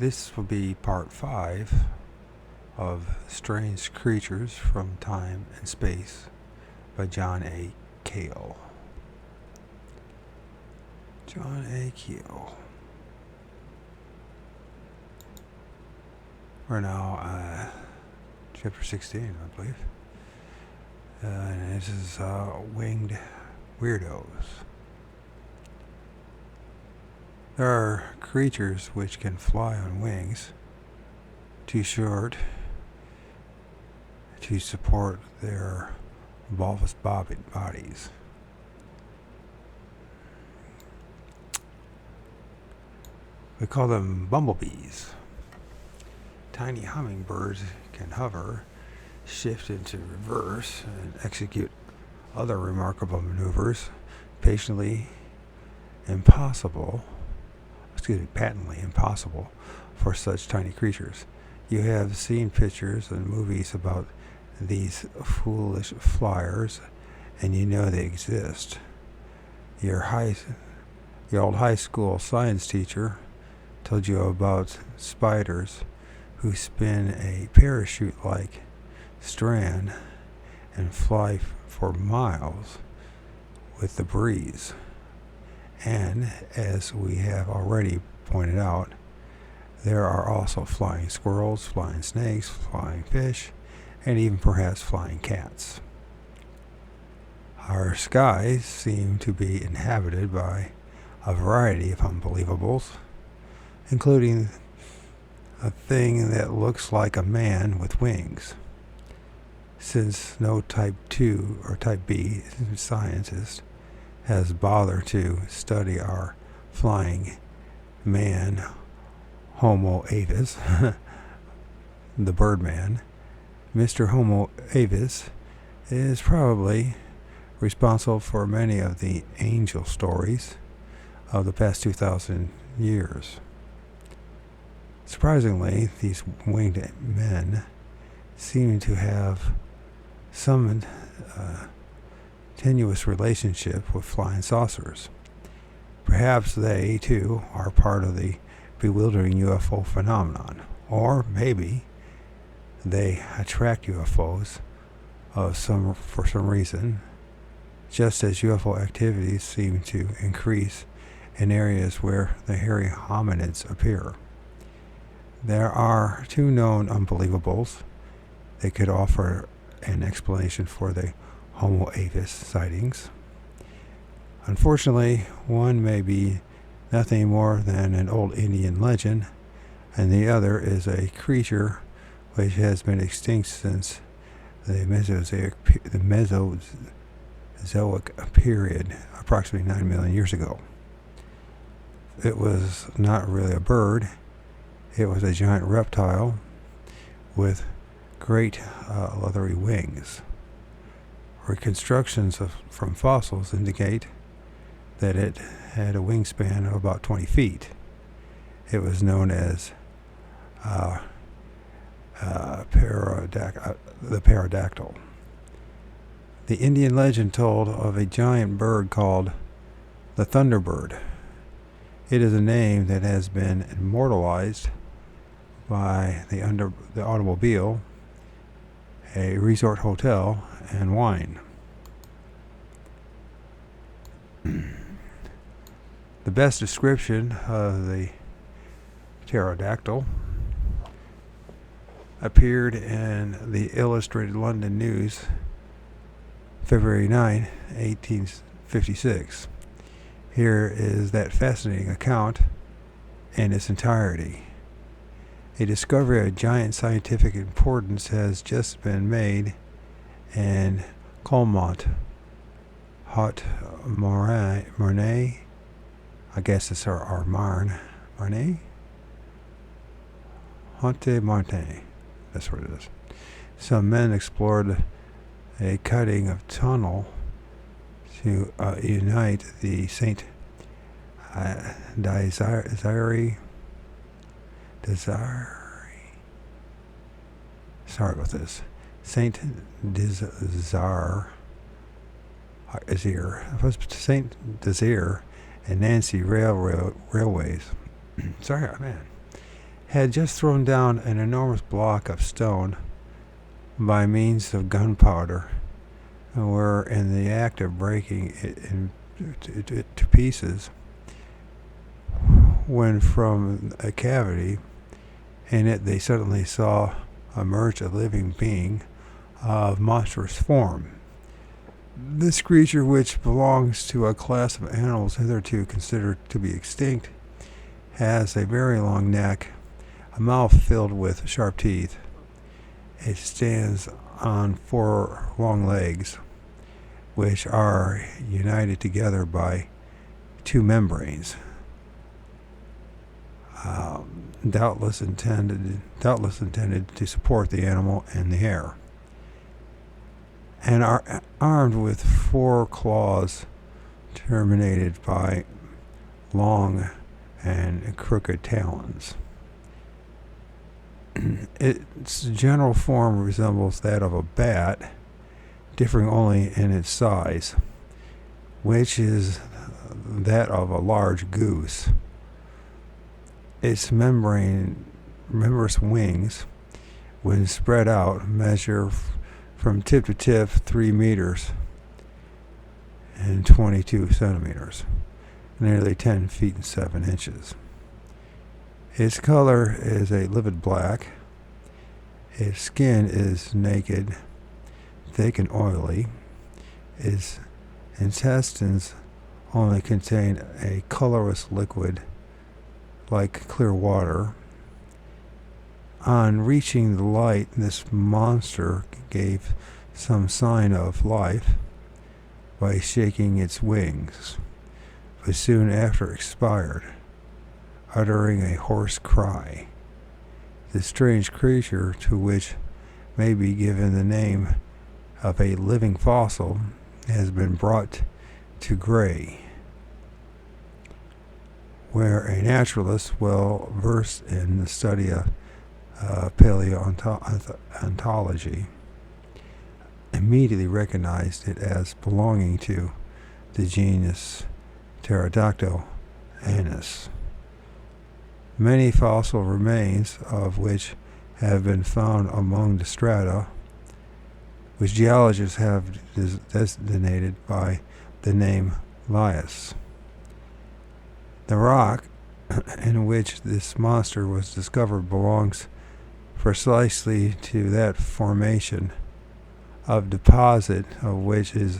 This will be part 5 of Strange Creatures from Time and Space by John A. Kale. John A. Kale. We're now chapter 16, I believe. And this is Winged Weirdos. There are creatures which can fly on wings too short to support their bulbous bodies. We call them bumblebees. Tiny hummingbirds can hover, shift into reverse, and execute other remarkable maneuvers patently impossible for such tiny creatures. You have seen pictures and movies about these foolish flyers, and you know they exist. Your old high school science teacher told you about spiders who spin a parachute-like strand and fly for miles with the breeze. And as we have already pointed out, there are also flying squirrels, flying snakes, flying fish, and even perhaps flying cats. Our skies seem to be inhabited by a variety of unbelievables, including a thing that looks like a man with wings. Since no type 2 or type B scientist has bothered to study our flying man, Homo avis, the Birdman, Mr. Homo avis is probably responsible for many of the angel stories of the past 2,000 years. Surprisingly, these winged men seem to have some tenuous relationship with flying saucers. Perhaps they, too, are part of the bewildering UFO phenomenon. Or maybe they attract UFOs for some reason, just as UFO activities seem to increase in areas where the hairy hominids appear. There are 2 known unbelievables that could offer an explanation for the Homo avis sightings. Unfortunately, one may be nothing more than an old Indian legend, and the other is a creature which has been extinct since the Mesozoic period, approximately 9 million years ago. It was not really a bird. It was a giant reptile with great leathery wings. Reconstructions from fossils indicate that it had a wingspan of about 20 feet. It was known as the pterodactyl. The Indian legend told of a giant bird called the Thunderbird. It is a name that has been immortalized by the automobile, a resort hotel, and wine. The best description of the pterodactyl appeared in the Illustrated London News, February 9, 1856. Here is that fascinating account in its entirety. A discovery of giant scientific importance has just been made in Colmont, Haute-Marne. I guess it's our Marne. Haute-Marne. That's what it is. Some men explored a cutting of tunnel to unite the Saint Desire. Sorry about this. Saint Desire and Nancy Railways. Sorry, man. had just thrown down an enormous block of stone by means of gunpowder and were in the act of breaking it to pieces when from a cavity in it they suddenly saw emerge a living being of monstrous form. This creature, which belongs to a class of animals hitherto considered to be extinct, has a very long neck, a mouth filled with sharp teeth. It stands on 4 long legs, which are united together by 2 membranes, doubtless intended to support the animal in the air, and are armed with 4 claws terminated by long and crooked talons. Its general form resembles that of a bat, differing only in its size, which is that of a large goose. Its membranous wings, when spread out, measure from tip to tip 3 meters and 22 centimeters, nearly 10 feet and 7 inches. Its color is a livid black. Its skin is naked, thick and oily. Its intestines only contain a colorless liquid like clear water. On reaching the light, this monster gave some sign of life by shaking its wings, but soon after expired, uttering a hoarse cry. This strange creature, to which may be given the name of a living fossil, has been brought to Gray, where a naturalist well versed in the study of paleontology immediately recognized it as belonging to the genus Pterodactyl anus. Many fossil remains of which have been found among the strata, which geologists have designated by the name lias. The rock in which this monster was discovered belongs precisely to that formation of deposit of which is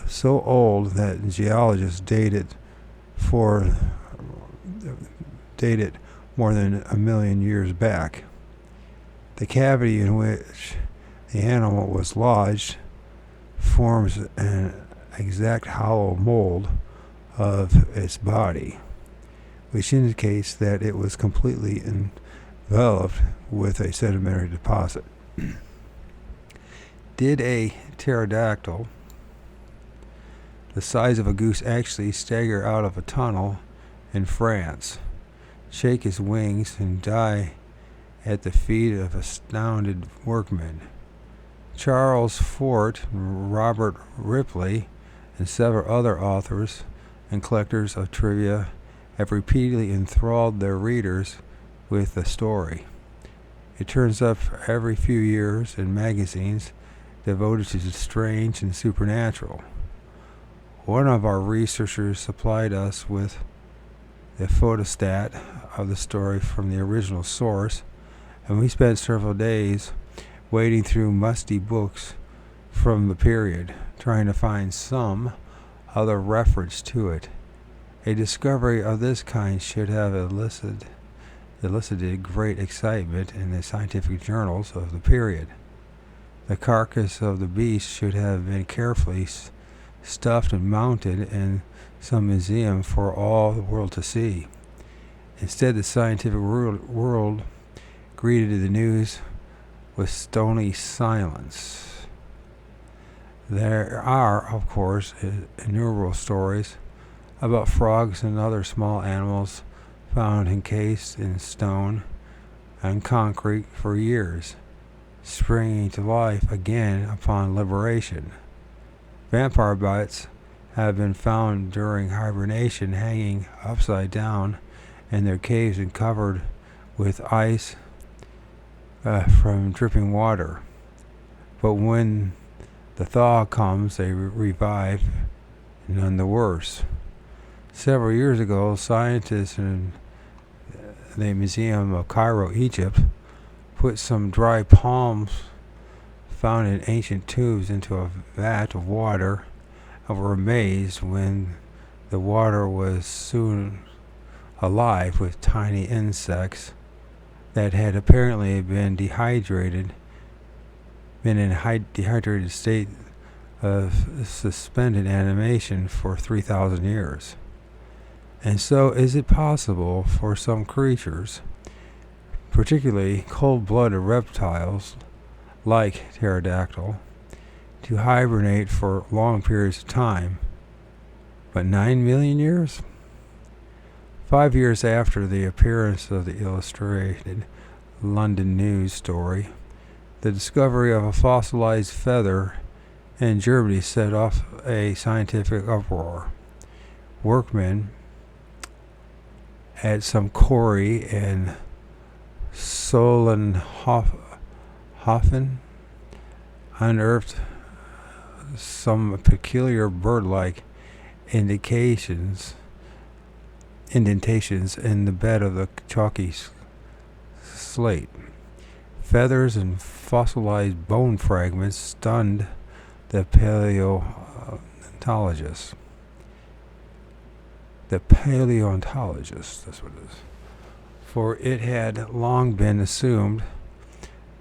so old that geologists date it more than 1,000,000 years back. The cavity in which the animal was lodged forms an exact hollow mold of its body, which indicates that it was completely enveloped with a sedimentary deposit. Did a pterodactyl the size of a goose actually stagger out of a tunnel in France, shake his wings, and die at the feet of astounded workmen? Charles Fort, Robert Ripley, and several other authors and collectors of trivia have repeatedly enthralled their readers with the story. It turns up every few years in magazines devoted to the strange and supernatural. One of our researchers supplied us with the photostat of the story from the original source, and we spent several days wading through musty books from the period, trying to find some other reference to it. A discovery of this kind should have elicited great excitement in the scientific journals of the period. The carcass of the beast should have been carefully stuffed and mounted in some museum for all the world to see. Instead, the scientific world greeted the news with stony silence. There are, of course, innumerable stories about frogs and other small animals found encased in stone and concrete for years, springing to life again upon liberation. Vampire bats have been found during hibernation hanging upside down in their caves and covered with ice from dripping water. But when the thaw comes, they revive, none the worse. Several years ago, scientists in the Museum of Cairo, Egypt, put some dry palms found in ancient tubes into a vat of water and were amazed when the water was soon alive with tiny insects that had apparently been in a dehydrated state of suspended animation for 3,000 years. And so, is it possible for some creatures, particularly cold-blooded reptiles like pterodactyl, to hibernate for long periods of time, but 9 million years? 5 years after the appearance of the illustrated London News story, the discovery of a fossilized feather in Germany set off a scientific uproar. Workmen at some quarry in Solnhofen unearthed some peculiar bird-like indentations in the bed of the chalky slate. Feathers and fossilized bone fragments stunned the paleontologists. That's what it is. For it had long been assumed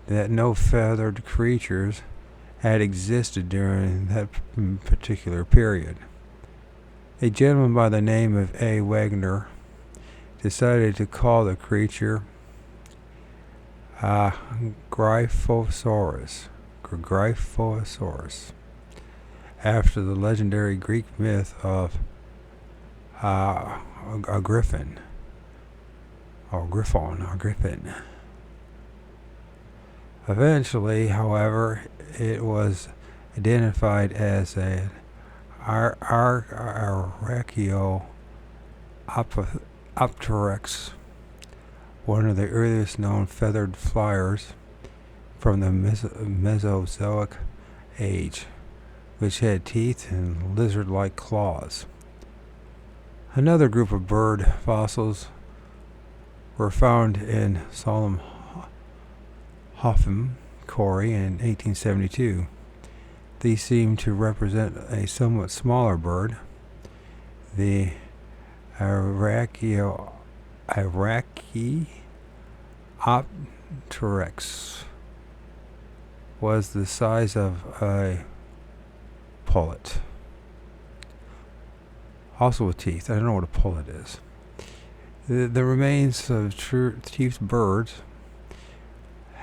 that no feathered creatures had existed during that particular period. A gentleman by the name of A. Wagner decided to call the creature Gryphosaurus, after the legendary Greek myth of a griffin. Eventually, however, it was identified as an Archaeopteryx, one of the earliest known feathered flyers from the Mesozoic age, which had teeth and lizard-like claws. Another group of bird fossils were found in Solnhofen quarry in 1872. These seem to represent a somewhat smaller bird, the Archaeopteryx was the size of a pullet. Also with teeth. I don't know what a pullet is. The remains of toothed birds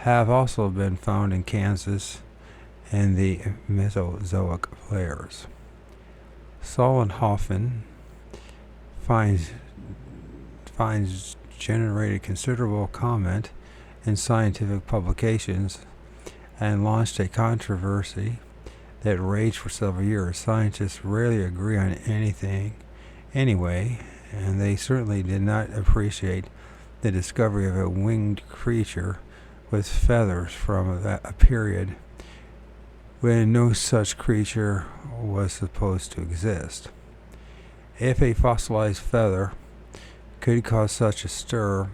have also been found in Kansas and the Mesozoic layers. Solnhofen finds generated considerable comment in scientific publications and launched a controversy that raged for several years. Scientists rarely agree on anything anyway, and they certainly did not appreciate the discovery of a winged creature with feathers from a period when no such creature was supposed to exist. If a fossilized feather could cause such a stir,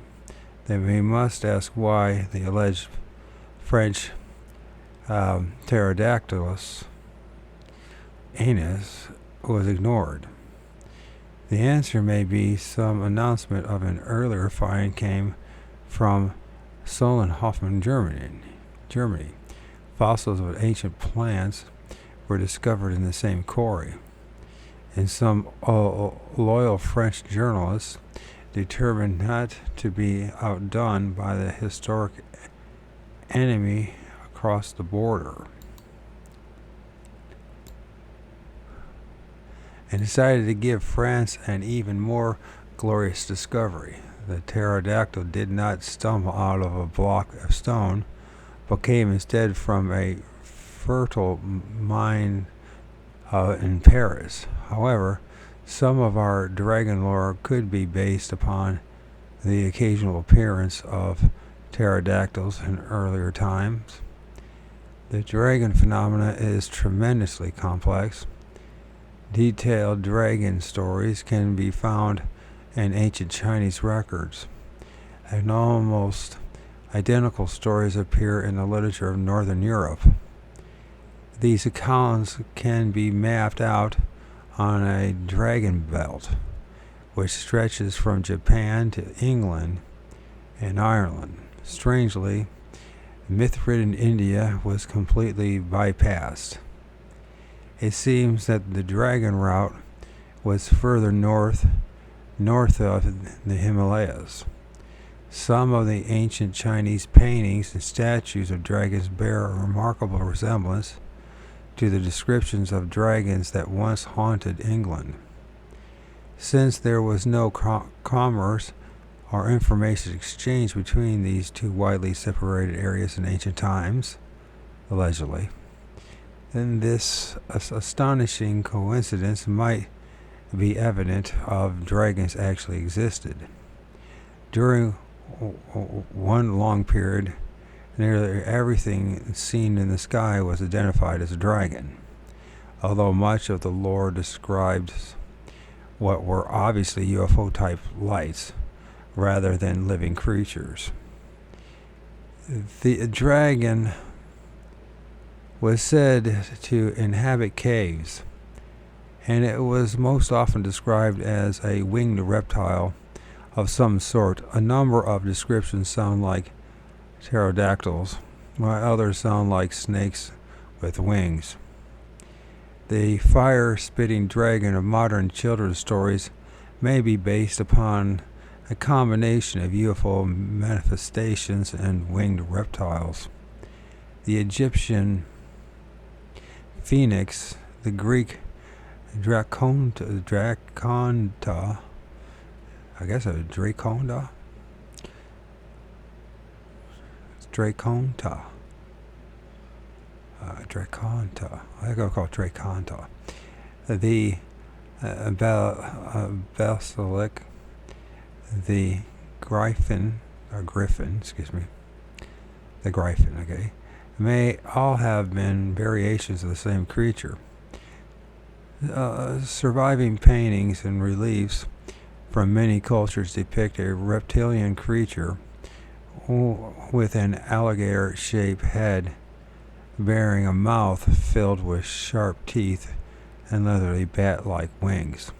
then we must ask why the alleged French pterodactylus anus was ignored. The answer may be some announcement of an earlier find came from Solnhofen, Germany. Fossils of ancient plants were discovered in the same quarry, and some loyal French journalists determined not to be outdone by the historic enemy across the border, and decided to give France an even more glorious discovery. The pterodactyl did not stumble out of a block of stone, but came instead from a fertile mine in Paris. However, some of our dragon lore could be based upon the occasional appearance of pterodactyls in earlier times. The dragon phenomena is tremendously complex. Detailed dragon stories can be found in ancient Chinese records, and almost identical stories appear in the literature of Northern Europe. These accounts can be mapped out on a dragon belt, which stretches from Japan to England and Ireland. Strangely, myth-ridden India was completely bypassed. It seems that the dragon route was further north of the Himalayas. Some of the ancient Chinese paintings and statues of dragons bear a remarkable resemblance to the descriptions of dragons that once haunted England. Since there was no commerce or information exchange between these two widely separated areas in ancient times, allegedly, then this astonishing coincidence might be evident of dragons actually existed. During one long period, nearly everything seen in the sky was identified as a dragon, although much of the lore describes what were obviously UFO-type lights rather than living creatures. The dragon was said to inhabit caves, and it was most often described as a winged reptile of some sort. A number of descriptions sound like pterodactyls, while others sound like snakes with wings. The fire-spitting dragon of modern children's stories may be based upon a combination of UFO manifestations and winged reptiles. The Egyptian phoenix, the Greek draconta, I guess a draconta, draconta. I gotta call it draconta. The basilic, the griffin, the griffin, okay, may all have been variations of the same creature. Surviving paintings and reliefs from many cultures depict a reptilian creature with an alligator-shaped head bearing a mouth filled with sharp teeth and leathery bat-like wings.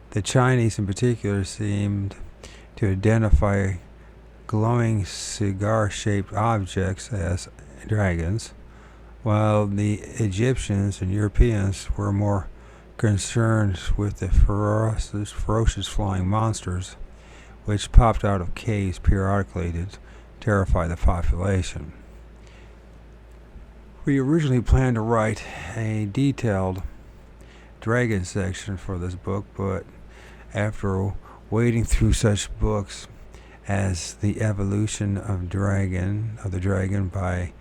The Chinese in particular seemed to identify glowing cigar-shaped objects as dragons, while the Egyptians and Europeans were more concerned with the ferocious flying monsters which popped out of caves periodically to terrify the population. We originally planned to write a detailed dragon section for this book, but after wading through such books as The Evolution of the Dragon by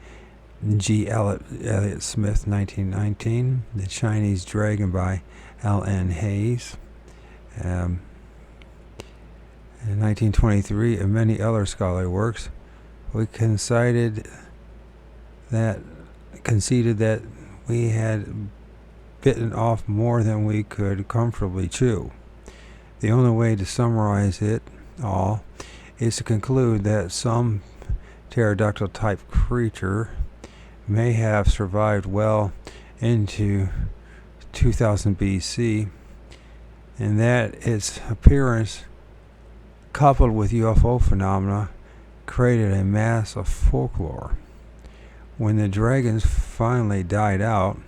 G. Elliott Smith, 1919, The Chinese Dragon by L. N. Hayes, in 1923, and many other scholarly works, we conceded that we had bitten off more than we could comfortably chew. The only way to summarize it all is to conclude that some pterodactyl-type creature may have survived well into 2000 BC, and that its appearance, coupled with UFO phenomena, created a mass of folklore. When the dragons finally died out,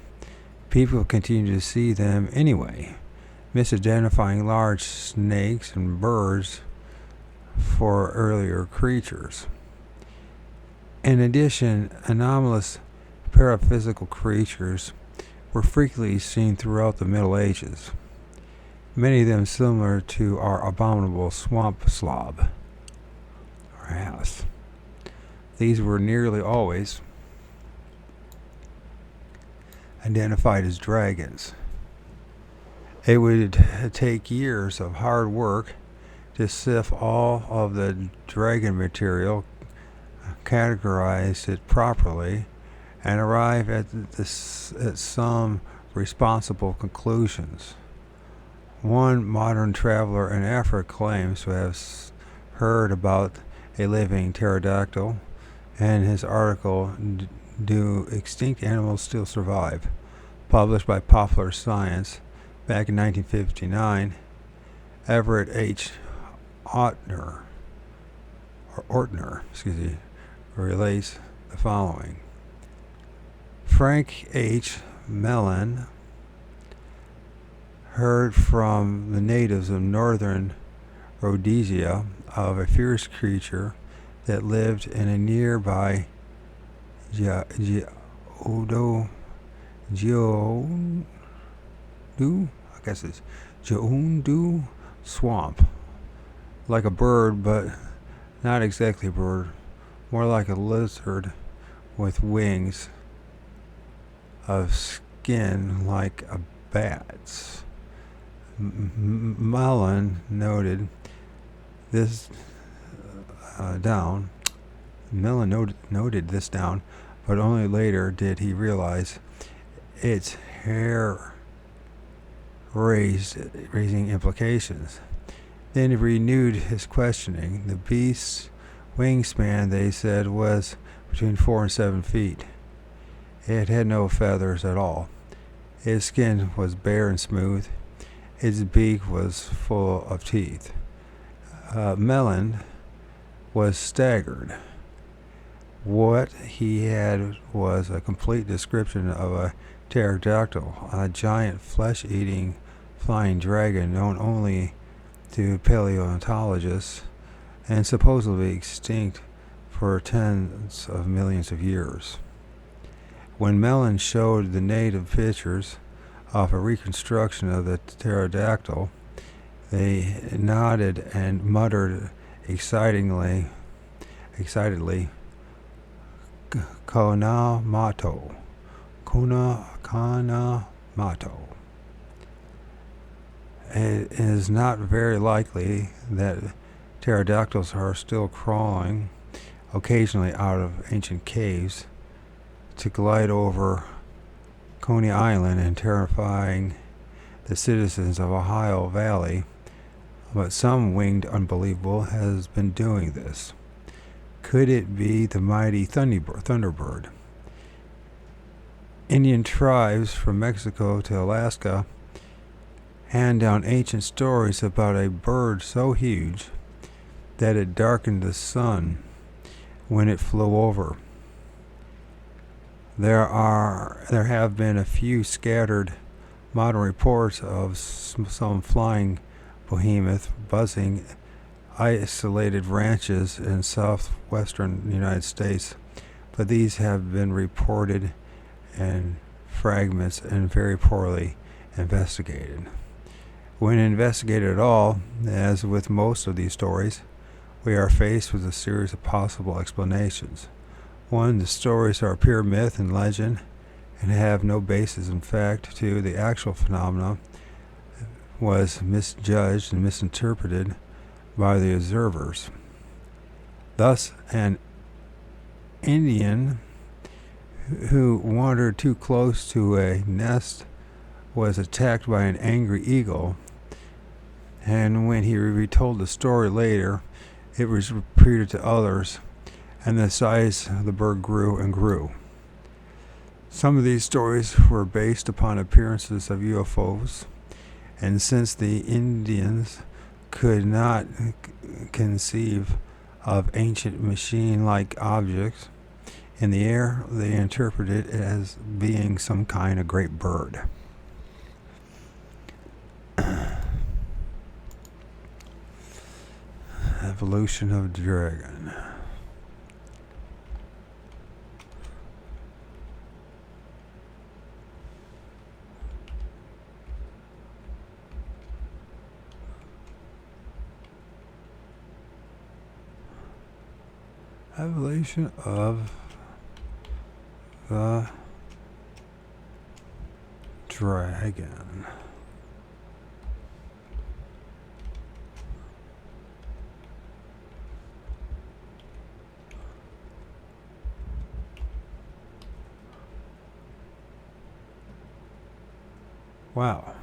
people continued to see them anyway, misidentifying large snakes and birds for earlier creatures. In addition, anomalous paraphysical creatures were frequently seen throughout the Middle Ages, many of them similar to our abominable swamp slob, or ass. These were nearly always identified as dragons. It would take years of hard work to sift all of the dragon material, categorize it properly, and arrive at some responsible conclusions. One modern traveler in Africa claims to have heard about a living pterodactyl, and his article, Do Extinct Animals Still Survive?, published by Popular Science back in 1959, Everett H. Ortner, relates the following. Frank H. Mellon heard from the natives of northern Rhodesia of a fierce creature that lived in a nearby Geodu swamp. Like a bird, but not exactly a bird, more like a lizard with wings of skin like a bat's. Mellon noted this down, but only later did he realize its hair-raising implications. Then he renewed his questioning. The beast's wingspan, they said, was between 4 and 7 feet. It had no feathers at all. Its skin was bare and smooth. Its beak was full of teeth. Mellon was staggered. What he had was a complete description of a pterodactyl, a giant flesh-eating flying dragon known only to paleontologists and supposedly extinct for tens of millions of years. When Mellon showed the native pictures of a reconstruction of the pterodactyl, they nodded and muttered excitedly, Kana Mato. It is not very likely that pterodactyls are still crawling occasionally out of ancient caves to glide over Coney Island and terrifying the citizens of Ohio Valley, but some winged unbelievable has been doing this. Could it be the mighty Thunderbird? Indian tribes from Mexico to Alaska hand down ancient stories about a bird so huge that it darkened the sun when it flew over. There have been a few scattered modern reports of some flying behemoth buzzing isolated ranches in southwestern United States, but these have been reported in fragments and very poorly investigated. When investigated at all, as with most of these stories, we are faced with a series of possible explanations. One, the stories are pure myth and legend and have no basis in fact. Two, the actual phenomena was misjudged and misinterpreted by the observers. Thus, an Indian who wandered too close to a nest was attacked by an angry eagle, and when he retold the story later, it was repeated to others, and the size of the bird grew and grew. Some of these stories were based upon appearances of UFOs, and since the Indians could not conceive of ancient machine-like objects in the air, they interpreted it as being some kind of great bird. Evolution of dragon. Evolution of the dragon. Wow.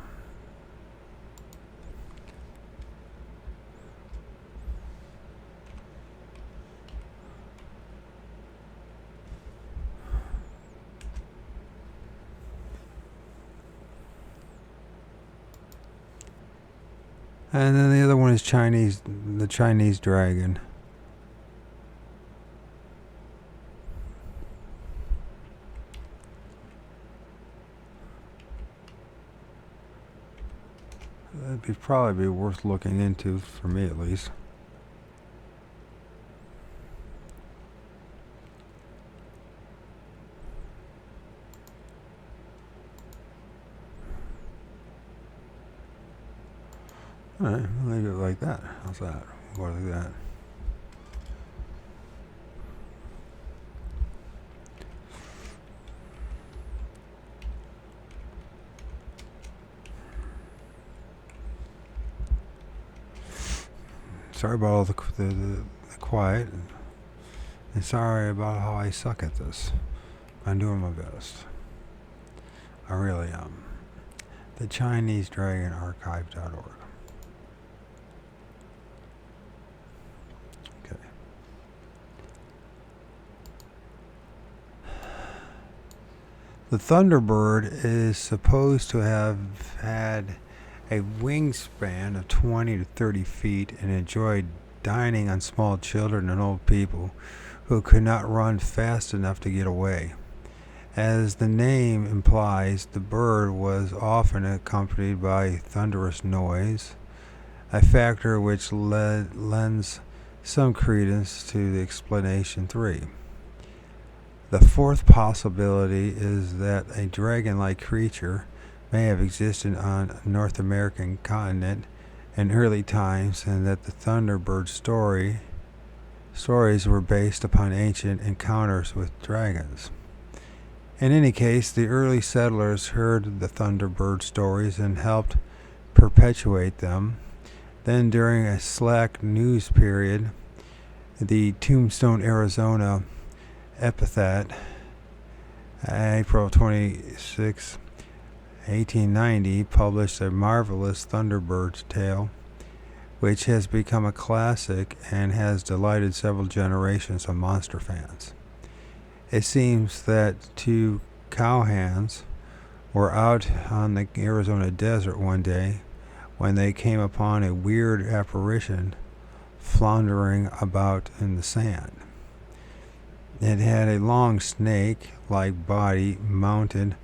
And then the other one is the Chinese dragon. That'd probably be worth looking into, for me at least. Alright, we'll leave it like that. How's that? We'll go like that. Sorry about all the quiet, and sorry about how I suck at this. I'm doing my best. I really am. The Chinese Dragon Archive.org. Okay. The Thunderbird is supposed to have had a wingspan of 20 to 30 feet and enjoyed dining on small children and old people who could not run fast enough to get away. As the name implies, the bird was often accompanied by thunderous noise, a factor which lends some credence to the explanation 3. The fourth possibility is that a dragon-like creature may have existed on North American continent in early times, and that the Thunderbird stories were based upon ancient encounters with dragons. In any case, the early settlers heard the Thunderbird stories and helped perpetuate them. Then, during a slack news period, the Tombstone, Arizona epithet, April 26, 1890, published a marvelous Thunderbird tale, which has become a classic and has delighted several generations of monster fans. It seems that two cowhands were out on the Arizona desert one day when they came upon a weird apparition floundering about in the sand. It had a long snake-like body mounted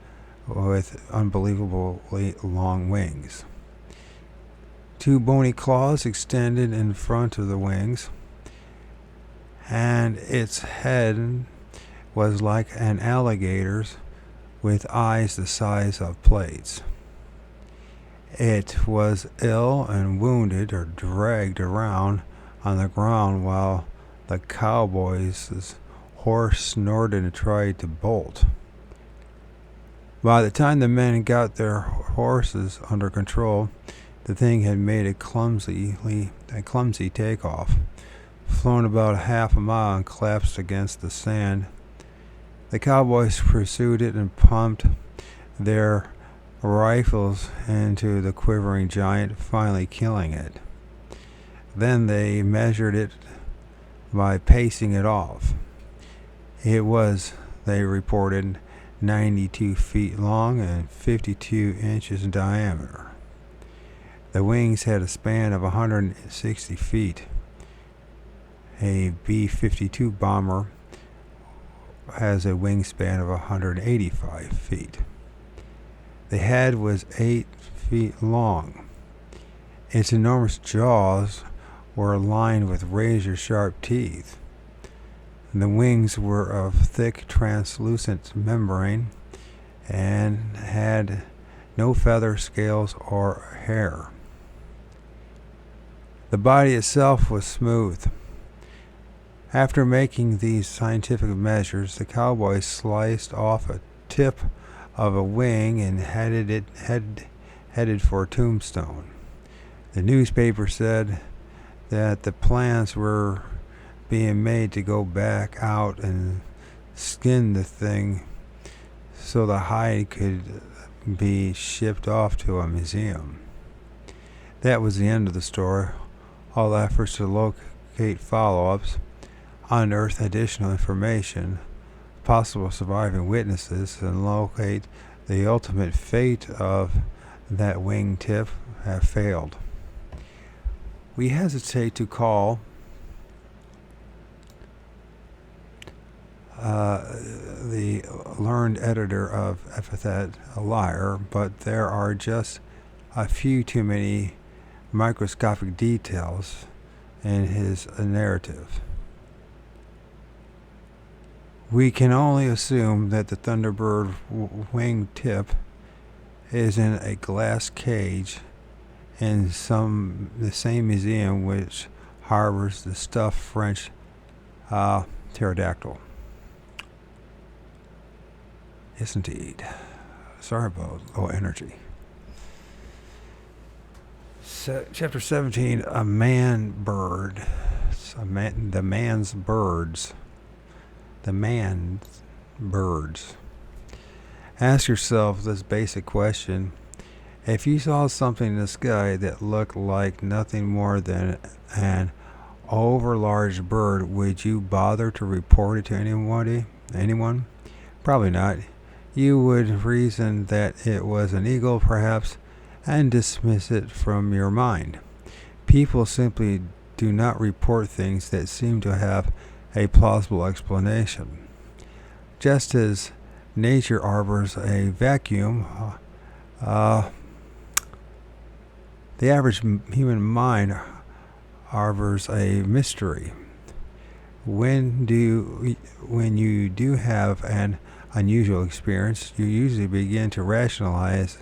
with unbelievably long wings. Two bony claws extended in front of the wings, and its head was like an alligator's with eyes the size of plates. It was ill and wounded or dragged around on the ground while the cowboys' horse snorted and tried to bolt. By the time the men got their horses under control, the thing had made a clumsy takeoff, flown about half a mile and collapsed against the sand. The cowboys pursued it and pumped their rifles into the quivering giant, finally killing it. Then they measured it by pacing it off. It was, they reported, 92 feet long and 52 inches in diameter. The wings had a span of 160 feet. A B-52 bomber has a wingspan of 185 feet. The head was 8 feet long. Its enormous jaws were lined with razor-sharp teeth. The wings were of thick, translucent membrane and had no feather, scales, or hair. The body itself was smooth. After making these scientific measures, the cowboys sliced off a tip of a wing and headed for Tombstone. The newspaper said that the plans were being made to go back out and skin the thing so the hide could be shipped off to a museum. That was the end of the story. All efforts to locate follow-ups, unearth additional information, possible surviving witnesses, and locate the ultimate fate of that wingtip have failed. We hesitate to call the learned editor of Epithet a liar, but there are just a few too many microscopic details in his narrative. We can only assume that the Thunderbird wingtip is in a glass cage in the same museum which harbors the stuffed French pterodactyl. Yes, indeed. Sorry about low energy. Chapter 17, A Man Bird. The man's birds. The man's birds. Ask yourself this basic question. If you saw something in the sky that looked like nothing more than an overlarge bird, would you bother to report it to anyone? Probably not. You would reason that it was an eagle, perhaps, and dismiss it from your mind. People simply do not report things that seem to have a plausible explanation. Just as nature harbors a vacuum, the average human mind harbors a mystery. When you do have an unusual experience, you usually begin to rationalize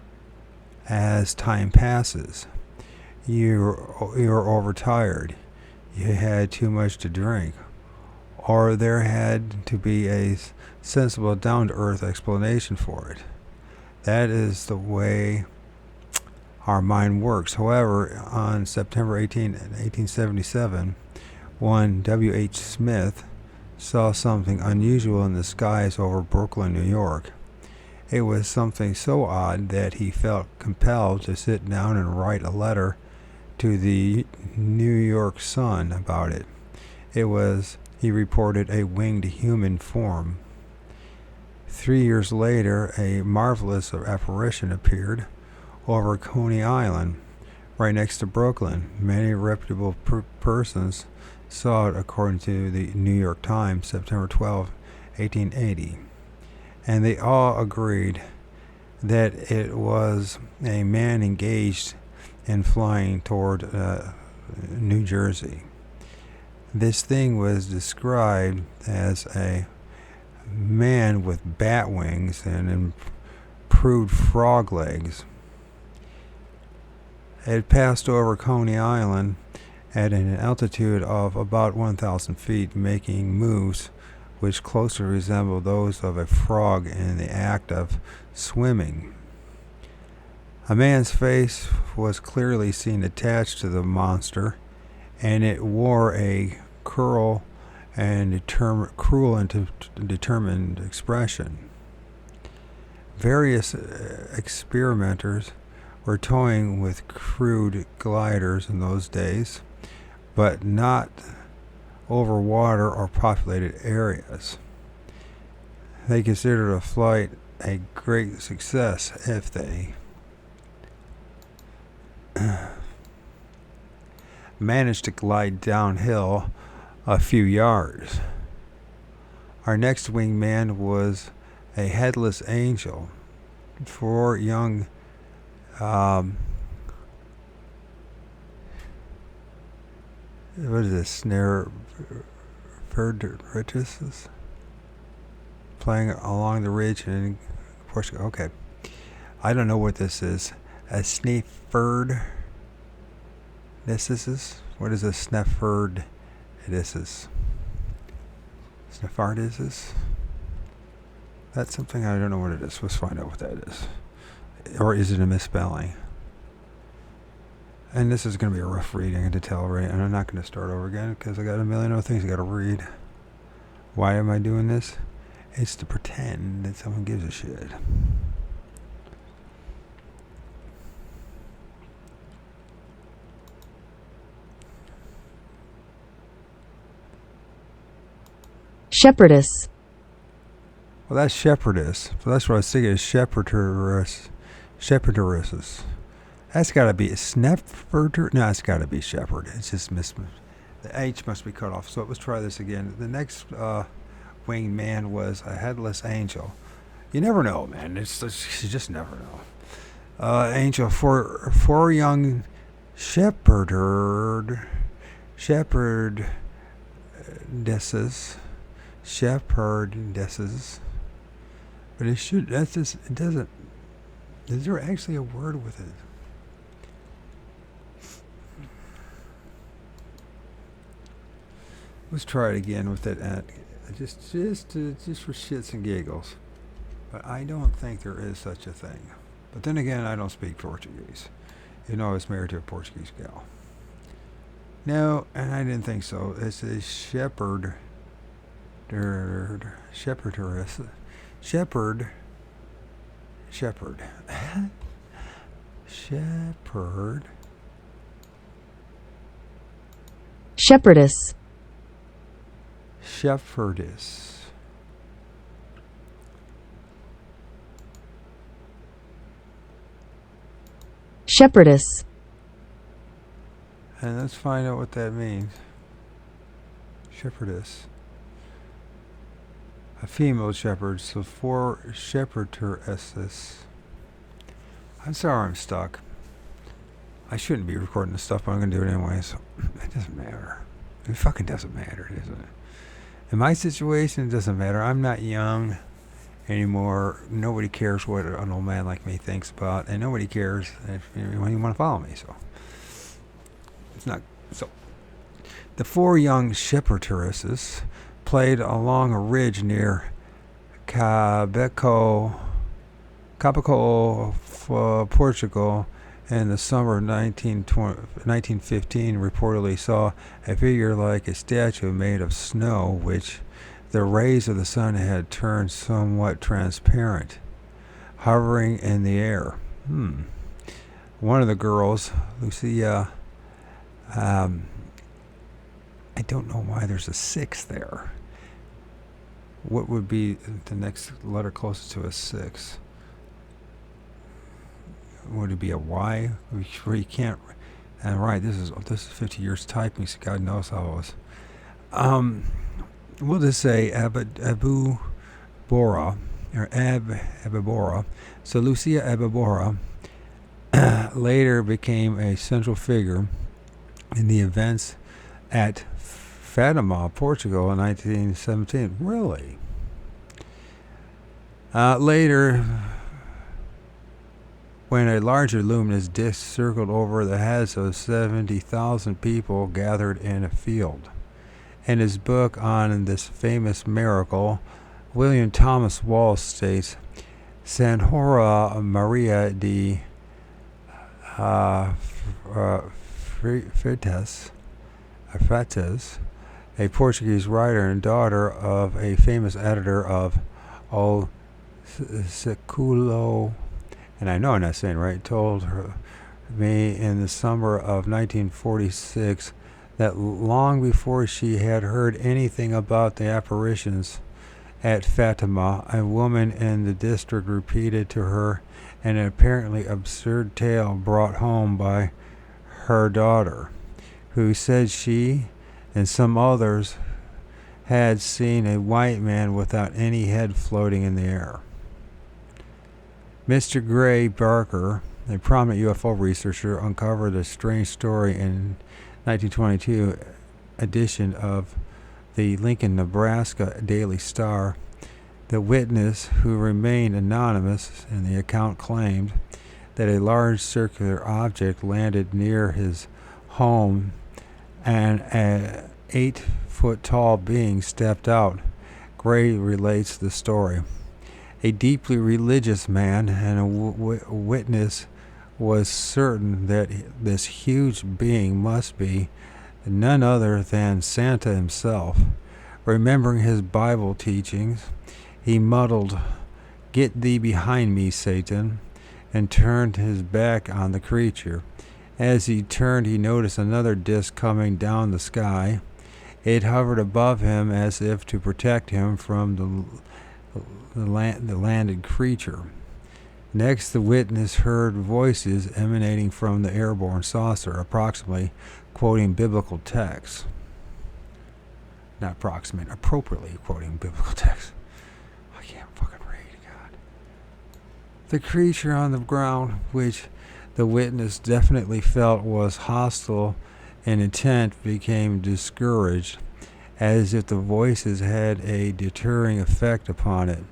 as time passes. You're overtired. You had too much to drink. Or there had to be a sensible, down-to-earth explanation for it. That is the way our mind works. However, on September 18, 1877, one W.H. Smith saw something unusual in the skies over Brooklyn, New York. It was something so odd that he felt compelled to sit down and write a letter to the New York Sun about it. He reported a winged human form. 3 years later, a marvelous apparition appeared over Coney Island, right next to Brooklyn. Many reputable persons saw it, according to the New York Times, September 12, 1880. And they all agreed that it was a man engaged in flying toward New Jersey. This thing was described as a man with bat wings and improved frog legs. It passed over Coney Island at an altitude of about 1,000 feet, making moves which closely resembled those of a frog in the act of swimming. A man's face was clearly seen attached to the monster, and it wore a cruel and determined expression. Various experimenters were toying with crude gliders in those days, but not over water or populated areas. They considered a flight a great success if they managed to glide downhill a few yards. Our next wingman was a headless angel. 4 young what is this? Snare vertices playing along the ridge in Portugal. Okay, I don't know what this is. A snefferd. This is what is a snefferd? This is sneffardis. That's something I don't know what it is. Let's find out what that is. Or is it a misspelling? And this is going to be a rough reading to tell, right? And I'm not going to start over again because I got a million other things I got to read. Why am I doing this? It's to pretend that someone gives a shit. Shepherdess. Well, that's shepherdess. So that's what I was thinking is shepherdesses. That's got to be a snapper. No, it's got to be shepherd. It's just the H must be cut off. So let's try this again. The next winged man was a headless angel. You never know, man. You just never know. Angel, four young shepherdesses. But it should. That's just. It doesn't. Is there actually a word with it? Let's try it again with that. Just for shits and giggles. But I don't think there is such a thing. But then again, I don't speak Portuguese. You know, I was married to a Portuguese gal. No, and I didn't think so. It's a shepherd. Shepherdess. Shepherd. Shepherd. Shepherdess. Shepherdess. Shepherdess. And let's find out what that means. Shepherdess. A female shepherd, so 4 shepherdesses. I'm sorry I'm stuck. I shouldn't be recording this stuff, but I'm going to do it anyway, so it doesn't matter. It fucking doesn't matter, doesn't it? In my situation, it doesn't matter. I'm not young anymore. Nobody cares what an old man like me thinks about, and nobody cares when you want to follow me, so. It's not, so. The 4 young shepherdesses played along a ridge near Cabeco, Portugal, in the summer of 1915. Reportedly saw a figure like a statue made of snow, which the rays of the sun had turned somewhat transparent, hovering in the air. One of the girls, Lucia, I don't know why there's a 6 there. What would be the next letter closest to a 6? Would it be a Y? Where you can't. And right, this is 50 years typing, so God knows how it was. We'll just say Abu Bora, or Abibora. So Lucia Abibora later became a central figure in the events at Fatima, Portugal in 1917. Really? Later, when a larger luminous disk circled over the heads of 70,000 people gathered in a field. In his book on this famous miracle, William Thomas Wallace states, Senhora Maria de Freitas, a Portuguese writer and daughter of a famous editor of O Século, and I know I'm not saying right, told me in the summer of 1946 that long before she had heard anything about the apparitions at Fatima, a woman in the district repeated to her an apparently absurd tale brought home by her daughter, who said she and some others had seen a white man without any head floating in the air. Mr. Gray Barker, a prominent UFO researcher, uncovered a strange story in 1922 edition of the Lincoln, Nebraska Daily Star. The witness, who remained anonymous in the account, claimed that a large circular object landed near his home and an 8-foot-tall being stepped out. Gray relates the story. A deeply religious man and a witness was certain that this huge being must be none other than Santa himself. Remembering his Bible teachings, he muttered, "Get thee behind me, Satan," and turned his back on the creature. As he turned, he noticed another disc coming down the sky. It hovered above him as if to protect him from the landed creature. Next, the witness heard voices emanating from the airborne saucer, approximately quoting biblical texts. Not approximate, appropriately quoting biblical texts. I can't fucking read, God. The creature on the ground, which the witness definitely felt was hostile in intent, became discouraged, as if the voices had a deterring effect upon it.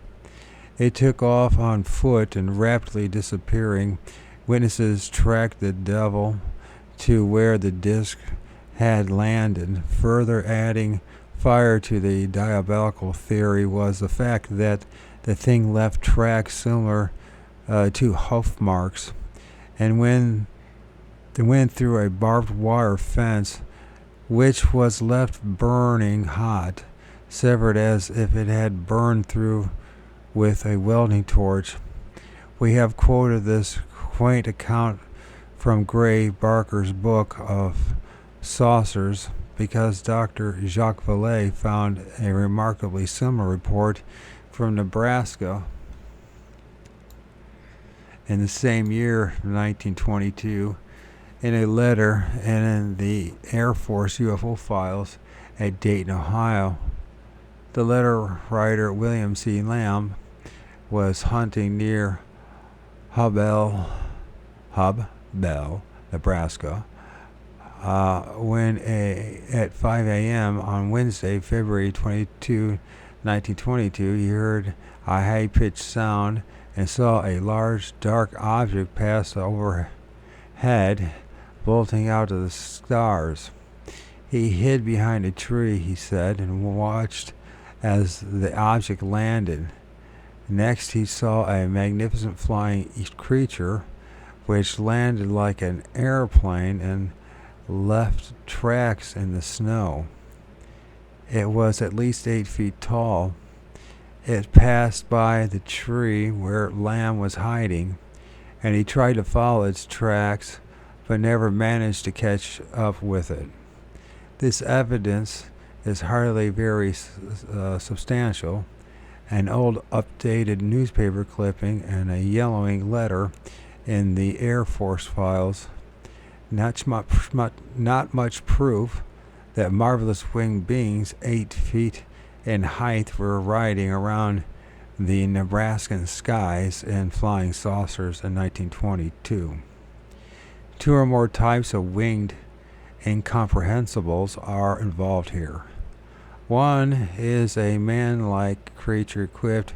It took off on foot and rapidly disappearing. Witnesses tracked the devil to where the disc had landed. Further adding fire to the diabolical theory was the fact that the thing left tracks similar to hoof marks, and when they went through a barbed wire fence, which was left burning hot, severed as if it had burned through with a welding torch. We have quoted this quaint account from Gray Barker's book of saucers because Dr. Jacques Vallée found a remarkably similar report from Nebraska in the same year, 1922, in a letter and in the Air Force UFO files at Dayton, Ohio. The letter writer, William C. Lamb, was hunting near Hubbell, Nebraska, when at 5 a.m. on Wednesday, February 22, 1922, he heard a high-pitched sound and saw a large, dark object pass overhead, bolting out of the stars. He hid behind a tree, he said, and watched as the object landed. Next, he saw a magnificent flying creature which landed like an airplane and left tracks in the snow. It was at least 8 feet tall. It passed by the tree where Lamb was hiding, and he tried to follow its tracks, but never managed to catch up with it. This evidence is hardly very substantial. An old updated newspaper clipping and a yellowing letter in the Air Force files. Not much proof that marvelous winged beings 8 feet in height were riding around the Nebraskan skies in flying saucers in 1922. 2 or more types of winged incomprehensibles are involved here. One is a man-like creature equipped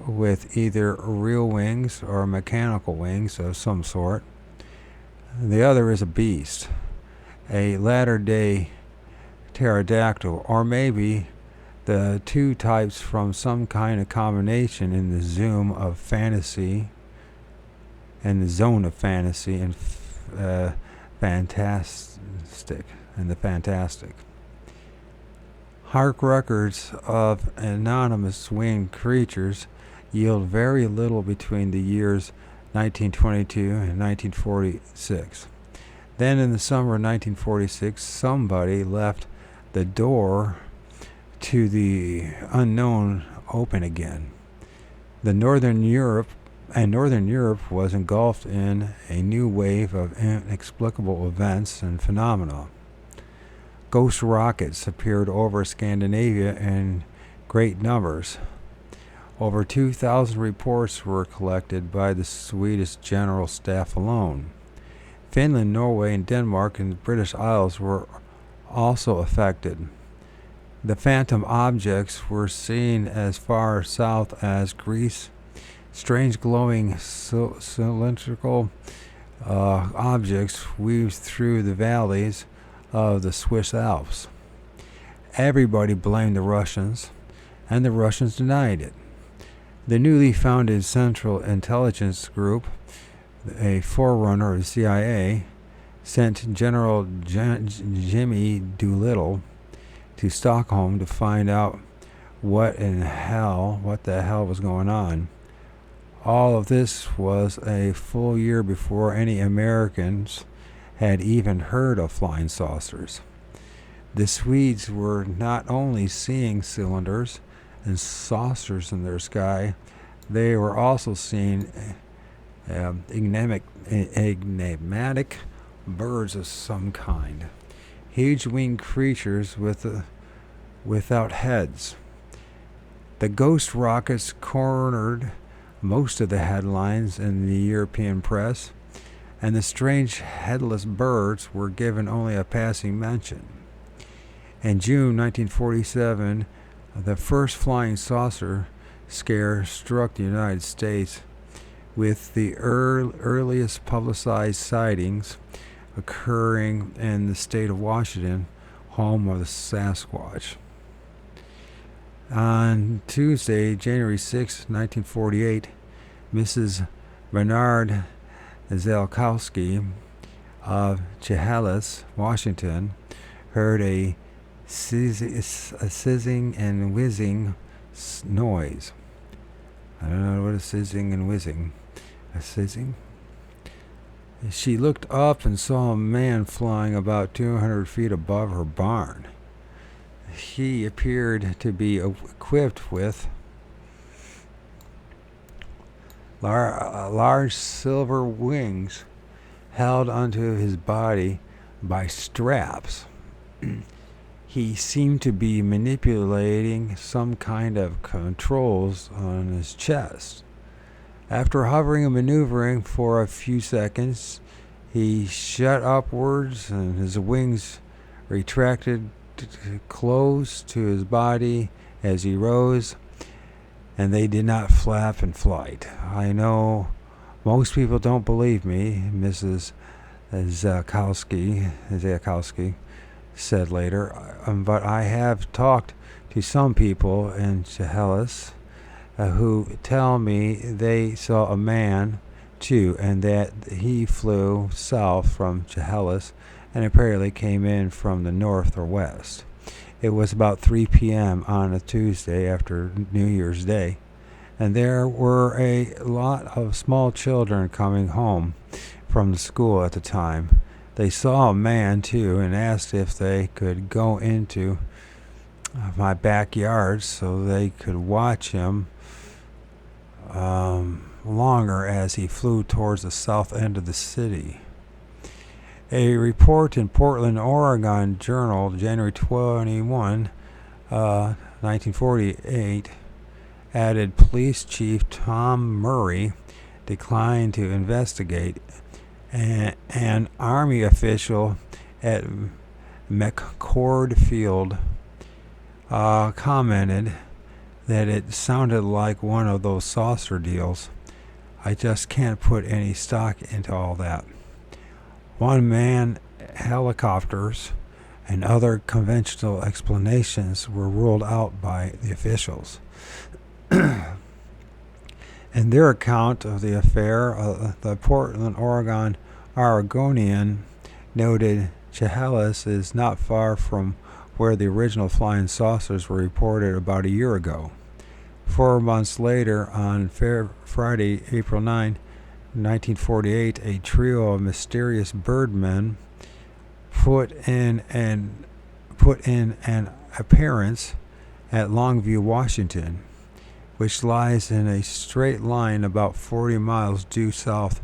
with either real wings or mechanical wings of some sort. The other is a beast, a latter-day pterodactyl, or maybe the 2 types from some kind of combination in the zone of fantasy and fantastic. Hark records of anonymous winged creatures yield very little between the years 1922 and 1946. Then in the summer of 1946, somebody left the door to the unknown open again. Northern Europe was engulfed in a new wave of inexplicable events and phenomena. Ghost rockets appeared over Scandinavia in great numbers. Over 2,000 reports were collected by the Swedish General Staff alone. Finland, Norway, and Denmark and the British Isles were also affected. The phantom objects were seen as far south as Greece. Strange glowing cylindrical objects weaved through the valleys of the Swiss Alps. Everybody blamed the Russians, and the Russians denied it. The newly founded Central Intelligence Group, a forerunner of the CIA, sent General Jimmy Doolittle to Stockholm to find out what the hell was going on. All of this was a full year before any Americans had even heard of flying saucers. The Swedes were not only seeing cylinders and saucers in their sky, they were also seeing enigmatic birds of some kind, huge winged creatures without heads. The ghost rockets cornered most of the headlines in the European press, and the strange headless birds were given only a passing mention. In June 1947, the first flying saucer scare struck the United States, with the earliest publicized sightings occurring in the state of Washington, home of the Sasquatch. On Tuesday, January 6, 1948, Mrs. Bernard Zelkowski of Chehalis, Washington, heard a sizzing and whizzing noise. I don't know what a sizzing and whizzing. A sizzing? She looked up and saw a man flying about 200 feet above her barn. He appeared to be equipped with large silver wings held onto his body by straps. He seemed to be manipulating some kind of controls on his chest. After hovering and maneuvering for a few seconds, he shot upwards and his wings retracted close to his body as he rose, and they did not flap in flight. I know most people don't believe me, Mrs. Zakowski said later, but I have talked to some people in Chehalis who tell me they saw a man too, and that he flew south from Chehalis and apparently came in from the north or west. It was about 3 p.m. on a Tuesday after New Year's Day, and there were a lot of small children coming home from the school at the time. They saw a man too and asked if they could go into my backyard so they could watch him longer as he flew towards the south end of the city. A report in Portland, Oregon Journal, January 21, 1948, added Police Chief Tom Murray declined to investigate. An Army official at McCord Field commented that it sounded like one of those saucer deals. I just can't put any stock into all that. One-man helicopters and other conventional explanations were ruled out by the officials. In their account of the affair, the Portland, Oregon Oregonian noted Chehalis is not far from where the original flying saucers were reported about a year ago. 4 months later, on Friday, April 9, 1948, a trio of mysterious birdmen put in an appearance at Longview, Washington, which lies in a straight line about 40 miles due south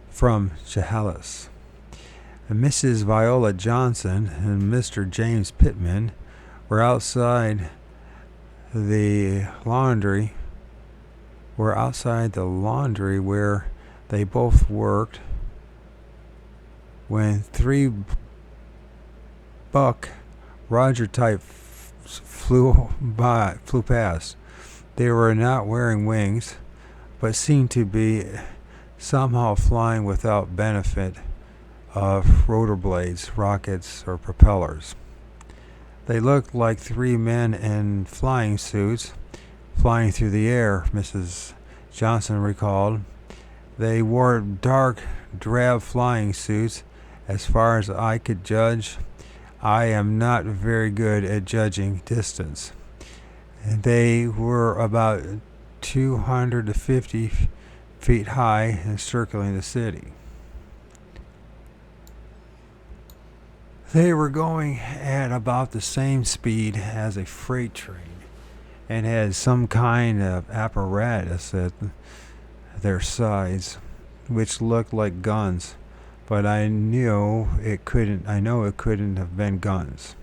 from Chehalis. Mrs. Viola Johnson and Mr. James Pittman were outside the laundry where they both worked when 3 Buck Roger types flew past. They were not wearing wings, but seemed to be somehow flying without benefit of rotor blades, rockets, or propellers. They looked like 3 men in flying suits flying through the air, Mrs. Johnson recalled. They wore dark, drab flying suits. As far as I could judge, I am not very good at judging distance. They were about 250 feet high and circling the city. They were going at about the same speed as a freight train and had some kind of apparatus at their sides, which looked like guns, but I know it couldn't have been guns.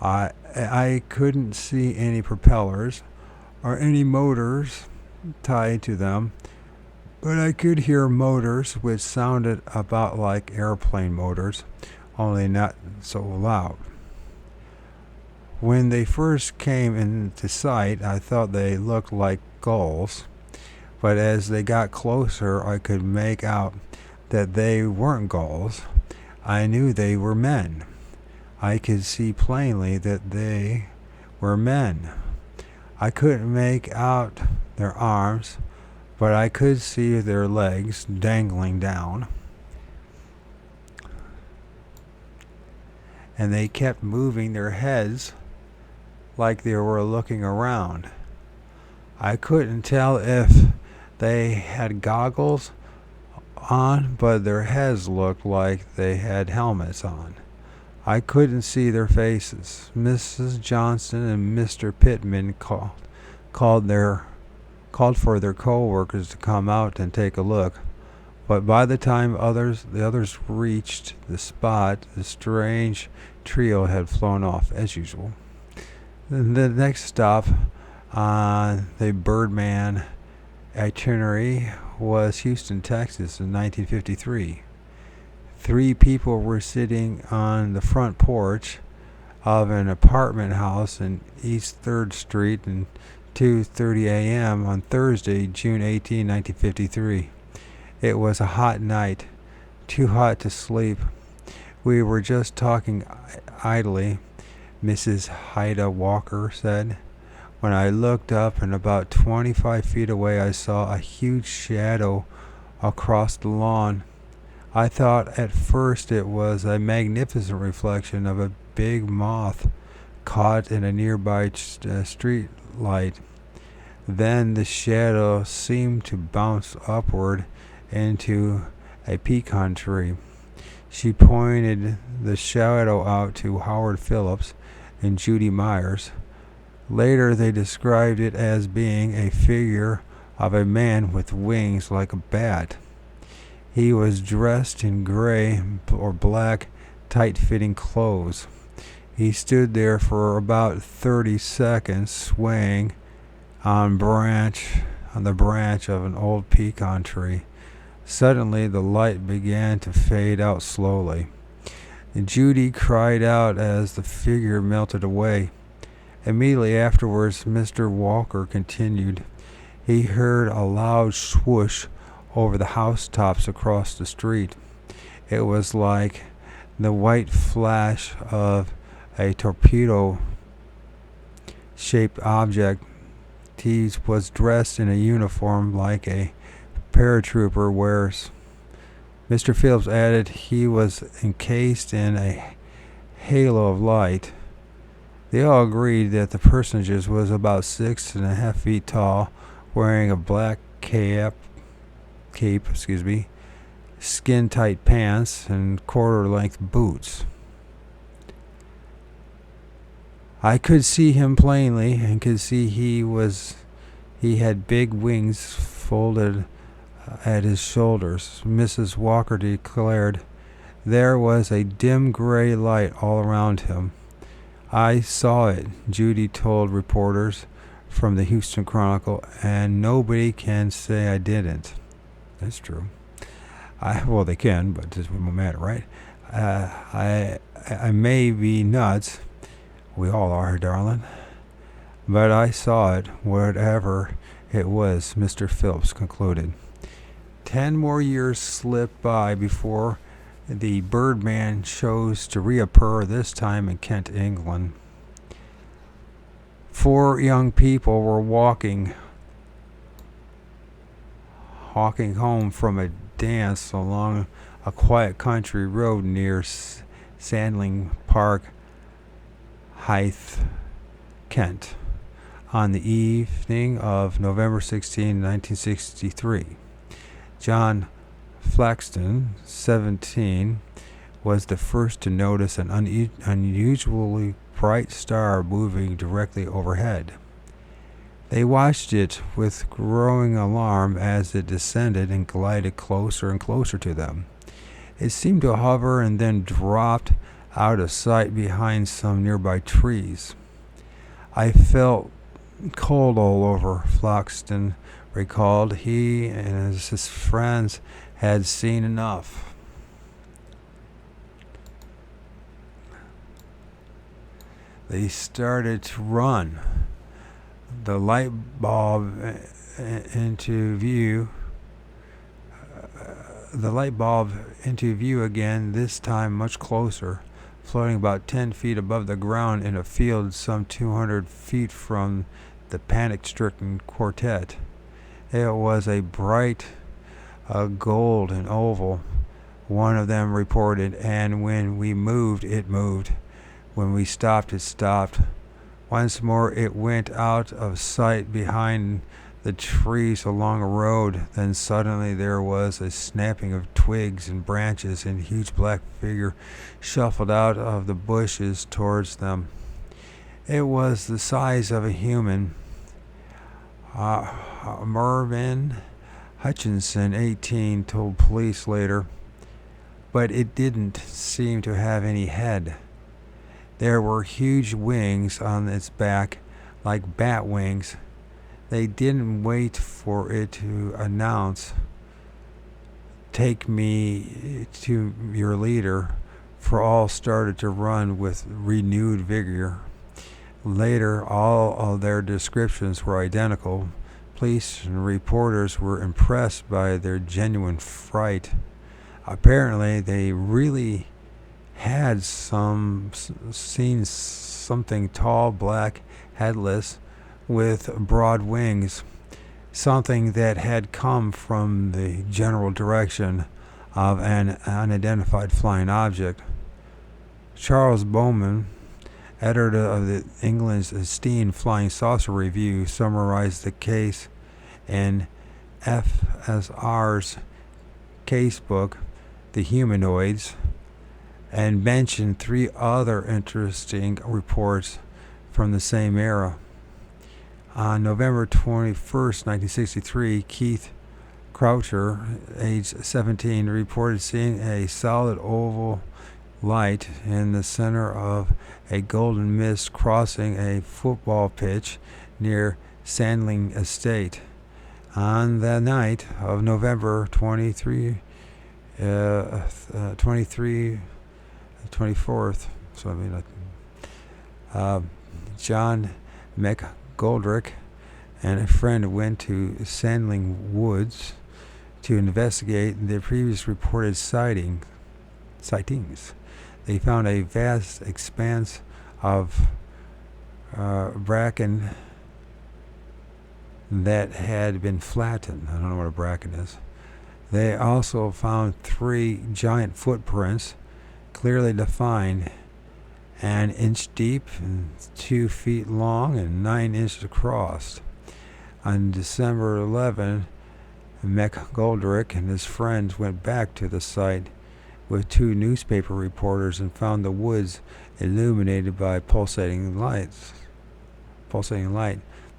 I couldn't see any propellers or any motors tied to them, but I could hear motors which sounded about like airplane motors, only not so loud. When they first came into sight, I thought they looked like gulls, but as they got closer, I could make out that they weren't gulls. I knew they were men. I could see plainly that they were men. I couldn't make out their arms, but I could see their legs dangling down. And they kept moving their heads like they were looking around. I couldn't tell if they had goggles on, but their heads looked like they had helmets on. I couldn't see their faces. Mrs. Johnson and Mr. Pittman called for their co-workers to come out and take a look, but by the time the others reached the spot, the strange trio had flown off as usual. The next stop on the Birdman itinerary was Houston, Texas in 1953. 3 people were sitting on the front porch of an apartment house in East 3rd Street at 2:30 a.m. on Thursday, June 18, 1953. It was a hot night, too hot to sleep. We were just talking idly, Mrs. Haida Walker said. When I looked up and about 25 feet away, I saw a huge shadow across the lawn. I thought at first it was a magnificent reflection of a big moth caught in a nearby street light. Then the shadow seemed to bounce upward into a pecan tree. She pointed the shadow out to Howard Phillips and Judy Myers. Later they described it as being a figure of a man with wings like a bat. He was dressed in gray or black, tight-fitting clothes. He stood there for about 30 seconds, swaying on the branch of an old pecan tree. Suddenly, the light began to fade out slowly. Judy cried out as the figure melted away. Immediately afterwards, Mr. Walker continued. He heard a loud swoosh over the housetops across the street. It was like the white flash of a torpedo-shaped object. He was dressed in a uniform like a paratrooper wears. Mr. Phillips added he was encased in a halo of light. They all agreed that the personage was about 6.5 feet tall, wearing a black cape, skin-tight pants, and quarter-length boots. I could see him plainly and could see he had big wings folded at his shoulders. Mrs. Walker declared there was a dim gray light all around him. I saw it, Judy told reporters from the Houston Chronicle, and nobody can say I didn't. That's true. Well, they can, but it won't matter, right? I may be nuts. We all are, darling. But I saw it, whatever it was, Mr. Phillips concluded. 10 more years slipped by before the Birdman chose to reappear, this time in Kent, England. 4 young people were walking home from a dance along a quiet country road near Sandling Park, Hythe, Kent, on the evening of November 16, 1963. John Flaxton, 17, was the first to notice an unusually bright star moving directly overhead. They watched it with growing alarm as it descended and glided closer and closer to them. It seemed to hover and then dropped out of sight behind some nearby trees. I felt cold all over, Floxton recalled. He and his friends had seen enough. They started to run. The light bulb into view again, this time much closer, floating about 10 feet above the ground in a field some 200 feet from the panic-stricken quartet. It was a bright gold and oval, one of them reported, and when we moved, it moved. When we stopped, it stopped. Once more it went out of sight behind the trees along a road. Then suddenly there was a snapping of twigs and branches, and a huge black figure shuffled out of the bushes towards them. It was the size of a human. Mervyn Hutchinson, 18, told police later, but it didn't seem to have any head. There were huge wings on its back, like bat wings. They didn't wait for it to announce, "Take me to your leader," for all started to run with renewed vigor. Later, all of their descriptions were identical. Police and reporters were impressed by their genuine fright. Apparently, they really had seen something tall, black, headless, with broad wings, something that had come from the general direction of an unidentified flying object. Charles Bowman, editor of the England's esteemed Flying Saucer Review, summarized the case in FSR's casebook, The Humanoids, and mentioned 3 other interesting reports from the same era. On November 21st, 1963, Keith Croucher, age 17, reported seeing a solid oval light in the center of a golden mist crossing a football pitch near Sandling Estate. On the night of November 24th, John McGoldrick and a friend went to Sandling Woods to investigate the previous reported sightings. They found a vast expanse of bracken that had been flattened. I don't know what a bracken is. They also found 3 giant footprints, clearly defined, an inch deep and 2 feet long and 9 inches across. On December 11, McGoldrick and his friends went back to the site with 2 newspaper reporters and found the woods illuminated by pulsating light.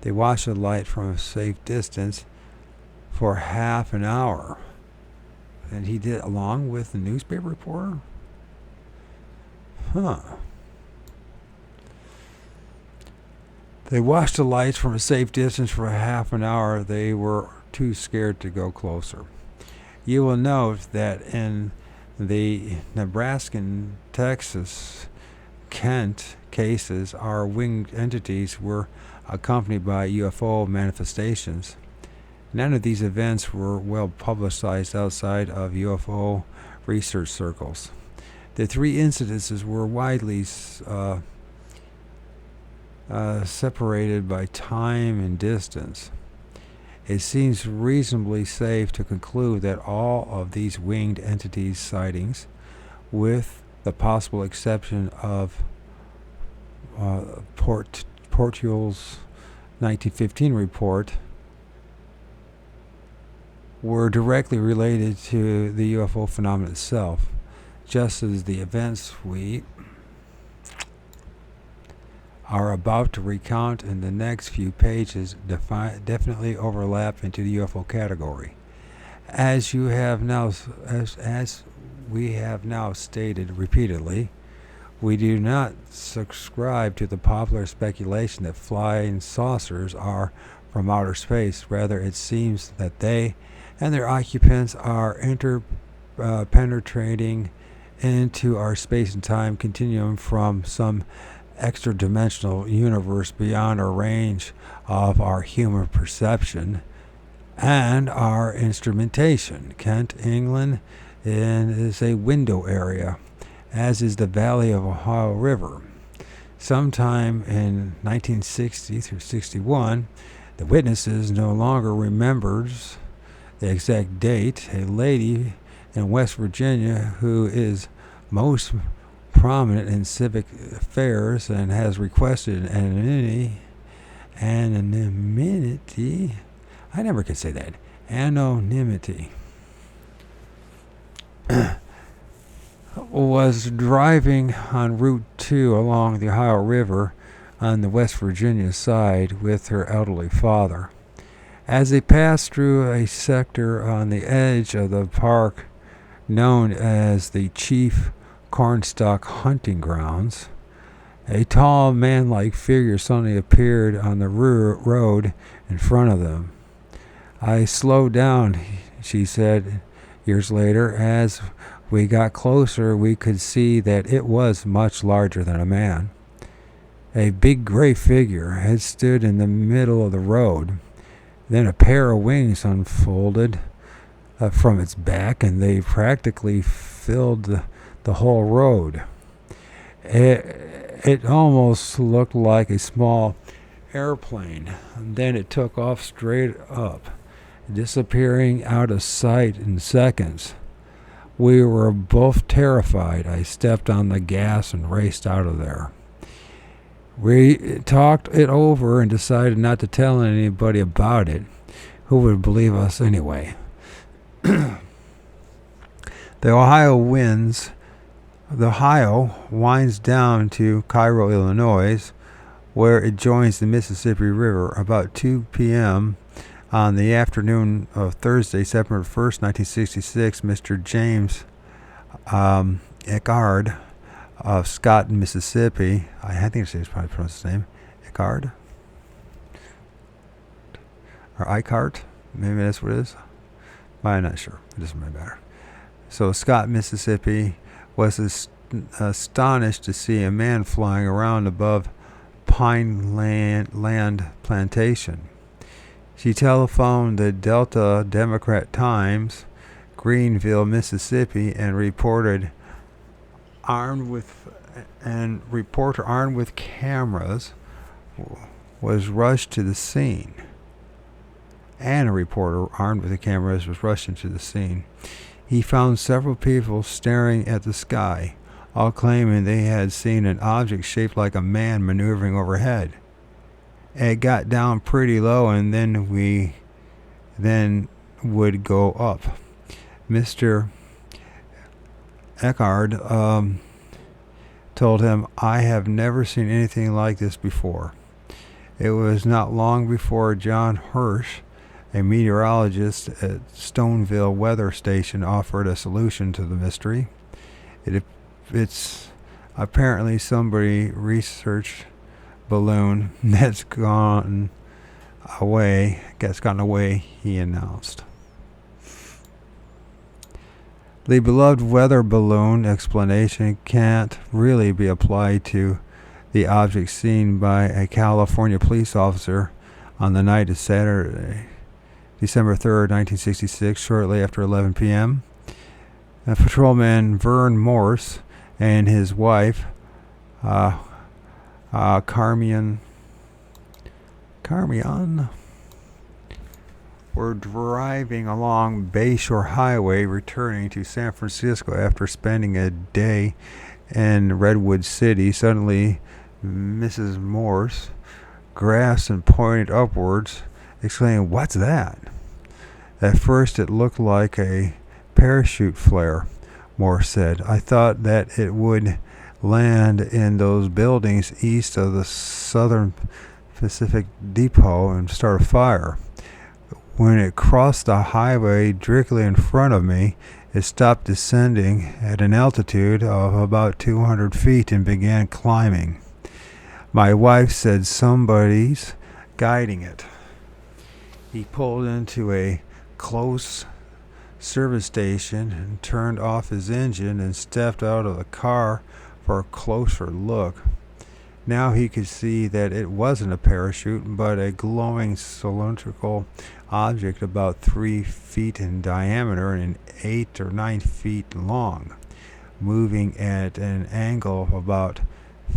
They watched the light from a safe distance for half an hour. And he did along with the newspaper reporter? They watched the lights from a safe distance for half an hour. They were too scared to go closer. You will note that in the Nebraskan, Texas, Kent cases, our winged entities were accompanied by UFO manifestations. None of these events were well publicized outside of UFO research circles. The 3 incidences were widely separated by time and distance. It seems reasonably safe to conclude that all of these winged entities sightings, with the possible exception of Portugal's 1915 report, were directly related to the UFO phenomenon itself. just as the events we are about to recount in the next few pages definitely overlap into the UFO category. As you have now, as we have now stated repeatedly, we do not subscribe to the popular speculation that flying saucers are from outer space. Rather, it seems that they and their occupants are penetrating into our space and time continuum from some extra-dimensional universe beyond our range of our human perception and our instrumentation. Kent, England, is a window area, as is the Valley of Ohio River. Sometime in 1960 through 61, the witnesses no longer remembers the exact date. A lady in West Virginia who is most prominent in civic affairs and has requested anonymity. I never could say that. Anonymity. Was driving on Route 2 along the Ohio River on the West Virginia side with her elderly father. As they passed through a sector on the edge of the park known as the Chief Cornstalk Hunting Grounds, a tall man-like figure suddenly appeared on the road in front of them. I slowed down, she said years later. As we got closer, we could see that it was much larger than a man. A big gray figure had stood in the middle of the road. Then a pair of wings unfolded from its back, and they practically filled the whole road. It almost looked like a small airplane. And then it took off straight up, disappearing out of sight in seconds. We were both terrified. I stepped on the gas and raced out of there. We talked it over and decided not to tell anybody about it. Who would believe us anyway? The Ohio winds down to Cairo, Illinois, where it joins the Mississippi River. About 2 p.m. on the afternoon of Thursday, September 1st, 1966, Mr. James Eckard of Scott, Mississippi, I think it's probably pronounced his name, Eckard? Or Eichart? Maybe that's what it is. I'm not sure. It doesn't really matter. So Scott, Mississippi, was astonished to see a man flying around above Pine Land Plantation. She telephoned the Delta Democrat Times, Greenville, Mississippi, and reporter armed with cameras was rushed to the scene. And a reporter armed with the cameras was rushed into the scene. He found several people staring at the sky, all claiming they had seen an object shaped like a man maneuvering overhead. It got down pretty low, and then would go up. Mr. Eckard told him, "I have never seen anything like this before." It was not long before John Hirsch, a meteorologist at Stoneville Weather Station, offered a solution to the mystery. It's apparently somebody researched balloon that's gotten away, he announced. The beloved weather balloon explanation can't really be applied to the object seen by a California police officer on the night of Saturday, December 3rd, 1966, shortly after 11 p.m. Patrolman Vern Morse and his wife, Carmion, were driving along Bayshore Highway returning to San Francisco after spending a day in Redwood City. Suddenly, Mrs. Morse grasped and pointed upwards, exclaiming, "What's that?" At first it looked like a parachute flare. Morse said. I thought that it would land in those buildings east of the Southern Pacific Depot and start a fire. When it crossed the highway directly in front of me, it stopped descending at an altitude of about 200 feet and began climbing. My wife said somebody's guiding it. He pulled into a close service station and turned off his engine and stepped out of the car for a closer look. Now he could see that it wasn't a parachute, but a glowing cylindrical object about 3 feet in diameter and 8 or 9 feet long, moving at an angle of about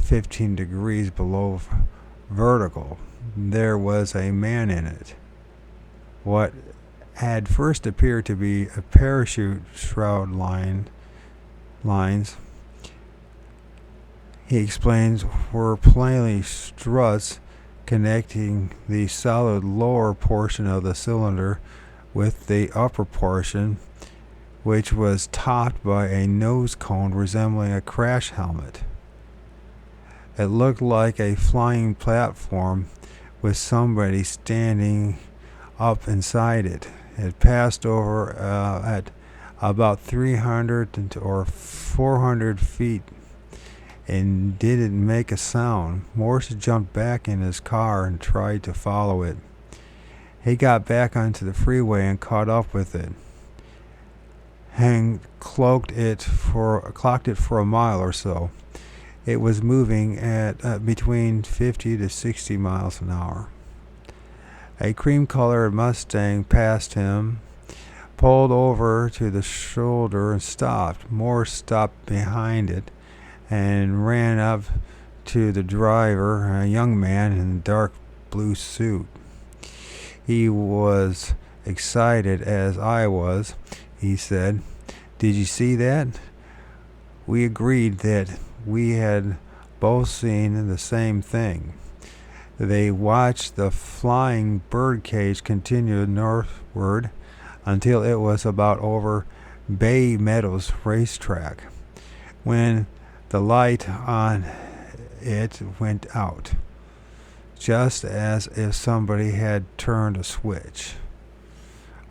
15 degrees below vertical. There was a man in it. What had first appeared to be a parachute shroud lines, he explains, were plainly struts connecting the solid lower portion of the cylinder with the upper portion, which was topped by a nose cone resembling a crash helmet. It looked like a flying platform with somebody standing up inside it. It passed over at about 300 or 400 feet and didn't make a sound. Morse jumped back in his car and tried to follow it. He got back onto the freeway and caught up with it. Clocked it for a mile or so. It was moving at between 50 to 60 miles an hour. A cream-colored Mustang passed him, pulled over to the shoulder and stopped. Morse stopped behind it and ran up to the driver, a young man in a dark blue suit. He was excited as I was. He said, "Did you see that?" We agreed that we had both seen the same thing. They watched the flying birdcage continue northward until it was about over Bay Meadows racetrack, when the light on it went out, just as if somebody had turned a switch.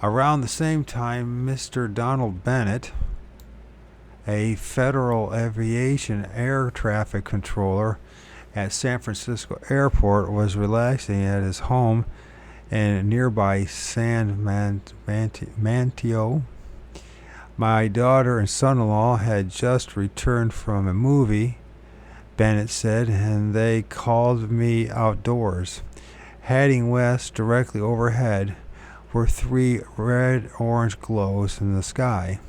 Around the same time, Mr. Donald Bennett, a Federal Aviation air traffic controller at San Francisco Airport, was relaxing at his home in nearby San Mateo. My daughter and son-in-law had just returned from a movie, Bennett said, and they called me outdoors. Heading west directly overhead were 3 red-orange glows in the sky.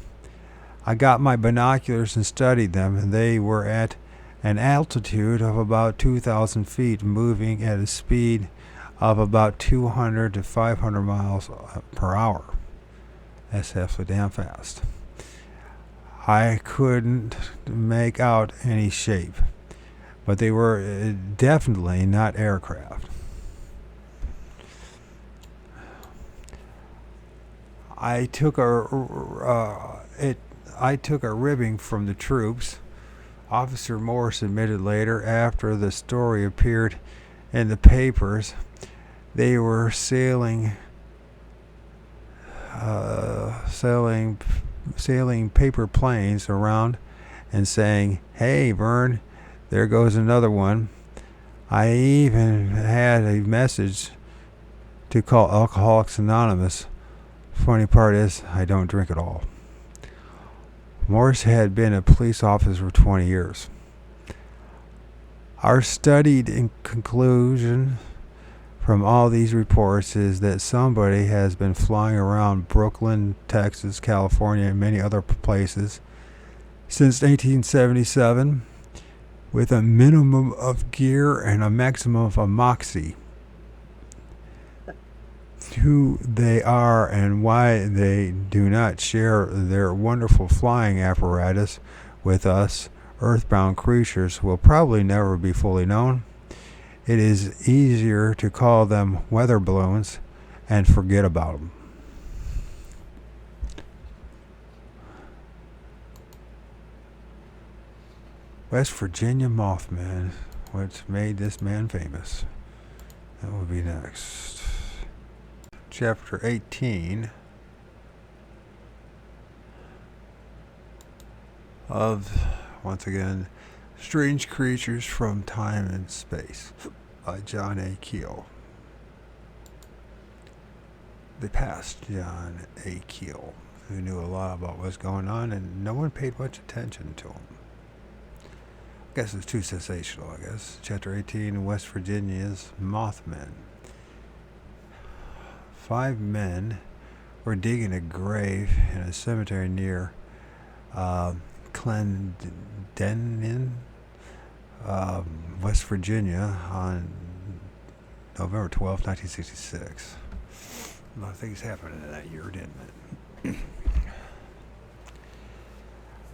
I got my binoculars and studied them, and they were at an altitude of about 2,000 feet, moving at a speed of about 200 to 500 miles per hour. That's awfully damn fast. I couldn't make out any shape, but they were definitely not aircraft. I took a ribbing from the troops, Officer Morse admitted later after the story appeared in the papers. They were sailing paper planes around and saying, "Hey, Vern, there goes another one." I even had a message to call Alcoholics Anonymous. Funny part is, I don't drink at all. Morse had been a police officer for 20 years. Our studied conclusion from all these reports is that somebody has been flying around Brooklyn, Texas, California, and many other places since 1877 with a minimum of gear and a maximum of moxie. Who they are and why they do not share their wonderful flying apparatus with us earthbound creatures will probably never be fully known. It is easier to call them weather balloons and forget about them. West Virginia Mothman, what made this man famous. That will be next. Chapter 18 of, once again, Strange Creatures from Time and Space by John A. Keel. The past John A. Keel, who knew a lot about what was going on, and no one paid much attention to him. I guess it's too sensational, I guess. Chapter 18, West Virginia's Mothmen. 5 men were digging a grave in a cemetery near Clendenin, West Virginia on November 12, 1966. A lot of things happened in that year, didn't it?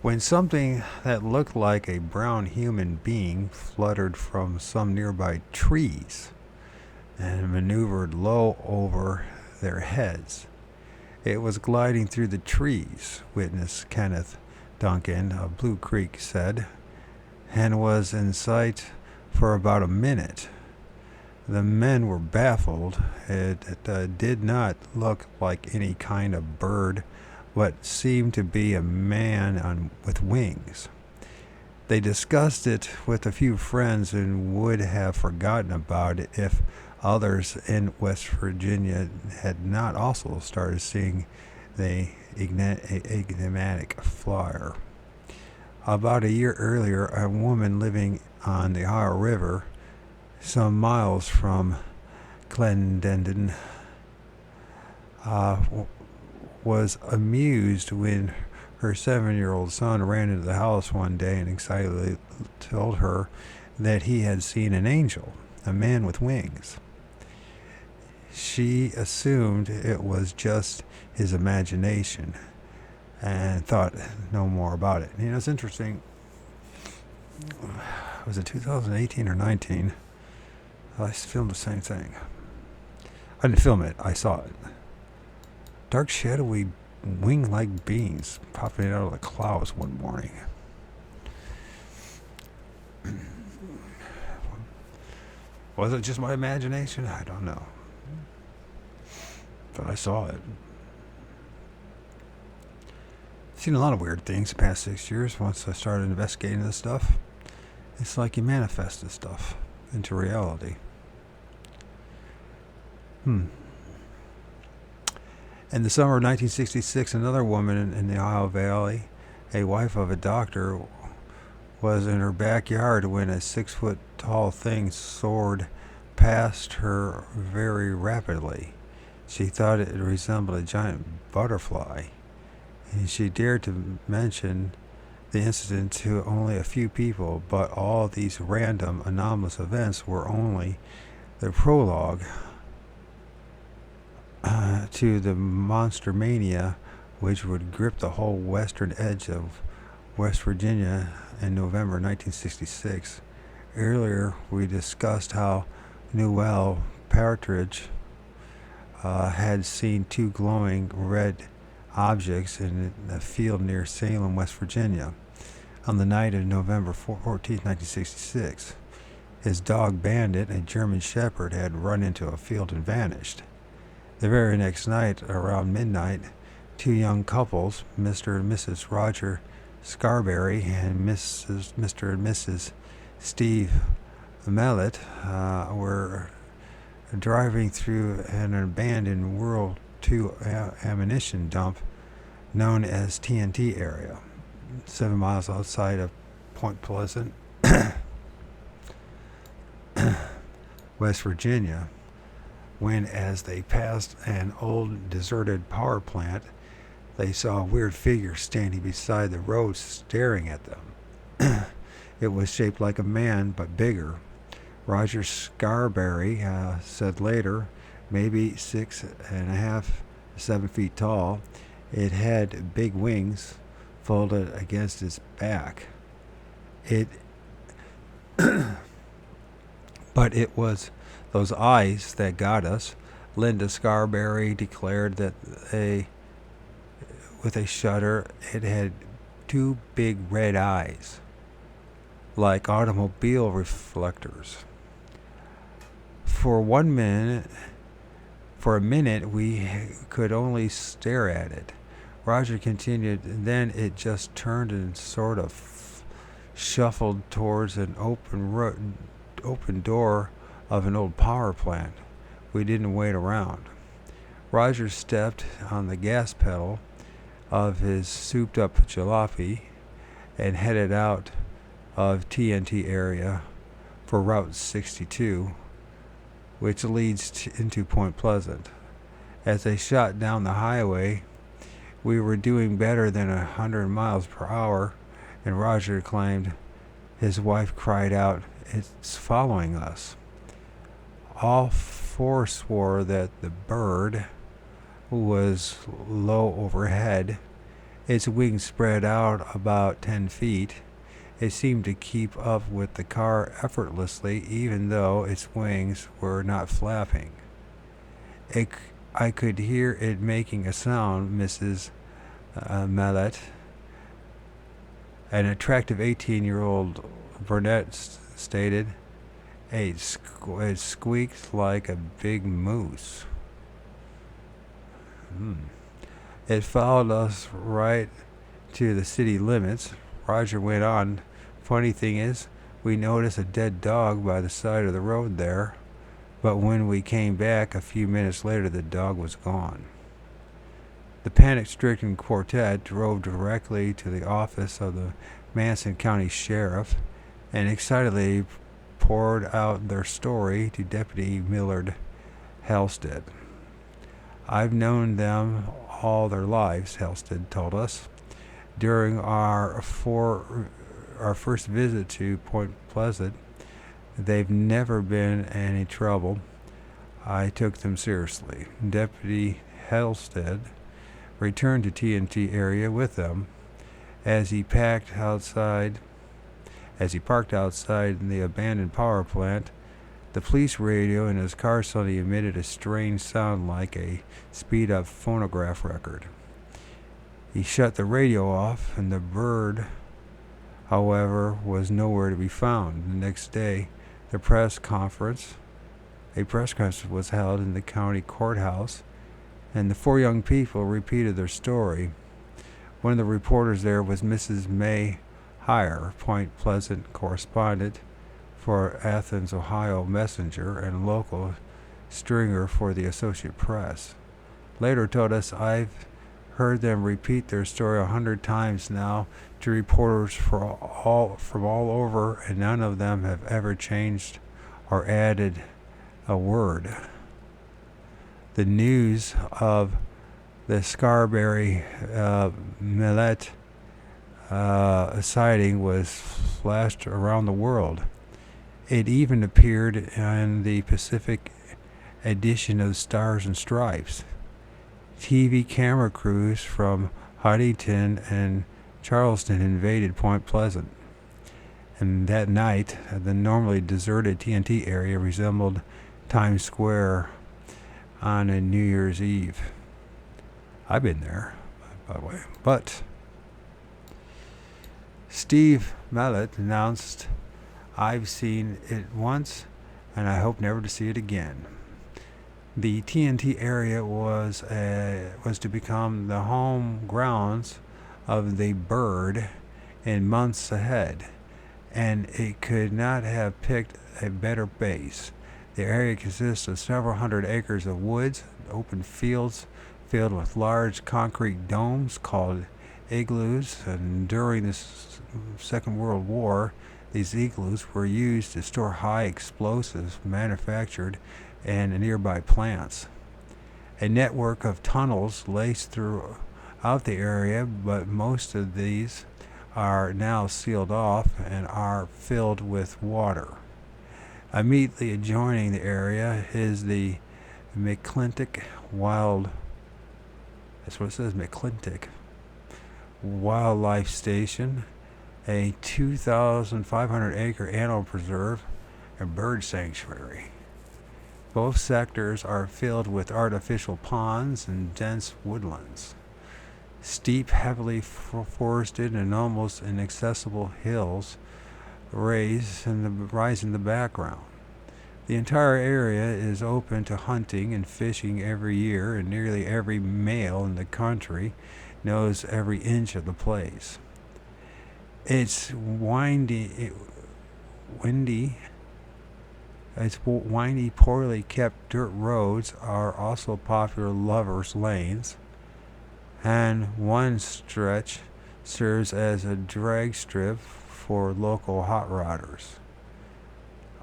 When something that looked like a brown human being fluttered from some nearby trees and maneuvered low over their heads. It was gliding through the trees, witness Kenneth Duncan of Blue Creek said, and was in sight for about a minute. The men were baffled. It did not look like any kind of bird, but seemed to be a man with wings. They discussed it with a few friends and would have forgotten about it if others in West Virginia had not also started seeing the enigmatic flyer. About a year earlier, a woman living on the Ohio River, some miles from Clendenin, was amused when her 7-year-old son ran into the house one day and excitedly told her that he had seen an angel, a man with wings. She assumed it was just his imagination and thought no more about it. You know, it's interesting. Was it 2018 or 19? I filmed the same thing. I didn't film it. I saw it. Dark, shadowy, wing-like beings popping out of the clouds one morning. Was it just my imagination? I don't know. But I saw it. I've seen a lot of weird things the past 6 years once I started investigating this stuff. It's like you manifest this stuff into reality. In the summer of 1966, another woman in the Ohio Valley, a wife of a doctor, was in her backyard when a 6-foot-tall thing soared past her very rapidly. She thought it resembled a giant butterfly, and she dared to mention the incident to only a few people, but all these random, anomalous events were only the prologue to the monster mania which would grip the whole western edge of West Virginia in November 1966. Earlier, we discussed how Newell Partridge had seen 2 glowing red objects in a field near Salem, West Virginia, on the night of November 14, 1966. His dog Bandit, a German Shepherd, had run into a field and vanished. The very next night, around midnight, 2 young couples, Mr. and Mrs. Roger Scarberry and Mr. and Mrs. Steve Mellett, were driving through an abandoned World II ammunition dump known as TNT area, 7 miles outside of Point Pleasant, West Virginia, when, as they passed an old deserted power plant, they saw a weird figure standing beside the road staring at them. It was shaped like a man, but bigger. Roger Scarberry said later, maybe 6.5 to 7 feet tall. It had big wings folded against its back. But it was those eyes that got us. Linda Scarberry declared that with a shudder, it had 2 big red eyes. like automobile reflectors. For a minute, we could only stare at it. Roger continued, then it just turned and sort of shuffled towards an open door of an old power plant. We didn't wait around. Roger stepped on the gas pedal of his souped-up jalopy and headed out of TNT area for Route 62, which leads into Point Pleasant. As they shot down the highway, we were doing better than 100 miles per hour, and Roger claimed his wife cried out, "It's following us." All four swore that the bird was low overhead, its wings spread out about 10 feet. It seemed to keep up with the car effortlessly, even though its wings were not flapping. I could hear it making a sound, Mrs. Mallet, an attractive 18-year-old brunette stated. It squeaked like a big moose. It followed us right to the city limits. Roger went on, "Funny thing is, we noticed a dead dog by the side of the road there, but when we came back a few minutes later, the dog was gone." The panic-stricken quartet drove directly to the office of the Manson County Sheriff and excitedly poured out their story to Deputy Millard Halstead. "I've known them all their lives," Halstead told us. "During our first visit to Point Pleasant, they've never been any trouble. I took them seriously." Deputy Halstead returned to TNT area with them. As he parked outside the abandoned power plant, the police radio in his car suddenly emitted a strange sound like a speed-up phonograph record. He shut the radio off, and the bird, however, was nowhere to be found. The next day, a press conference was held in the county courthouse, and the four young people repeated their story. One of the reporters there was Mrs. May Heyer, Point Pleasant correspondent for Athens, Ohio Messenger, and local stringer for the Associated Press. Later told us, "I've heard them repeat their story 100 times now to reporters from all over, and none of them have ever changed or added a word." The news of the Scarberry Millet sighting was flashed around the world. It even appeared in the Pacific edition of Stars and Stripes. TV camera crews from Huntington and Charleston invaded Point Pleasant, and that night the normally deserted TNT area resembled Times Square on a New Year's Eve. I've been there, by the way. But Steve Mallet announced, "I've seen it once, and I hope never to see it again." The TNT area was to become the home grounds of the bird in months ahead, and it could not have picked a better base. The area consists of several hundred acres of woods, open fields filled with large concrete domes called igloos, and during the Second World War, these igloos were used to store high explosives manufactured in nearby plants. A network of tunnels laced throughout the area, but most of these are now sealed off and are filled with water. Immediately adjoining the area is the McClintock Wildlife Station, a 2,500-acre animal preserve and bird sanctuary. Both sectors are filled with artificial ponds and dense woodlands. Steep, heavily forested and almost inaccessible hills rise in the background. The entire area is open to hunting and fishing every year, and nearly every male in the country knows every inch of the place. Its windy, poorly kept dirt roads are also popular lovers' lanes, and one stretch serves as a drag strip for local hot rodders.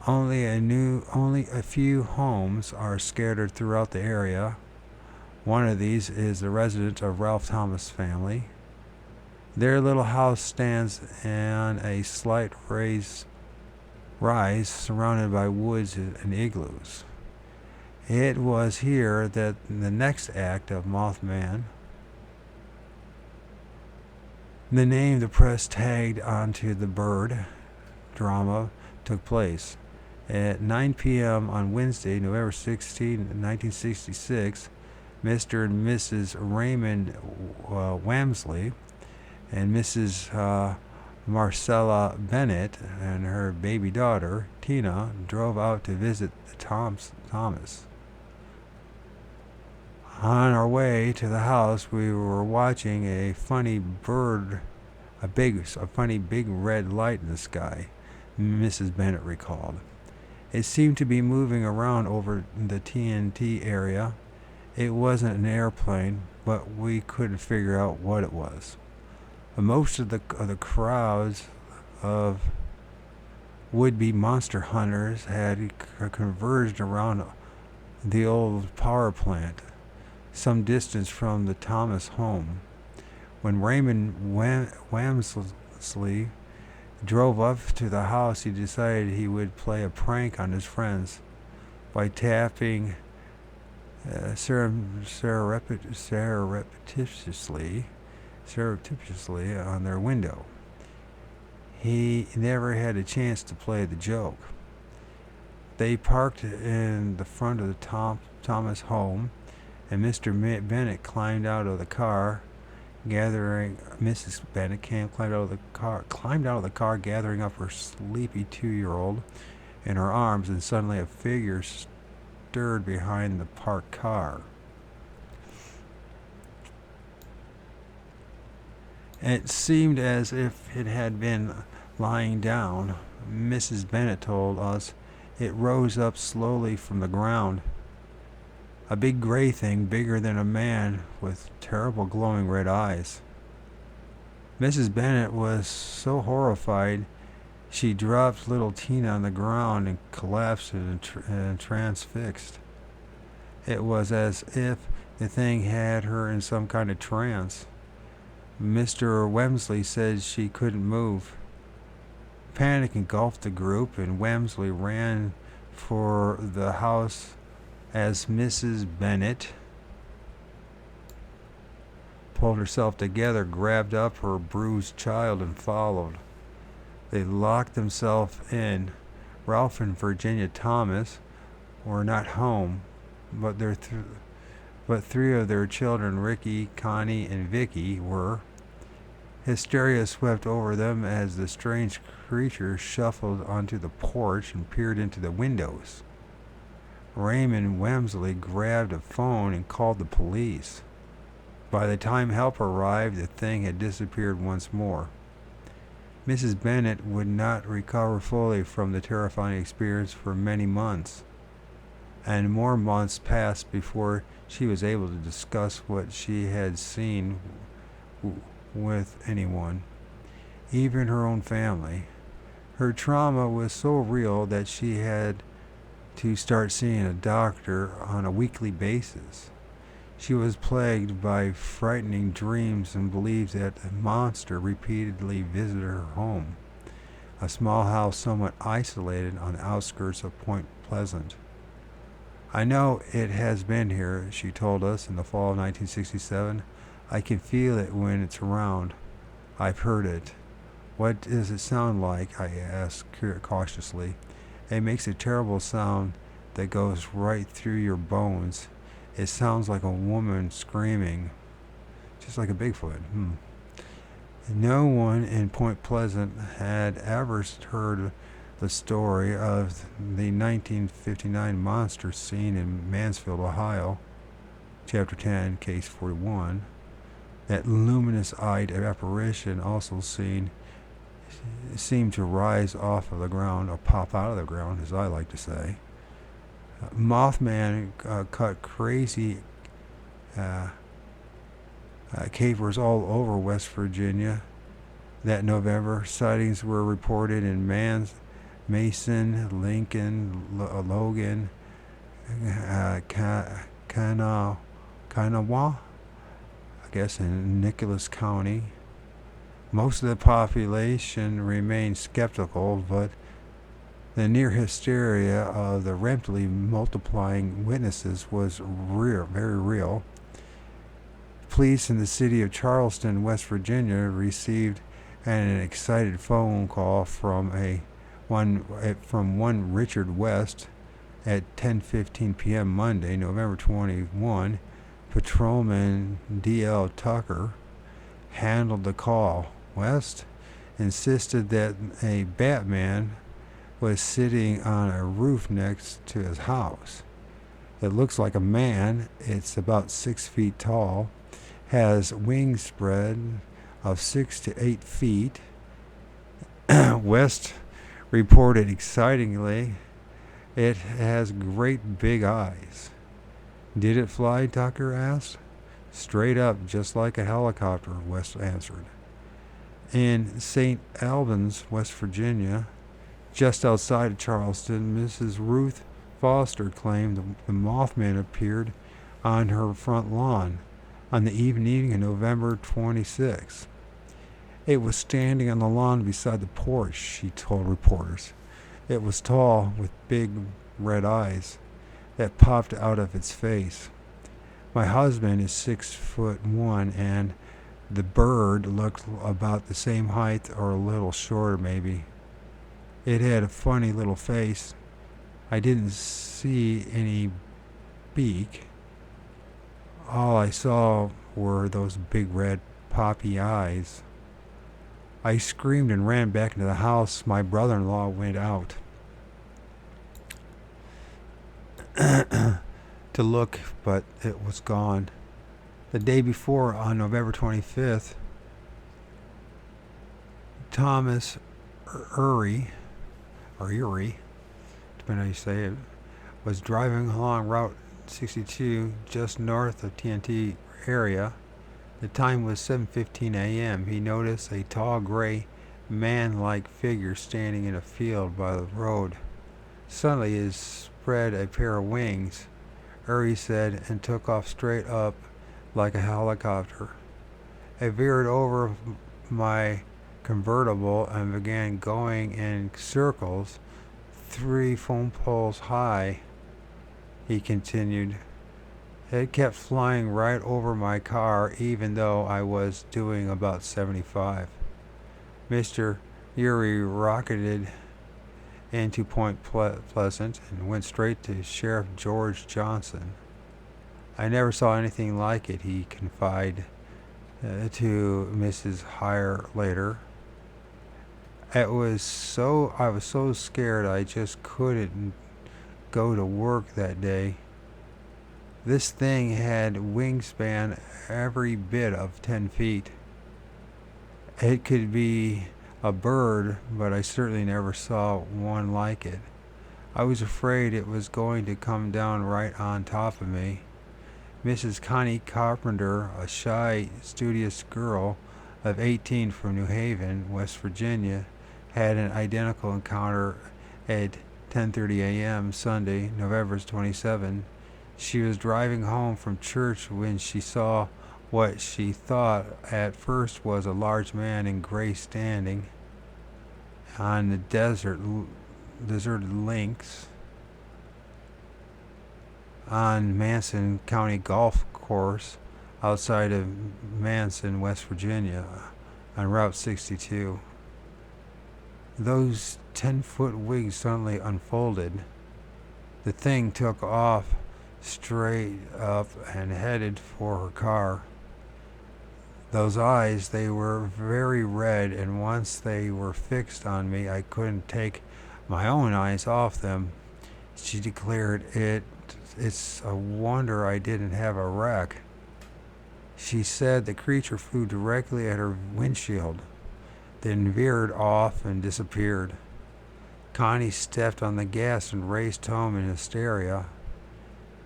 Only a few homes are scattered throughout the area. One of these is the residence of Ralph Thomas' family. Their little house stands on a slight rise surrounded by woods and igloos. It was here that the next act of Mothman, the name the press tagged onto the bird drama, took place. At 9 p.m. on Wednesday, November 16, 1966, Mr. and Mrs. Raymond Wamsley and Mrs. Marcella Bennett and her baby daughter, Tina, drove out to visit Thomas. On our way to the house, we were watching a funny big red light in the sky, Mrs. Bennett recalled. It seemed to be moving around over the TNT area. It wasn't an airplane, but we couldn't figure out what it was. Most of the crowds of would-be monster hunters had converged around the old power plant, some distance from the Thomas home. When Raymond Wamsley drove up to the house, he decided he would play a prank on his friends by tapping surreptitiously on their window. He never had a chance to play the joke. They parked in the front of the Thomas home, and Mr. Bennett climbed out of the car, Mrs. Bennett climbed out of the car, gathering up her sleepy 2-year-old in her arms, and suddenly a figure stirred behind the parked car. It seemed as if it had been lying down. Mrs. Bennett told us it rose up slowly from the ground. A big gray thing, bigger than a man, with terrible glowing red eyes. Mrs. Bennett was so horrified she dropped little Tina on the ground and collapsed and transfixed. It was as if the thing had her in some kind of trance. Mr. Wamsley said she couldn't move. Panic engulfed the group, and Wamsley ran for the house as Mrs. Bennett pulled herself together, grabbed up her bruised child, and followed. They locked themselves in. Ralph and Virginia Thomas were not home, but three of their children, Ricky, Connie, and Vicky, were. Hysteria swept over them as the strange creature shuffled onto the porch and peered into the windows. Raymond Wamsley grabbed a phone and called the police. By the time help arrived, the thing had disappeared once more. Mrs. Bennett would not recover fully from the terrifying experience for many months, and more months passed before she was able to discuss what she had seen with anyone, even her own family. Her trauma was so real that she had to start seeing a doctor on a weekly basis. She was plagued by frightening dreams and believed that a monster repeatedly visited her home, a small house somewhat isolated on the outskirts of Point Pleasant. I know it has been here, she told us in the fall of 1967. I can feel it when it's around. I've heard it. What does it sound like? I asked cautiously. It makes a terrible sound that goes right through your bones. It sounds like a woman screaming, just like a Bigfoot. No one in Point Pleasant had ever heard the story of the 1959 monster seen in Mansfield, Ohio, Chapter 10, Case 41. That luminous-eyed apparition also seemed to rise off of the ground, or pop out of the ground, as I like to say. Mothman cut crazy capers all over West Virginia. That November, sightings were reported in Mason, Lincoln, Logan, Kanawha, I guess in Nicholas County. Most of the population remained skeptical, but the near hysteria of the rapidly multiplying witnesses was real, very real. Police in the city of Charleston, West Virginia, received an excited phone call from one Richard West at 10:15 p.m. Monday, November 21. Patrolman D.L. Tucker handled the call. West insisted that a Batman was sitting on a roof next to his house. It looks like a man. It's about 6 feet tall, has wings spread of 6 to 8 feet. West reported excitingly, it has great big eyes. Did it fly? Tucker asked. Straight up, just like a helicopter, West answered. In St. Albans, West Virginia, just outside of Charleston, Mrs. Ruth Foster claimed the Mothman appeared on her front lawn on the evening of November 26. It was standing on the lawn beside the porch, she told reporters. It was tall, with big red eyes that popped out of its face. My husband is 6'1", and the bird looked about the same height or a little shorter maybe. It had a funny little face. I didn't see any beak. All I saw were those big red poppy eyes. I screamed and ran back into the house. My brother-in-law went out to look, but it was gone. The day before, on November 25th, Thomas Urey, depending on how you say it, was driving along Route 62 just north of TNT area. The time was 7:15 a.m. He noticed a tall gray man-like figure standing in a field by the road. Suddenly it spread a pair of wings, Urey said, and took off straight up like a helicopter. I veered over my convertible and began going in circles 3 phone poles high, he continued. It kept flying right over my car even though I was doing about 75. Mr. Urey rocketed into Point Pleasant and went straight to Sheriff George Johnson. I never saw anything like it, he confided to Mrs. Heyer later. I was so scared I just couldn't go to work that day. This thing had wingspan every bit of 10 feet. It could be a bird, but I certainly never saw one like it. I was afraid it was going to come down right on top of me. Mrs. Connie Carpenter, a shy, studious girl of 18 from New Haven, West Virginia, had an identical encounter at 10:30 a.m. Sunday, November 27. She was driving home from church when she saw what she thought at first was a large man in gray standing on the deserted links on Manson County Golf Course outside of Manson, West Virginia, on Route 62. Those 10-foot wings suddenly unfolded. The thing took off straight up and headed for her car. Those eyes, they were very red, and once they were fixed on me, I couldn't take my own eyes off them. She declared, it's a wonder I didn't have a wreck. She said the creature flew directly at her windshield, then veered off and disappeared. Connie stepped on the gas and raced home in hysteria.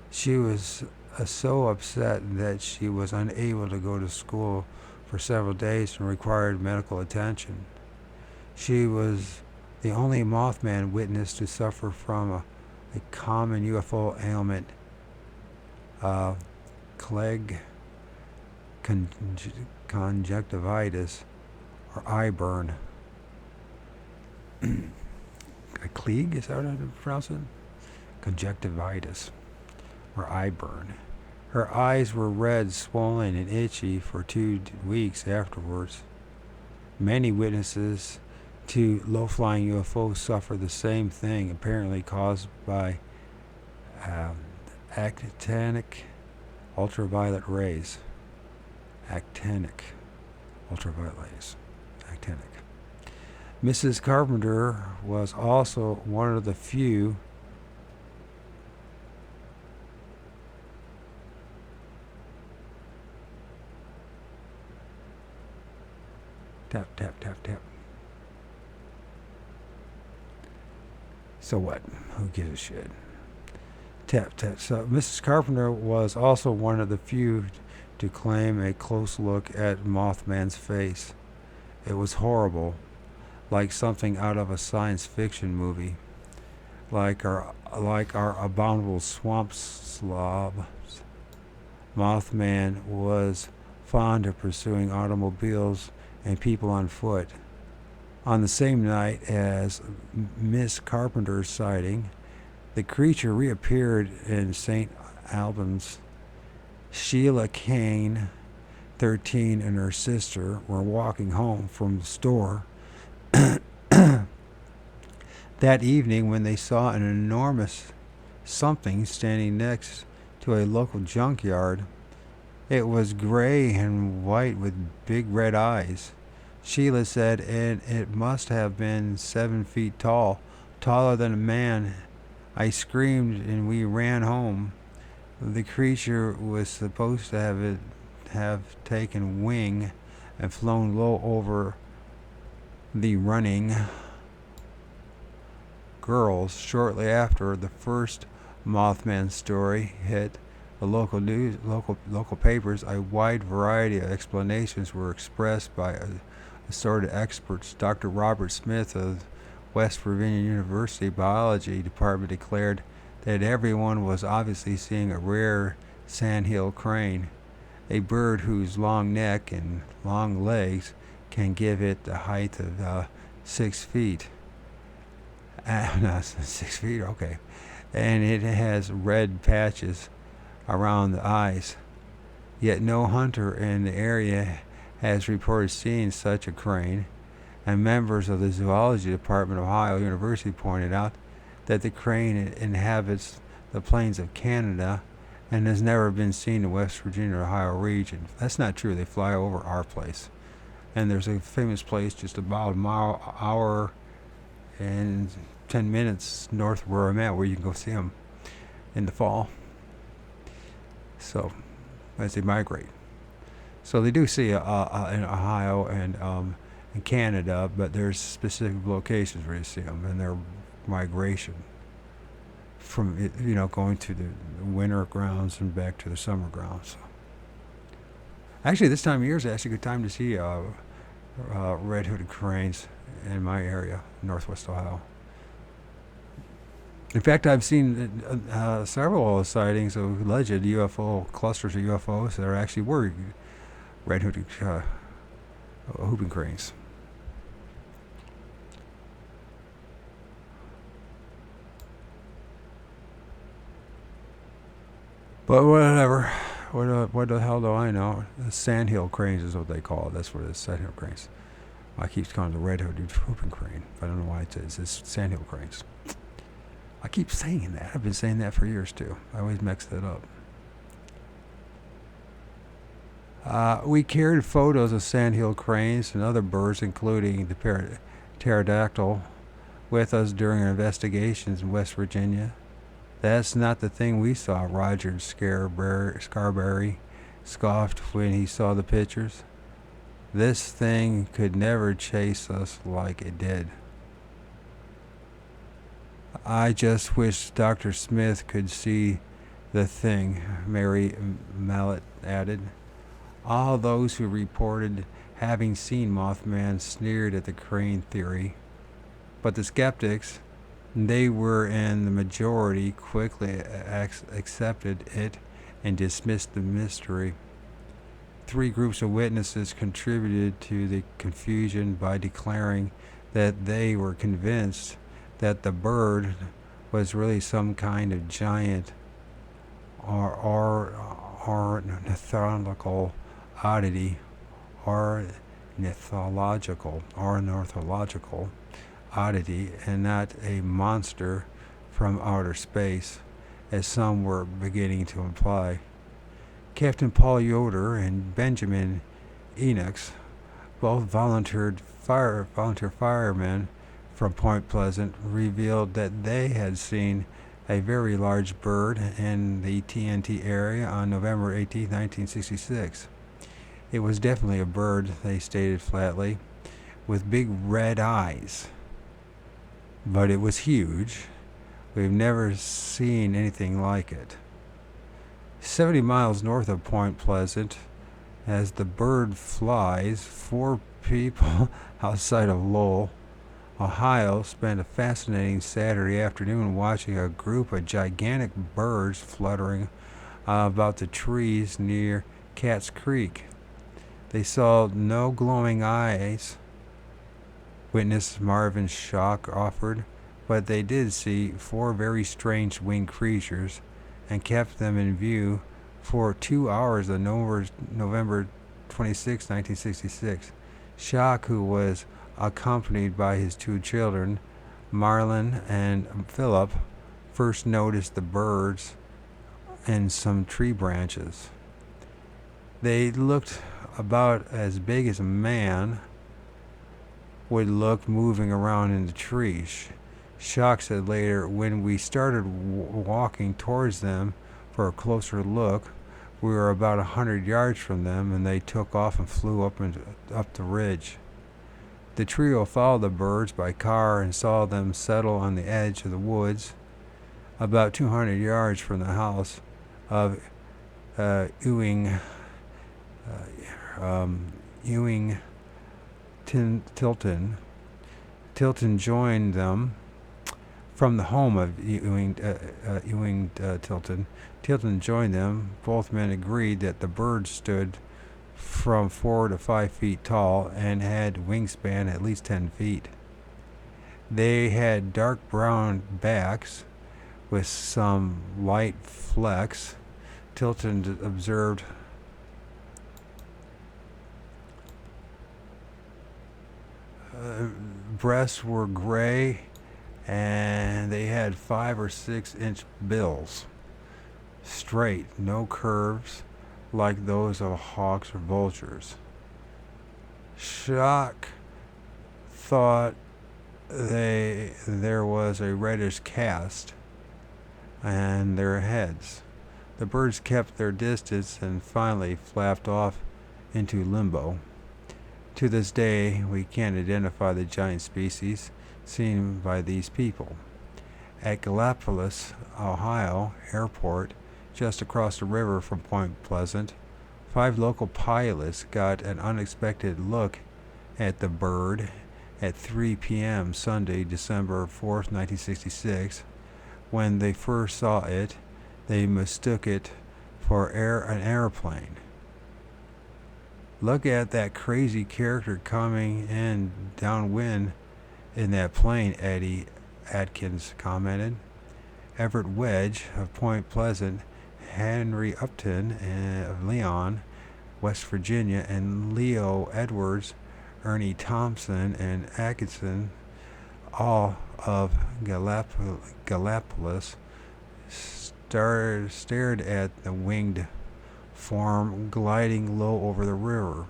She was so upset that she was unable to go to school for several days and required medical attention. She was the only Mothman witness to suffer from a common UFO ailment, Clegg conjunctivitis, or eye burn. A Klieg, is that how to pronounce it? Conjunctivitis, or eye burn. Her eyes were red, swollen, and itchy for 2 weeks afterwards. Many witnesses to low-flying UFOs suffer the same thing, apparently caused by actinic ultraviolet rays. Actinic ultraviolet rays. Actinic. Mrs. Carpenter was also one of the few tap, tap, tap, tap. So what? Who gives a shit? Tap, tap. So Mrs. Carpenter was also one of the few to claim a close look at Mothman's face. It was horrible, like something out of a science fiction movie, like our abominable swamp slobs. Mothman was fond of pursuing automobiles and people on foot. On the same night as Miss Carpenter's sighting, the creature reappeared in St. Albans. Sheila Kane, 13, and her sister were walking home from the store that evening when they saw an enormous something standing next to a local junkyard. It was gray and white with big red eyes. Sheila said, and it must have been 7 feet tall, taller than a man. I screamed and we ran home. The creature was supposed to have taken wing and flown low over the running girls. Shortly after the first Mothman story hit the local papers, a wide variety of explanations were expressed by assorted experts. Dr. Robert Smith of West Virginia University Biology Department declared that everyone was obviously seeing a rare sandhill crane, a bird whose long neck and long legs can give it the height of 6 feet. No, 6 feet, okay. And it has red patches around the eyes. Yet no hunter in the area has reported seeing such a crane, and members of the Zoology Department of Ohio University pointed out that the crane inhabits the plains of Canada and has never been seen in the West Virginia or Ohio region. That's not true. They fly over our place. And there's a famous place just about an hour and 10 minutes north of where I'm at where you can go see them in the fall. So, as they migrate. So they do see in Ohio and in Canada, but there's specific locations where you see them and their migration from going to the winter grounds and back to the summer grounds. So. Actually, this time of year is actually a good time to see red-hooded cranes in my area, northwest Ohio. In fact, I've seen several sightings of alleged UFO clusters of UFOs that actually were red-hooded whooping cranes. But whatever. What the hell do I know? The sandhill cranes is what they call it. That's what it is, sandhill cranes. I keep calling it the red-hooded whooping crane. I don't know why it's sandhill cranes. I keep saying that. I've been saying that for years too. I always mix that up. We carried photos of sandhill cranes and other birds, including the pterodactyl, with us during our investigations in West Virginia. That's not the thing we saw, Roger Scarberry scoffed when he saw the pictures. This thing could never chase us like it did. I just wish Dr. Smith could see the thing, Mary Mallet added. All those who reported having seen Mothman sneered at the crane theory, but the skeptics, they were in the majority, quickly accepted it and dismissed the mystery. 3 groups of witnesses contributed to the confusion by declaring that they were convinced that the bird was really some kind of giant or ornithological oddity, ornithological oddity, and not a monster from outer space, as some were beginning to imply. Captain Paul Yoder and Benjamin Enochs, both volunteer firemen from Point Pleasant, revealed that they had seen a very large bird in the TNT area on November 18, 1966. It was definitely a bird, they stated flatly, with big red eyes. But it was huge. We've never seen anything like it. 70 miles north of Point Pleasant, as the bird flies, 4 people outside of Lowell, Ohio, spent a fascinating Saturday afternoon watching a group of gigantic birds fluttering about the trees near Cat's Creek. They saw no glowing eyes, witness Marvin Schock offered, but they did see 4 very strange winged creatures and kept them in view for 2 hours on November 26, 1966. Schock, who was accompanied by his 2 children, Marlon and Philip, first noticed the birds in some tree branches. They looked about as big as a man would look moving around in the trees. Schock said later, when we started walking towards them for a closer look, we were about 100 yards from them, and they took off and flew up the ridge. The trio followed the birds by car and saw them settle on the edge of the woods, about 200 yards from the house of Ewing Tilton. Tilton joined them from the home of Ewing Tilton. Tilton joined them. Both men agreed that the birds stood from 4 to 5 feet tall and had wingspan at least 10 feet. They had dark brown backs with some light flecks. Tilton observed breasts were gray, and they had 5 or 6 inch bills, straight, no curves like those of hawks or vultures. Schock thought there was a reddish cast on their heads. The birds kept their distance and finally flapped off into limbo. To this day, we can't identify the giant species seen by these people. At Gallipolis, Ohio airport, just across the river from Point Pleasant, 5 local pilots got an unexpected look at the bird at 3 p.m. Sunday, December 4th, 1966. When they first saw it, they mistook it for an airplane. Look at that crazy character coming in downwind in that plane, Eddie Atkins commented. Everett Wedge of Point Pleasant, Henry Upton of Leon, West Virginia, and Leo Edwards, Ernie Thompson, and Atkinson, all of Gallipolis, stared at the winged form gliding low over the river.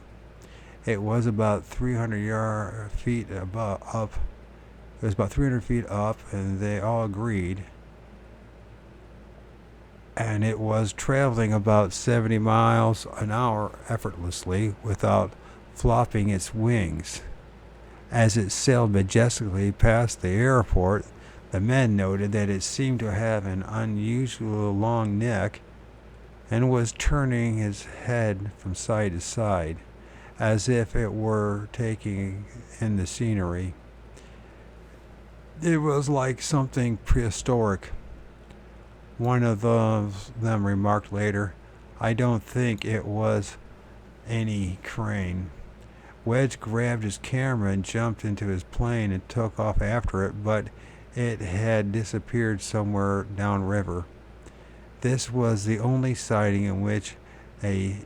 It was about 300 feet up. It was about 300 feet up, and they all agreed. And it was traveling about 70 miles an hour effortlessly without flopping its wings. As it sailed majestically past the airport, the men noted that it seemed to have an unusually long neck and was turning its head from side to side, as if it were taking in the scenery. It was like something prehistoric. One of them remarked later, "I don't think it was any crane." Wedge grabbed his camera and jumped into his plane and took off after it, but it had disappeared somewhere downriver. This was the only sighting in which a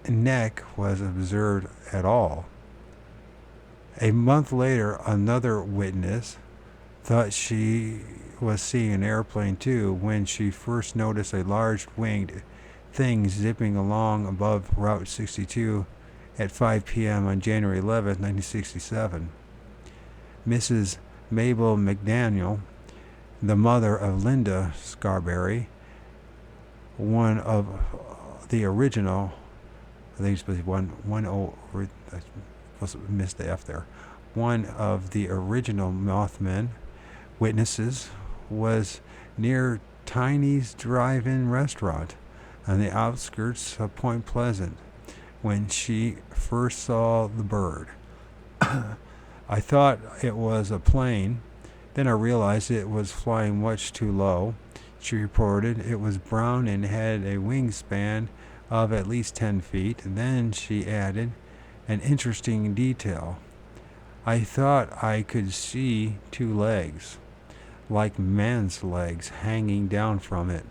neck was observed at all. A month later, another witness thought she was seeing an airplane too when she first noticed a large winged thing zipping along above Route 62 at 5 p.m. on January 11, 1967. Mrs. Mabel McDaniel, the mother of Linda Scarberry, one of the original, I think it's supposed to be I missed the F there, one of the original Mothman witnesses, was near Tiny's drive-in restaurant on the outskirts of Point Pleasant when she first saw the bird. "I thought it was a plane. Then I realized it was flying much too low," she reported. "It was brown and had a wingspan of at least 10 feet. And then," she added, "an interesting detail. I thought I could see 2 legs, like men's legs, hanging down from it.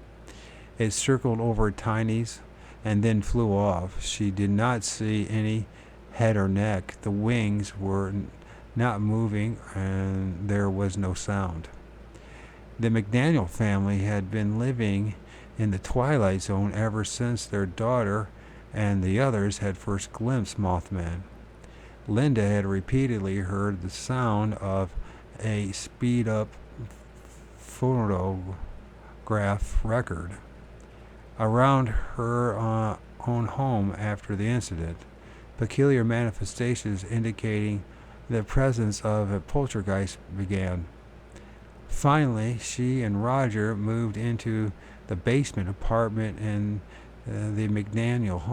It circled over Tiny's and then flew off. She did not see any head or neck. The wings were not moving and there was no sound." The McDaniel family had been living in the Twilight Zone ever since their daughter and the others had first glimpsed Mothman. Linda had repeatedly heard the sound of a speed-up phonograph record around her own home after the incident, peculiar manifestations indicating the presence of a poltergeist began. Finally, she and Roger moved into the basement apartment in the McDaniel's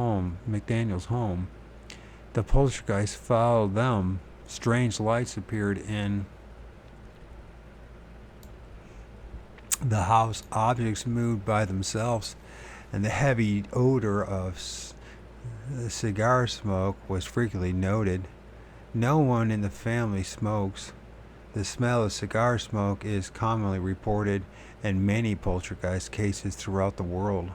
home. The poltergeist followed them. Strange lights appeared in the house. Objects moved by themselves, and the heavy odor of cigar smoke was frequently noted. No one in the family smokes. The smell of cigar smoke is commonly reported in many poltergeist cases throughout the world.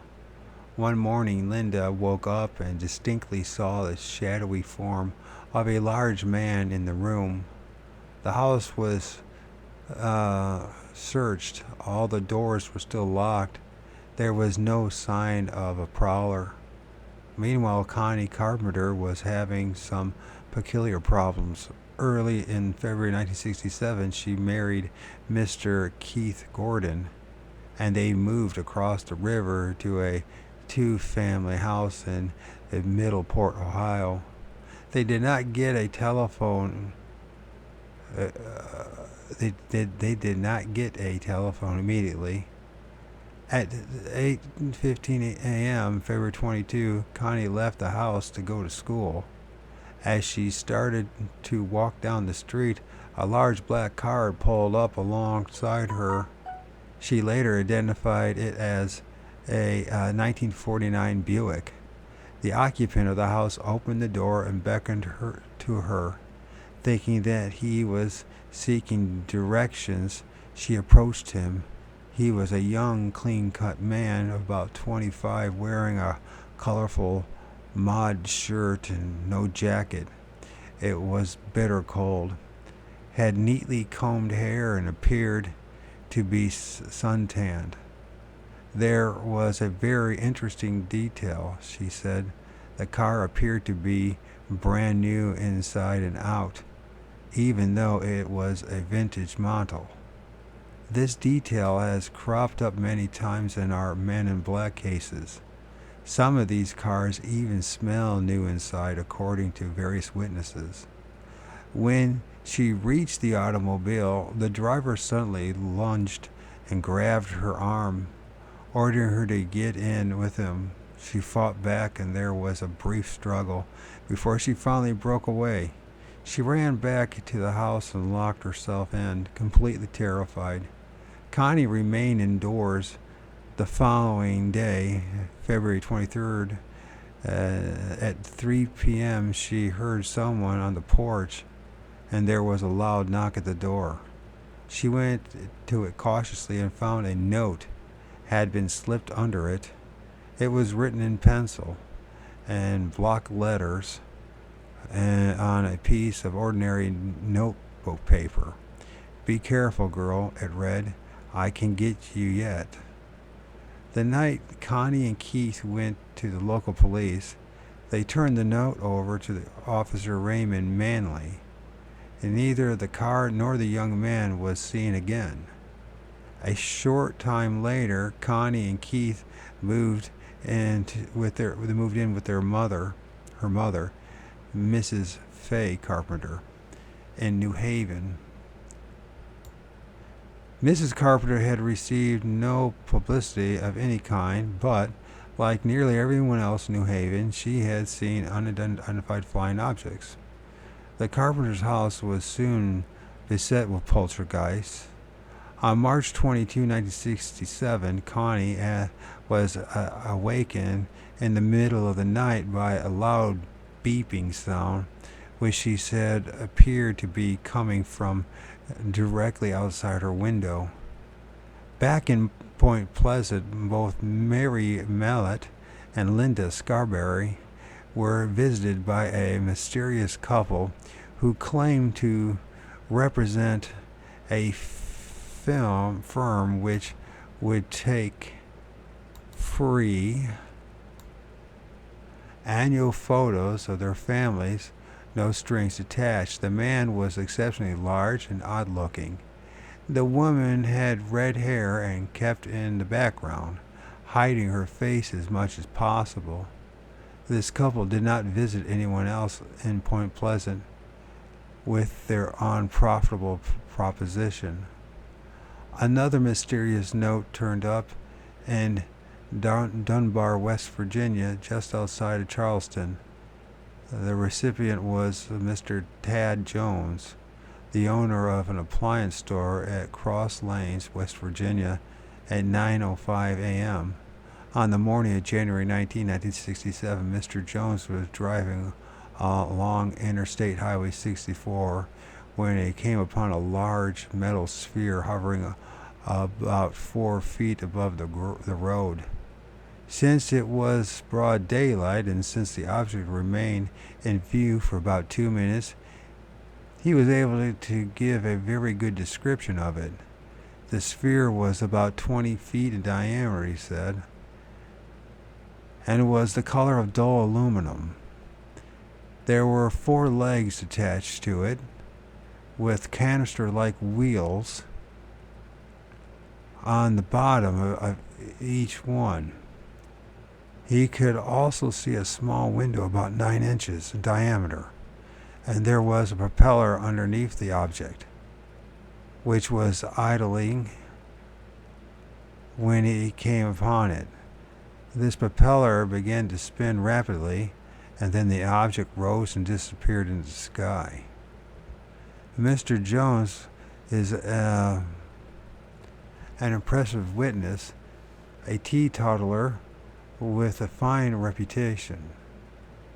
One morning, Linda woke up and distinctly saw the shadowy form of a large man in the room. The house was searched. All the doors were still locked. There was no sign of a prowler. Meanwhile, Connie Carpenter was having some peculiar problems. Early in February 1967, she married Mr. Keith Gordon, and they moved across the river to a 2-family house in Middleport, Ohio. They did not get a telephone. They did not get a telephone immediately. At 8:15 a.m., February 22, Connie left the house to go to school. As she started to walk down the street, a large black car pulled up alongside her. She later identified it as a 1949 Buick. The occupant of the house opened the door and beckoned her to her. Thinking that he was seeking directions, she approached him. He was a young, clean-cut man of about 25, wearing a colorful mod shirt and no jacket. It was bitter cold. Had neatly combed hair and appeared to be suntanned. There was a very interesting detail, she said. The car appeared to be brand new inside and out, even though it was a vintage model. This detail has cropped up many times in our Men in Black cases. Some of these cars even smell new inside, according to various witnesses. When she reached the automobile, the driver suddenly lunged and grabbed her arm, ordering her to get in with him. She fought back, and there was a brief struggle before she finally broke away. She ran back to the house and locked herself in, completely terrified. Connie remained indoors. The following day, February 23rd, at 3 p.m., she heard someone on the porch, and there was a loud knock at the door. She went to it cautiously and found a note had been slipped under it. It was written in pencil and block letters and on a piece of ordinary notebook paper. "Be careful, girl," it read. "I can get you yet." The night Connie and Keith went to the local police, they turned the note over to the Officer Raymond Manley, and neither the car nor the young man was seen again. A short time later, Connie and Keith moved in with their mother, Mrs. Fay Carpenter, in New Haven. Mrs. Carpenter had received no publicity of any kind, but, like nearly everyone else in New Haven, she had seen unidentified flying objects. The Carpenter's house was soon beset with poltergeists. On March 22, 1967, Connie was awakened in the middle of the night by a loud beeping sound, which she said appeared to be coming from directly outside her window. Back in Point Pleasant, both Mary Mallet and Linda Scarberry were visited by a mysterious couple who claimed to represent a firm which would take free annual photos of their families, no strings attached. The man was exceptionally large and odd-looking. The woman had red hair and kept in the background, hiding her face as much as possible. This couple did not visit anyone else in Point Pleasant with their unprofitable proposition. Another mysterious note turned up in Dunbar, West Virginia, just outside of Charleston. The recipient was Mr. Tad Jones, the owner of an appliance store at Cross Lanes, West Virginia, at 9:05 a.m. On the morning of January 19, 1967, Mr. Jones was driving along Interstate Highway 64 when he came upon a large metal sphere hovering about 4 feet above the road. Since it was broad daylight and since the object remained in view for about 2 minutes, he was able to give a very good description of it. The sphere was about 20 feet in diameter, he said, and was the color of dull aluminum. There were 4 legs attached to it, with canister-like wheels on the bottom of each one. He could also see a small window about 9 inches in diameter, and there was a propeller underneath the object, which was idling when he came upon it. This propeller began to spin rapidly, and then the object rose and disappeared in the sky. Mr. Jones is an impressive witness, a teetotaler with a fine reputation.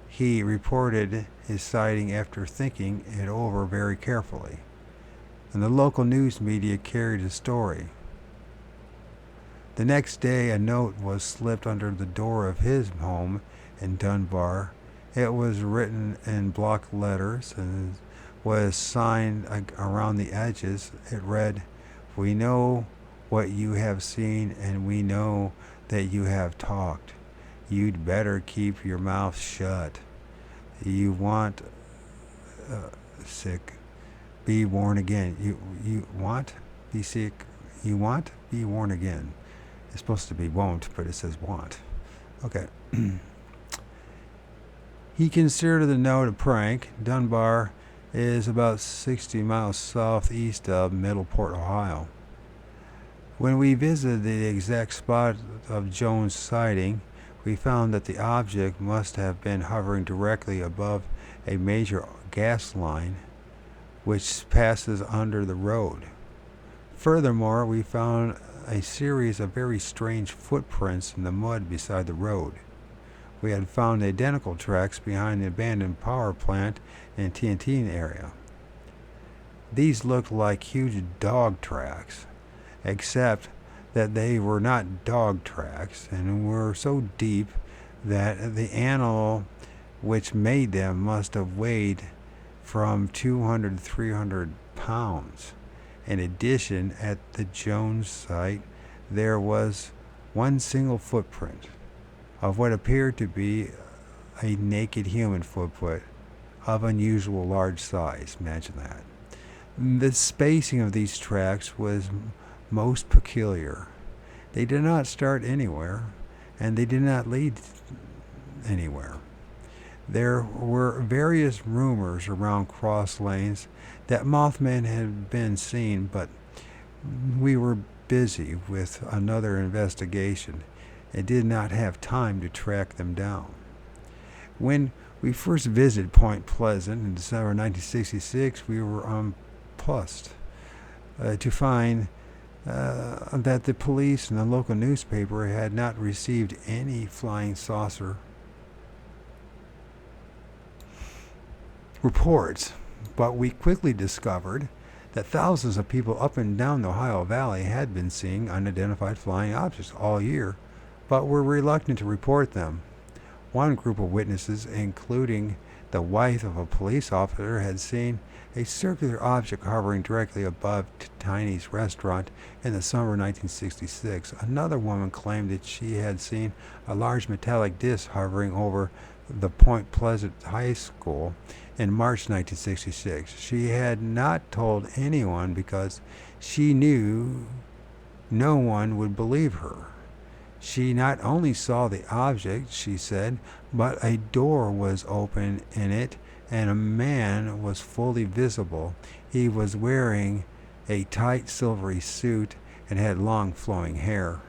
He reported his sighting after thinking it over very carefully, and the local news media carried his story. The next day, a note was slipped under the door of his home in Dunbar. It was written in block letters and was signed around the edges. It read, "We know what you have seen, and we know that you have talked. You'd better keep your mouth shut. You want sick. Be warned again. You want? Be sick. You want? Be warned again. It's supposed to be won't, but it says want. Okay. He considered the note a prank. Dunbar is about 60 miles southeast of Middleport, Ohio. When we visited the exact spot of Jones' sighting, we found that the object must have been hovering directly above a major gas line which passes under the road. Furthermore, we found a series of very strange footprints in the mud beside the road. We had found identical tracks behind the abandoned power plant in TNT area. These looked like huge dog tracks, except that they were not dog tracks and were so deep that the animal which made them must have weighed from 200 to 300 pounds. In addition, at the Jones site, there was one single footprint of what appeared to be a naked human footprint of unusual large size. Imagine that. The spacing of these tracks was most peculiar. They did not start anywhere, and they did not lead anywhere. There were various rumors around cross lanes that Mothman had been seen, but we were busy with another investigation and did not have time to track them down. When we first visited Point Pleasant in December 1966, we were nonplussed to find that the police and the local newspaper had not received any flying saucer reports, but we quickly discovered that thousands of people up and down the Ohio Valley had been seeing unidentified flying objects all year, but were reluctant to report them. One group of witnesses, including the wife of a police officer, had seen a circular object hovering directly above Tiny's restaurant in the summer of 1966. Another woman claimed that she had seen a large metallic disc hovering over the Point Pleasant High School in March 1966. She had not told anyone because she knew no one would believe her. She not only saw the object, she said, but a door was open in it and a man was fully visible. He was wearing a tight silvery suit and had long flowing hair.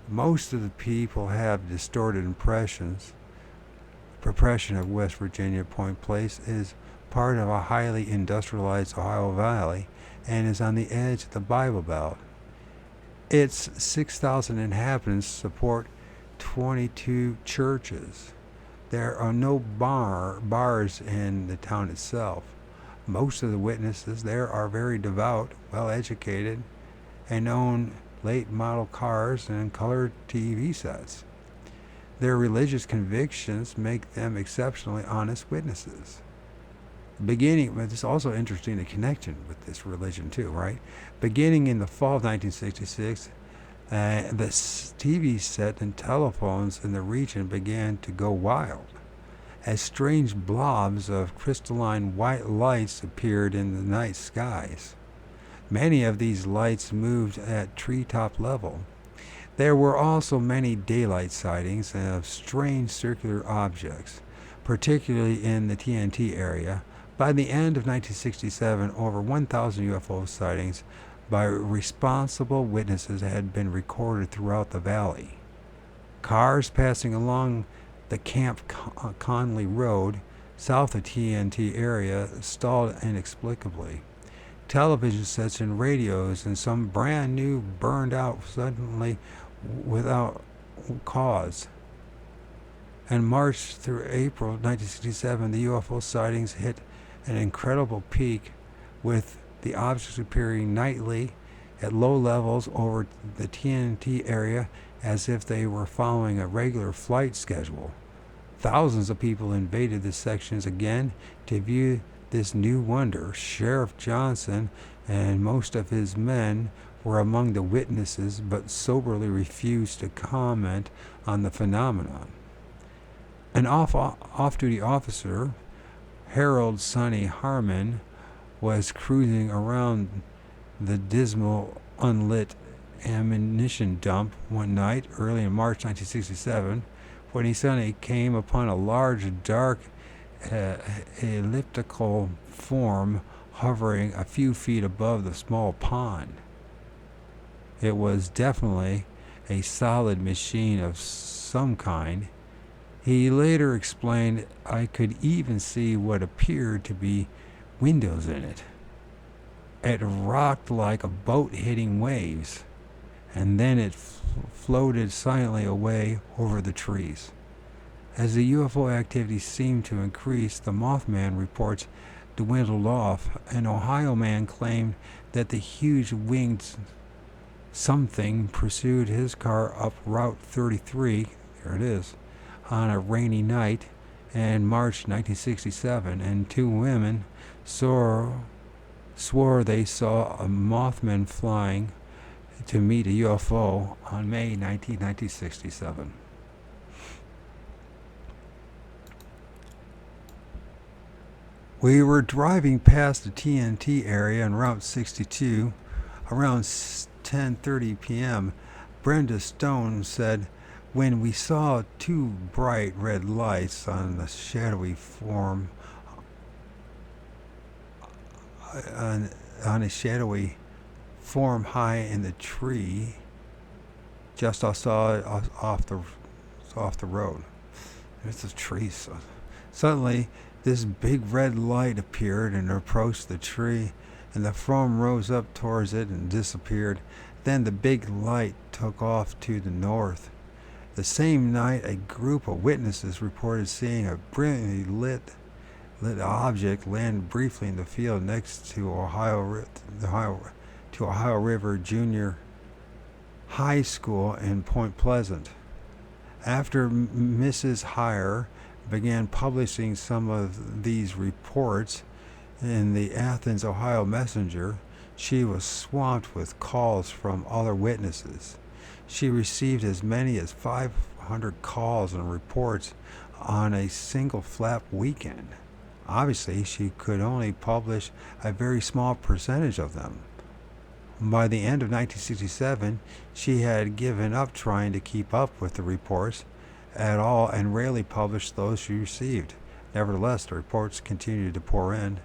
Most of the people have distorted impressions. Impression of West Virginia Point Place is part of a highly industrialized Ohio Valley and is on the edge of the Bible Belt. Its 6,000 inhabitants support 22 churches. There are no bars in the town itself. Most of the witnesses there are very devout, well-educated, and own late model cars and color TV sets. Their religious convictions make them exceptionally honest witnesses. But it's also interesting, the connection with this religion too, right? Beginning in the fall of 1966, the TV set and telephones in the region began to go wild as strange blobs of crystalline white lights appeared in the night skies. Many of these lights moved at treetop level. There were also many daylight sightings of strange circular objects, particularly in the TNT area. By the end of 1967, over 1,000 UFO sightings by responsible witnesses had been recorded throughout the valley. Cars passing along the Camp Conley Road, south of TNT area, stalled inexplicably. Television sets and radios and some brand new burned out suddenly without cause. And March through April 1967, the UFO sightings hit an incredible peak, with the objects appearing nightly at low levels over the TNT area as if they were following a regular flight schedule. Thousands of people invaded the sections again to view this new wonder. Sheriff Johnson and most of his men were among the witnesses but soberly refused to comment on the phenomenon. An off-duty officer, Harold Sonny Harmon, was cruising around the dismal, unlit ammunition dump one night early in March 1967 when he suddenly came upon a large, dark, elliptical form hovering a few feet above the small pond. It was definitely a solid machine of some kind. He later explained, "I could even see what appeared to be windows in it. It rocked like a boat hitting waves, and then it floated silently away over the trees." As the UFO activity seemed to increase, the Mothman reports dwindled off. An Ohio man claimed that the huge winged something pursued his car up Route 33, there it is, on a rainy night in March 1967, and two women swore they saw a Mothman flying to meet a UFO on May 1967. We were driving past the TNT area on Route 62 around 10:30 p.m. Brenda Stone said, "When we saw two bright red lights on a shadowy form high in the tree, just off the road." There's the trees. Suddenly, this big red light appeared and approached the tree, and the form rose up towards it and disappeared. Then the big light took off to the north. The same night, a group of witnesses reported seeing a brilliantly lit object land briefly in the field next to Ohio River Junior High School in Point Pleasant. After Mrs. Heyer began publishing some of these reports in the Athens, Ohio Messenger, she was swamped with calls from other witnesses. She received as many as 500 calls and reports on a single flat weekend. Obviously, she could only publish a very small percentage of them. By the end of 1967, she had given up trying to keep up with the reports at all and rarely published those she received. Nevertheless, the reports continued to pour in.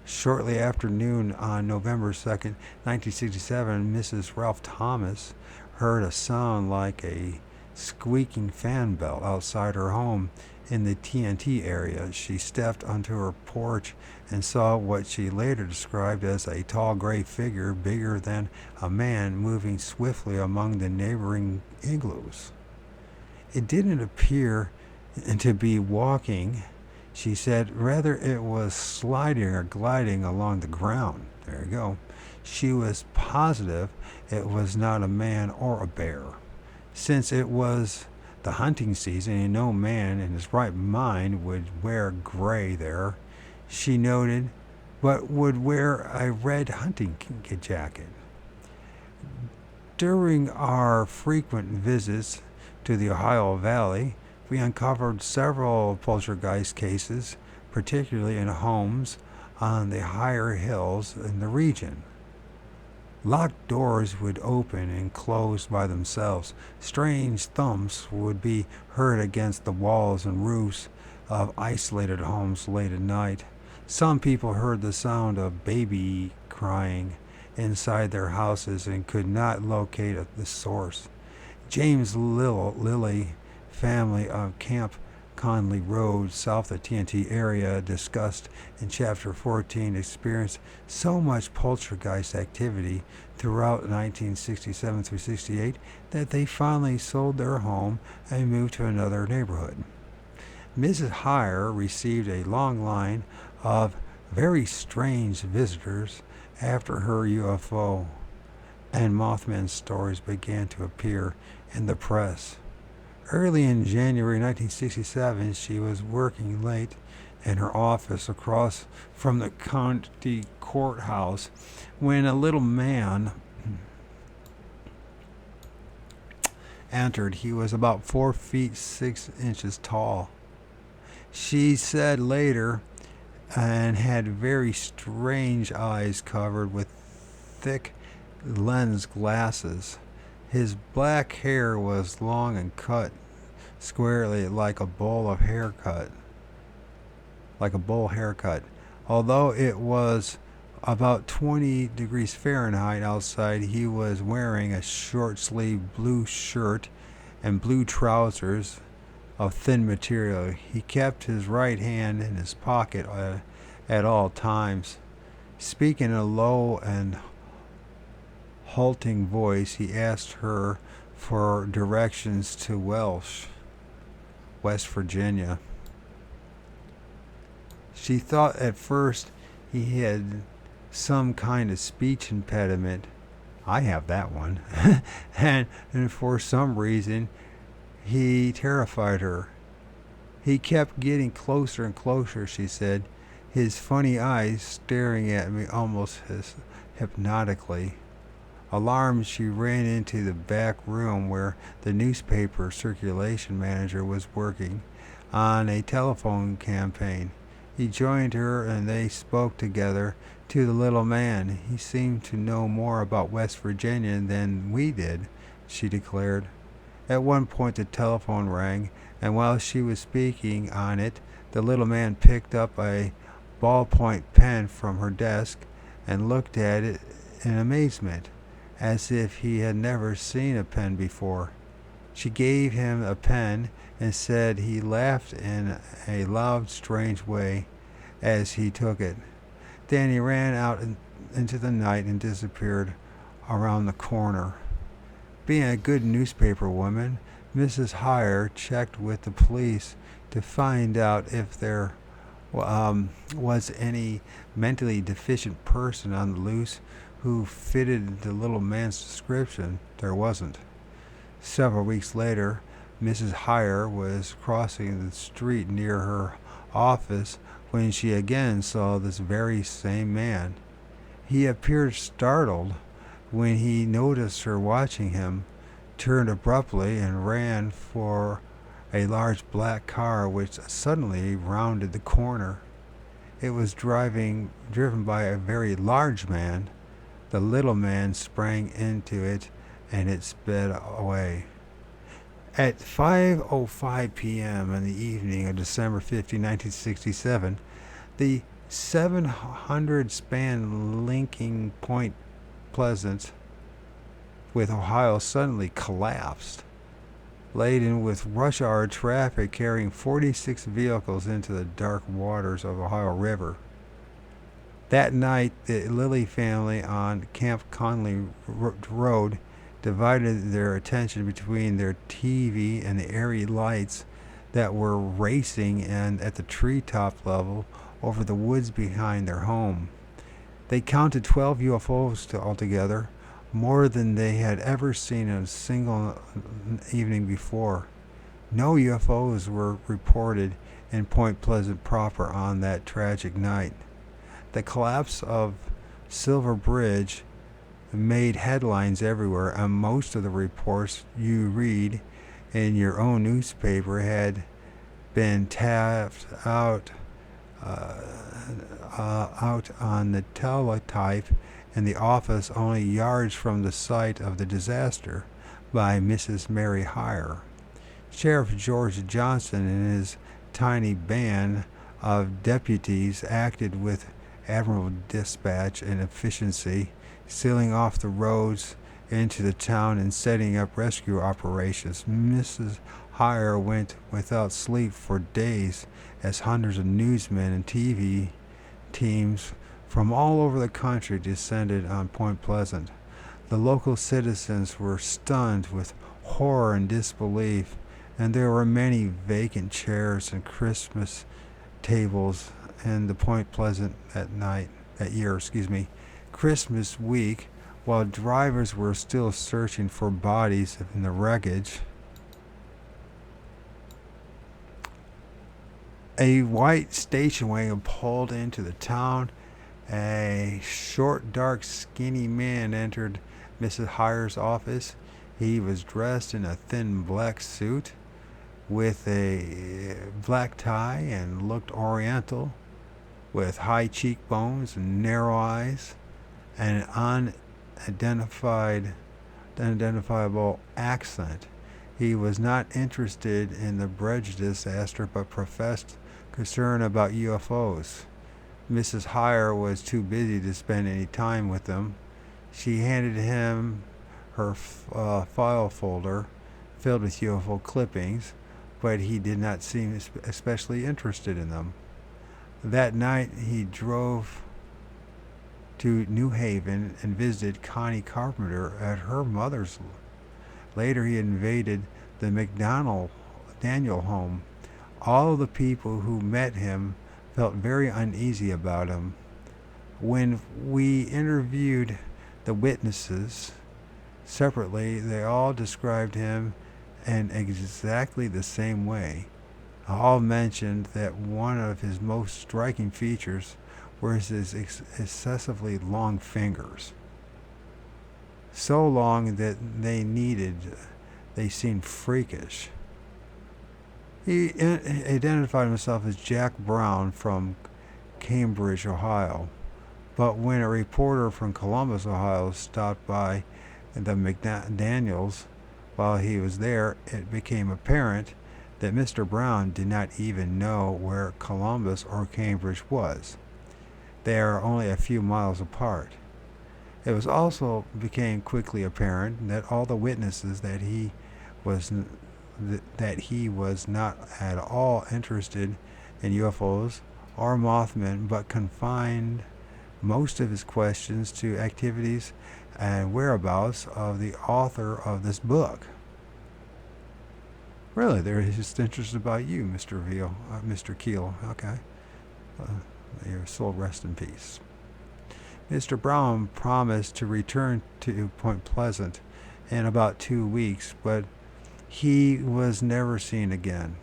Shortly after noon on November 2nd, 1967, Mrs. Ralph Thomas heard a sound like a squeaking fan belt outside her home in the TNT area. She stepped onto her porch and saw what she later described as a tall gray figure bigger than a man moving swiftly among the neighboring igloos. It didn't appear to be walking, she said. Rather, it was sliding or gliding along the ground. There you go. She was positive it was not a man or a bear. Since it was the hunting season and no man in his right mind would wear gray there, she noted, but would wear a red hunting jacket. During our frequent visits to the Ohio Valley, we uncovered several poltergeist cases, particularly in homes on the higher hills in the region. Locked doors would open and close by themselves. Strange thumps would be heard against the walls and roofs of isolated homes late at night. Some people heard the sound of baby crying inside their houses and could not locate the source. James Lilly family of Camp Conley Road, south of TNT area, discussed in Chapter 14, experienced so much poltergeist activity throughout 1967 through 68 that they finally sold their home and moved to another neighborhood. Mrs. Heyer received a long line of very strange visitors after her UFO and Mothman stories began to appear in the press. Early in January 1967, she was working late in her office across from the county courthouse when a little man entered. He was about 4 feet 6 inches tall. She said later, and had very strange eyes covered with thick lens glasses. His black hair was long and cut squarely like a bowl haircut. Although it was about 20 degrees Fahrenheit outside, he was wearing a short-sleeved blue shirt and blue trousers of thin material. He kept his right hand in his pocket at all times. Speaking in a low and halting voice, he asked her for directions to West Virginia. She thought at first he had some kind of speech impediment. I have that one. and for some reason, he terrified her. He kept getting closer and closer, she said, his funny eyes staring at me almost hypnotically. Alarmed, she ran into the back room where the newspaper circulation manager was working on a telephone campaign. He joined her and they spoke together to the little man. He seemed to know more about West Virginia than we did, she declared. At one point the telephone rang, and while she was speaking on it, the little man picked up a ballpoint pen from her desk and looked at it in amazement, as if he had never seen a pen before. She gave him a pen and said he laughed in a loud, strange way as he took it. Then he ran out into the night and disappeared around the corner. Being a good newspaper woman, Mrs. Heyer checked with the police to find out if there was any mentally deficient person on the loose who fitted the little man's description. There wasn't. Several weeks later, Mrs. Heyer was crossing the street near her office when she again saw this very same man. He appeared startled when he noticed her watching him, turned abruptly and ran for a large black car which suddenly rounded the corner. It was driven by a very large man. The little man sprang into it and it sped away. At 5:05 p.m. in the evening of December 15, 1967, the 700-span linking Point Pleasant with Ohio suddenly collapsed, laden with rush hour traffic carrying 46 vehicles into the dark waters of Ohio River. That night, the Lilly family on Camp Conley Road divided their attention between their TV and the airy lights that were racing and at the treetop level over the woods behind their home. They counted 12 UFOs altogether, more than they had ever seen in a single evening before. No UFOs were reported in Point Pleasant proper on that tragic night. The collapse of Silver Bridge made headlines everywhere, and most of the reports you read in your own newspaper had been tapped out on the teletype in the office only yards from the site of the disaster by Mrs. Mary Heyer. Sheriff George Johnson and his tiny band of deputies acted with admirable dispatch and efficiency, sealing off the roads into the town and setting up rescue operations. Mrs. Heyer went without sleep for days as hundreds of newsmen and TV teams from all over the country descended on Point Pleasant. The local citizens were stunned with horror and disbelief, and there were many vacant chairs and Christmas tables in the Point Pleasant that year. Christmas week, while drivers were still searching for bodies in the wreckage, a white station wagon pulled into the town. A short, dark, skinny man entered Mrs. Heyer's office. He was dressed in a thin black suit with a black tie and looked oriental, with high cheekbones and narrow eyes and an unidentifiable accent. He was not interested in the prejudice Astor, but professed concern about UFOs. Mrs. Heyer was too busy to spend any time with them. She handed him her file folder filled with UFO clippings, but he did not seem especially interested in them. That night he drove to New Haven and visited Connie Carpenter at her mother's. Later he invaded the Daniel home. All the people who met him felt very uneasy about him. When we interviewed the witnesses separately, they all described him in exactly the same way. All mentioned that one of his most striking features were his excessively long fingers. So long that they seemed freakish. He identified himself as Jack Brown from Cambridge, Ohio. But when a reporter from Columbus, Ohio stopped by the McDaniels while he was there, it became apparent that Mr. Brown did not even know where Columbus or Cambridge was. They are only a few miles apart. It was also became quickly apparent that all the witnesses that he was not at all interested in UFOs or Mothmen, but confined most of his questions to activities and whereabouts of the author of this book. Really, they're just interested about you, Mr. Keel. Okay. Your soul rest in peace. Mr. Brown promised to return to Point Pleasant in about 2 weeks, but he was never seen again.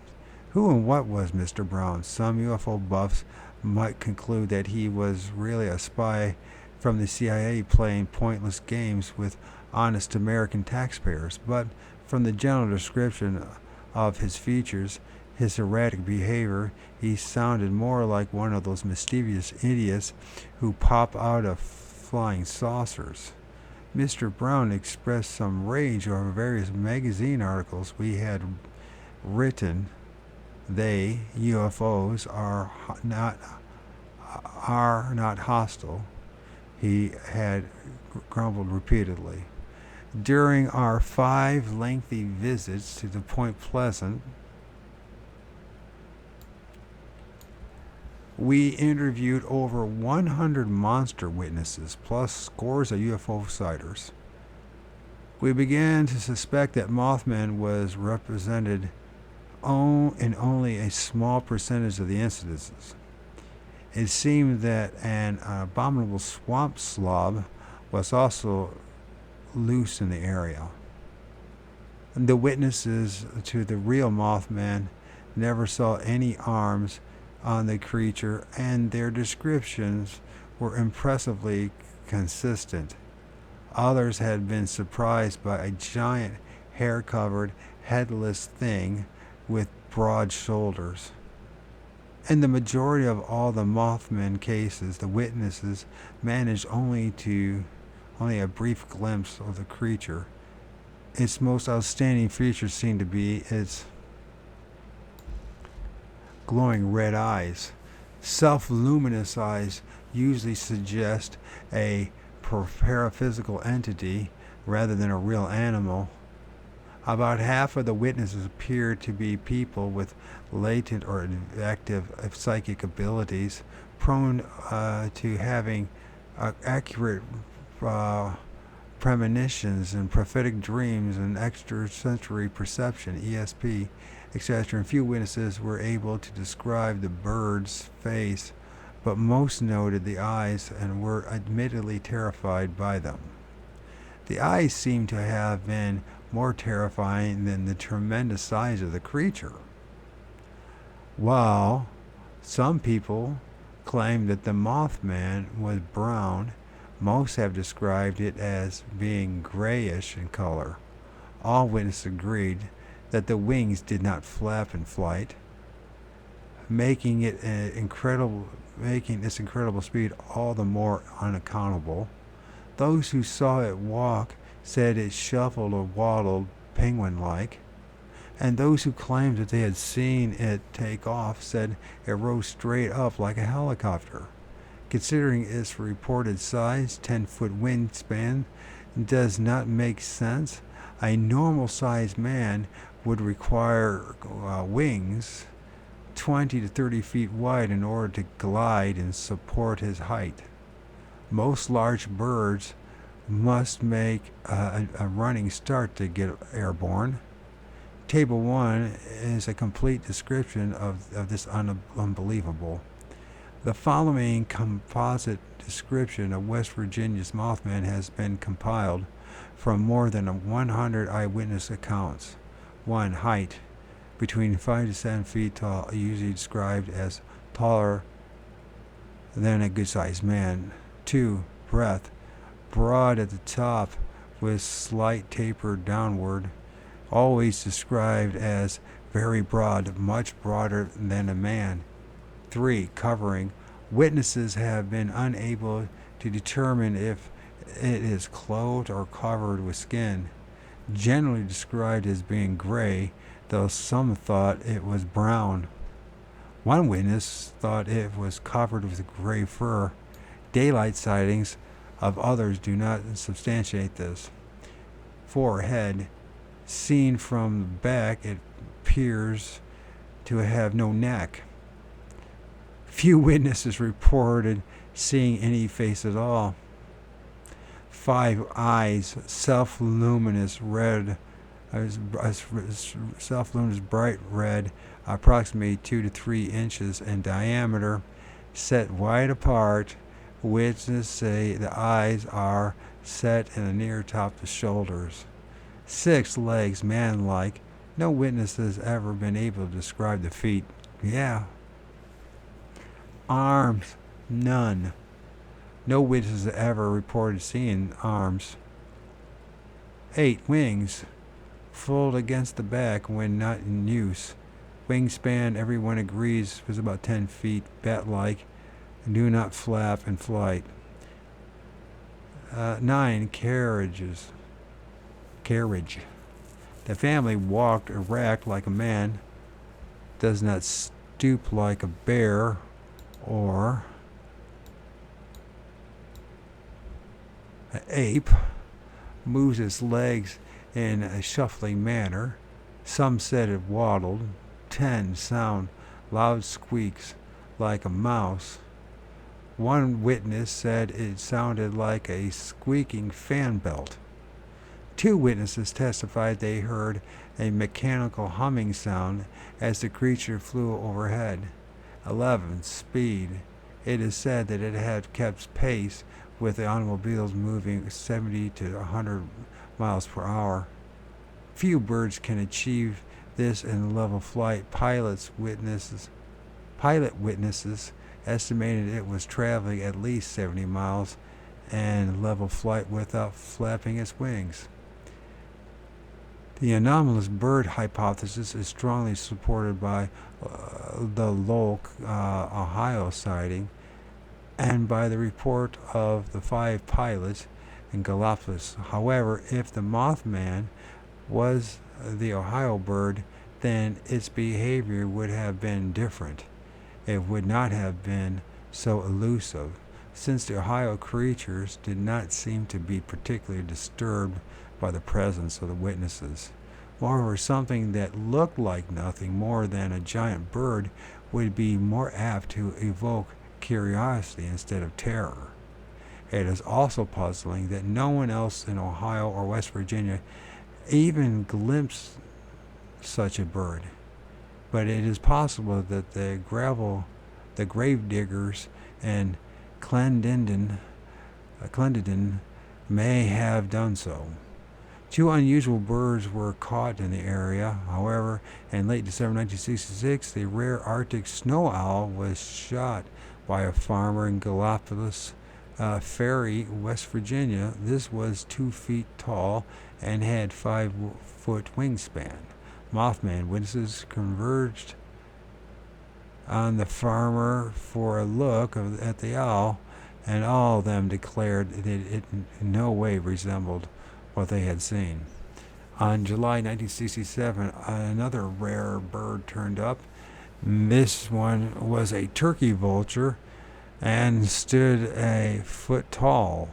Who and what was Mr. Brown? Some UFO buffs might conclude that he was really a spy from the CIA playing pointless games with honest American taxpayers, but from the general description of his features, his erratic behavior, he sounded more like one of those mischievous idiots who pop out of flying saucers. Mr. Brown expressed some rage over various magazine articles we had written. They, UFOs, are not hostile, he had grumbled repeatedly. During our 5 lengthy visits to the Point Pleasant, we interviewed over 100 monster witnesses, plus scores of UFO sighters. We began to suspect that Mothman was represented in only a small percentage of the incidences. It seemed that an abominable swamp slob was also loose in the area. The witnesses to the real Mothman never saw any arms on the creature, and their descriptions were impressively consistent. Others had been surprised by a giant hair-covered, headless thing with broad shoulders. In the majority of all the Mothman cases, the witnesses managed only a brief glimpse of the creature. Its most outstanding feature seemed to be its glowing red eyes. Self-luminous eyes usually suggest a paraphysical entity rather than a real animal. About half of the witnesses appeared to be people with latent or active psychic abilities, prone to having accurate premonitions and prophetic dreams and extrasensory perception, ESP, etc. And few witnesses were able to describe the bird's face, but most noted the eyes and were admittedly terrified by them. The eyes seemed to have been more terrifying than the tremendous size of the creature. While some people claim that the Mothman was brown, most have described it as being grayish in color. All witnesses agreed that the wings did not flap in flight, making its incredible speed all the more unaccountable. Those who saw it walk said it shuffled or waddled penguin-like, and those who claimed that they had seen it take off said it rose straight up like a helicopter. Considering its reported size, 10-foot wingspan, does not make sense. A normal-sized man would require wings 20 to 30 feet wide in order to glide and support his height. Most large birds must make a running start to get airborne. Table 1 is a complete description of this unbelievable. The following composite description of West Virginia's Mothman has been compiled from more than 100 eyewitness accounts. 1. Height, between 5 to 7 feet tall, usually described as taller than a good-sized man. 2. Breadth, broad at the top with slight taper downward, always described as very broad, much broader than a man. 3. Covering, witnesses have been unable to determine if it is clothed or covered with skin, generally described as being gray, though some thought it was brown. One witness thought it was covered with gray fur. Daylight sightings of others do not substantiate this. 4. Head, seen from the back, it appears to have no neck. Few witnesses reported seeing any face at all. 5. Eyes, self-luminous red, bright red, approximately 2 to 3 inches in diameter, set wide apart. Witnesses say the eyes are set in the near top of the shoulders. 6. Legs, man-like. No witness has ever been able to describe the feet. Yeah. Arms, none. No witness has ever reported seeing arms. 8. Wings, fold against the back when not in use. Wingspan, everyone agrees, was about 10 feet, bat-like, and do not flap in flight. 9. Carriage. The family walked erect like a man, does not stoop like a bear or an ape, moves its legs in a shuffling manner. Some said it waddled. 10. Sound, loud squeaks like a mouse. One witness said it sounded like a squeaking fan belt. 2 witnesses testified they heard a mechanical humming sound as the creature flew overhead. 11. Speed. It is said that it had kept pace with the automobiles moving 70 to 100 miles per hour. Few birds can achieve this in level flight. Pilot witnesses estimated it was traveling at least 70 miles and level flight without flapping its wings. The anomalous bird hypothesis is strongly supported by the Lowell, Ohio sighting and by the report of the 5 pilots in Galapagos. However, if the Mothman was the Ohio bird, then its behavior would have been different. It would not have been so elusive, since the Ohio creatures did not seem to be particularly disturbed by the presence of the witnesses. Moreover, something that looked like nothing more than a giant bird would be more apt to evoke curiosity instead of terror. It is also puzzling that no one else in Ohio or West Virginia even glimpsed such a bird. But it is possible that the grave diggers in Clendenden may have done so. 2 unusual birds were caught in the area. However, in late December 1966, the rare Arctic snow owl was shot by a farmer in Galapagos Ferry, West Virginia. This was 2 feet tall and had 5-foot wingspan. Mothman witnesses converged on the farmer for a look at the owl, and all of them declared that it in no way resembled what they had seen. On July 1967, another rare bird turned up. This one was a turkey vulture and stood a foot tall.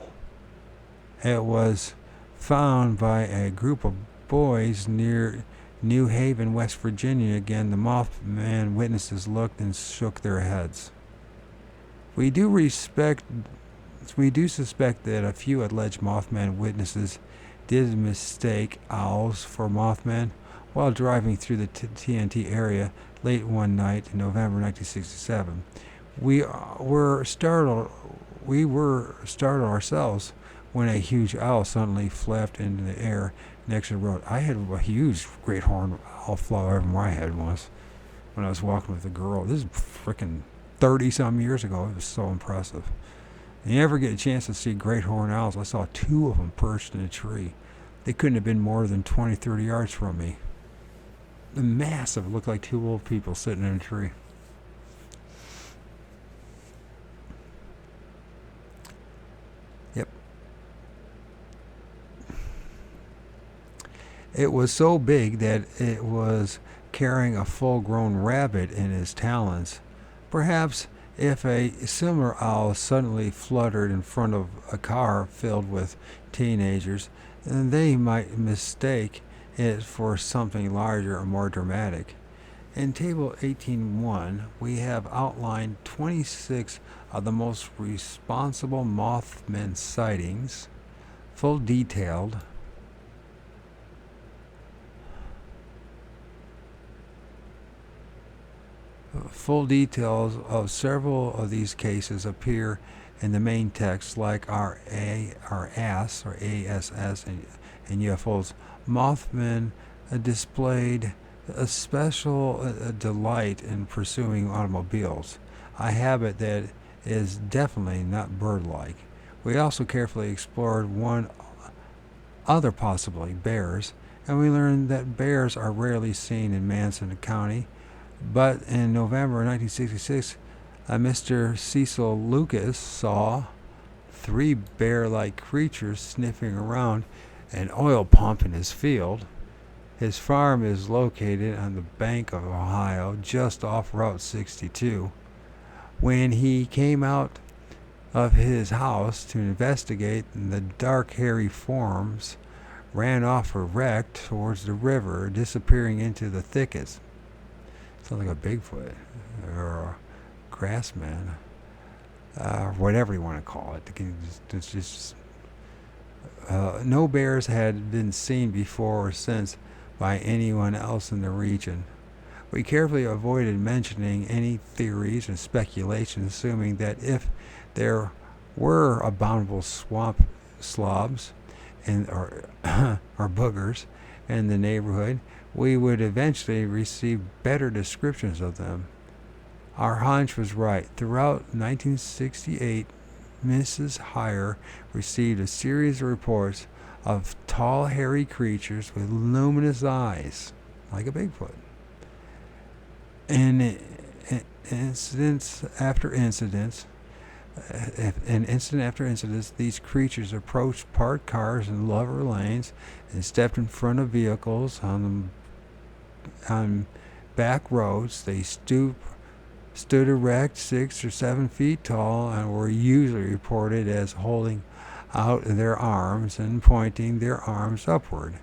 It was found by a group of boys near New Haven, West Virginia. Again, the Mothman witnesses looked and shook their heads. We do suspect that a few alleged Mothman witnesses did mistake owls for Mothman while driving through the TNT area late one night in November 1967. We were startled ourselves when a huge owl suddenly flapped into the air next to the road. I had a huge great horned owl fly over my head once when I was walking with a girl. This is freaking 30-some years ago. It was so impressive. And you ever get a chance to see great horned owls? I saw 2 of them perched in a tree. They couldn't have been more than 20, 30 yards from me. Massive. It looked like 2 old people sitting in a tree. Yep. It was so big that it was carrying a full-grown rabbit in his talons. Perhaps if a similar owl suddenly fluttered in front of a car filled with teenagers, then they might mistake it for something larger or more dramatic. In Table 18.1, we have outlined 26 of the most responsible Mothman sightings, full details of several of these cases appear in the main text, like our AS or ASS and UFOs. Mothman displayed a special delight in pursuing automobiles, a habit that is definitely not bird-like. We also carefully explored one other possibility, bears, and we learned that bears are rarely seen in Manson County. But in November 1966, Mr. Cecil Lucas saw 3 bear-like creatures sniffing around an oil pump in his field. His farm is located on the bank of Ohio, just off Route 62. When he came out of his house to investigate, the dark, hairy forms ran off erect towards the river, disappearing into the thickets. Sounds like a Bigfoot or a grassman, whatever you want to call it. It's just no bears had been seen before or since by anyone else in the region. We carefully avoided mentioning any theories and speculations, assuming that if there were abominable swamp slobs or boogers in the neighborhood, we would eventually receive better descriptions of them. Our hunch was right. Throughout 1968, Mrs. Heyer received a series of reports of tall, hairy creatures with luminous eyes, like a Bigfoot. And incident after incident, these creatures approached parked cars in lover lanes and stepped in front of vehicles on back roads. They stood erect, 6 or 7 feet tall, and were usually reported as holding out their arms and pointing their arms upward.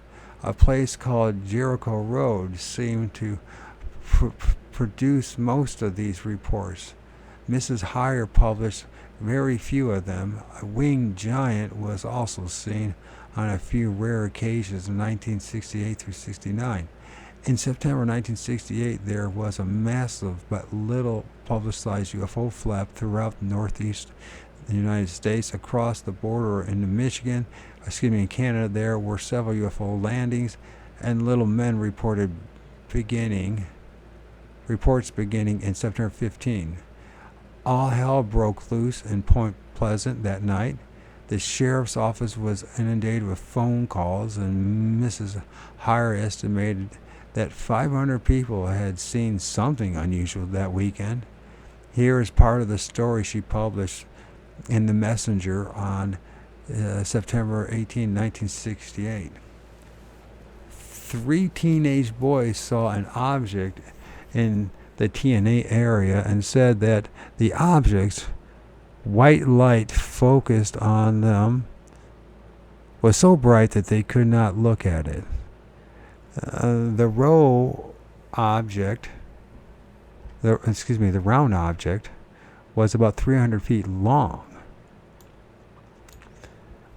A place called Jericho Road seemed to produce most of these reports. Mrs. Heyer published very few of them. A winged giant was also seen on a few rare occasions in 1968 through 69. In September 1968, there was a massive but little publicized UFO flap throughout the northeast United States. Across the border in Canada, there were several UFO landings, and little men reports beginning in September 15. All hell broke loose in Point Pleasant that night. The sheriff's office was inundated with phone calls, and Mrs. Hire estimated that 500 people had seen something unusual that weekend. Here is part of the story she published in The Messenger on September 18, 1968. 3 teenage boys saw an object in the TNA area and said that the object's white light focused on them was so bright that they could not look at it. The round object was about 300 feet long.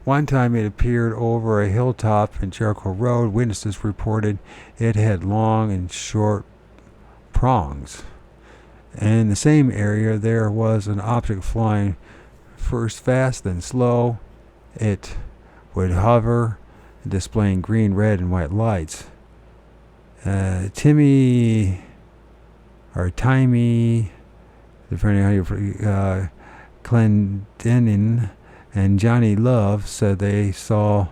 One time it appeared over a hilltop in Jericho Road. Witnesses reported it had long and short prongs. And in the same area, there was an object flying first fast, then slow. It would hover, displaying green, red, and white lights. Timmy, depending on how you Clendenin and Johnny Love said they saw,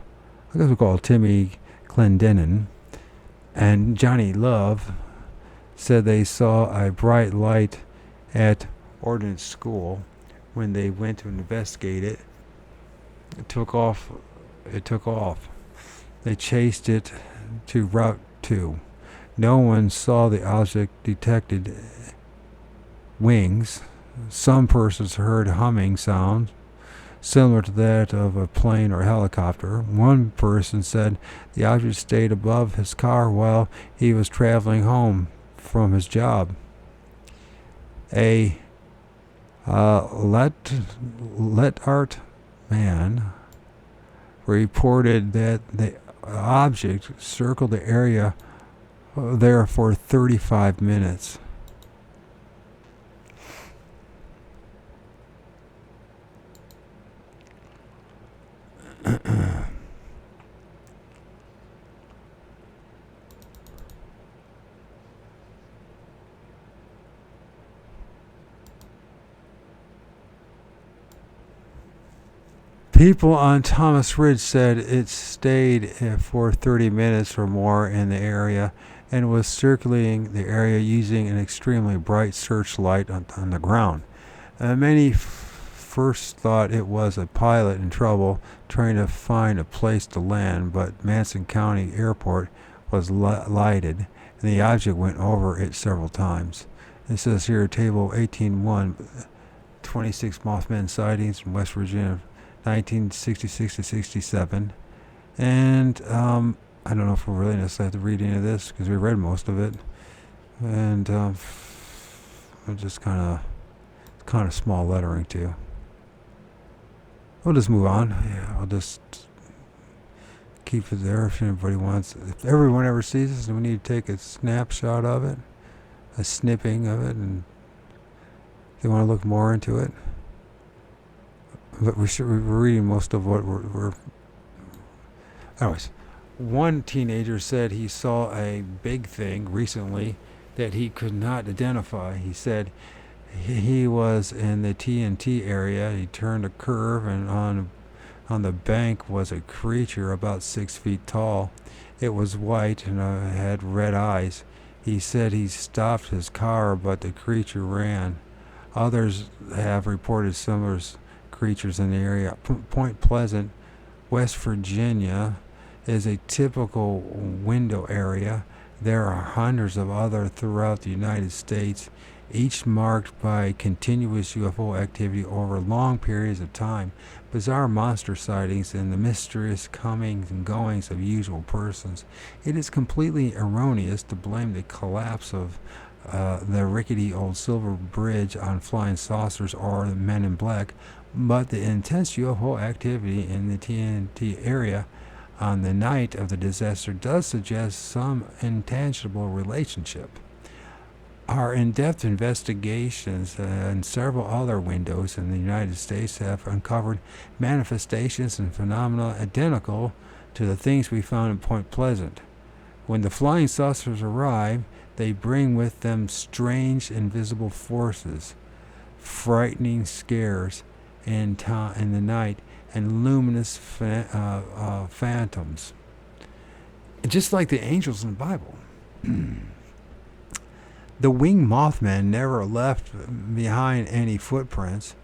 I guess we'll call Timmy Clendenin, and Johnny Love said they saw a bright light at Ordnance School. When they went to investigate it, it took off. They chased it to Route 2. No one saw the object, detected wings. Some persons heard humming sounds similar to that of a plane or helicopter. One person said the object stayed above his car while he was traveling home from his job. A Letart man reported that the object circled the area there for 35 minutes. People on Thomas Ridge said it stayed for 30 minutes or more in the area and was circling the area using an extremely bright searchlight on the ground. Many first thought it was a pilot in trouble trying to find a place to land, but Manson County Airport was lighted and the object went over it several times. It says here, Table 18-1, 26 Mothman sightings in West Virginia, 1966 to 67. And I don't know if we're really necessarily have to read any of this because we read most of it. And it's just kind of small lettering too. We'll just move on. Yeah, I'll just keep it there if anybody wants. If everyone ever sees this, we need to take a snapshot of it, a snipping of it, and if they want to look more into it. But we're reading most of what we're. Anyways, one teenager said he saw a big thing recently that he could not identify. He said he was in the TNT area. He turned a curve, and on the bank was a creature about 6 feet tall. It was white and had red eyes. He said he stopped his car, but the creature ran. Others have reported similar creatures in the area. Point Pleasant, West Virginia, is a typical window area. There are hundreds of others throughout the United States, each marked by continuous UFO activity over long periods of time, bizarre monster sightings, and the mysterious comings and goings of usual persons. It is completely erroneous to blame the collapse of the rickety old silver bridge on flying saucers or the Men in Black, but the intense UFO activity in the TNT area on the night of the disaster does suggest some intangible relationship. Our in-depth investigations and several other windows in the United States have uncovered manifestations and phenomena identical to the things we found in Point Pleasant. When the flying saucers arrive, they bring with them strange invisible forces. frightening scares in the night, and luminous phantoms, just like the angels in the Bible. The winged Mothman never left behind any footprints,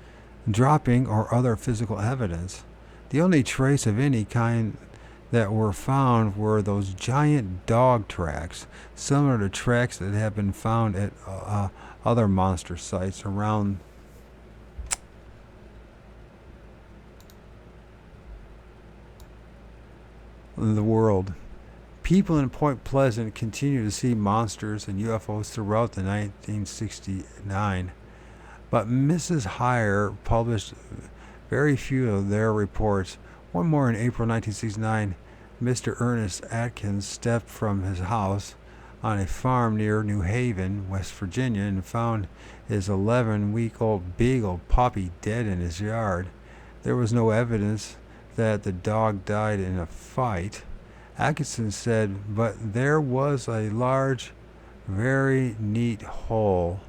dropping or other physical evidence. The only trace of any kind that were found were those giant dog tracks, similar to tracks that have been found at other monster sites around the world. People in Point Pleasant continue to see monsters and UFOs throughout the 1969, but Mrs. Heyer published very few of their reports. One more in April 1969, Mr. Ernest Atkins stepped from his house on a farm near New Haven, West Virginia, and found his 11-week-old beagle puppy dead in his yard. There was no evidence that the dog died in a fight. Atkinson said, but there was a large, very neat hole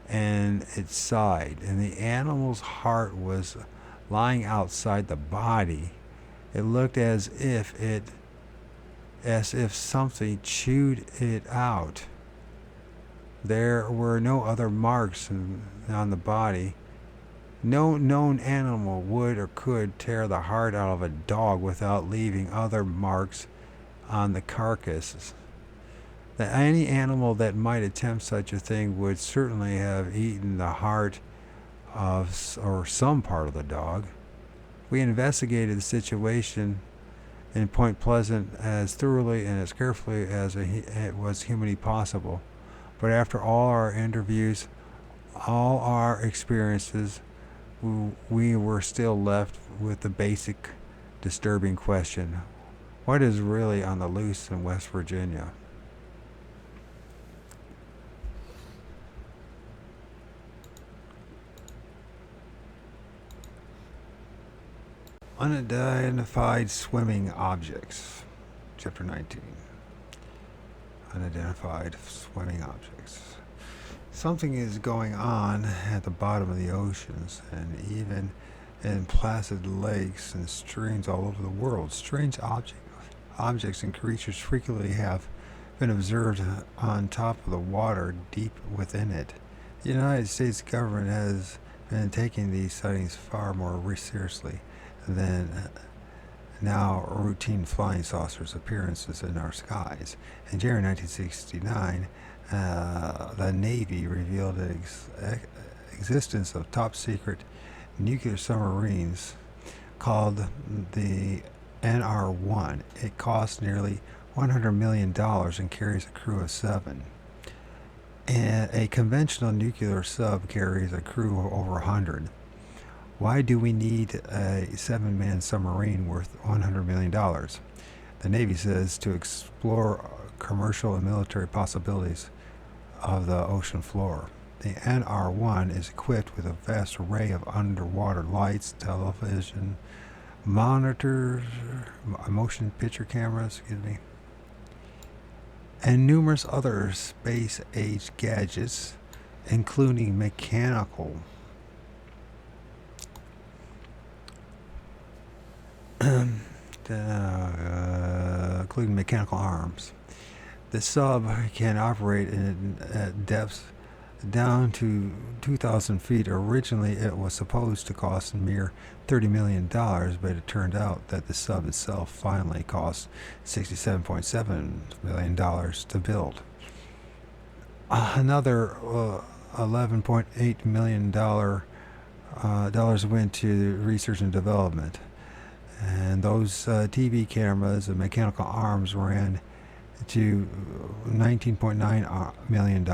in its side, and the animal's heart was lying outside the body. It looked as if something chewed it out. There were no other marks on the body. No known animal would or could tear the heart out of a dog without leaving other marks on the carcass. That any animal that might attempt such a thing would certainly have eaten the heart of or some part of the dog. We investigated the situation in Point Pleasant as thoroughly and as carefully as it was humanly possible. But after all our interviews, all our experiences, we were still left with the basic disturbing question: what is really on the loose in West Virginia? Unidentified swimming objects. Chapter 19. Unidentified swimming objects. Something is going on at the bottom of the oceans and even in placid lakes and streams all over the world. Strange objects and creatures frequently have been observed on top of the water deep within it. The United States government has been taking these sightings far more seriously than now routine flying saucers appearances in our skies. In January 1969, the Navy revealed the existence of top-secret nuclear submarines called the NR-1. It costs nearly $100 million and carries a crew of 7. And a conventional nuclear sub carries a crew of over 100. Why do we need a 7-man submarine worth $100 million? The Navy says to explore commercial and military possibilities of the ocean floor. The NR-1 is equipped with a vast array of underwater lights, television, monitors, motion picture cameras, and numerous other space-age gadgets, including mechanical arms. The sub can operate at depths down to 2,000 feet. Originally, it was supposed to cost a mere $30 million, but it turned out that the sub itself finally cost $67.7 million to build. Another $11.8 million dollars went to research and development. And those TV cameras and mechanical arms ran to $19.9 million.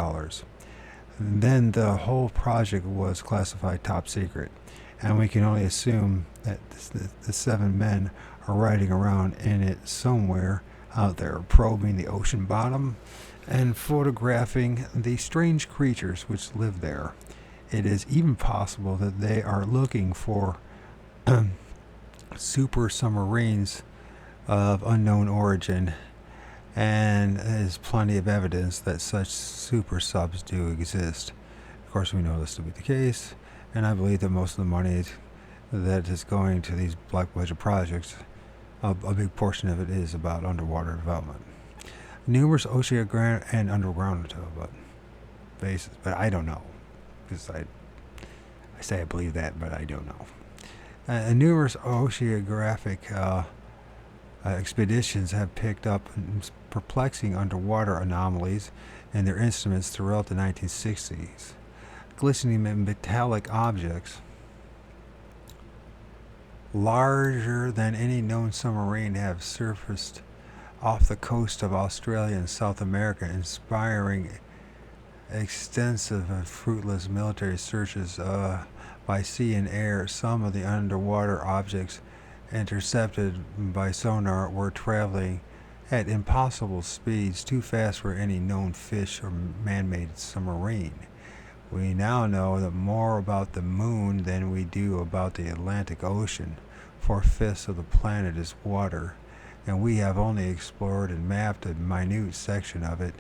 And then the whole project was classified top secret, and we can only assume that the 7 men are riding around in it somewhere out there, probing the ocean bottom and photographing the strange creatures which live there. It is even possible that they are looking for super submarines of unknown origin, and there's plenty of evidence that such super subs do exist. Of course, we know this to be the case. And I believe that most of the money that is going to these black budget projects, a big portion of it is about underwater development. Numerous oceanographic and underground bases, but I don't know. Because I say I believe that, but I don't know. Numerous oceanographic expeditions have picked up perplexing underwater anomalies in their instruments throughout the 1960s. Glistening metallic objects larger than any known submarine have surfaced off the coast of Australia and South America, inspiring extensive and fruitless military searches by sea and air. Some of the underwater objects intercepted by sonar were traveling at impossible speeds, too fast for any known fish or man-made submarine. We now know that more about the moon than we do about the Atlantic Ocean. 4/5 of the planet is water, and we have only explored and mapped a minute section of it.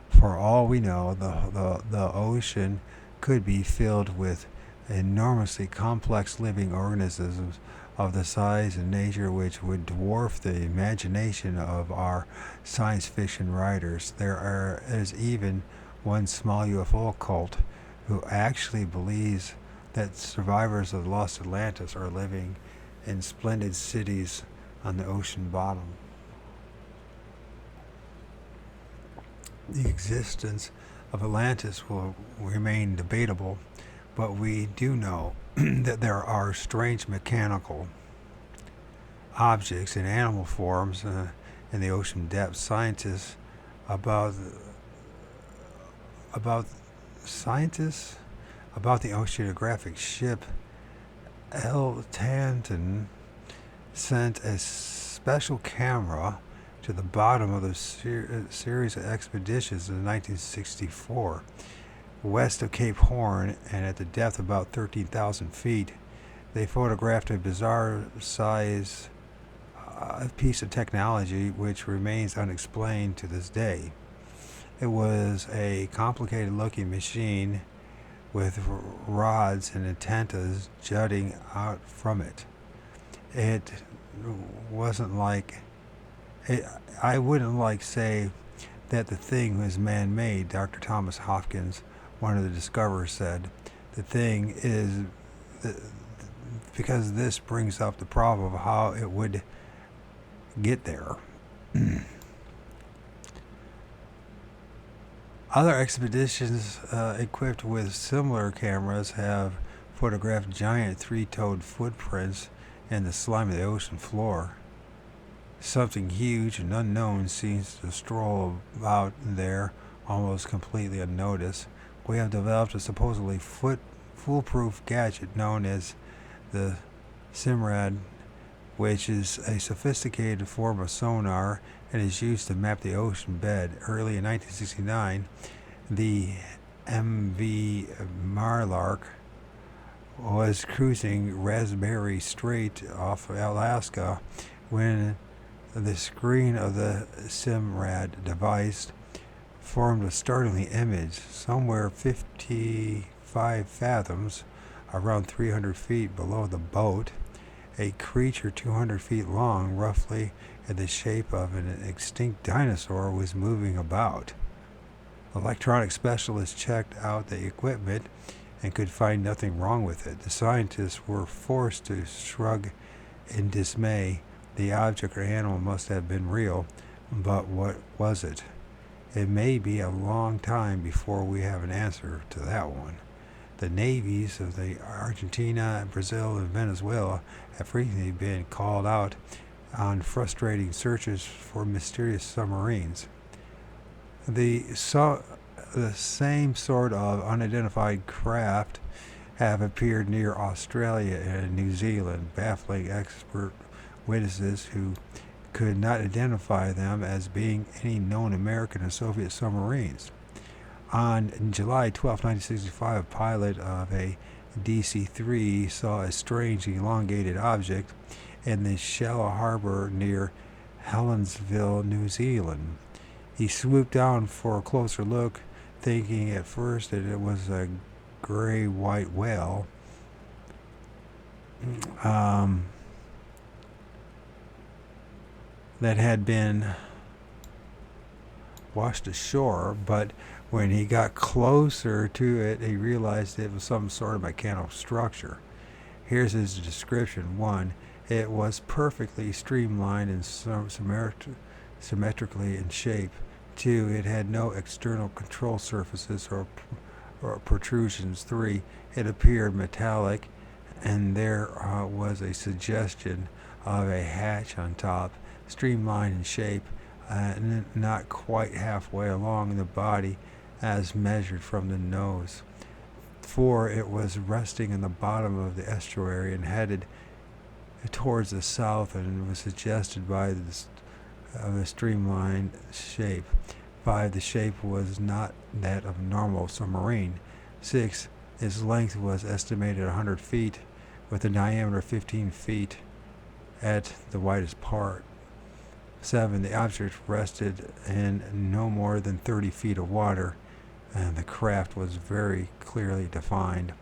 For all we know, the ocean could be filled with enormously complex living organisms of the size and nature which would dwarf the imagination of our science fiction writers. There is even one small UFO cult who actually believes that survivors of the lost Atlantis are living in splendid cities on the ocean bottom. The existence of Atlantis will remain debatable, but we do know that there are strange mechanical objects in animal forms in the ocean depths. Scientists about the oceanographic ship El Tantan sent a special camera to the bottom of the series of expeditions in 1964 west of Cape Horn, and at the depth of about 13,000 feet. They photographed a bizarre size piece of technology which remains unexplained to this day. It was a complicated looking machine with rods and antennas jutting out from it. It wasn't like I wouldn't like say that the thing was man-made. Dr. Thomas Hopkins, one of the discoverers, said the thing is because this brings up the problem of how it would get there. Other expeditions equipped with similar cameras have photographed giant three-toed footprints in the slime of the ocean floor. Something huge and unknown seems to stroll about there almost completely unnoticed. We have developed a supposedly foolproof gadget known as the Simrad, which is a sophisticated form of sonar and is used to map the ocean bed. Early in 1969, the MV Marlark was cruising Raspberry Strait off Alaska when the screen of the Simrad device formed a startling image. Somewhere 55 fathoms, around 300 feet below the boat, a creature 200 feet long, roughly in the shape of an extinct dinosaur, was moving about. Electronic specialists checked out the equipment and could find nothing wrong with it. The scientists were forced to shrug in dismay. The object or animal must have been real, but what was it? It may be a long time before we have an answer to that one. The navies of the Argentina, Brazil, and Venezuela have frequently been called out on frustrating searches for mysterious submarines. The same sort of unidentified craft have appeared near Australia and New Zealand, baffling expert witnesses who could not identify them as being any known American or Soviet submarines. On July 12, 1965, a pilot of a DC-3 saw a strange elongated object in the shallow harbor near Helensville, New Zealand. He swooped down for a closer look, thinking at first that it was a gray-white whale, um, that had been washed ashore, but when he got closer to it, he realized it was some sort of mechanical structure. Here's his description. 1. It was perfectly streamlined and symmetrically in shape. 2. It had no external control surfaces or protrusions. 3. It appeared metallic, and there was a suggestion of a hatch on top, streamlined in shape, not quite halfway along the body as measured from the nose. 4. It was resting in the bottom of the estuary and headed towards the south, and was suggested by the streamlined shape. 5. The shape was not that of a normal submarine. 6. Its length was estimated 100 feet, with a diameter of 15 feet at the widest part. 7. The object rested in no more than 30 feet of water, and the craft was very clearly defined.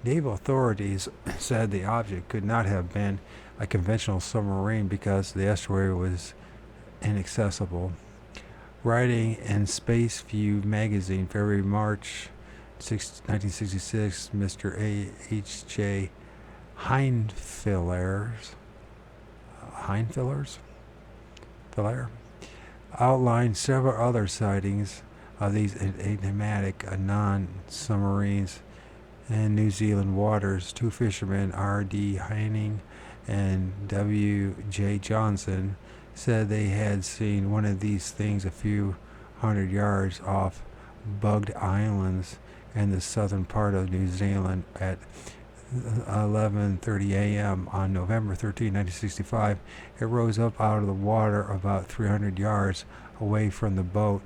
Naval authorities said the object could not have been a conventional submarine because the estuary was inaccessible. Writing in Space View magazine, February March 1966, Mr. H.J. Heinfiller outlined several other sightings of these enigmatic non-submarines in New Zealand waters. 2 fishermen, R.D. Heining and W.J. Johnson, said they had seen one of these things a few hundred yards off Bugged Islands in the southern part of New Zealand at 11:30 a.m. on November 13, 1965. It rose up out of the water about 300 yards away from the boat.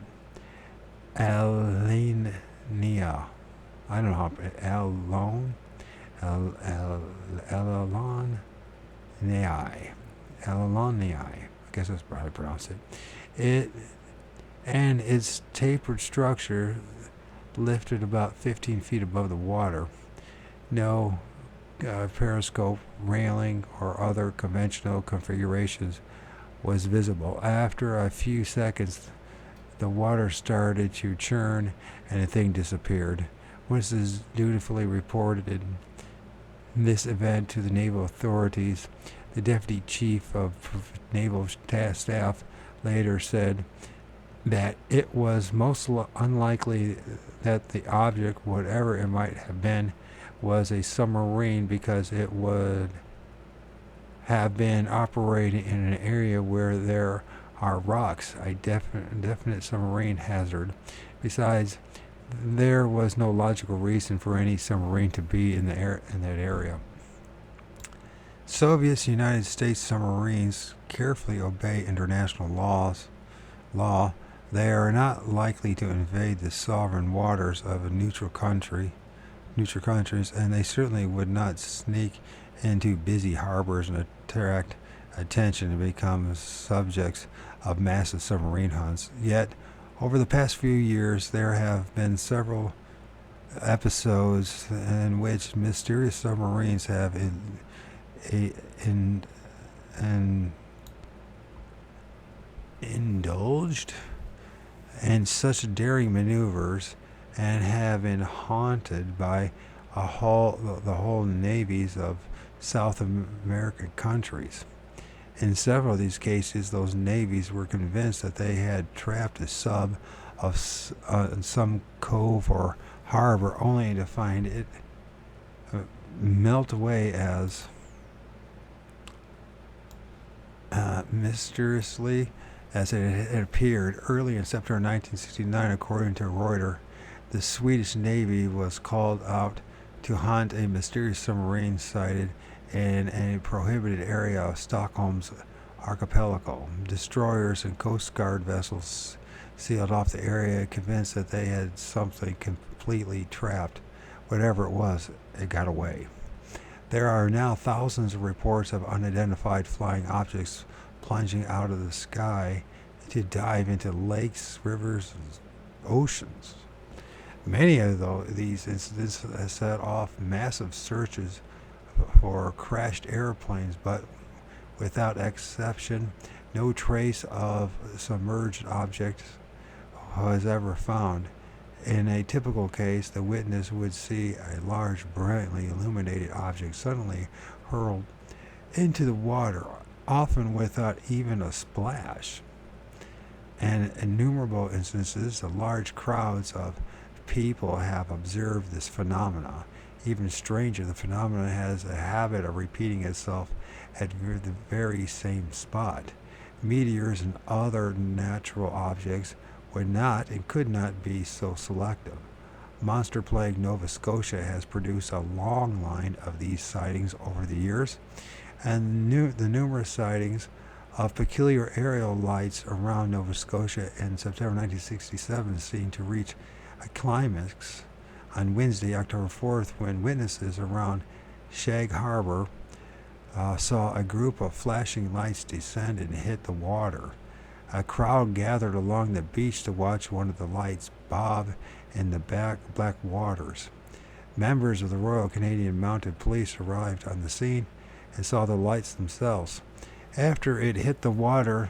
Alenia. I don't know how Alonii. I guess that's how I pronounce it. It and its tapered structure lifted about 15 feet above the water. No periscope, railing, or other conventional configurations was visible. After a few seconds, the water started to churn and the thing disappeared. Witnesses dutifully reported this event to the naval authorities. The deputy chief of naval staff later said that it was most unlikely that the object, whatever it might have been, was a submarine because it would have been operating in an area where there are rocks, a definite submarine hazard. Besides, there was no logical reason for any submarine to be in that area. Soviet United States submarines carefully obey international law. They are not likely to invade the sovereign waters of neutral countries, and they certainly would not sneak into busy harbors and attract attention and become subjects of massive submarine hunts. Yet, over the past few years, there have been several episodes in which mysterious submarines have indulged in such daring maneuvers and have been haunted by the whole navies of South American countries. In several of these cases, those navies were convinced that they had trapped a sub of some cove or harbor, only to find it melt away as mysteriously as it had appeared. Early in September 1969, according to Reuters, the Swedish Navy was called out to hunt a mysterious submarine sighted in a prohibited area of Stockholm's archipelago. Destroyers and Coast Guard vessels sealed off the area, convinced that they had something completely trapped. Whatever it was, it got away. There are now thousands of reports of unidentified flying objects plunging out of the sky to dive into lakes, rivers, and oceans. Many of these incidents have set off massive searches for crashed airplanes, but without exception, no trace of submerged objects was ever found. In a typical case, the witness would see a large, brightly illuminated object suddenly hurled into the water, often without even a splash. And in innumerable instances, the large crowds of people have observed this phenomena. Even stranger, the phenomenon has a habit of repeating itself at the very same spot. Meteors and other natural objects would not and could not be so selective. Monster Plague Nova Scotia has produced a long line of these sightings over the years, and the numerous sightings of peculiar aerial lights around Nova Scotia in September 1967 seemed to reach a climax on Wednesday, October 4th, when witnesses around Shag Harbor saw a group of flashing lights descend and hit the water. A crowd gathered along the beach to watch one of the lights bob in the black waters. Members of the Royal Canadian Mounted Police arrived on the scene and saw the lights themselves. After it hit the water,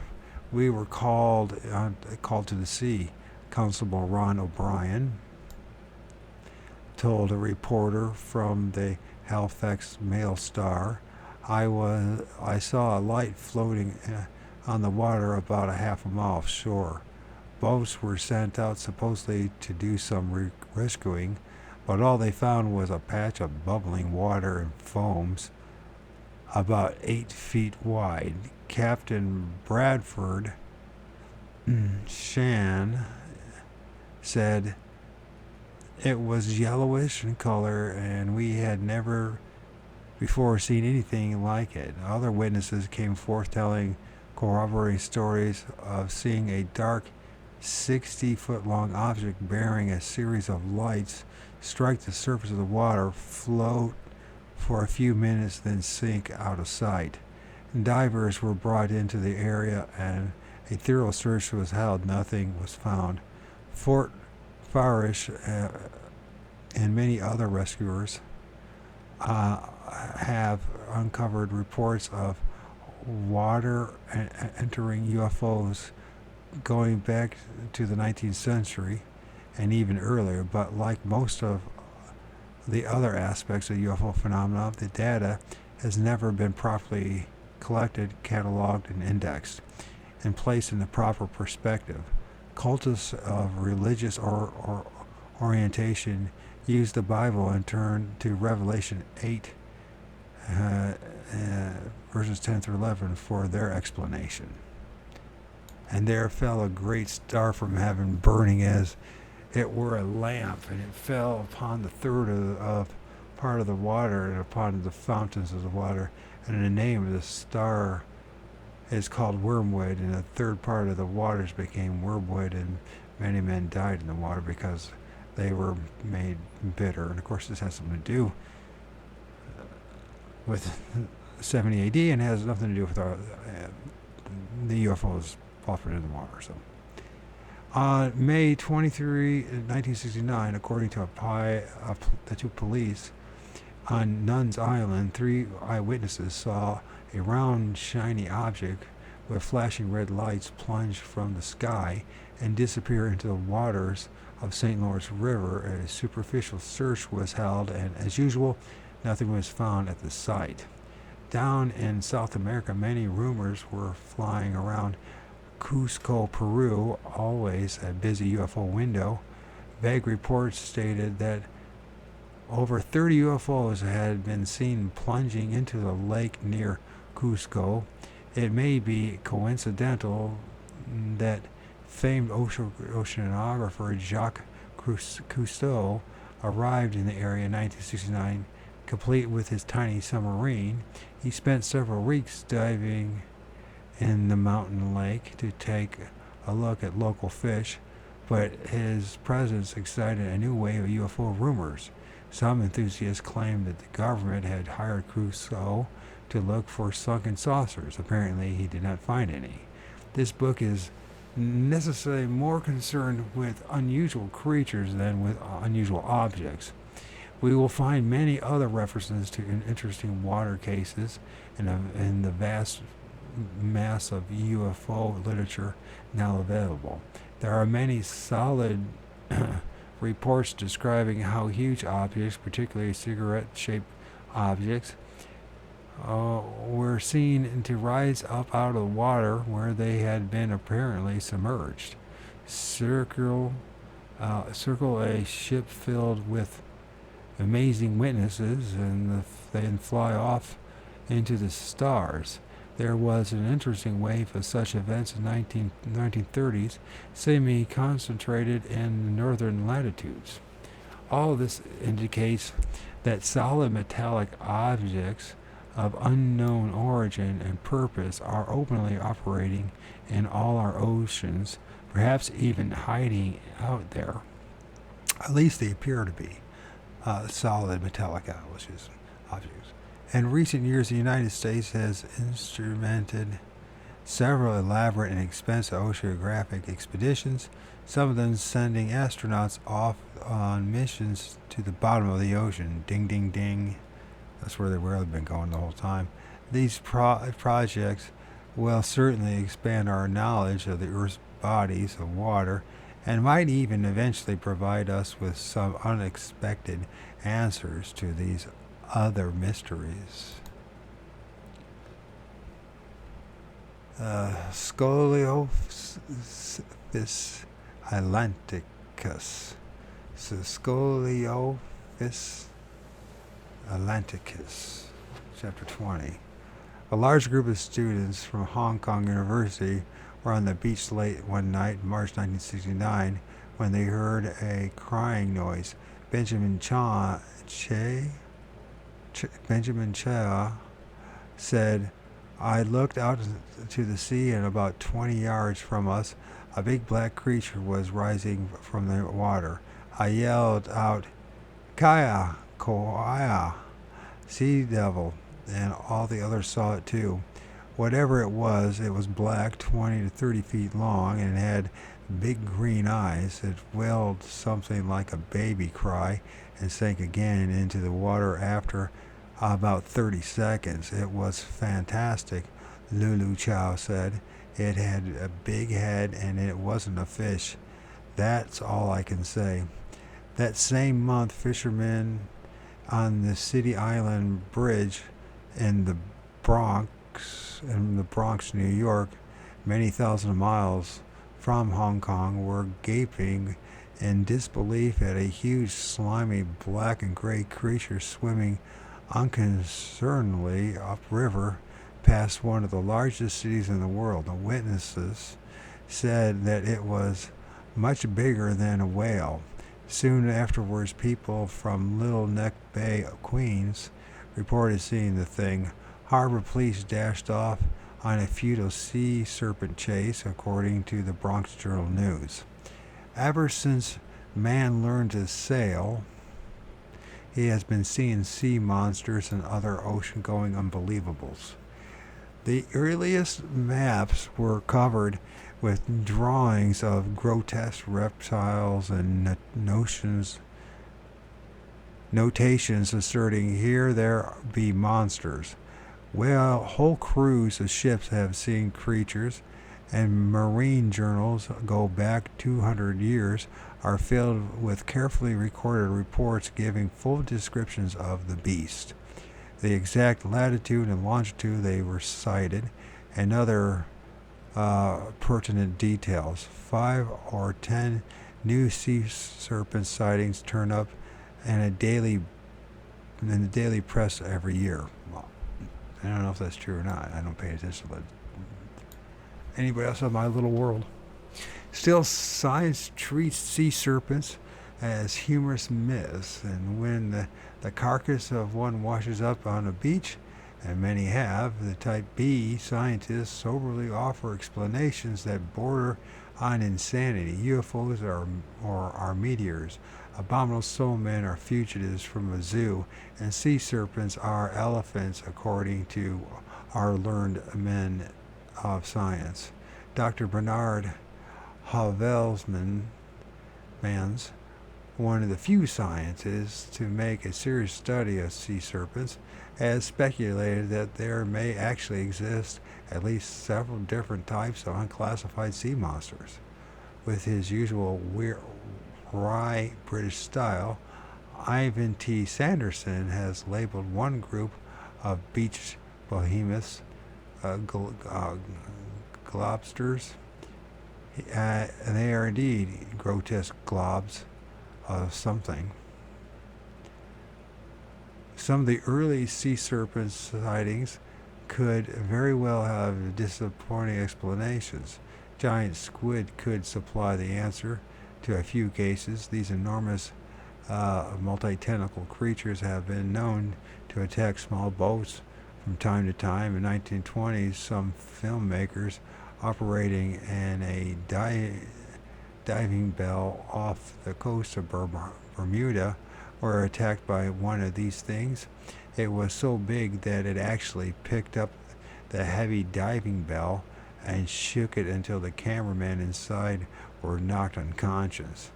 we were called to the sea. Constable Ron O'Brien told a reporter from the Halifax Mail Star, I saw a light floating on the water about a half a mile offshore. Boats were sent out supposedly to do some rescuing, but all they found was a patch of bubbling water and foams about 8 feet wide. Captain Bradford Shan said it was yellowish in color and we had never before seen anything like it. Other witnesses came forth telling corroborating stories of seeing a dark 60-foot-long object bearing a series of lights strike the surface of the water, float for a few minutes, then sink out of sight. Divers were brought into the area and a thorough search was held. Nothing was found. Fort Farish and many other rescuers have uncovered reports of water entering UFOs going back to the 19th century and even earlier, but like most of the other aspects of UFO phenomena, the data has never been properly collected, cataloged, and indexed and placed in the proper perspective. Cultists of religious orientation use the Bible and turn to Revelation 8 verses 10 through 11 for their explanation. And there fell a great star from heaven, burning as it were a lamp, and it fell upon the third of part of the water and upon the fountains of the water. And the name of the star is called Wormwood, and the third part of the waters became wormwood, and many men died in the water because they were made bitter. And of course this has something to do with 70 AD and has nothing to do with the UFOs offered in the water. So on May 23, 1969, according to the two police on Nuns Island, 3 eyewitnesses saw a round, shiny object with flashing red lights plunge from the sky and disappear into the waters of St. Lawrence River. A superficial search was held, and as usual, nothing was found at the site. Down in South America, many rumors were flying around Cusco, Peru, always a busy UFO window. Vague reports stated that over 30 UFOs had been seen plunging into the lake near Cusco. It may be coincidental that famed oceanographer Jacques Cousteau arrived in the area in 1969, complete with his tiny submarine. He spent several weeks diving in the mountain lake to take a look at local fish, but his presence excited a new wave of UFO rumors. Some enthusiasts claimed that the government had hired Cousteau to look for sunken saucers. Apparently, he did not find any. This book is necessarily more concerned with unusual creatures than with unusual objects. We will find many other references to interesting water cases in the vast mass of UFO literature now available. There are many solid reports describing how huge objects, particularly cigarette-shaped objects, were seen to rise up out of the water where they had been apparently submerged. Circle a ship filled with amazing witnesses and then fly off into the stars. There was an interesting wave of such events in the 1930s, semi-concentrated in the northern latitudes. All this indicates that solid metallic objects of unknown origin and purpose are openly operating in all our oceans, perhaps even hiding out there. At least they appear to be solid metallic objects. In recent years, the United States has instrumented several elaborate and expensive oceanographic expeditions, some of them sending astronauts off on missions to the bottom of the ocean. Ding, ding, ding. That's where they've really been going the whole time. These projects will certainly expand our knowledge of the Earth's bodies of water and might even eventually provide us with some unexpected answers to these other mysteries. Scoliophis atlanticus. Scoliophis atlanticus. Chapter 20. A large group of students from Hong Kong University were on the beach late one night in March 1969 when they heard a crying noise. Benjamin Chia said, "I looked out to the sea, and about 20 yards from us, a big black creature was rising from the water. I yelled out, 'Kaya, Koaya, sea devil,' and all the others saw it too. Whatever it was black, 20 to 30 feet long, and had big green eyes. It wailed something like a baby cry and sank again into the water after about 30 seconds. It was fantastic," Lulu Chow said. "It had a big head and it wasn't a fish. That's all I can say." That same month, fishermen on the City Island Bridge in the Bronx, New York, many thousand miles from Hong Kong, were gaping in disbelief at a huge, slimy, black and gray creature swimming unconcernedly upriver past one of the largest cities in the world. The witnesses said that it was much bigger than a whale. Soon afterwards, people from Little Neck Bay, Queens, reported seeing the thing. Harbor police dashed off on a futile sea serpent chase, according to the Bronx Journal News. Ever since man learned to sail, he has been seeing sea monsters and other ocean-going unbelievables. The earliest maps were covered with drawings of grotesque reptiles and notations asserting, "Here there be monsters." Well, whole crews of ships have seen creatures, and marine journals go back 200 years are filled with carefully recorded reports giving full descriptions of the beast, the exact latitude and longitude they were sighted, and other pertinent details. 5 or 10 new sea serpent sightings turn up in the daily press every year. Well, I don't know if that's true or not. I don't pay attention to it. Anybody else on my little world? Still, science treats sea serpents as humorous myths, and when the carcass of one washes up on a beach, and many have, the type B, scientists soberly offer explanations that border on insanity. UFOs are meteors. Abominable snowmen are fugitives from a zoo, and sea serpents are elephants, according to our learned men of science. Dr. Bernard Havelsmans one of the few scientists to make a serious study of sea serpents, has speculated that there may actually exist at least several different types of unclassified sea monsters. With his usual wry British style, Ivan T. Sanderson has labeled one group of beach behemoths globsters. They are indeed grotesque globs of something. Some of the early sea serpent sightings could very well have disappointing explanations. Giant squid could supply the answer to a few cases. These enormous multi-tentacle creatures have been known to attack small boats from time to time. In the 1920s, some filmmakers operating in a diving bell off the coast of Bermuda were attacked by one of these things. It was so big that it actually picked up the heavy diving bell and shook it until the cameramen inside were knocked unconscious.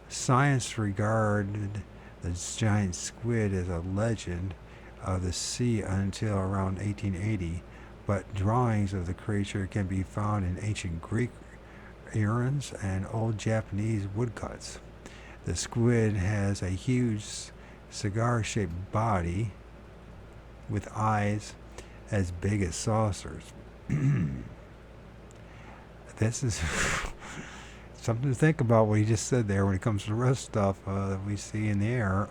Science regarded the giant squid as a legend of the sea until around 1880, but drawings of the creature can be found in ancient Greek urns and old Japanese woodcuts. The squid has a huge cigar-shaped body with eyes as big as saucers. This is something to think about what he just said there when it comes to the rest stuff that we see in the air.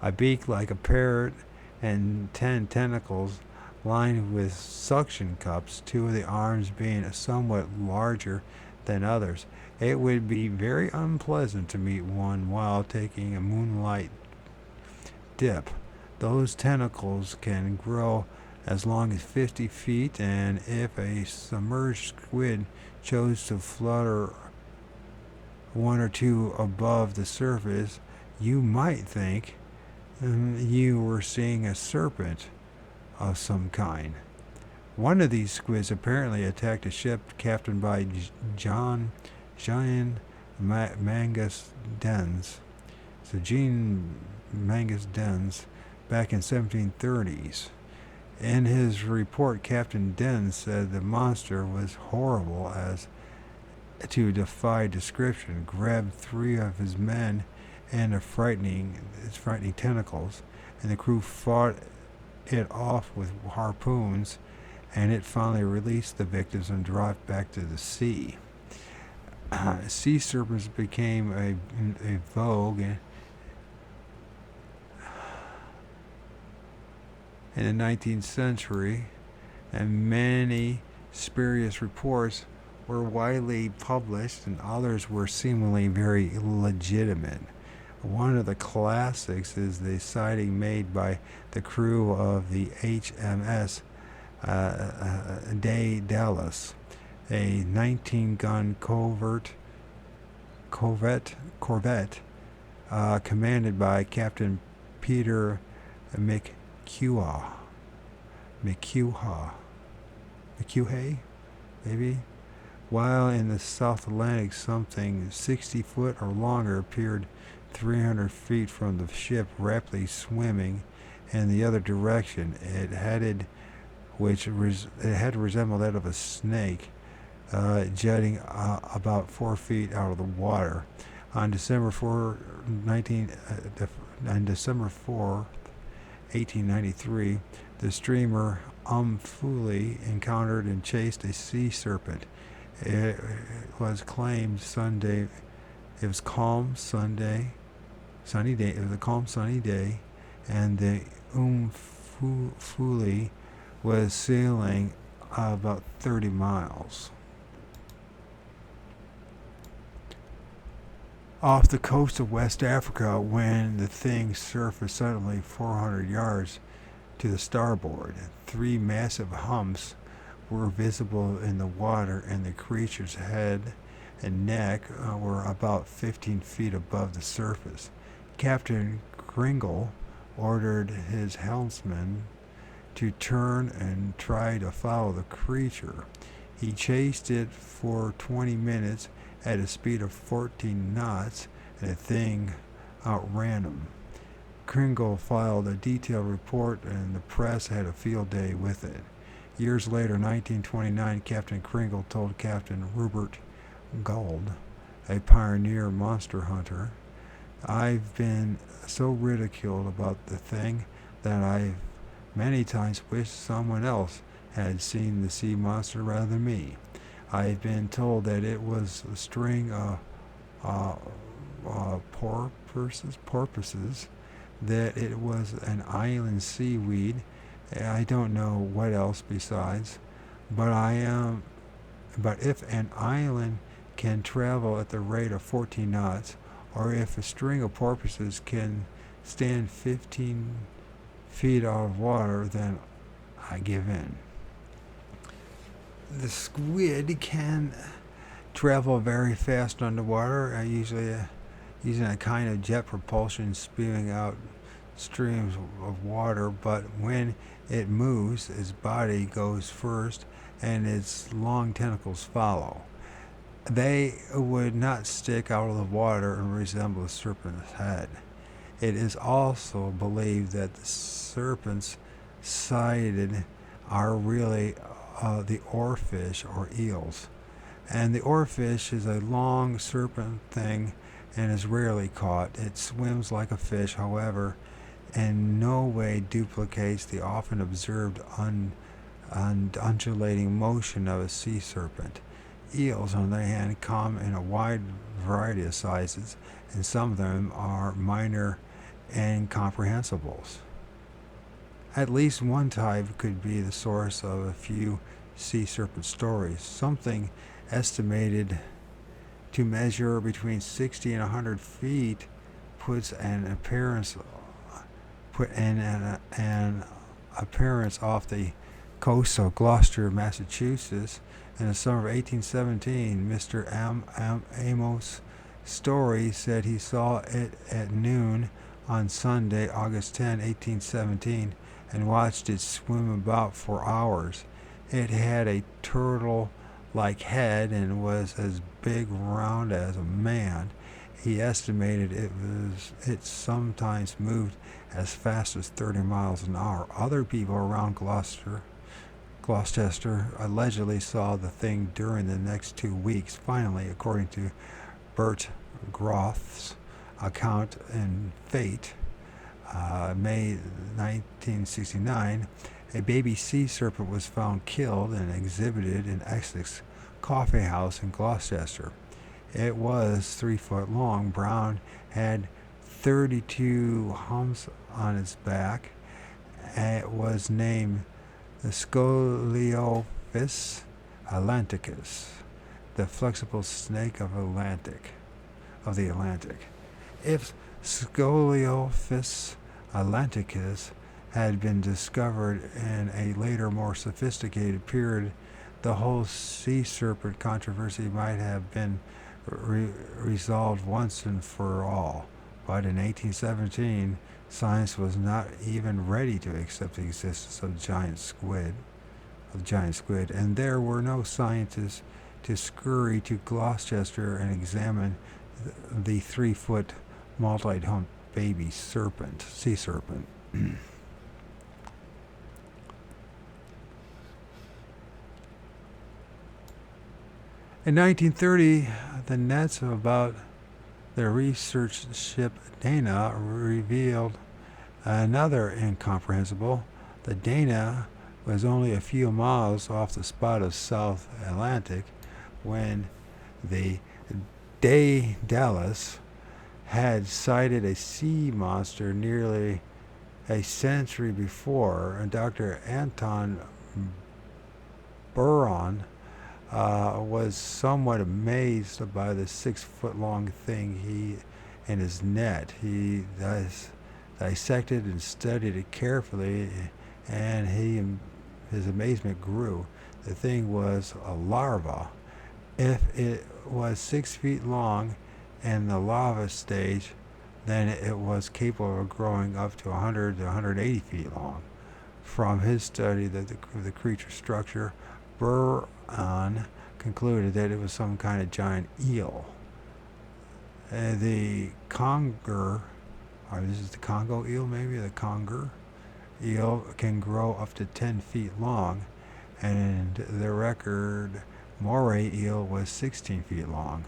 A beak like a parrot and 10 tentacles lined with suction cups, 2 of the arms being somewhat larger than others. It would be very unpleasant to meet one while taking a moonlight dip. Those tentacles can grow as long as 50 feet, and if a submerged squid chose to flutter 1 or 2 above the surface, you might think you were seeing a serpent of some kind. One of these squids apparently attacked a ship captained by Jean Mangus Dens. So Jean Mangus Dens back in 1730s. In his report, Captain Dens said the monster was horrible as to defy description, grabbed 3 of his men and its frightening tentacles, and the crew fought it off with harpoons, and it finally released the victims and dropped back to the sea. Sea serpents became a vogue in the 19th century, and many spurious reports were widely published, and others were seemingly very legitimate. One of the classics is the sighting made by the crew of the HMS De Dallas, a 19-gun corvette commanded by Captain Peter McCuhay, maybe. While in the South Atlantic, something 60 foot or longer appeared 300 feet from the ship, rapidly swimming in the other direction. It had resembled that of a snake, jutting about 4 feet out of the water. On December 4, 1893, the steamer Umfuli encountered and chased a sea serpent. It was claimed Sunday. It was calm sunny day. It was a calm sunny day, and the Umfuli was sailing about 30 miles off the coast of West Africa when the thing surfaced suddenly 400 yards to the starboard. 3 massive humps were visible in the water, and the creature's head and neck were about 15 feet above the surface. Captain Kringle ordered his helmsman to turn and try to follow the creature. He chased it for 20 minutes at a speed of 14 knots and the thing outran him. Kringle filed a detailed report, and the press had a field day with it. Years later, 1929, Captain Kringle told Captain Rupert Gould, a pioneer monster hunter, "I've been so ridiculed about the thing that I've many times wished someone else had seen the sea monster rather than me. I've been told that it was a string of porpoises, that it was an island seaweed. I don't know what else besides, but if an island can travel at the rate of 14 knots, or if a string of porpoises can stand 15 feet out of water, then I give in." The squid can travel very fast underwater, usually using a kind of jet propulsion spewing out streams of water, but when it moves, its body goes first and its long tentacles follow. They would not stick out of the water and resemble a serpent's head. It is also believed that the serpents sighted are really the oarfish or eels. And the oarfish is a long serpent thing and is rarely caught. It swims like a fish, however, in no way duplicates the often observed undulating motion of a sea serpent. Eels, on the other hand, come in a wide variety of sizes, and some of them are minor incomprehensibles. At least one type could be the source of a few sea serpent stories. Something estimated to measure between 60 and 100 feet puts an appearance off the coast of Gloucester, Massachusetts. In the summer of 1817, Mr. Amos Story said he saw it at noon on Sunday, August 10, 1817, and watched it swim about for hours. It had a turtle-like head and was as big round as a man. He estimated it sometimes moved as fast as 30 miles an hour. Other people around Gloucester allegedly saw the thing during the next 2 weeks. Finally, according to Bert Groth's account in Fate, May 1969, a baby sea serpent was found killed and exhibited in Essex Coffee House in Gloucester. It was 3 foot long, brown, had 32 humps on its back. It was named the Scoliophis atlanticus, the flexible snake of the Atlantic. If Scoliophis atlanticus had been discovered in a later, more sophisticated period, the whole sea serpent controversy might have been resolved once and for all. But in 1817, science was not even ready to accept the existence of giant squid, and there were no scientists to scurry to Gloucester and examine the 3-foot multi-humped baby sea serpent. In 1930, the nets about the research ship Dana revealed another incomprehensible. The Dana was only a few miles off the spot of South Atlantic when the Daedalus had sighted a sea monster nearly a century before, and Dr. Anton Buron was somewhat amazed by the 6-foot-long thing in his net. He dissected and studied it carefully, and his amazement grew. The thing was a larva. If it was 6 feet long in the larva stage, then it was capable of growing up to 100 to 180 feet long. From his study of the creature's structure, Buron concluded that it was some kind of giant eel. The conger, or this is the Congo eel maybe, the conger eel can grow up to 10 feet long, and the record moray eel was 16 feet long.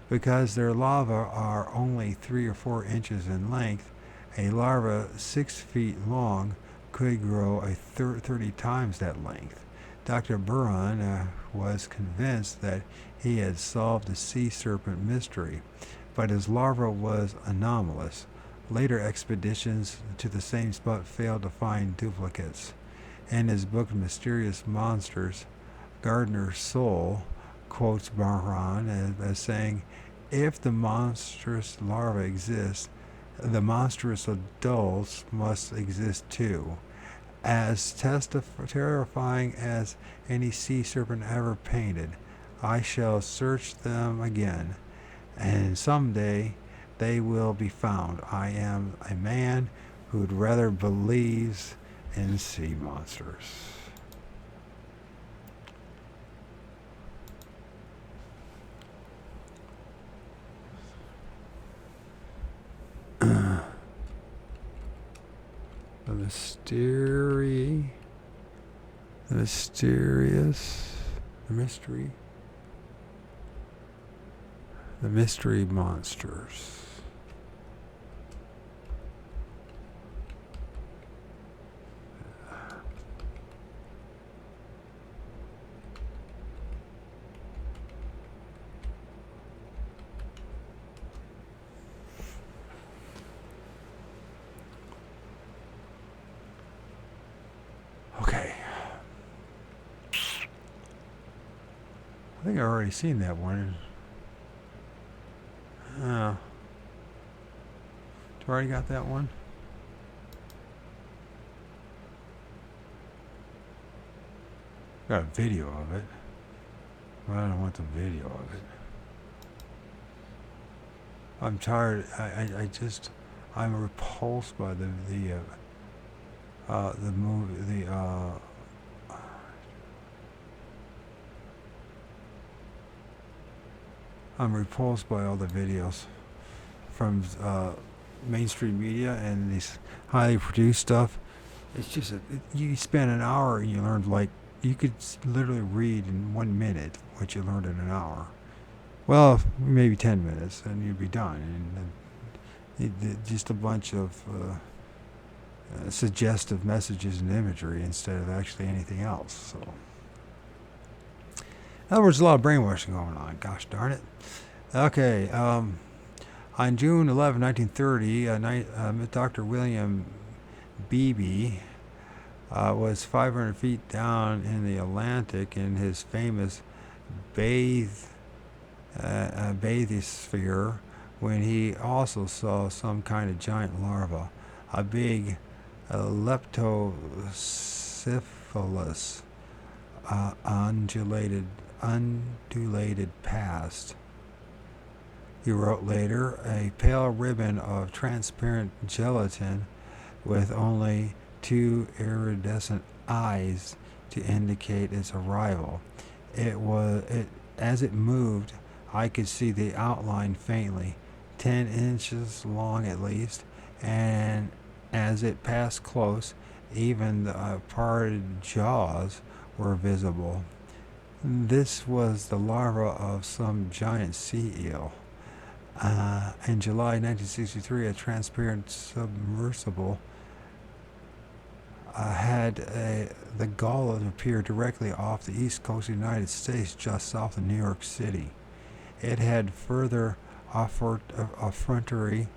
Because their larvae are only 3 or 4 inches in length, a larva 6 feet long could grow 30 times that length. Dr. Buran was convinced that he had solved the sea serpent mystery, but his larva was anomalous. Later expeditions to the same spot failed to find duplicates. In his book Mysterious Monsters, Gardner Soule quotes Buran as saying, "If the monstrous larva exists, the monstrous adults must exist too. As terrifying as any sea serpent ever painted, I shall search them again, and someday they will be found. I am a man who'd rather believes in sea monsters." The mystery monsters. Okay. I think I've already seen that one. Oh. You already got that one? Got a video of it. But I don't want the video of it. I'm tired. I'm repulsed by the movie, I'm repulsed by all the videos from mainstream media and these highly produced stuff. It's just you spend an hour and you learned, like, you could literally read in 1 minute what you learned in an hour. Well, maybe 10 minutes and you'd be done. And just a bunch of suggestive messages and imagery instead of actually anything else. So, in other words, a lot of brainwashing going on. Gosh darn it. Okay. On June 11, 1930, Dr. William Beebe was 500 feet down in the Atlantic in his famous bathysphere when he also saw some kind of giant larva, a big leptocephalus undulated past. He wrote later, a pale ribbon of transparent gelatin with only 2 iridescent eyes to indicate its arrival. As it moved, I could see the outline faintly, 10 inches long at least, and as it passed close, even the parted jaws were visible. This was the larva of some giant sea eel. In July 1963, a transparent submersible had the gall to appear directly off the east coast of the United States, just south of New York City. It had further effrontery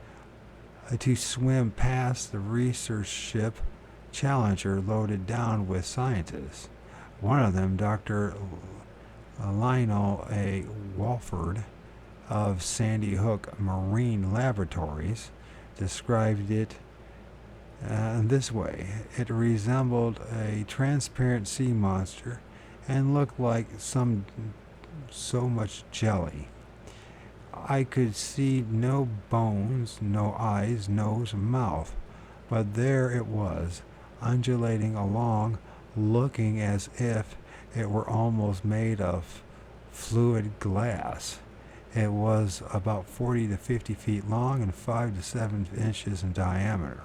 to swim past the research ship Challenger loaded down with scientists. One of them, Dr. Lionel A. Walford of Sandy Hook Marine Laboratories, described it this way. It resembled a transparent sea monster and looked like so much jelly. I could see no bones, no eyes, nose, mouth, but there it was, undulating along, looking as if it were almost made of fluid glass. It was about 40 to 50 feet long and 5 to 7 inches in diameter.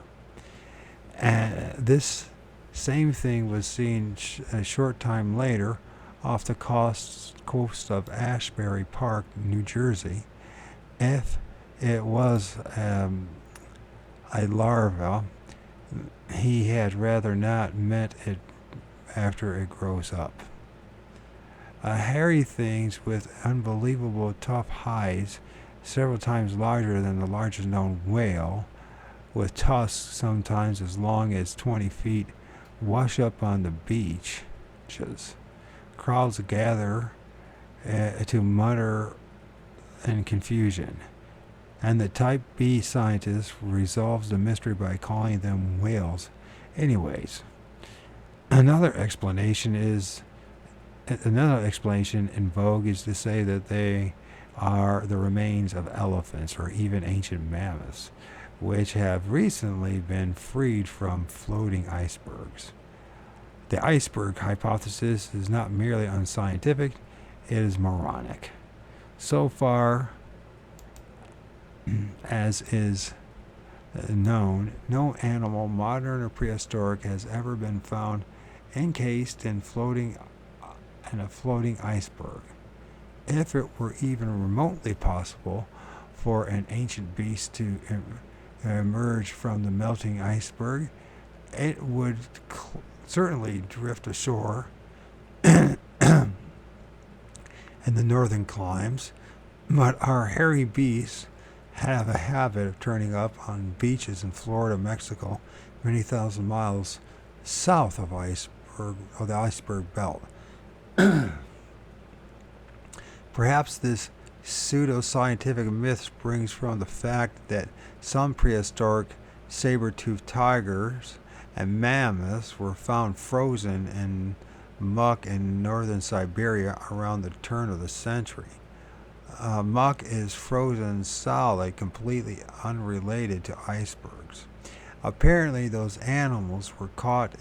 And this same thing was seen a short time later off the coast of Ashbury Park, New Jersey. If it was a larva, he had rather not met it after it grows up. Hairy things with unbelievable tough hides, several times larger than the largest known whale, with tusks sometimes as long as 20 feet, wash up on the beach. Crowds gather to mutter in confusion, and the Type B scientist resolves the mystery by calling them whales. Anyways, another explanation in vogue is to say that they are the remains of elephants or even ancient mammoths, which have recently been freed from floating icebergs. The iceberg hypothesis is not merely unscientific, it is moronic. So far as is known, no animal, modern or prehistoric, has ever been found encased in a floating iceberg. If it were even remotely possible for an ancient beast to emerge from the melting iceberg, it would certainly drift ashore in the northern climes, but our hairy beasts have a habit of turning up on beaches in Florida, Mexico, many thousand miles south of the iceberg belt. Perhaps this pseudo-scientific myth springs from the fact that some prehistoric saber-toothed tigers and mammoths were found frozen in muck in northern Siberia around the turn of the century. Muck is frozen solid, completely unrelated to icebergs. Apparently, those animals were caught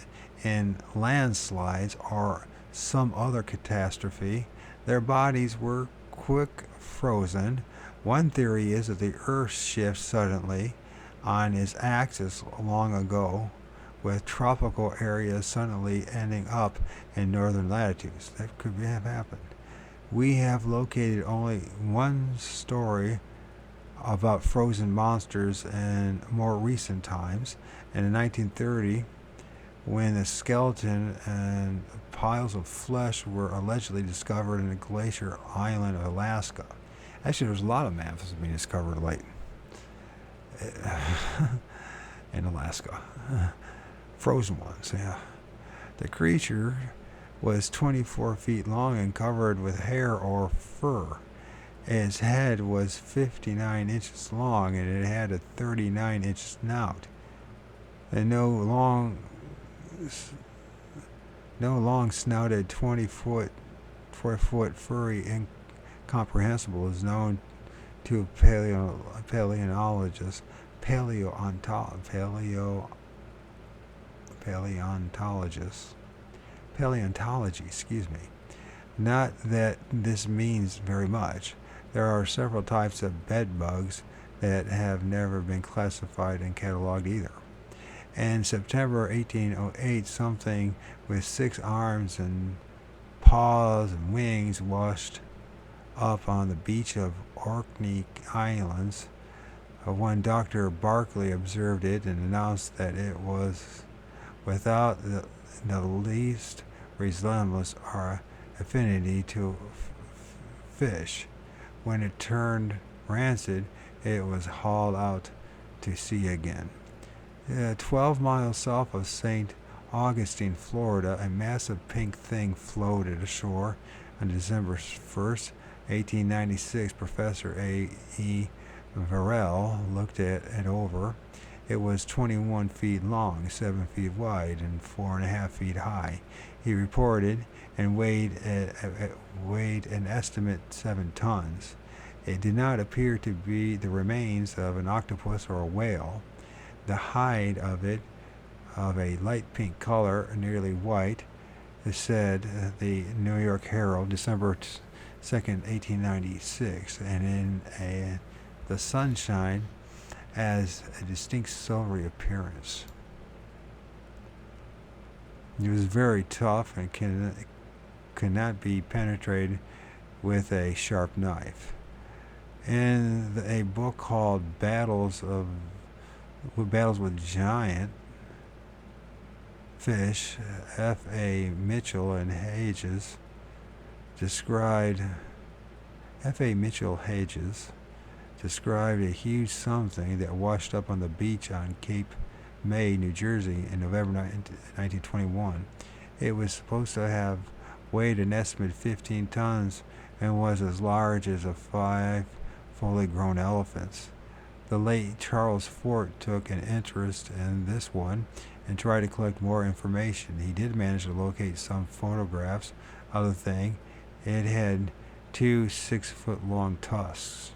in landslides or some other catastrophe. Their bodies were quick frozen. One theory is that the Earth shifted suddenly on its axis long ago, with tropical areas suddenly ending up in northern latitudes. That could have happened. We have located only one story about frozen monsters in more recent times. In 1930, when a skeleton and piles of flesh were allegedly discovered in a glacier island of Alaska. Actually, there's a lot of mammoths being discovered late in Alaska. Frozen ones, yeah. The creature was 24 feet long and covered with hair or fur. Its head was 59 inches long and it had a 39-inch snout. And no long snouted 4 foot furry incomprehensible is known to paleontologists. Paleontology, Not that this means very much. There are several types of bed bugs that have never been classified and cataloged either. In September 1808, something with 6 arms and paws and wings washed up on the beach of Orkney Islands. One Dr. Barclay observed it and announced that it was without the least resemblance or affinity to fish. When it turned rancid, it was hauled out to sea again. 12 miles south of St. Augustine, Florida, a massive pink thing floated ashore on December 1st, 1896. Professor A.E. Varell looked at it over. It was 21 feet long, 7 feet wide, and 4.5 feet high. He reported and weighed an estimate 7 tons. It did not appear to be the remains of an octopus or a whale. The hide of it, of a light pink color, nearly white, said the New York Herald, December 2nd, 1896, and in the sunshine as a distinct silvery appearance. It was very tough and could not be penetrated with a sharp knife. In a book called Battles with Giant Fish, F.A. Mitchell Hedges described a huge something that washed up on the beach on Cape May, New Jersey in November 1921. It was supposed to have weighed an estimated 15 tons and was as large as 5 fully grown elephants. The late Charles Fort took an interest in this one and tried to collect more information. He did manage to locate some photographs of the thing. It had 2 6-foot-long tusks.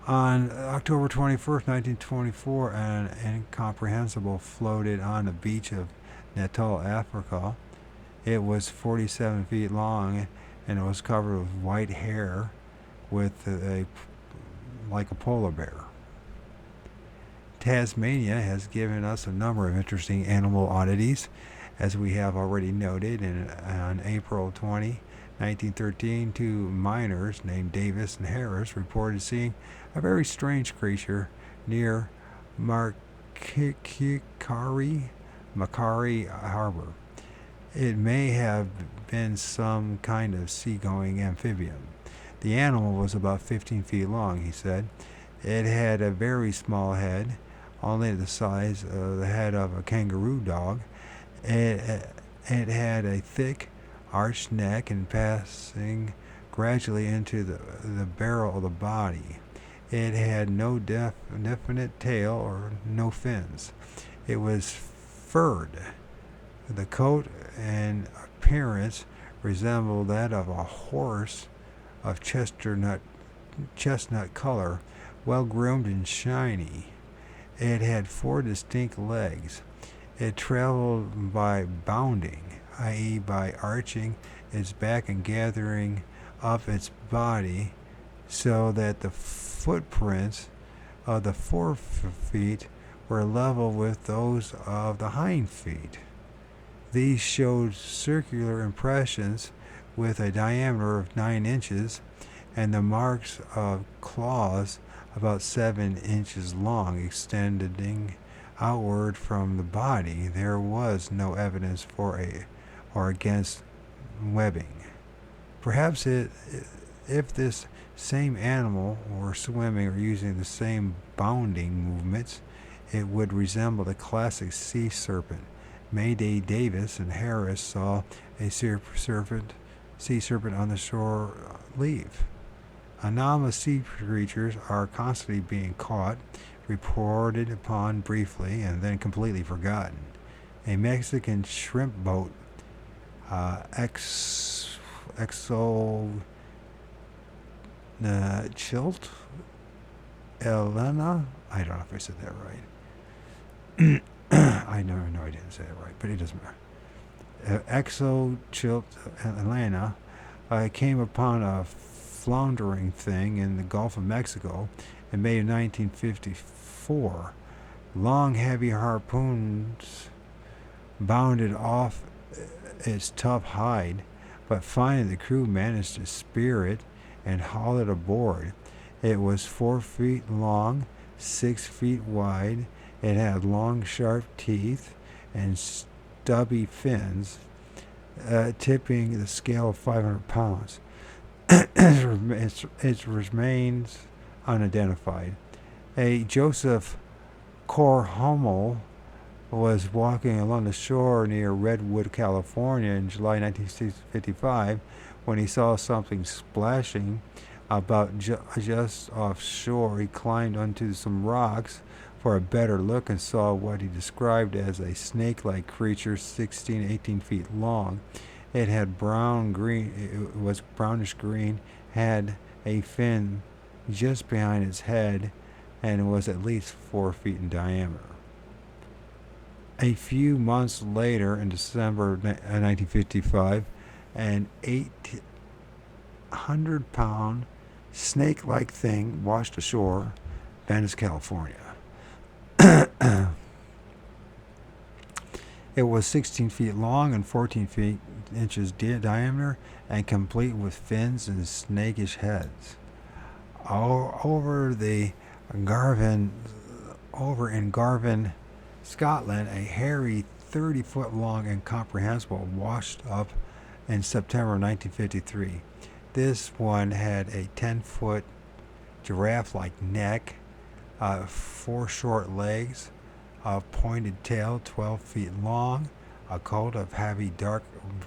On October 21st, 1924, an incomprehensible floated on the beach of Natal, Africa. It was 47 feet long and it was covered with white hair like a polar bear. Tasmania has given us a number of interesting animal oddities, as we have already noted. On April 20, 1913, 2 miners named Davis and Harris reported seeing a very strange creature near Macquarie Harbor. It may have been some kind of seagoing amphibian. The animal was about 15 feet long, he said. It had a very small head, only the size of the head of a kangaroo dog. It had a thick, arched neck and passing gradually into the barrel of the body. It had no definite tail or no fins. It was furred. The coat and appearance resembled that of a horse of chestnut color, well groomed and shiny. It had 4 distinct legs. It traveled by bounding, i.e. by arching its back and gathering up its body so that the footprints of the forefeet were level with those of the hind feet. These showed circular impressions with a diameter of 9 inches and the marks of claws about 7 inches long extending outward from the body. There was no evidence for or against webbing. Perhaps if this same animal were swimming or using the same bounding movements, it would resemble the classic sea serpent. Mayday Davis and Harris saw a sea serpent on the shore leave. Anomalous sea creatures are constantly being caught, reported upon briefly, and then completely forgotten. A Mexican shrimp boat, Chilt Elena, I don't know if I said that right. I never know I didn't say it right, but it doesn't matter. Chilt Elena came upon a floundering thing in the Gulf of Mexico in May of 1954. Long, heavy harpoons bounded off its tough hide, but finally the crew managed to spear it and haul it aboard. It was 4 feet long, 6 feet wide. It had long, sharp teeth and stubby fins, tipping the scale of 500 pounds. It remains unidentified. A Joseph Corhummel was walking along the shore near Redwood, California in July 1955 when he saw something splashing about just offshore. He climbed onto some rocks for a better look and saw what he described as a snake-like creature 16, 18 feet long. It had it was brownish green, had a fin just behind its head, and was at least 4 feet in diameter. A few months later, in December 1955, An 800-pound snake-like thing washed ashore, Venice, California. It was 16 feet long and 14 feet inches diameter, and complete with fins and snakish heads. Over in Garvin, Scotland, a hairy 30-foot long incomprehensible washed up in September 1953. This one had a 10-foot giraffe-like neck, 4 short legs, a pointed tail 12 feet long, a coat of heavy dark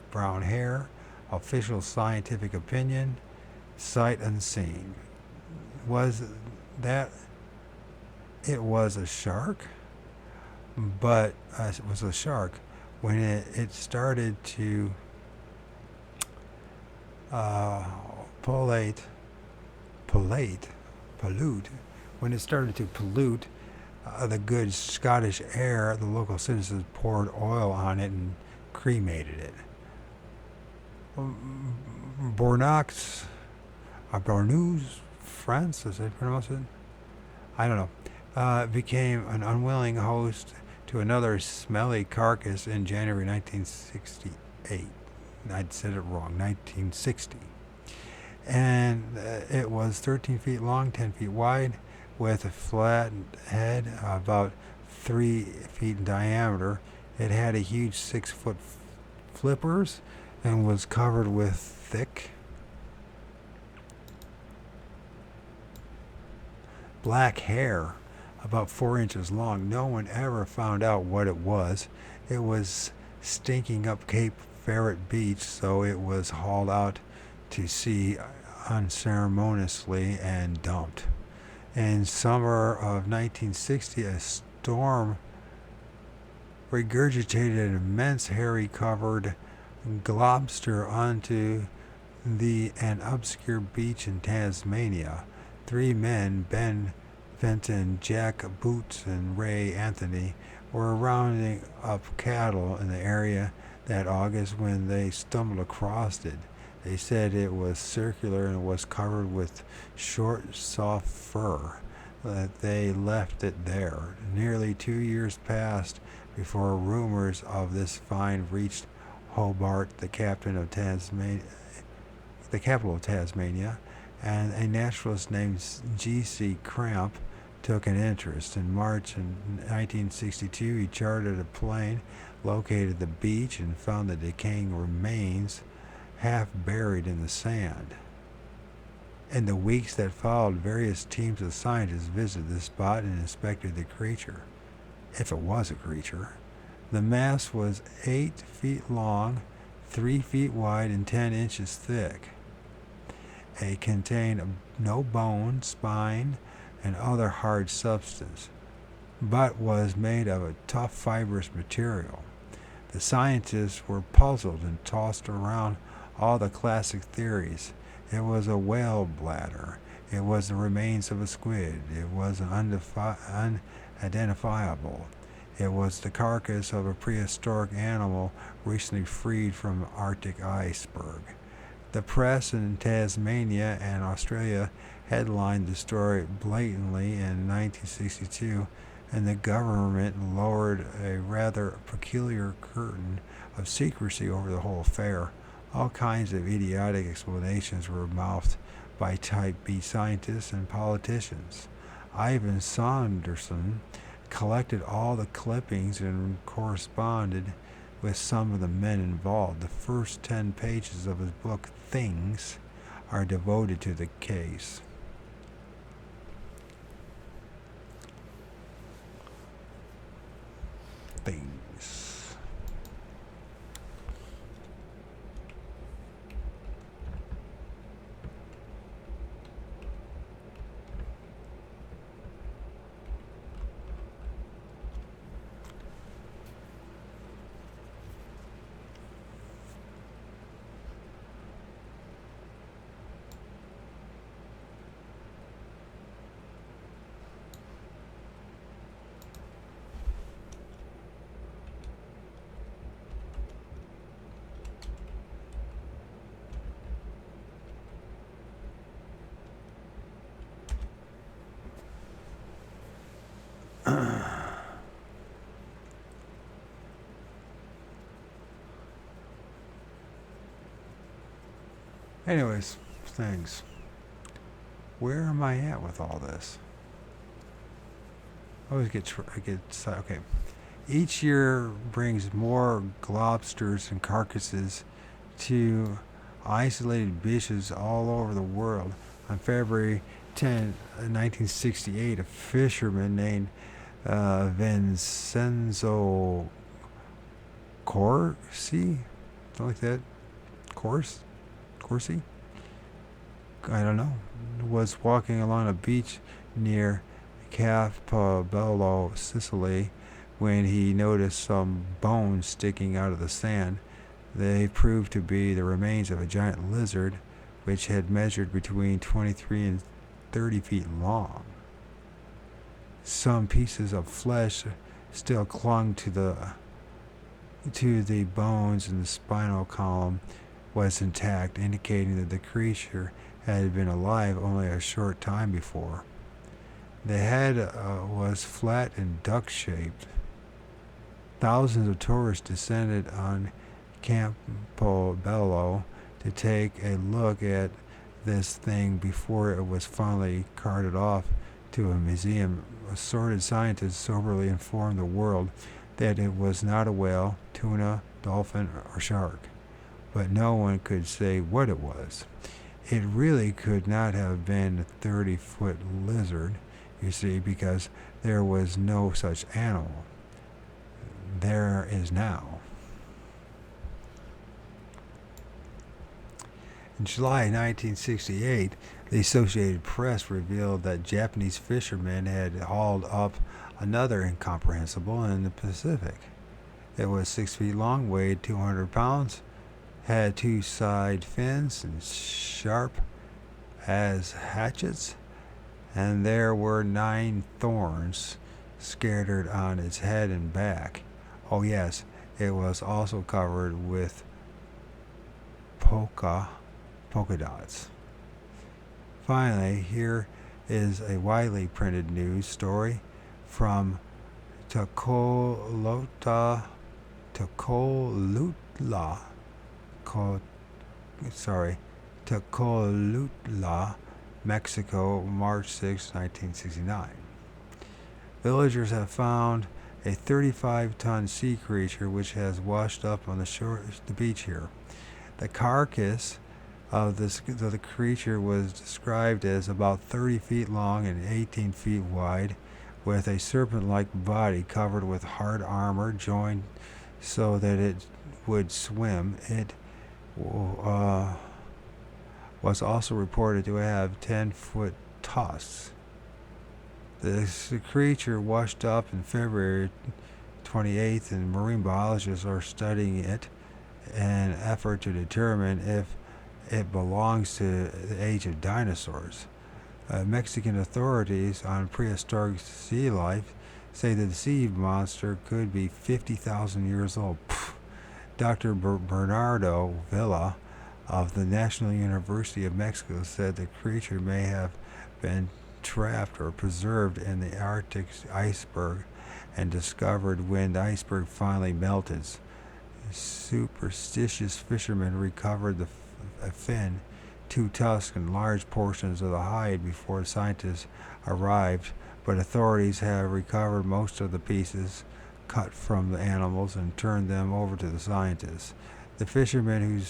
brown hair. Official scientific opinion, sight unseen. Was that it was a shark? But it was a shark. When it started to pollute, when it started to pollute the good Scottish air, the local citizens poured oil on it and cremated it. Bournoux, France, is that pronounced it? I don't know. Became an unwilling host to another smelly carcass in January 1968. I said it wrong, 1960. And it was 13 feet long, 10 feet wide, with a flat head about 3 feet in diameter. It had a huge 6-foot flippers and was covered with thick black hair about 4 inches long. No one ever found out what it was. It was stinking up Cape Ferret Beach, so it was hauled out to sea unceremoniously and dumped. In summer of 1960, a storm regurgitated an immense hairy-covered globster onto an obscure beach in Tasmania. 3 men, Ben Fenton, Jack Boots, and Ray Anthony, were rounding up cattle in the area that August when they stumbled across it. They said it was circular and was covered with short, soft fur. That they left it there. Nearly 2 years passed before rumors of this find reached Hobart, the capital of Tasmania, and a naturalist named G.C. Cramp took an interest. In March 1962, he chartered a plane, located the beach, and found the decaying remains half buried in the sand. In the weeks that followed, various teams of scientists visited the spot and inspected the creature, if it was a creature. The mass was 8 feet long, 3 feet wide, and 10 inches thick. It contained no bone, spine, and other hard substance, but was made of a tough fibrous material. The scientists were puzzled and tossed around all the classic theories. It was a whale bladder. It was the remains of a squid. It was unidentifiable. It was the carcass of a prehistoric animal recently freed from an Arctic iceberg. The press in Tasmania and Australia headlined the story blatantly in 1962, and the government lowered a rather peculiar curtain of secrecy over the whole affair. All kinds of idiotic explanations were mouthed by type B scientists and politicians. Ivan Saunderson collected all the clippings and corresponded with some of the men involved. The first 10 pages of his book, Things, are devoted to the case. Things. Anyways, things. Where am I at with all this? I always okay. Each year brings more lobsters and carcasses to isolated beaches all over the world. On February 10, 1968, a fisherman named Vincenzo Corsi, something like that, Corsi, I don't know, was walking along a beach near Campobello, Sicily, when he noticed some bones sticking out of the sand. They proved to be the remains of a giant lizard, which had measured between 23 and 30 feet long. Some pieces of flesh still clung to the bones, and the spinal column was intact, indicating that the creature had been alive only a short time before. The head was flat and duck-shaped. Thousands of tourists descended on Campobello to take a look at this thing before it was finally carted off to a museum. Assorted scientists soberly informed the world that it was not a whale, tuna, dolphin, or shark, but no one could say what it was. It really could not have been a 30-foot lizard, you see, because there was no such animal. There is now. In July 1968, the Associated Press revealed that Japanese fishermen had hauled up another incomprehensible in the Pacific. It was 6 feet long, weighed 200 pounds, had two side fins and sharp as hatchets, and there were 9 thorns scattered on its head and back. Oh yes, it was also covered with polka dots. Finally, here is a widely printed news story from Tlaxcala, Mexico, March 6, 1969. Villagers have found a 35-ton sea creature which has washed up on the beach here. The carcass of the creature was described as about 30 feet long and 18 feet wide, with a serpent-like body covered with hard armor joined so that it would swim. It was also reported to have 10-foot tusks. The creature washed up in February 28th, and marine biologists are studying it in an effort to determine if it belongs to the age of dinosaurs. Mexican authorities on prehistoric sea life say that the sea monster could be 50,000 years old. Dr. Bernardo Villa of the National University of Mexico said the creature may have been trapped or preserved in the Arctic iceberg and discovered when the iceberg finally melted. Superstitious fishermen recovered a fin, 2 tusks, and large portions of the hide before scientists arrived, but authorities have recovered most of the pieces cut from the animals and turned them over to the scientists. The fishermen who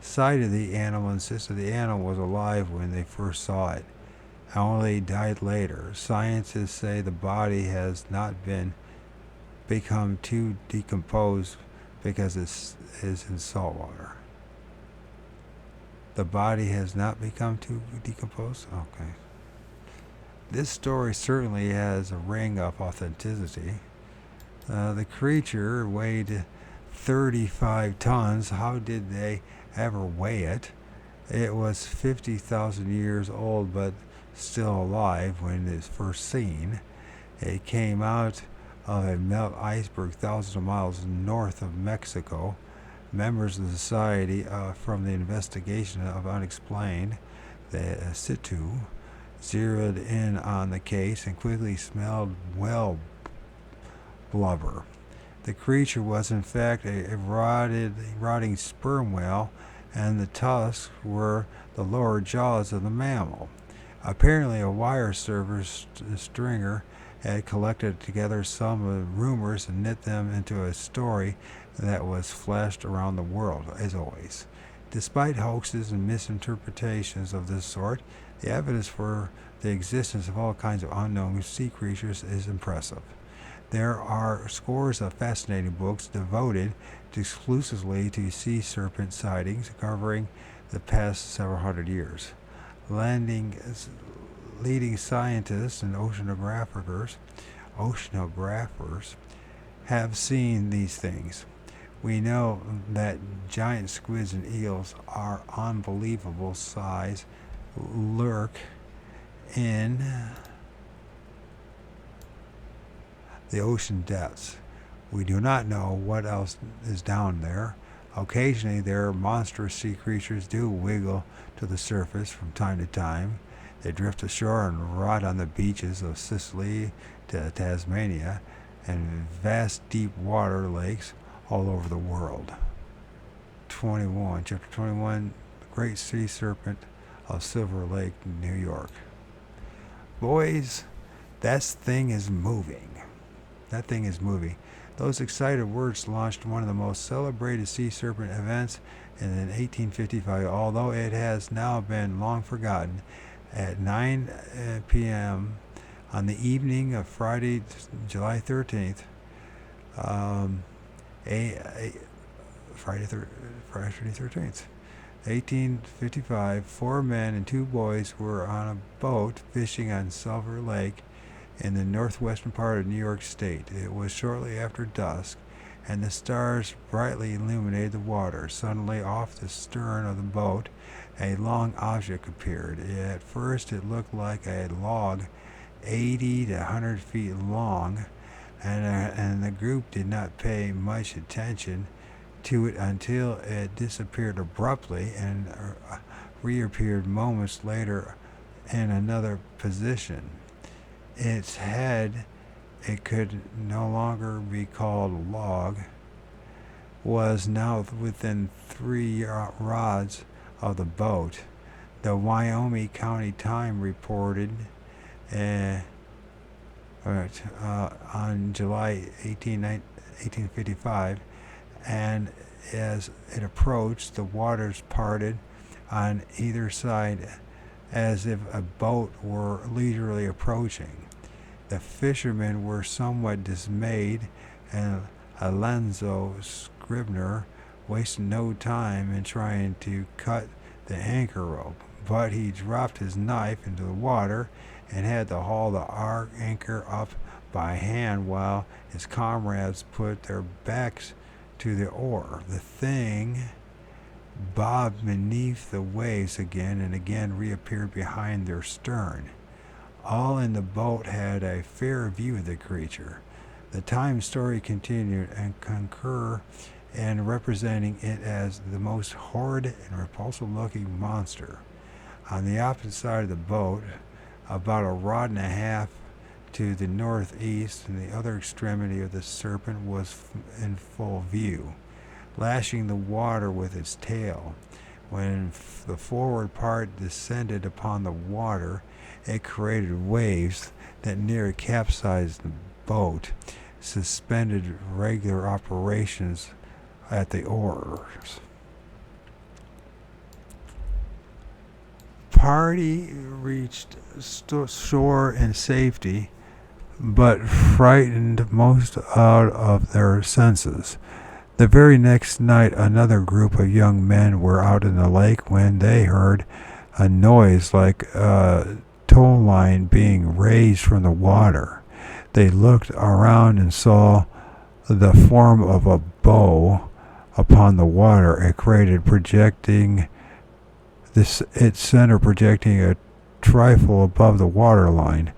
sighted the animal insisted the animal was alive when they first saw it, only died later. Scientists say the body has not become too decomposed because it is in salt water. The body has not become too decomposed? Okay. This story certainly has a ring of authenticity. The creature weighed 35 tons. How did they ever weigh it? It was 50,000 years old, but still alive when it was first seen. It came out of a melt iceberg thousands of miles north of Mexico. Members of the Society from the Investigation of Unexplained, the situ, zeroed in on the case and quickly smelled whale blubber. The creature was in fact a rotting sperm whale and the tusks were the lower jaws of the mammal. Apparently, a wire server stringer had collected together some of the rumors and knit them into a story that was flashed around the world, as always. Despite hoaxes and misinterpretations of this sort, the evidence for the existence of all kinds of unknown sea creatures is impressive. There are scores of fascinating books devoted exclusively to sea serpent sightings covering the past several hundred years. Leading scientists and oceanographers have seen these things. We know that giant squids and eels are unbelievable size, lurk in the ocean depths. We do not know what else is down there. Occasionally, their monstrous sea creatures do wiggle to the surface from time to time. They drift ashore and rot on the beaches of Sicily to Tasmania and vast deep water lakes all over the world. Chapter 21, Great Sea Serpent of Silver Lake, New York. Boys, that thing is moving. That thing is moving. Those excited words launched one of the most celebrated sea serpent events in 1855, although it has now been long forgotten. At 9 p.m. on the evening of Friday, July 13th, Friday 13th, 1855, 4 men and 2 boys were on a boat fishing on Silver Lake in the northwestern part of New York State. It was shortly after dusk, and the stars brightly illuminated the water. Suddenly, off the stern of the boat, a long object appeared. At first, it looked like a log 80 to 100 feet long, and the group did not pay much attention to it until it disappeared abruptly and reappeared moments later in another position. Its head, it could no longer be called a log, was now within 3 rods of the boat. The Wyoming County Times reported on July 18, 1855, and as it approached, the waters parted on either side as if a boat were leisurely approaching. The fishermen were somewhat dismayed, and Alonzo Scribner wasted no time in trying to cut the anchor rope, but he dropped his knife into the water and had to haul the anchor up by hand while his comrades put their backs to the oar. The thing bobbed beneath the waves again and again reappeared behind their stern. All in the boat had a fair view of the creature. The Times story continued and concur in representing it as the most horrid and repulsive-looking monster. On the opposite side of the boat, about a rod and a half to the northeast, and the other extremity of the serpent was in full view, lashing the water with its tail. When the forward part descended upon the water, it created waves that nearly capsized the boat, suspended regular operations at the oars. Party reached shore in safety, but frightened most out of their senses. The very next night, another group of young men were out in the lake when they heard a noise like a tow line being raised from the water. They looked around and saw the form of a bow upon the water. It created its center projecting a trifle above the water line,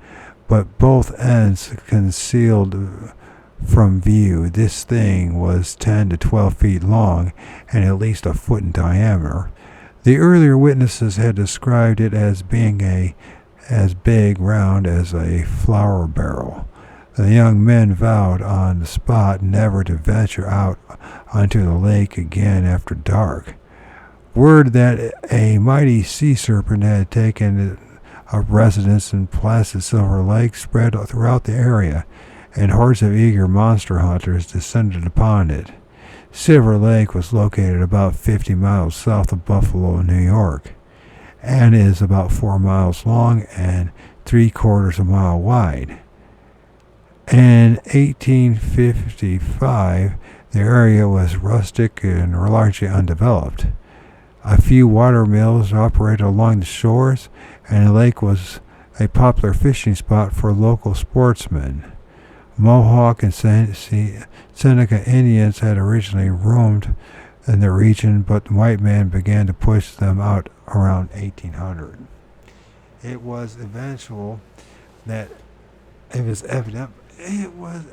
but both ends concealed from view. This thing was 10 to 12 feet long and at least a foot in diameter. The earlier witnesses had described it as being as big, round as a flour barrel. The young men vowed on the spot never to venture out onto the lake again after dark. Word that a mighty sea serpent had taken a residence in placid Silver Lake spread throughout the area, and hordes of eager monster hunters descended upon it. Silver Lake was located about 50 miles south of Buffalo, New York, and is about 4 miles long and 3/4 of a mile wide. In 1855, the area was rustic and largely undeveloped. A few water mills operated along the shores, and the lake was a popular fishing spot for local sportsmen. Mohawk and Seneca Indians had originally roamed in the region, but the white man began to push them out around 1800. It was eventual that it was evident. It was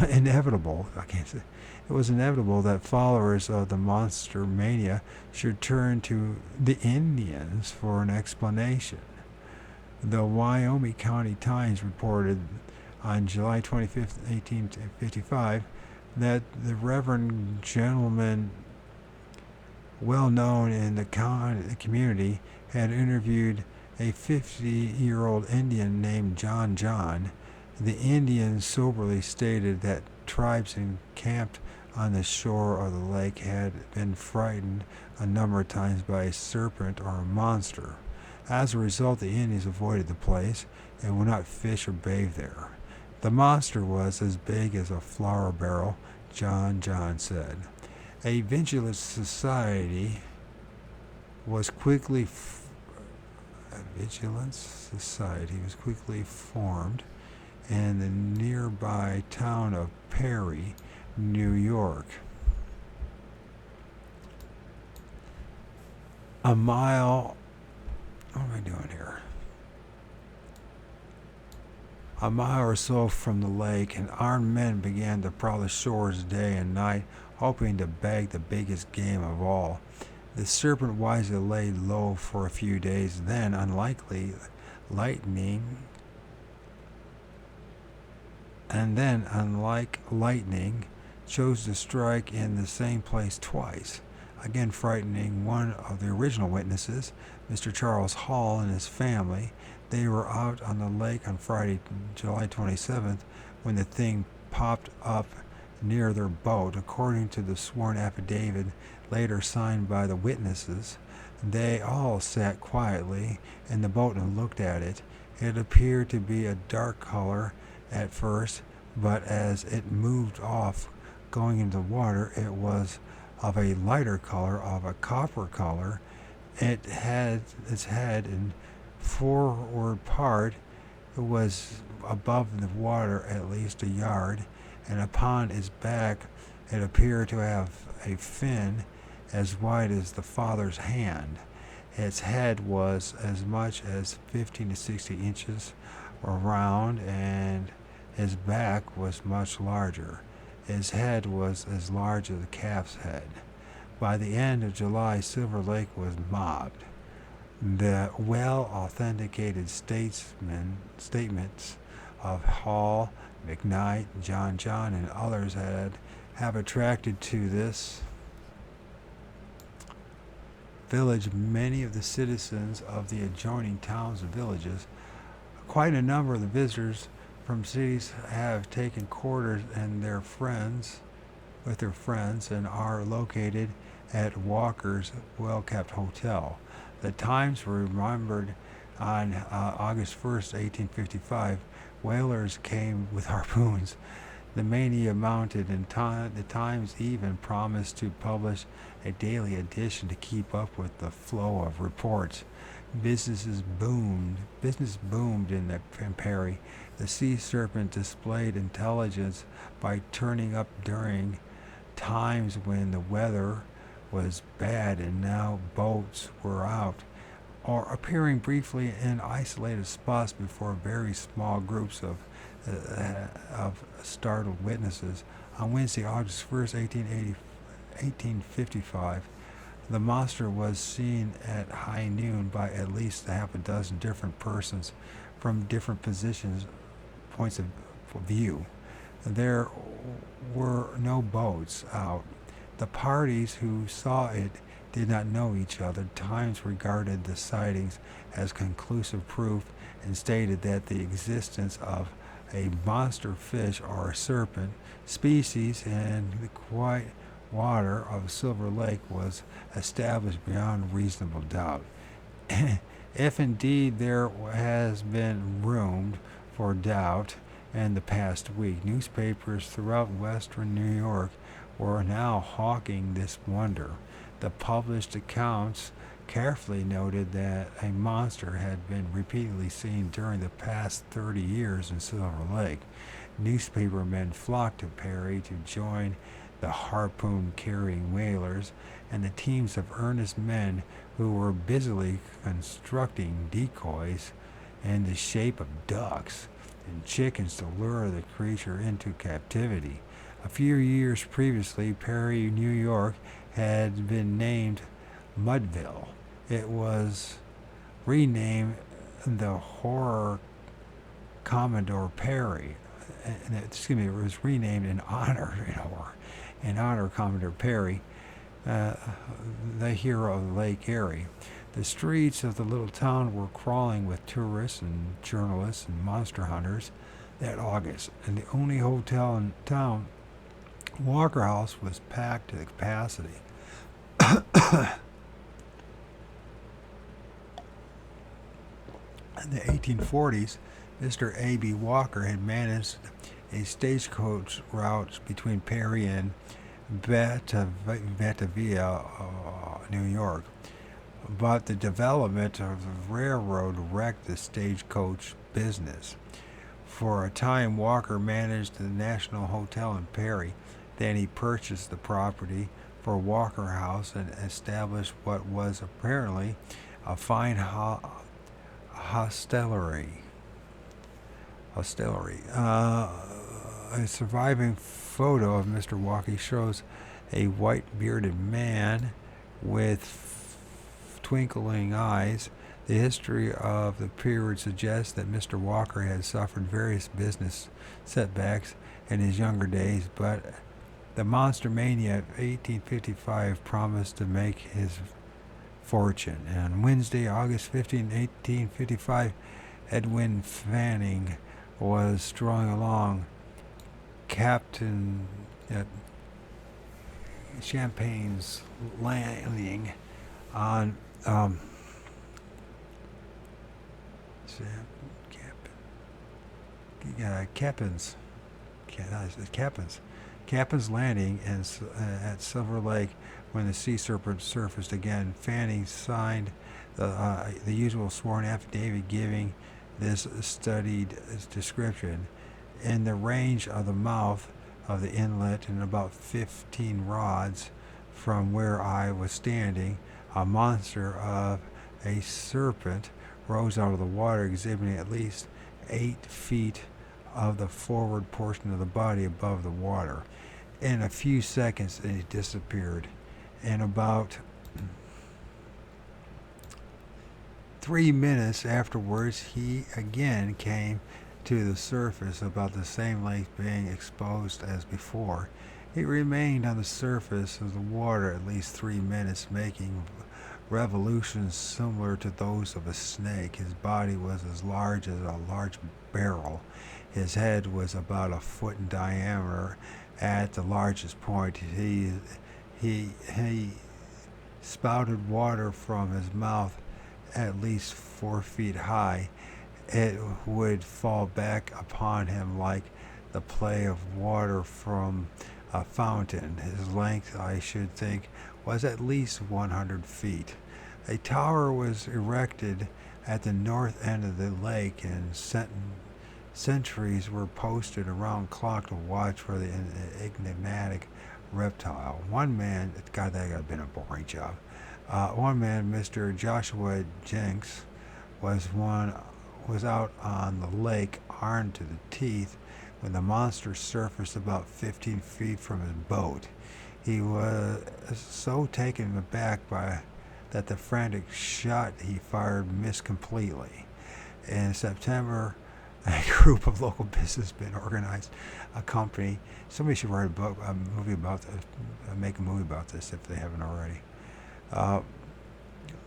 inevitable. I can't say. It was inevitable that followers of the monster mania should turn to the Indians for an explanation. The Wyoming County Times reported on July 25th, 1855, that the Reverend gentleman, well known in the community, had interviewed a 50-year-old Indian named John John. The Indian soberly stated that tribes encamped on the shore of the lake had been frightened a number of times by a serpent or a monster. As a result, the Indians avoided the place and would not fish or bathe there. The monster was as big as a flour barrel, John John said. A vigilance society was quickly formed in the nearby town of Perry, New York. What am I doing here? A mile or so from the lake, and armed men began to prowl the shores day and night, hoping to bag the biggest game of all. The serpent wisely laid low for a few days, then, unlike lightning, chose to strike in the same place twice, again frightening one of the original witnesses, Mr. Charles Hall, and his family. They were out on the lake on Friday, July 27th, when the thing popped up near their boat. According to the sworn affidavit later signed by the witnesses, they all sat quietly in the boat and looked at it. It appeared to be a dark color at first, but as it moved off going into the water, it was of a lighter color, of a copper color. It had its head and forward part was above the water at least a yard, and upon its back it appeared to have a fin as wide as the father's hand. Its head was as much as 15 to 60 inches around, and his back was much larger. His head was as large as a calf's head. By the end of July, Silver Lake was mobbed. The well-authenticated statements of Hall, McKnight, John John, and others have attracted to this village many of the citizens of the adjoining towns and villages. Quite a number of the visitors from cities have taken quarters with their friends, and are located at Walker's well-kept hotel. The Times remembered on August 1st, 1855, whalers came with harpoons. The mania mounted, and the Times even promised to publish a daily edition to keep up with the flow of reports. Business boomed in Perry. The sea serpent displayed intelligence by turning up during times when the weather was bad, and now boats were out, or appearing briefly in isolated spots before very small groups of startled witnesses. On Wednesday, August 1st, 1855, the monster was seen at high noon by at least half a dozen different persons from different points of view. There were no boats out. The parties who saw it did not know each other. Times regarded the sightings as conclusive proof and stated that the existence of a monster fish or a serpent species in the quiet water of Silver Lake was established beyond reasonable doubt. If indeed there has been room for doubt in the past week, newspapers throughout western New York were now hawking this wonder. The published accounts carefully noted that a monster had been repeatedly seen during the past 30 years in Silver Lake. Newspapermen flocked to Perry to join the harpoon-carrying whalers and the teams of earnest men who were busily constructing decoys in the shape of ducks and chickens to lure the creature into captivity. A few years previously, Perry, New York, had been named Mudville. It was renamed the Horror Commodore Perry. It was renamed in honor of Commodore Perry, the hero of the Lake Erie. The streets of the little town were crawling with tourists and journalists and monster hunters that August, and the only hotel in town, Walker House, was packed to capacity. In the 1840s, Mr. A.B. Walker had managed a stagecoach route between Perry and Batavia, New York. But the development of the railroad wrecked the stagecoach business. For a time, Walker managed the National Hotel in Perry. Then he purchased the property for Walker House and established what was apparently a fine hostelry. A surviving photo of Mr. Walker shows a white-bearded man with twinkling eyes. The history of the period suggests that Mr. Walker had suffered various business setbacks in his younger days, but the monster mania of 1855 promised to make his fortune. And on Wednesday, August 15, 1855, Edwin Fanning was strung along Captain Champagne's landing on Captain's Landing at Silver Lake. When the sea serpent surfaced again, Fanning signed the usual sworn affidavit giving this studied description. In the range of the mouth of the inlet and about 15 rods from where I was standing, a monster of a serpent rose out of the water, exhibiting at least 8 feet of the forward portion of the body above the water. In a few seconds, it disappeared. In about 3 minutes afterwards, he again came to the surface, about the same length, being exposed as before. He remained on the surface of the water at least 3 minutes, making revolutions similar to those of a snake. His body was as large as a large barrel. His head was about a foot in diameter at the largest point. He spouted water from his mouth at least 4 feet high. It would fall back upon him like the play of water from a fountain. His length, I should think, was at least 100 feet. A tower was erected at the north end of the lake, and sentries were posted around the clock to watch for the enigmatic reptile. One man, God, that would have been a boring job. One man, Mr. Joshua Jenks, was out on the lake, armed to the teeth, when the monster surfaced about 15 feet from his boat. He was so taken aback by that the frantic shot he fired missed completely. In September A group of local businessmen organized a company. Somebody should write a movie about this, make a movie about this if they haven't already. Uh,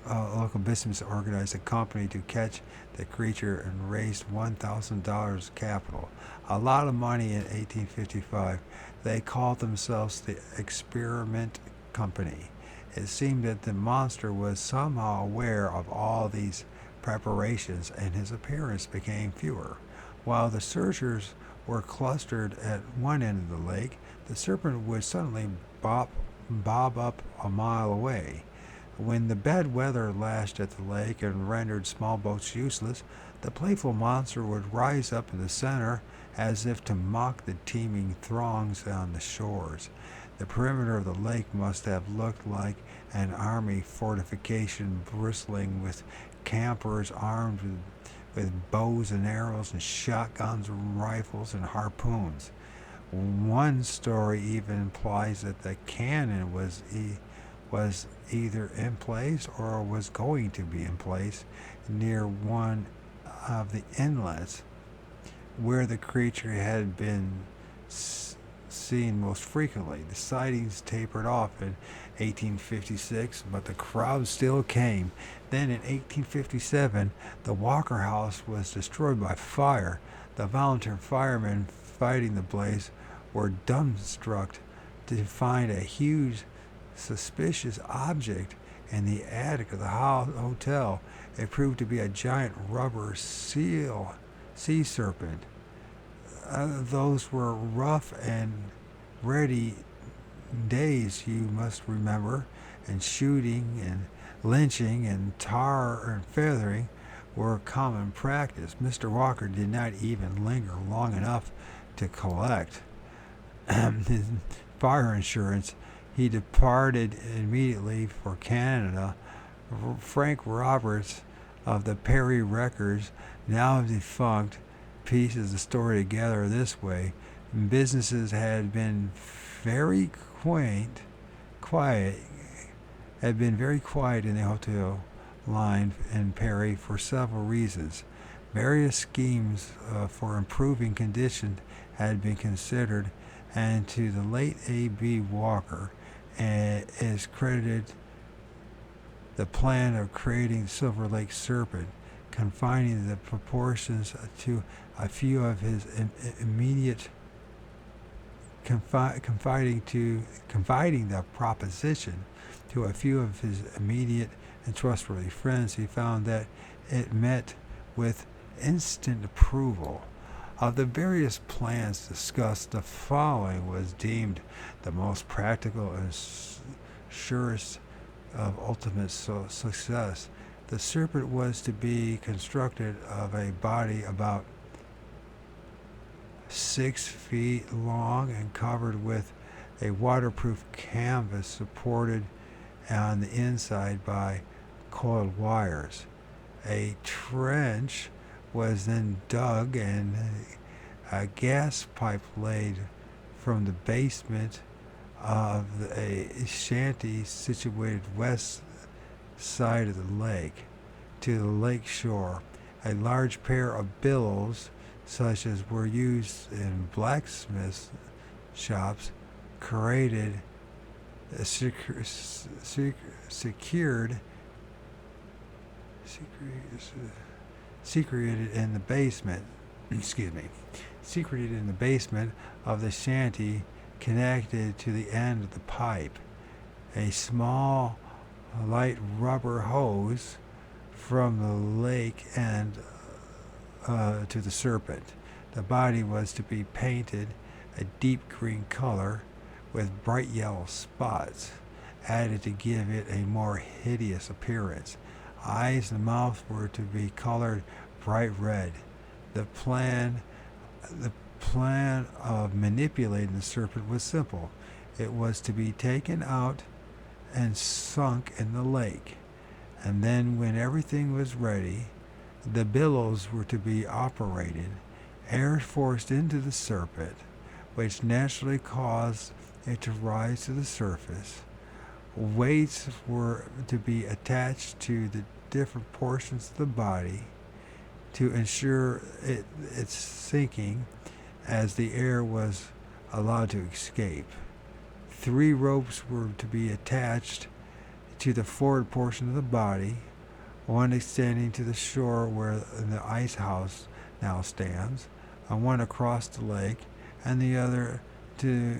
Local businessmen organized a company to catch the creature and raised $1,000 capital. A lot of money in 1855. They called themselves the Experiment Company. It seemed that the monster was somehow aware of all these preparations, and his appearance became fewer. While the searchers were clustered at one end of the lake, the serpent would suddenly bob up a mile away. When the bad weather lashed at the lake and rendered small boats useless, the playful monster would rise up in the center as if to mock the teeming throngs on the shores. The perimeter of the lake must have looked like an army fortification bristling with campers armed with bows and arrows and shotguns and rifles and harpoons. One story even implies that the cannon was either in place or was going to be in place near one of the inlets where the creature had been seen most frequently. The sightings tapered off in 1856, but the crowd still came. Then in 1857, the Walker House was destroyed by fire. The volunteer firemen fighting the blaze were dumbstruck to find a huge suspicious object in the attic of the hotel. It proved to be a giant rubber sea serpent. Those were rough and ready days, you must remember, and shooting and lynching and tar and feathering were common practice. Mr. Walker did not even linger long enough to collect his fire insurance. He departed immediately for Canada. Frank Roberts of the Perry Records, now defunct, pieces the story together this way. Businesses had been very quiet in the hotel line in Perry for several reasons. Various schemes for improving conditions had been considered, and to the late A.B. Walker is credited the plan of creating the Silver Lake Serpent, confining the proportions to a few of his immediate confiding the proposition to a few of his immediate and trustworthy friends. He found that it met with instant approval. Of the various plans discussed, the following was deemed the most practical and surest of ultimate success. The serpent was to be constructed of a body about 6 feet long and covered with a waterproof canvas supported on the inside by coiled wires. A trench was then dug and a gas pipe laid from the basement of a shanty situated west side of the lake to the lake shore. A large pair of billows, such as were used in blacksmith shops, secreted in the basement. Secreted in the basement of the shanty, connected to the end of the pipe. A small, light rubber hose from the lake end to the serpent. The body was to be painted a deep green color with bright yellow spots added to give it a more hideous appearance. Eyes and mouth were to be colored bright red. The plan of manipulating the serpent was simple. It was to be taken out and sunk in the lake, and then when everything was ready, the billows were to be operated, air forced into the serpent, which naturally caused it to rise to the surface. Weights were to be attached to the different portions of the body to ensure its sinking as the air was allowed to escape. 3 ropes were to be attached to the forward portion of the body, one extending to the shore where the ice house now stands, and one across the lake, and the other to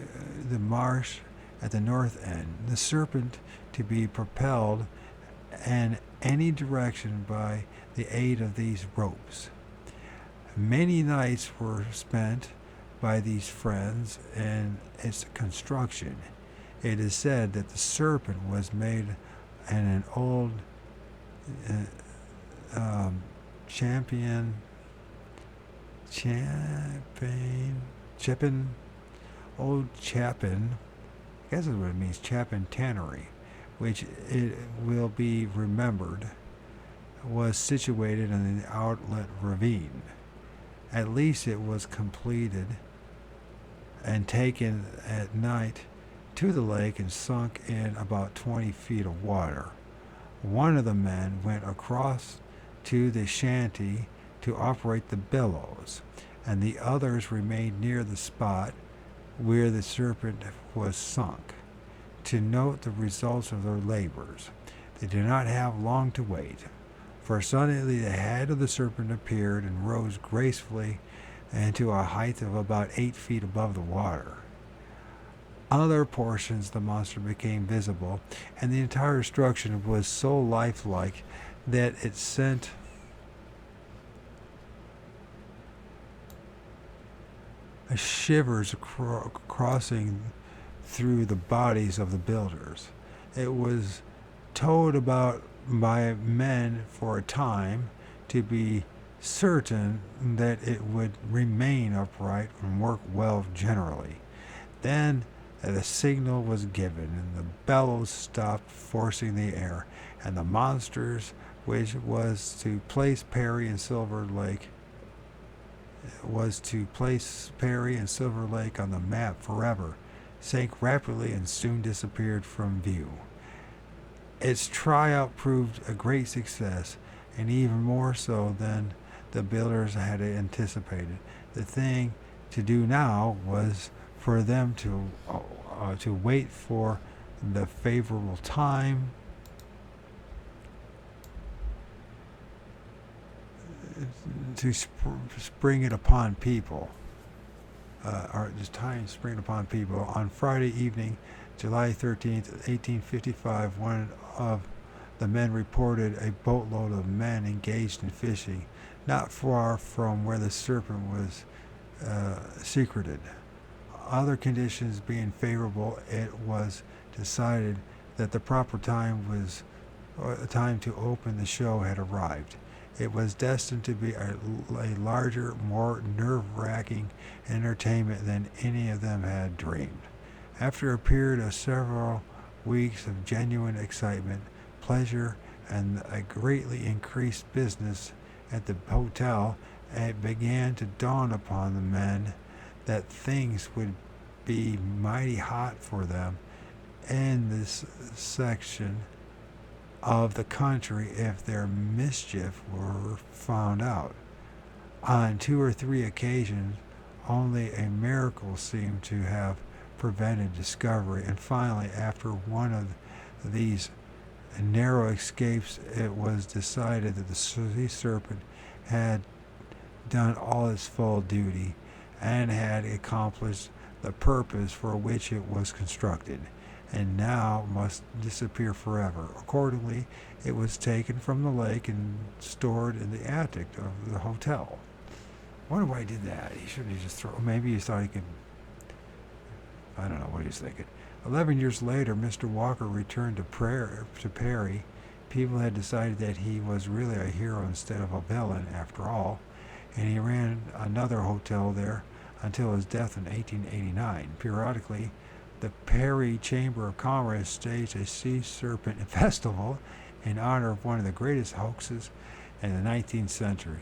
the marsh at the north end. The Serpent to be propelled in any direction by the aid of these ropes. Many nights were spent by these friends in its construction. It is said that the Serpent was made in an old Chapin, I guess is what it means, Chapin Tannery, which it will be remembered was situated in the outlet ravine. At least it was completed and taken at night to the lake and sunk in about 20 feet of water. One of the men went across to the shanty to operate the bellows, and the others remained near the spot where the Serpent was sunk to note the results of their labors. They did not have long to wait, for suddenly the head of the Serpent appeared and rose gracefully and to a height of about 8 feet above the water. Other portions of the monster became visible, and the entire structure was so lifelike that it sent shivers crossing through the bodies of the builders. It was towed about by men for a time to be certain that it would remain upright and work well generally. Then the signal was given, and the bellows stopped forcing the air, and the monsters, which was to place Perry and Silver Lake on the map forever, sank rapidly and soon disappeared from view. Its tryout proved a great success, and even more so than the builders had anticipated. The thing to do now was for them to wait for the favorable time to spring it upon people. On Friday evening, July 13th, 1855, one of the men reported a boatload of men engaged in fishing not far from where the Serpent was secreted. Other conditions being favorable, it was decided that the proper time to open the show had arrived. It was destined to be a larger, more nerve-wracking entertainment than any of them had dreamed. After a period of several weeks of genuine excitement, pleasure, and a greatly increased business at the hotel, it began to dawn upon the men that things would be mighty hot for them in this section of the country if their mischief were found out. On 2 or 3 occasions, only a miracle seemed to have prevented discovery, and finally, after one of these narrow escapes, it was decided that the sea serpent had done all its full duty and had accomplished the purpose for which it was constructed, and now must disappear forever. Accordingly, it was taken from the lake and stored in the attic of the hotel. I wonder why he did that. He shouldn't have just thrown. Maybe he thought he could. I don't know what he was thinking. 11 years later, Mr. Walker returned to Perry. People had decided that he was really a hero instead of a villain, after all, and he ran another hotel there until his death in 1889. Periodically, the Perry Chamber of Commerce staged a sea serpent festival in honor of one of the greatest hoaxes in the 19th century.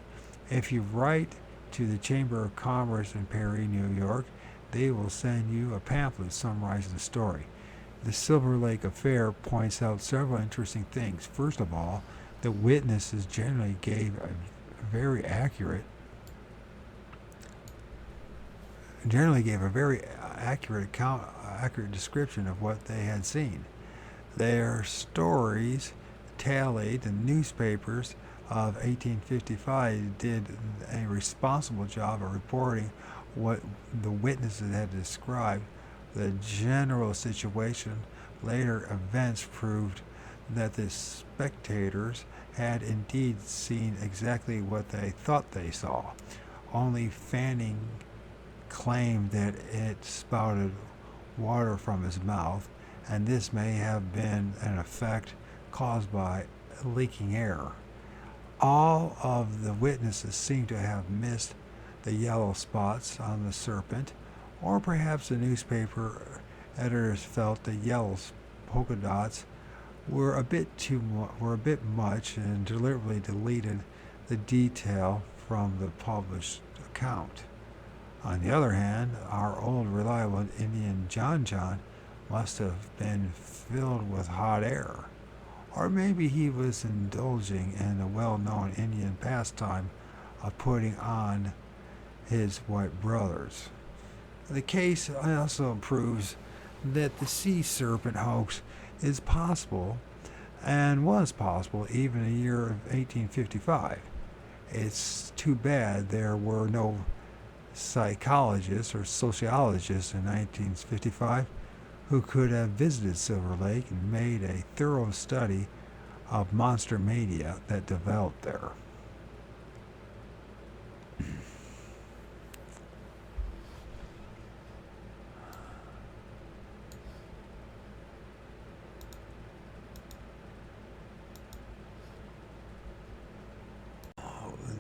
If you write to the Chamber of Commerce in Perry, New York, they will send you a pamphlet summarizing the story. The Silver Lake affair points out several interesting things. First of all, the witnesses generally gave very accurate, generally gave a very accurate description of what they had seen. Their stories tallied. The newspapers of 1855 did a responsible job of reporting what the witnesses had described. The general situation, later events proved that the spectators had indeed seen exactly what they thought they saw. Only Fanning claimed that it spouted water from his mouth, and this may have been an effect caused by leaking air. All of the witnesses seem to have missed the yellow spots on the Serpent, or perhaps the newspaper editors felt the yellow polka dots were a bit much and deliberately deleted the detail from the published account. On the other hand, our old reliable Indian John must have been filled with hot air, or maybe he was indulging in the well-known Indian pastime of putting on his white brothers. The case also proves that the sea serpent hoax is possible and was possible even in the year of 1855. It's too bad there were no psychologists or sociologists in 1955 who could have visited Silver Lake and made a thorough study of monster mania that developed there.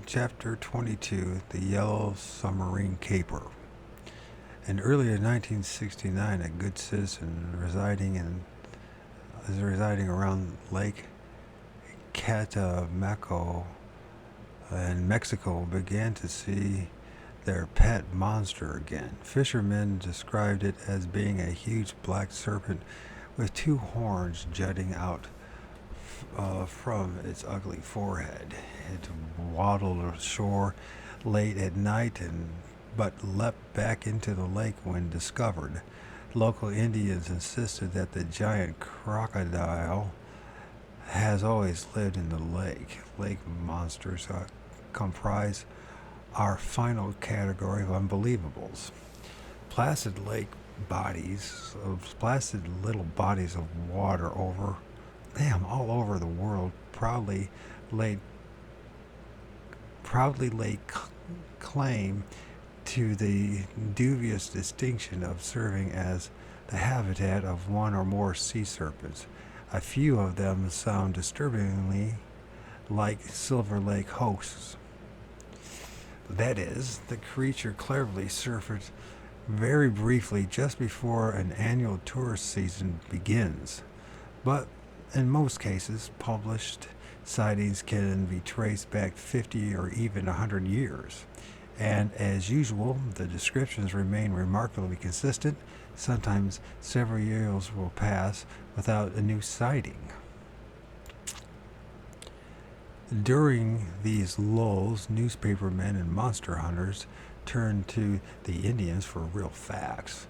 Chapter 22, The Yellow Submarine Caper. In early 1969, a good citizen residing around Lake Catemaco in Mexico began to see their pet monster again. Fishermen described it as being a huge black serpent with two horns jutting out from its ugly forehead. It waddled ashore late at night but leapt back into the lake when discovered. Local Indians insisted that the giant crocodile has always lived in the lake. Lake monsters comprise our final category of unbelievables. Placid little bodies of water all over the world proudly laid claim to the dubious distinction of serving as the habitat of one or more sea serpents. A few of them sound disturbingly like Silver Lake hoaxes. That is, the creature cleverly surfaced very briefly just before an annual tourist season begins. But in most cases, published sightings can be traced back 50 or even 100 years. And as usual, the descriptions remain remarkably consistent. Sometimes several years will pass without a new sighting. During these lulls, newspapermen and monster hunters turn to the Indians for real facts.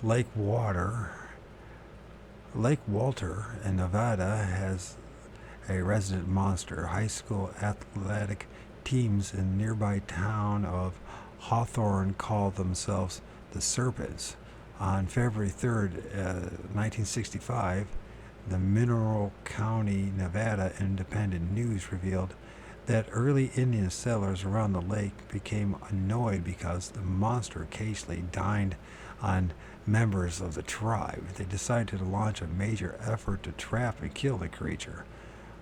Lake Walter in Nevada has a resident monster. High school athletic teams in nearby town of Hawthorne call themselves the Serpents. On February 3rd, 1965, the Mineral County, Nevada Independent News revealed that early Indian settlers around the lake became annoyed because the monster occasionally dined on members of the tribe. They decided to launch a major effort to trap and kill the creature.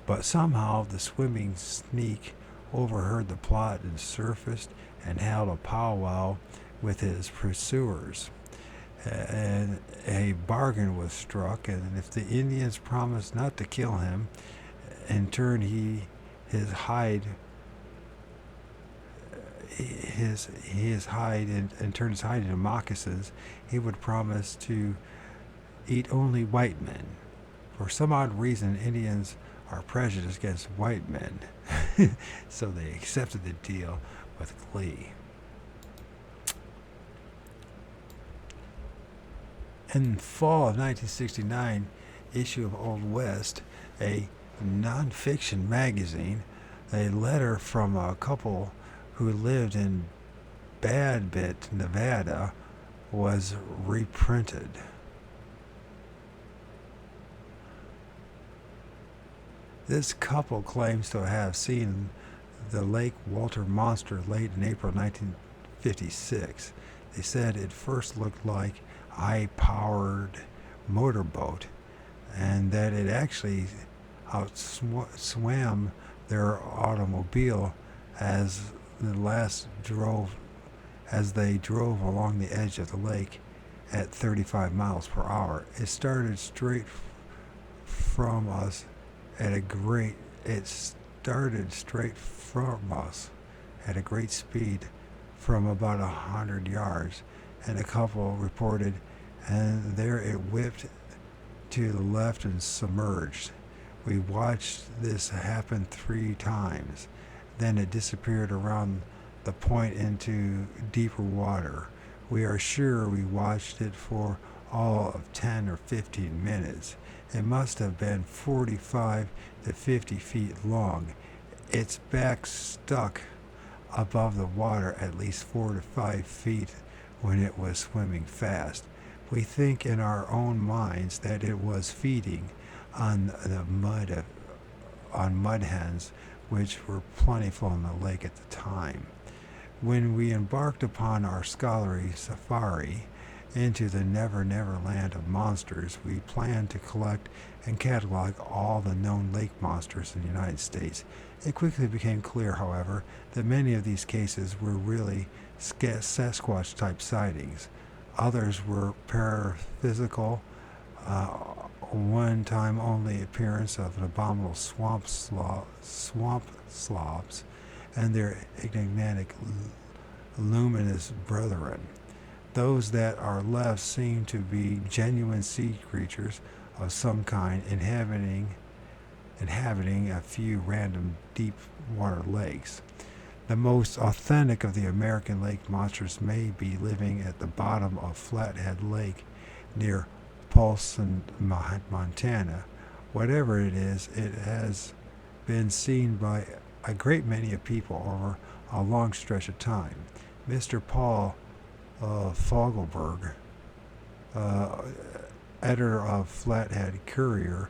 But somehow the swimming sneak overheard the plot and surfaced and held a powwow with his pursuers. And a bargain was struck, and if the Indians promised not to kill him, in turn his hide into moccasins, he would promise to eat only white men. For some odd reason, Indians are prejudiced against white men, so they accepted the deal with glee. In fall of 1969, issue of Old West, a nonfiction magazine, a letter from a couple who lived in Badbit, Nevada, was reprinted. This couple claims to have seen the Lake Walter monster late in April 1956. They said it first looked like a high-powered motorboat, and that it actually outswam their automobile as they drove along the edge of the lake at 35 miles per hour. It started straight from us at a great speed from about 100 yards, and a couple reported, and there it whipped to the left and submerged. We watched this happen 3 times. Then it disappeared around the point into deeper water. We are sure we watched it for all of 10 or 15 minutes. It must have been 45 to 50 feet long. Its back stuck above the water at least 4 to 5 feet when it was swimming fast. We think in our own minds that it was feeding on the mud hens, which were plentiful in the lake at the time. When we embarked upon our scholarly safari into the never land of monsters, we planned to collect and catalog all the known lake monsters in the United States. It quickly became clear, however, that many of these cases were really Sasquatch-type sightings. Others were paraphysical, one-time only appearance of an abominable swamp slobs and their enigmatic luminous brethren. Those that are left seem to be genuine sea creatures of some kind inhabiting a few random deep water lakes. The most authentic of the American lake monsters may be living at the bottom of Flathead Lake near Polson, Montana. Whatever it is, it has been seen by a great many of people over a long stretch of time. Mr. Paul Fogelberg, editor of Flathead Courier,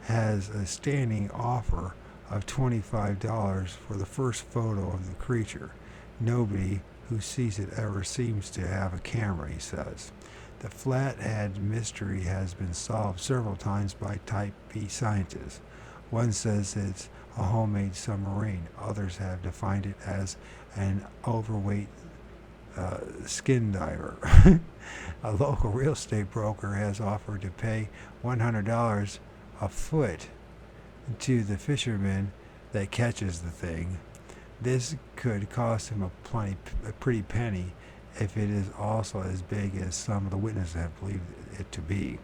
has a standing offer of $25 for the first photo of the creature. Nobody who sees it ever seems to have a camera, he says. The Flathead mystery has been solved several times by Type B scientists. One says it's a homemade submarine. Others have defined it as an overweight skin diver. A local real estate broker has offered to pay $100 a foot to the fisherman that catches the thing. This could cost him a pretty penny if it is also as big as some of the witnesses have believed it to be.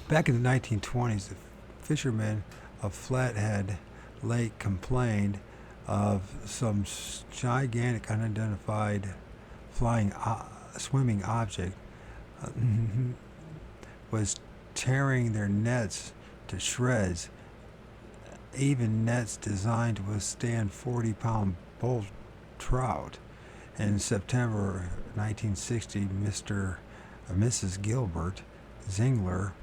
Back in the 1920s, the fishermen of Flathead Lake complained of some gigantic unidentified swimming object was tearing their nets to shreds, even nets designed to withstand 40-pound bull trout. In September 1960, Mrs. Gilbert Zingler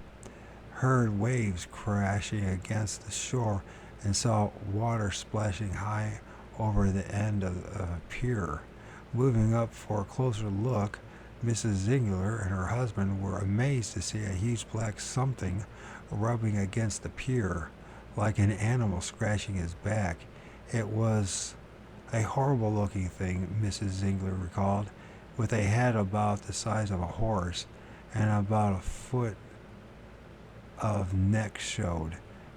heard waves crashing against the shore and saw water splashing high over the end of a pier. Moving up for a closer look, Mrs. Zingler and her husband were amazed to see a huge black something rubbing against the pier, like an animal scratching his back. It was a horrible-looking thing, Mrs. Zingler recalled, with a head about the size of a horse, and about a foot of neck showed.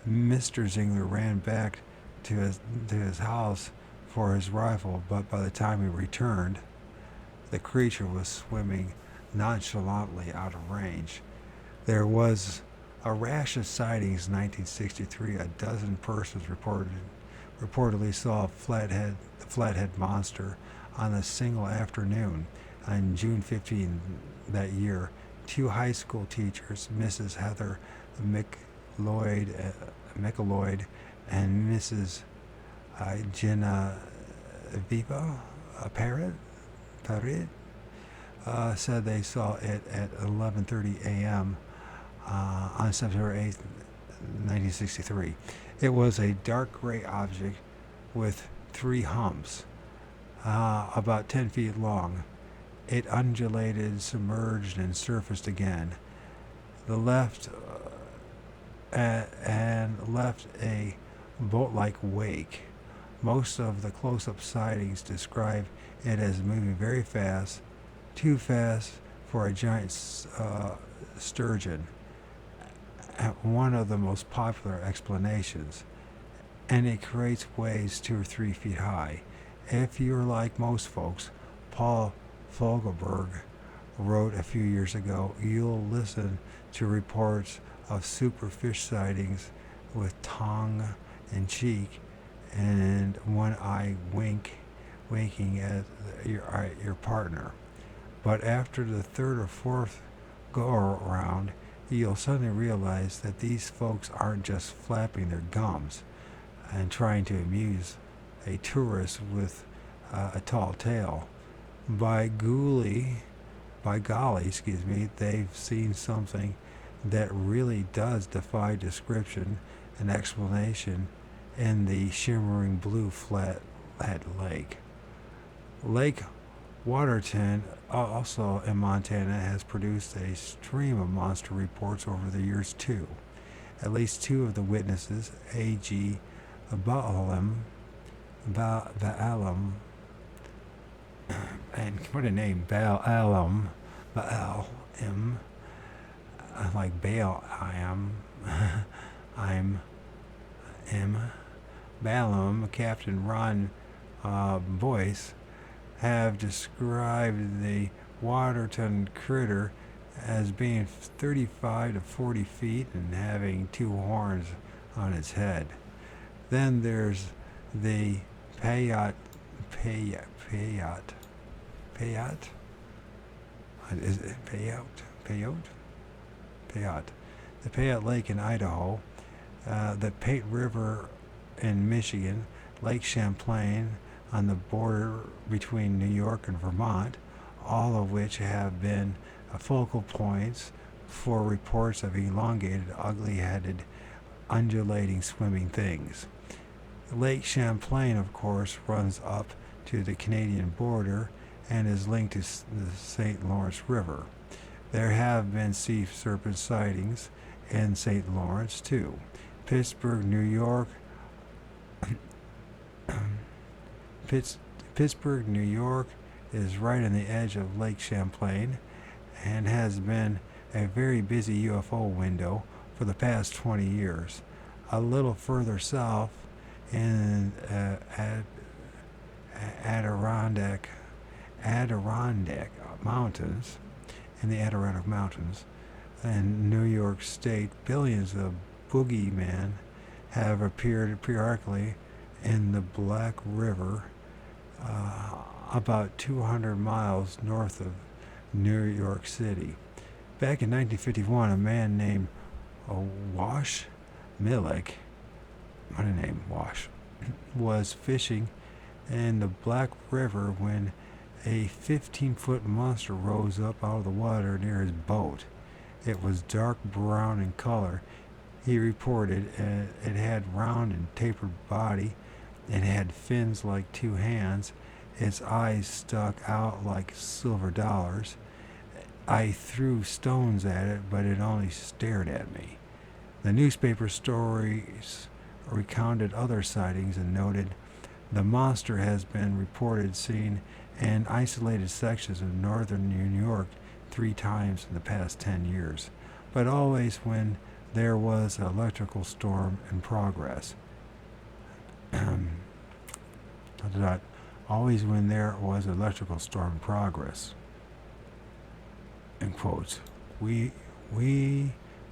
Mr. Zingler ran back to his house for his rifle, but by the time he returned, the creature was swimming nonchalantly out of range. There was A rash of sightings in 1963. A dozen persons reportedly saw the Flathead monster on a single afternoon. On June 15 that year, two high school teachers, Mrs. Heather McLeod and Mrs. Genevieve Parrott, said they saw it at 11:30 a.m. On September 8, 1963. It was a dark gray object with three humps, about 10 feet long. It undulated, submerged, and surfaced again. The left and left a boat-like wake. Most of the close-up sightings describe it as moving very fast, too fast for a giant sturgeon. One of the most popular explanations, and it creates waves 2 or 3 feet high. If you're like most folks, Paul Fogelberg wrote a few years ago, you'll listen to reports of superfish sightings with tongue in cheek and one eye winking at your partner. But after the third or fourth go around, you'll suddenly realize that these folks aren't just flapping their gums and trying to amuse a tourist with a tall tale. By golly, they've seen something that really does defy description and explanation in the shimmering blue flat lake. Lake Waterton, also in Montana, has produced a stream of monster reports over the years too. At least two of the witnesses, A.G. Baalam, and what a name, Baalam, like Baal, Balaam, Captain Ron Boyce, have described the Waterton critter as being 35 to 40 feet and having two horns on its head. Then there's the Payot. Is it Payot? The Payot Lake in Idaho, the Pate River in Michigan, Lake Champlain on the border between New York and Vermont, all of which have been focal points for reports of elongated, ugly-headed, undulating swimming things. Lake Champlain, of course, runs up to the Canadian border and is linked to the St. Lawrence River. There have been sea serpent sightings in St. Lawrence, too. Pittsburgh, New York is right on the edge of Lake Champlain and has been a very busy UFO window for the past 20 years. A little further south in Adirondack Mountains, in New York State, billions of boogeymen have appeared periodically in the Black River, about 200 miles north of New York City. Back in 1951, a man named Wash Millick, what a name, Wash, was fishing in the Black River when a 15-foot monster rose up out of the water near his boat. It was dark brown in color. He reported it had round and tapered body and had fins like two hands. Its eyes stuck out like silver dollars. I threw stones at it, but it only stared at me. The newspaper stories recounted other sightings and noted the monster has been reported seen in isolated sections of northern New York 3 times in the past 10 years, but always when there was an electrical storm in progress. Always when there was an electrical storm in progress. In quotes, we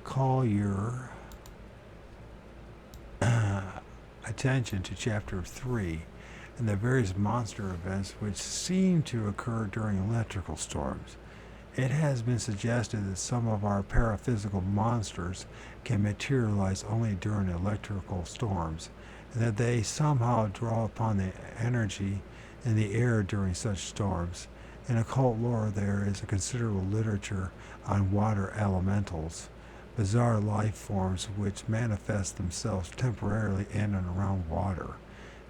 call your attention to Chapter 3 and the various monster events which seem to occur during electrical storms. It has been suggested that some of our paraphysical monsters can materialize only during electrical storms, and that they somehow draw upon the energy in the air during such storms. In occult lore, there is a considerable literature on water elementals, bizarre life forms which manifest themselves temporarily in and around water.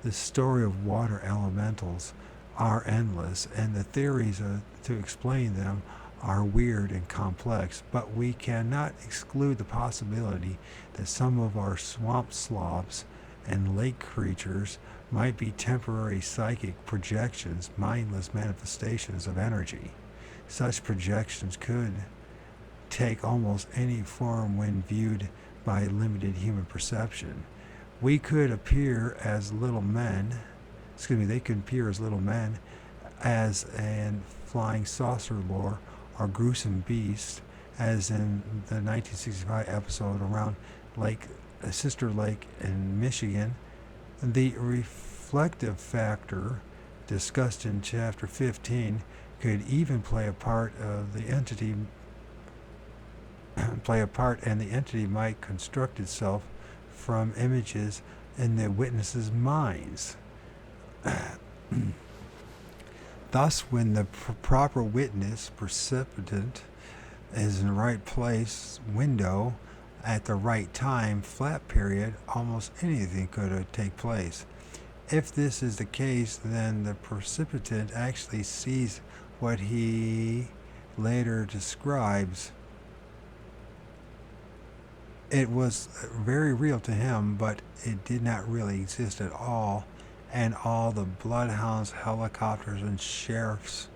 The story of water elementals are endless, and the theories to explain them are weird and complex, but we cannot exclude the possibility that some of our swamp slobs and lake creatures might be temporary psychic projections, mindless manifestations of energy. Such projections could take almost any form when viewed by limited human perception. They could appear as little men, as in flying saucer lore, or gruesome beasts, as in the 1965 episode around Sister Lake in Michigan. The reflective factor discussed in Chapter 15 could even play a part, and the entity might construct itself from images in the witnesses' minds. Thus, when the proper witness, precipitant, is in the right place, window, at the right time, flat period, almost anything could take place. If this is the case, then the precipitant actually sees what he later describes. It was very real to him, but it did not really exist at all, and all the bloodhounds, helicopters, and sheriff's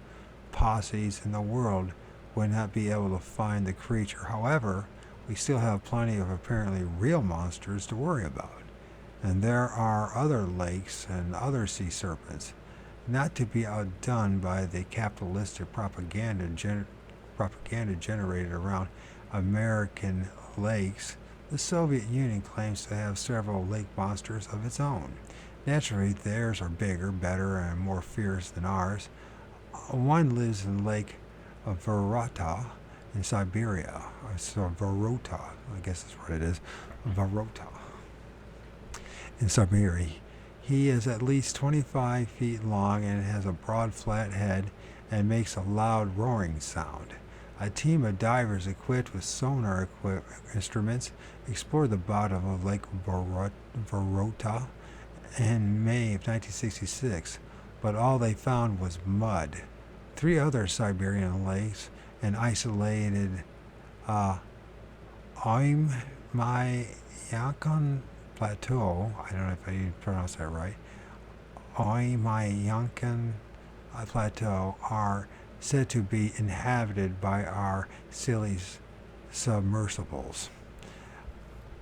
posses in the world would not be able to find the creature. However, we still have plenty of apparently real monsters to worry about, and there are other lakes and other sea serpents, not to be outdone by the capitalistic propaganda generated around American lakes. The Soviet Union claims to have several lake monsters of its own. Naturally, theirs are bigger, better, and more fierce than ours. One lives in Lake Vorota in Siberia. So Vorota, I guess that's what it is. Vorota in Siberia. He is at least 25 feet long and has a broad, flat head and makes a loud roaring sound. A team of divers equipped with sonar instruments explored the bottom of Lake Vorota in May of 1966, but all they found was mud. 3 other Siberian lakes, an isolated Oymyakon Plateau, I don't know if I pronounced that right, Oymyakon Plateau, are said to be inhabited by our silly submersibles.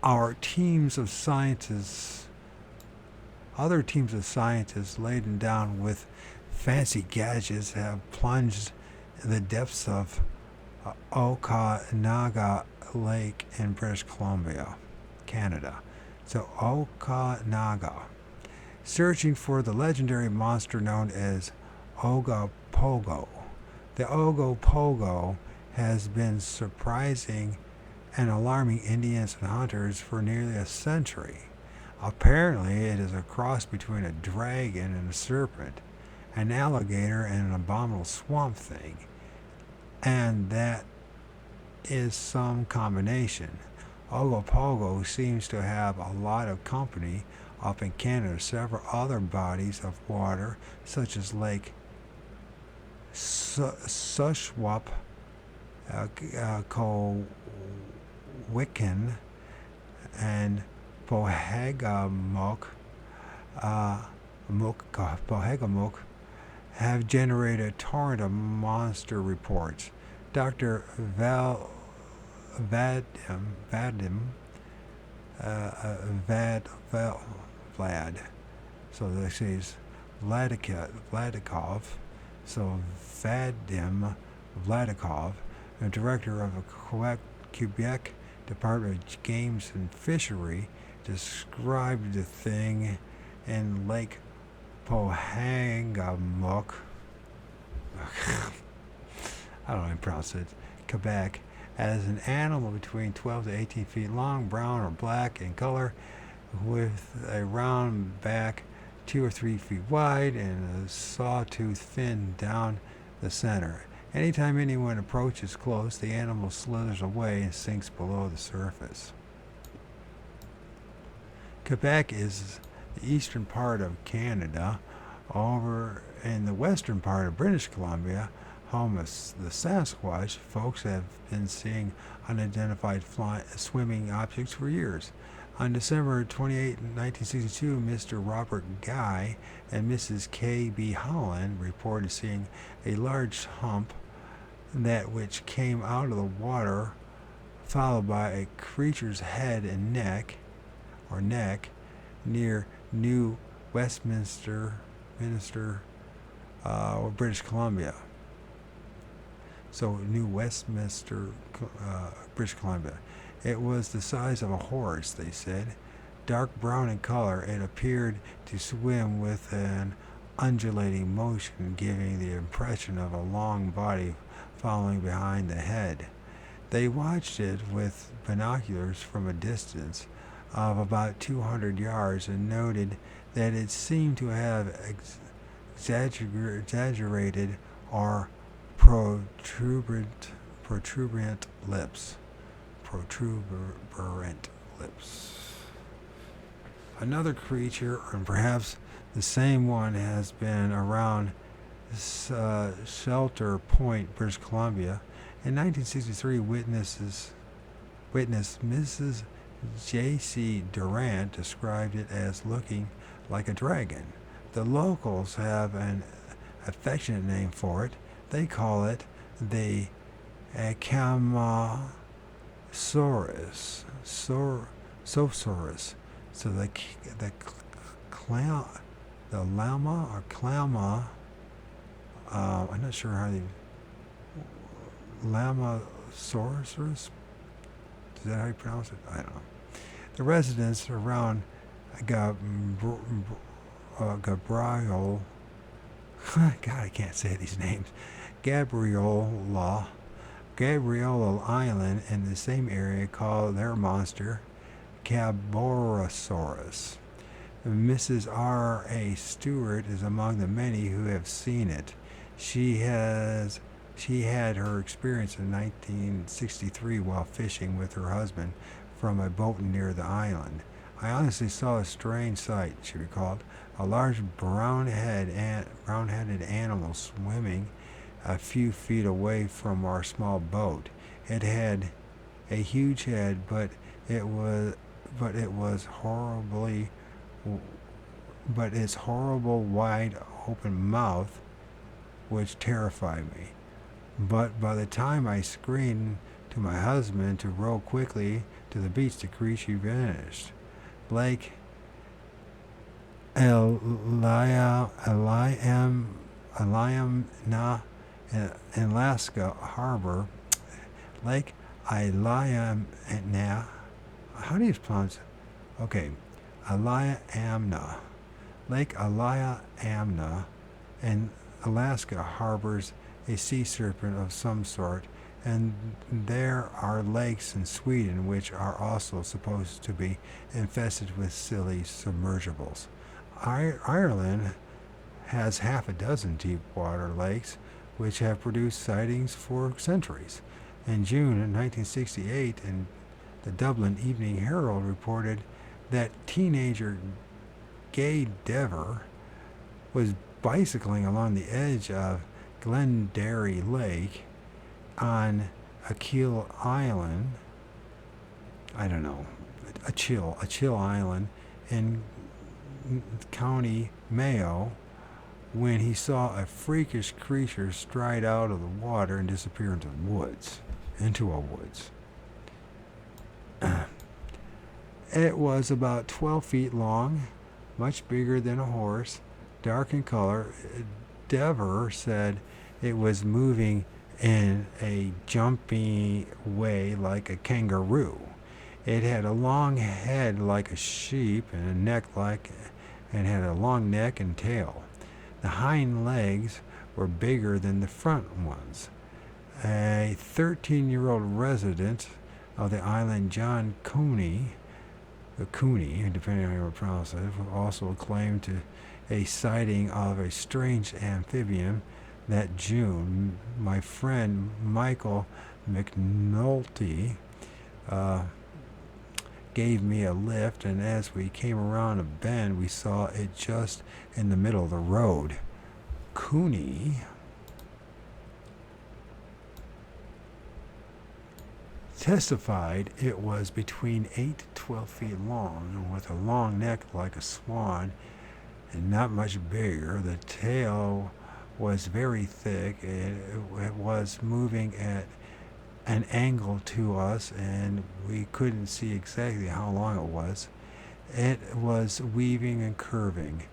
Other teams of scientists laden down with fancy gadgets have plunged in the depths of Okanagan Lake in British Columbia, Canada. So Okanagan, searching for the legendary monster known as Ogopogo. The Ogopogo has been surprising and alarming Indians and hunters for nearly a century. Apparently, it is a cross between a dragon and a serpent, an alligator and an abominable swamp thing, and that is some combination. Ogopogo seems to have a lot of company up in Canada. Several other bodies of water, such as Lake Sushwap, Kowickan, and Bohegamok, have generated a torrent of monster reports. Dr. Vlad, so this is Vladikov, so Vadim Vladikov, the director of a Quebec Department of Games and Fishery described the thing in Lake Pohangamuk, I don't even pronounce it, Quebec, as an animal between 12 to 18 feet long, brown or black in color, with a round back 2 or 3 feet wide and a sawtooth fin down the center. Anytime anyone approaches close, the animal slithers away and sinks below the surface. Quebec is the eastern part of Canada. Over in the western part of British Columbia, home of the Sasquatch, folks have been seeing unidentified swimming objects for years. On December 28, 1962, Mr. Robert Guy and Mrs. K.B. Holland reported seeing a large hump that which came out of the water, followed by a creature's head and neck near New Westminster, British Columbia. So New Westminster, British Columbia. It was the size of a horse, they said. Dark brown in color, it appeared to swim with an undulating motion, giving the impression of a long body following behind the head. They watched it with binoculars from a distance of about 200 yards and noted that it seemed to have exaggerated or protuberant lips. Another creature, and perhaps the same one, has been around Shelter Point, British Columbia. In 1963, witness Mrs. J.C. Durant described it as looking like a dragon. The locals have an affectionate name for it. They call it the Camosaurus. So the llama or clama, I'm not sure how they, Lamasaurus? Is that how you pronounce it? I don't know. The residents around Gabriel, God, I can't say these names, Gabriola Island in the same area call their monster Caborosaurus. Mrs. R.A. Stewart is among the many who have seen it. She had her experience in 1963 while fishing with her husband from a boat near the island. I honestly saw a strange sight, she recalled. A large brown-headed animal swimming a few feet away from our small boat. It had a huge head, but its horrible wide open mouth which terrified me. But by the time I screamed to my husband to row quickly to the beach, the creature vanished. Lake Ilyamna in Alaska Harbor, Lake Ilyamna, how do you pronounce it? Okay, Ilyamna. Lake Ilyamna in Alaska harbors a sea serpent of some sort, and there are lakes in Sweden which are also supposed to be infested with silly submersibles. Ireland has half a dozen deep water lakes which have produced sightings for centuries. In June of 1968, the Dublin Evening Herald reported that teenager Gay Dever was bicycling along the edge of Glenderry Lake on Achill Island, Achill Island in County Mayo, when he saw a freakish creature stride out of the water and disappear into a woods. It was about 12 feet long, much bigger than a horse, dark in color. Dever said it was moving in a jumpy way like a kangaroo. It had a long head like a sheep and had a long neck and tail. The hind legs were bigger than the front ones. A 13-year-old resident of the island, John Cooney, depending on how you pronounce it, also claimed to a sighting of a strange amphibian that June. My friend Michael McNulty gave me a lift, and as we came around a bend, we saw it just in the middle of the road. Cooney testified it was between 8 to 12 feet long and with a long neck like a swan and not much bigger. The tail was very thick. It was moving at an angle to us, and we couldn't see exactly how long it was. It was weaving and curving.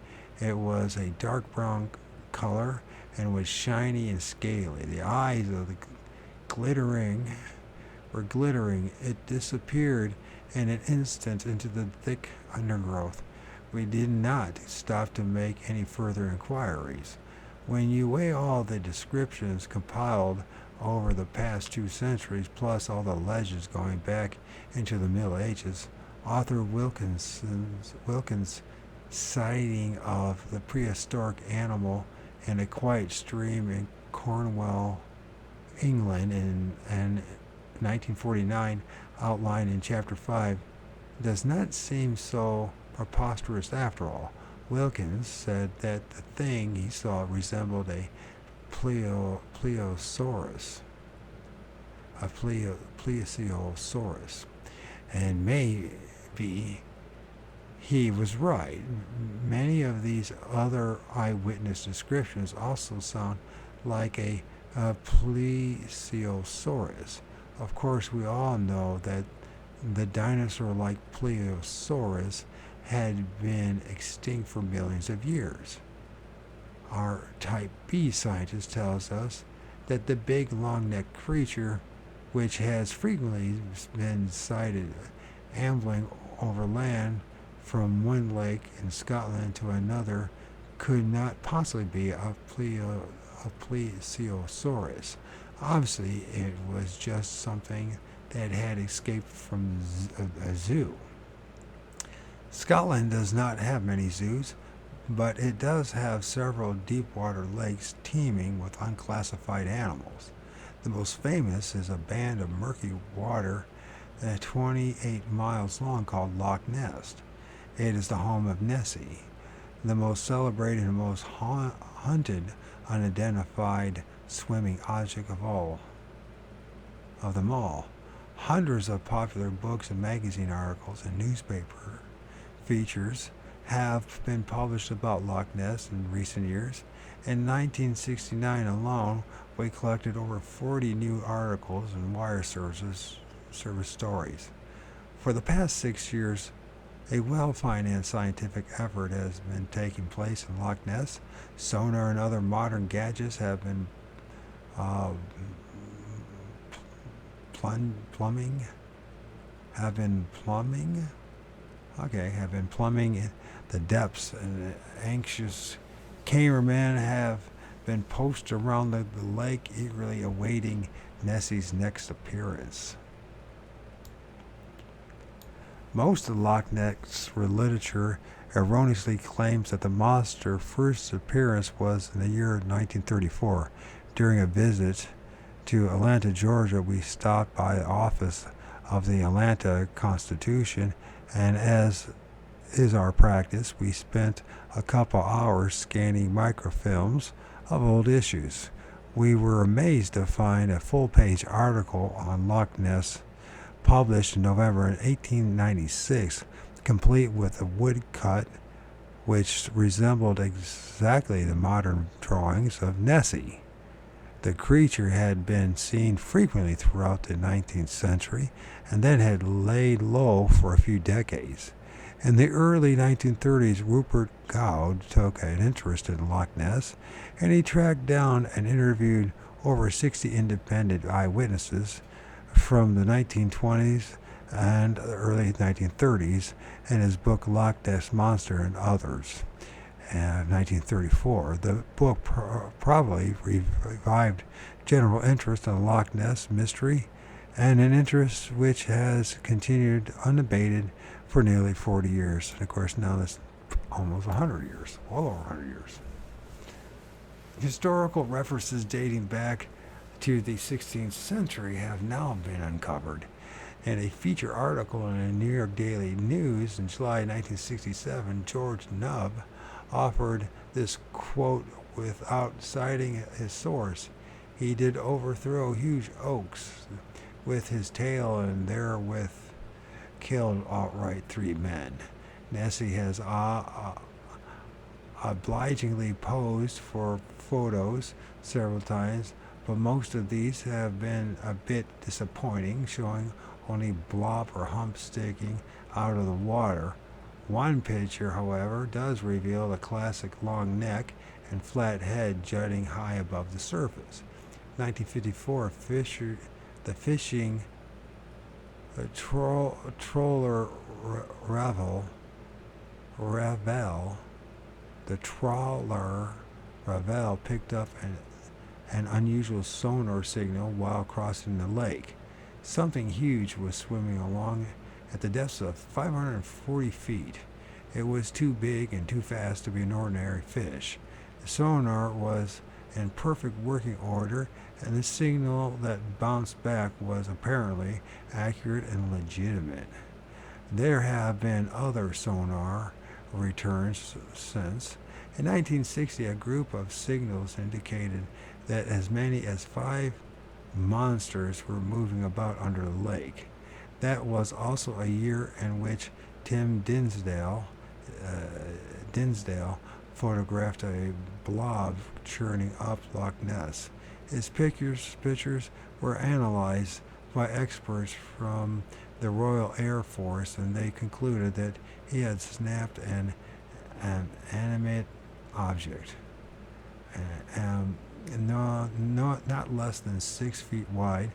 It was a dark brown color and was shiny and scaly. The eyes of the were glittering. It disappeared in an instant into the thick undergrowth. We did not stop to make any further inquiries. When you weigh all the descriptions compiled over the past 2 centuries, plus all the legends going back into the Middle Ages, author Wilkins' sighting of the prehistoric animal in a quiet stream in Cornwall, England in 1949, outlined in Chapter 5, does not seem so preposterous after all. Wilkins said that the thing he saw resembled a plesiosaurus, and maybe he was right. Many of these other eyewitness descriptions also sound like a plesiosaurus. Of course, we all know that the dinosaur-like plesiosaurus had been extinct for millions of years. Our type B scientist tells us that the big long-necked creature, which has frequently been sighted ambling over land from one lake in Scotland to another, could not possibly be a plesiosaurus. Obviously, it was just something that had escaped from a zoo. Scotland does not have many zoos, but it does have several deep-water lakes teeming with unclassified animals. The most famous is a band of murky water 28 miles long called Loch Ness. It is the home of Nessie, the most celebrated and most hunted unidentified swimming object of them all. Hundreds of popular books and magazine articles and newspaper features have been published about Loch Ness in recent years. In 1969 alone, we collected over 40 new articles and wire service stories. For the past 6 years, a well-financed scientific effort has been taking place in Loch Ness. Sonar and other modern gadgets have been plumbing the depths, and anxious cameramen have been posted around the lake, eagerly awaiting Nessie's next appearance. Most of the Loch Ness literature erroneously claims that the monster's first appearance was in the year 1934. During a visit to Atlanta, Georgia, we stopped by the office of the Atlanta Constitution, and as is our practice, we spent a couple hours scanning microfilms of old issues. We were amazed to find a full-page article on Loch Ness published in November 1896, complete with a woodcut which resembled exactly the modern drawings of Nessie. The creature had been seen frequently throughout the 19th century and then had laid low for a few decades. In the early 1930s, Rupert Goud took an interest in Loch Ness, and he tracked down and interviewed over 60 independent eyewitnesses from the 1920s and the early 1930s in his book Loch Ness Monster and Others. 1934. The book probably revived general interest in the Loch Ness mystery, and an interest which has continued unabated for nearly 40 years. And of course, now that's almost 100 years, well over 100 years. Historical references dating back to the 16th century have now been uncovered. In a feature article in the New York Daily News in July 1967, George Nubb offered this quote without citing his source. He did overthrow huge oaks with his tail and therewith killed outright 3 men. Nessie has obligingly posed for photos several times, but most of these have been a bit disappointing, showing only blob or hump sticking out of the water. One picture, however, does reveal the classic long neck and flat head jutting high above the surface. 1954, the fishing trawler Ravel, the trawler Ravel picked up an unusual sonar signal while crossing the lake. Something huge was swimming along at the depths of 540 feet. It was too big and too fast to be an ordinary fish. The sonar was in perfect working order, and the signal that bounced back was apparently accurate and legitimate. There have been other sonar returns since. In 1960, a group of signals indicated that as many as 5 monsters were moving about under the lake. That was also a year in which Tim Dinsdale photographed a blob churning up Loch Ness. His pictures were analyzed by experts from the Royal Air Force, and they concluded that he had snapped an animate object, not less than 6 feet wide,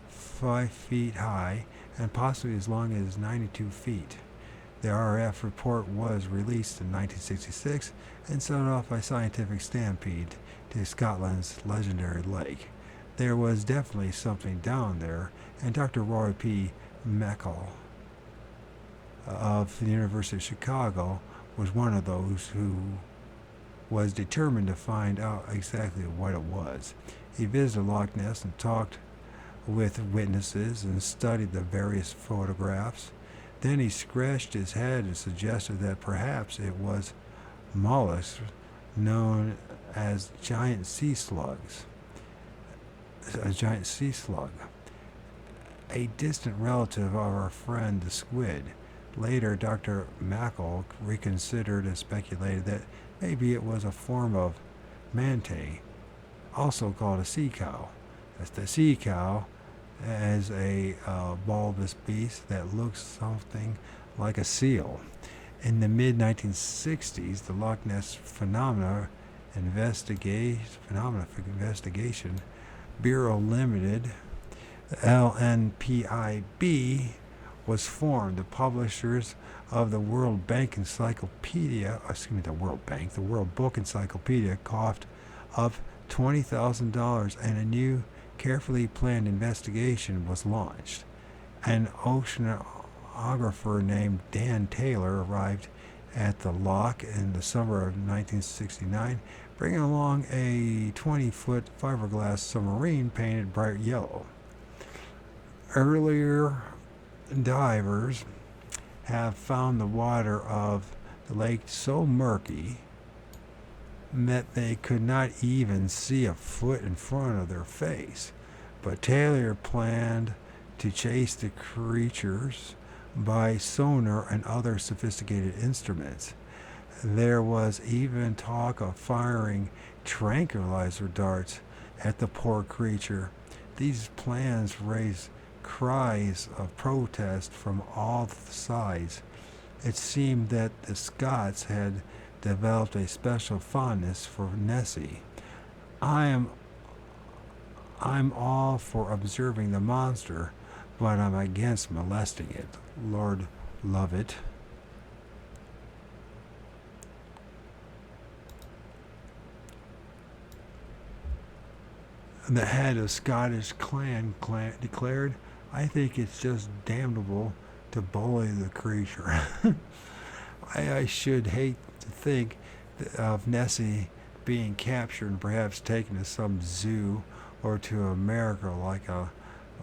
5 feet high, and possibly as long as 92 feet. The RAF report was released in 1966 and set off a scientific stampede to Scotland's legendary lake. There was definitely something down there, and Dr. Roy P. Meckel of the University of Chicago was one of those who was determined to find out exactly what it was. He visited Loch Ness and talked with witnesses and studied the various photographs. Then he scratched his head and suggested that perhaps it was mollusks known as giant sea slugs. A giant sea slug, a distant relative of our friend the squid. Later, Dr. Meckel reconsidered and speculated that maybe it was a form of manta, also called a sea cow. As the sea cow is a bulbous beast that looks something like a seal. In the mid-1960s, the Loch Ness Phenomena Investigation Bureau Limited, LNPIB, was formed. The publishers of the World Book Encyclopedia coughed up $20,000, and a new, carefully planned investigation was launched. An oceanographer named Dan Taylor arrived at the loch in the summer of 1969, bringing along a 20-foot fiberglass submarine painted bright yellow. Earlier divers have found the water of the lake so murky that they could not even see a foot in front of their face. But Taylor planned to chase the creatures by sonar and other sophisticated instruments. There was even talk of firing tranquilizer darts at the poor creature. These plans raised cries of protest from all sides. It seemed that the Scots had developed a special fondness for Nessie. I'm all for observing the monster, but I'm against molesting it. Lord love it. The head of Scottish clan declared, "I think it's just damnable to bully the creature." I should hate to think of Nessie being captured and perhaps taken to some zoo or to America like a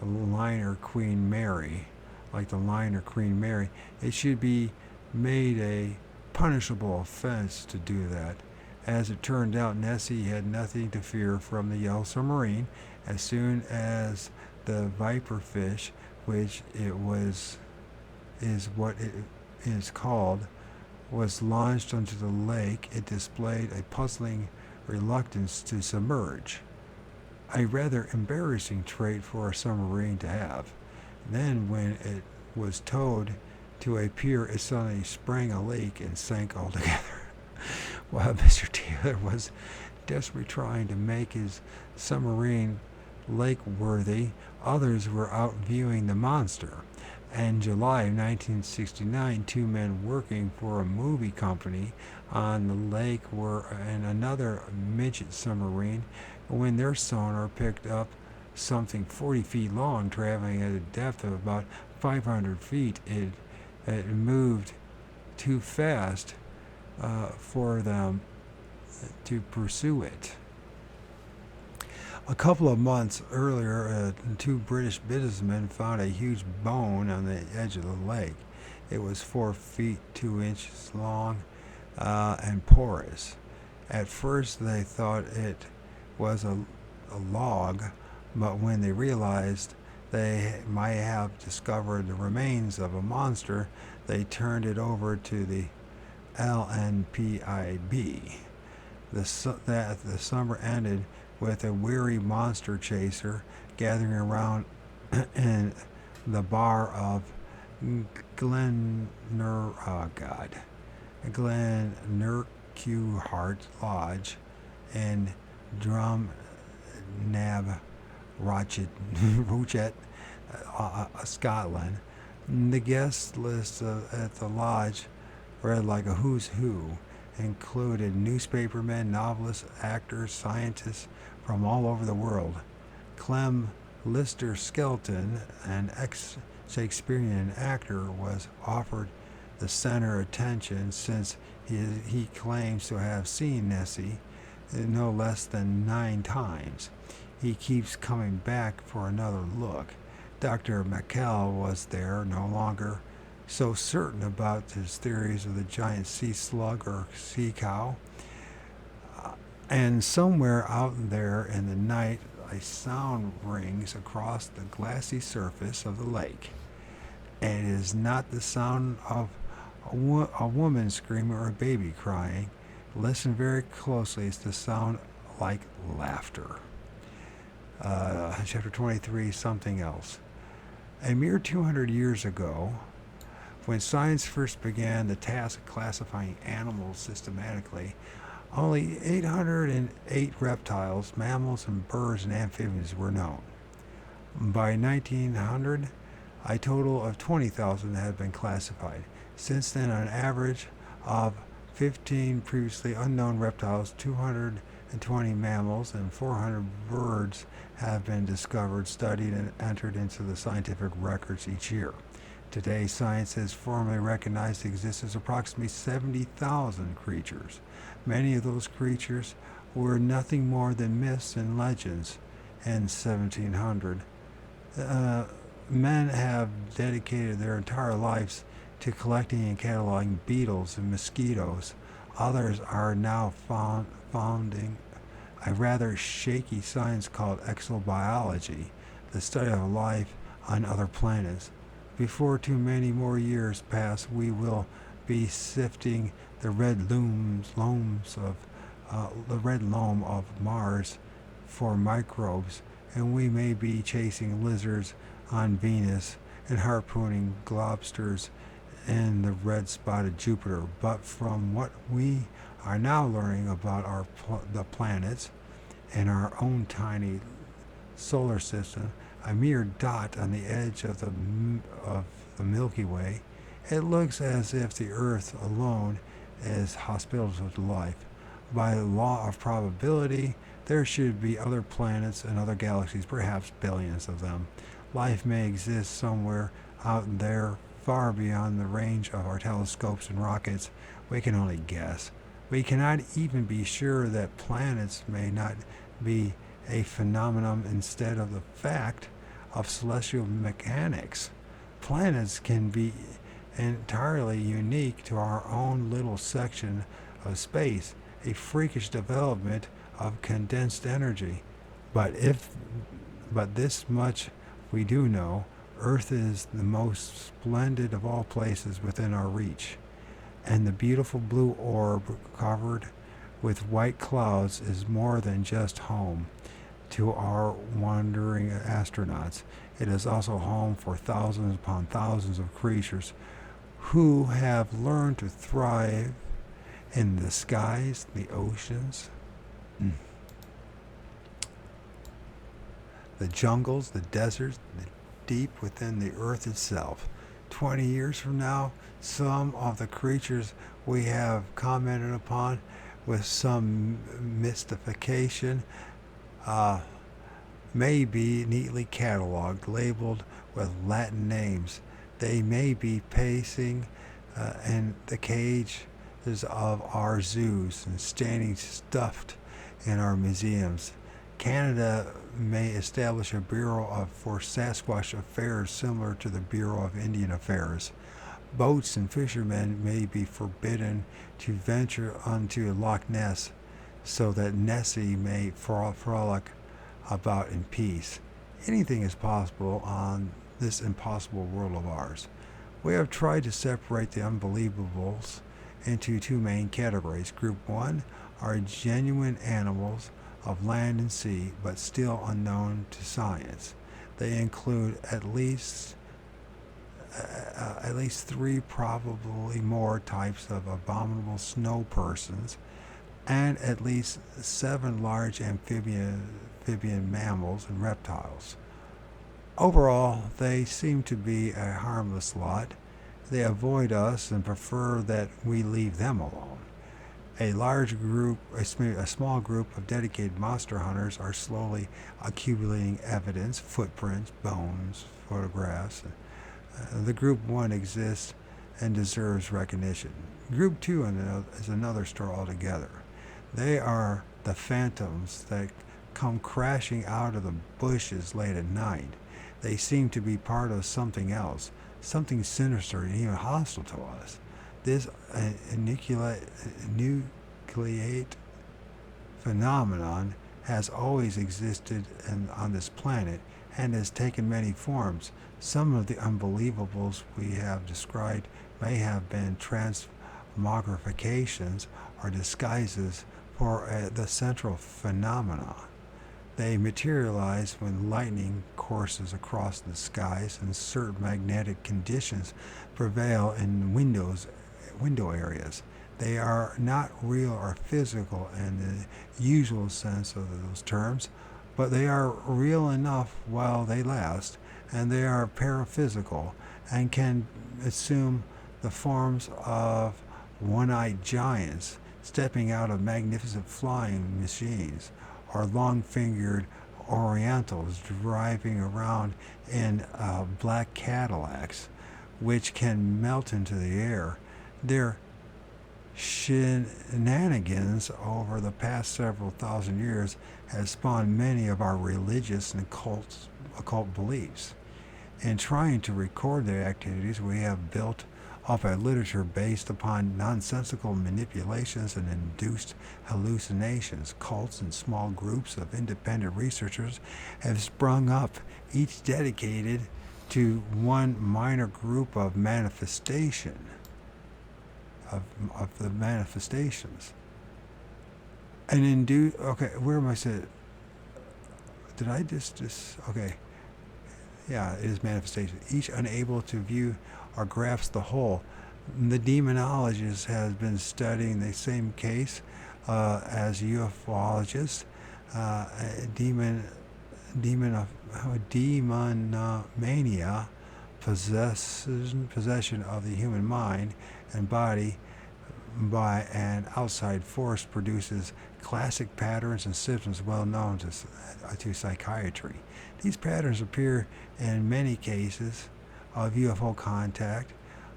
liner Queen Mary, like the liner Queen Mary. It should be made a punishable offense to do that. As it turned out, Nessie had nothing to fear from the Yellow Submarine. As soon as the viper fish, which is what it is called, was launched onto the lake, it displayed a puzzling reluctance to submerge, a rather embarrassing trait for a submarine to have. Then, when it was towed to a pier, it suddenly sprang a leak and sank altogether. While Mr. Taylor was desperately trying to make his submarine lake-worthy, others were out viewing the monster. In July of 1969, two men working for a movie company on the lake were in another midget submarine when their sonar picked up something 40 feet long, traveling at a depth of about 500 feet. It moved too fast for them to pursue it. A couple of months earlier, two British businessmen found a huge bone on the edge of the lake. It was 4 feet 2 inches long and porous. At first, they thought it was a log, but when they realized they might have discovered the remains of a monster, they turned it over to the LNPIB. The summer ended with a weary monster chaser gathering around in the bar of Glenurquhart Lodge in Drumnab, Rochet, Scotland. The guest list at the lodge read like a who's who, included newspapermen, novelists, actors, scientists from all over the world. Clem Lister Skelton, an ex-Shakespearean actor, was offered the center attention since he claims to have seen Nessie no less than 9 times. He keeps coming back for another look. Dr. McKell was there, no longer so certain about his theories of the giant sea slug or sea cow. And somewhere out there in the night, a sound rings across the glassy surface of the lake. And it is not the sound of a woman screaming or a baby crying. Listen very closely. It's the sound like laughter. Chapter 23, something else. A mere 200 years ago, when science first began the task of classifying animals systematically, only 808 reptiles, mammals, and birds and amphibians were known. By 1900, a total of 20,000 had been classified. Since then, an average of 15 previously unknown reptiles, 220 mammals, and 400 birds have been discovered, studied, and entered into the scientific records each year. Today, science has formally recognized the existence of approximately 70,000 creatures. Many of those creatures were nothing more than myths and legends in 1700. Men have dedicated their entire lives to collecting and cataloging beetles and mosquitoes. Others are now founding a rather shaky science called exobiology, the study of life on other planets. Before too many more years pass, we will be sifting the red loam of Mars for microbes, and we may be chasing lizards on Venus and harpooning lobsters in the red-spotted Jupiter. But from what we are now learning about the planets and our own tiny solar system, a mere dot on the edge of the Milky Way, it looks as if the Earth alone is hospitable to life. By the law of probability, there should be other planets and other galaxies, perhaps billions of them. Life may exist somewhere out there, far beyond the range of our telescopes and rockets. We can only guess. We cannot even be sure that planets may not be a phenomenon instead of the fact of celestial mechanics. Planets can be entirely unique to our own little section of space, a freakish development of condensed energy. But this much we do know, Earth is the most splendid of all places within our reach, and the beautiful blue orb covered with white clouds is more than just home to our wandering astronauts. It is also home for thousands upon thousands of creatures who have learned to thrive in the skies, the oceans, the jungles, the deserts, the deep within the earth itself. 20 years from now, some of the creatures we have commented upon with some mystification may be neatly cataloged, labeled with Latin names. They may be pacing in the cages of our zoos and standing stuffed in our museums. Canada may establish a bureau for Sasquatch affairs similar to the Bureau of Indian Affairs. Boats and fishermen may be forbidden to venture onto Loch Ness so that Nessie may frolic about in peace. Anything is possible on this impossible world of ours. We have tried to separate the unbelievables into two main categories. Group 1 are genuine animals of land and sea, but still unknown to science. They include at least three, probably more, types of abominable snow persons, and at least 7 large amphibian mammals and reptiles. Overall, they seem to be a harmless lot. They avoid us and prefer that we leave them alone. A small group of dedicated monster hunters are slowly accumulating evidence, footprints, bones, photographs. The Group 1 exists and deserves recognition. Group 2 is another story altogether. They are the phantoms that come crashing out of the bushes late at night. They seem to be part of something else, something sinister and even hostile to us. This nucleate phenomenon has always existed on this planet and has taken many forms. Some of the unbelievables we have described may have been transmogrifications or disguises for the central phenomenon. They materialize when lightning courses across the skies and certain magnetic conditions prevail in window areas. They are not real or physical in the usual sense of those terms, but they are real enough while they last, and they are paraphysical and can assume the forms of one-eyed giants stepping out of magnificent flying machines, or long-fingered Orientals driving around in black Cadillacs, which can melt into the air. Their shenanigans over the past several thousand years has spawned many of our religious and occult beliefs. In trying to record their activities, we have built up a literature based upon nonsensical manipulations and induced hallucinations. Cults and small groups of independent researchers have sprung up, each dedicated to one minor group of manifestation of the manifestations. And where am I saying? Did I just okay. Yeah, it is manifestation. Each unable to view or grasp the whole. The demonologist has been studying the same case as ufologists. demonomania, possession of the human mind and body by an outside force, produces classic patterns and symptoms well known to psychiatry. These patterns appear in many cases of UFO contact,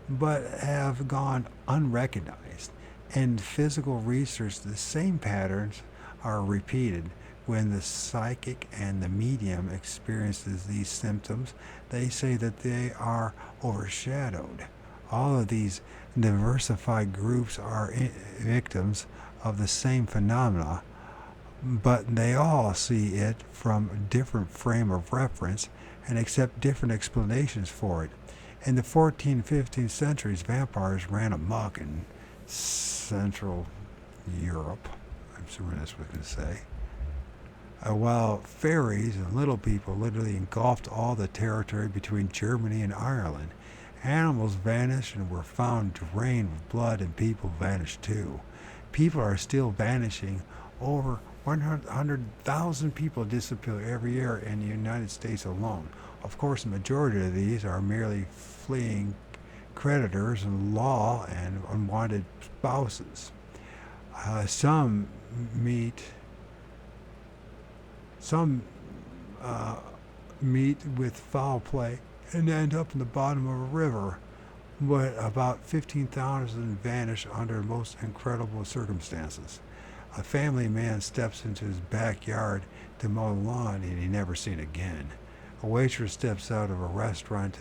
but have gone unrecognized. In physical research, the same patterns are repeated. When the psychic and the medium experiences these symptoms, they say that they are overshadowed. All of these diversified groups are victims of the same phenomena, but they all see it from a different frame of reference and accept different explanations for it. In the 14th and 15th centuries, vampires ran amok in Central Europe. I'm sure that's what I was going to say. While fairies and little people literally engulfed all the territory between Germany and Ireland. Animals vanished and were found drained with blood, and people vanished too. People are still vanishing. Over 100,000 people disappear every year in the United States alone. Of course, the majority of these are merely fleeing creditors and law and unwanted spouses. Some meet with foul play and end up in the bottom of a river, but about 15,000 vanish under most incredible circumstances. A family man steps into his backyard to mow the lawn and he's never seen again. A waitress steps out of a restaurant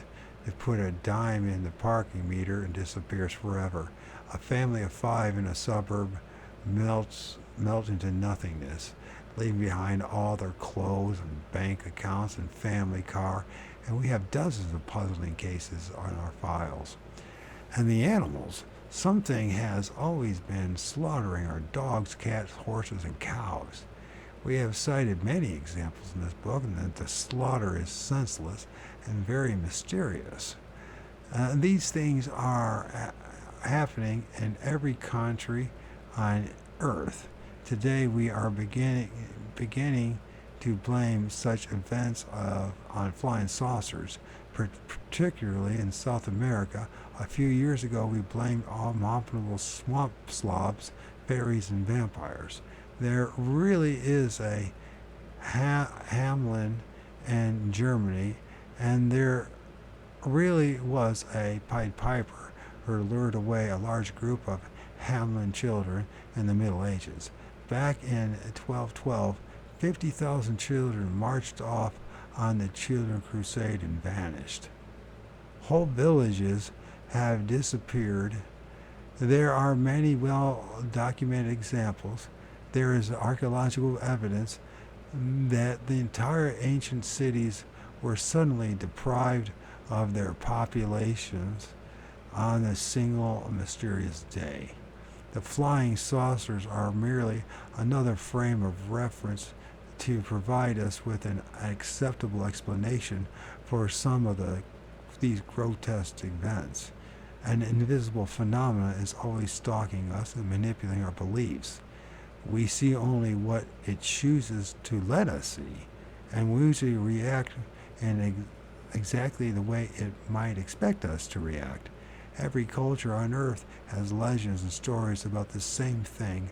to put a dime in the parking meter and disappears forever. A family of 5 in a suburb melt into nothingness, leaving behind all their clothes and bank accounts and family car, and we have dozens of puzzling cases on our files. And the animals, something has always been slaughtering our dogs, cats, horses, and cows. We have cited many examples in this book, and that the slaughter is senseless and very mysterious. These things are happening in every country on Earth. Today we are beginning to blame such events on flying saucers, particularly in South America. A few years ago we blamed abominable swamp slobs, fairies, and vampires. There really is a Hamelin in Germany, and there really was a Pied Piper who lured away a large group of Hamelin children in the Middle Ages. Back in 1212, 50,000 children marched off on the Children Crusade and vanished. Whole villages have disappeared. There are many well-documented examples. There is archaeological evidence that the entire ancient cities were suddenly deprived of their populations on a single mysterious day. The flying saucers are merely another frame of reference to provide us with an acceptable explanation for some of these grotesque events. An invisible phenomenon is always stalking us and manipulating our beliefs. We see only what it chooses to let us see, and we usually react in exactly the way it might expect us to react. Every culture on Earth has legends and stories about the same thing.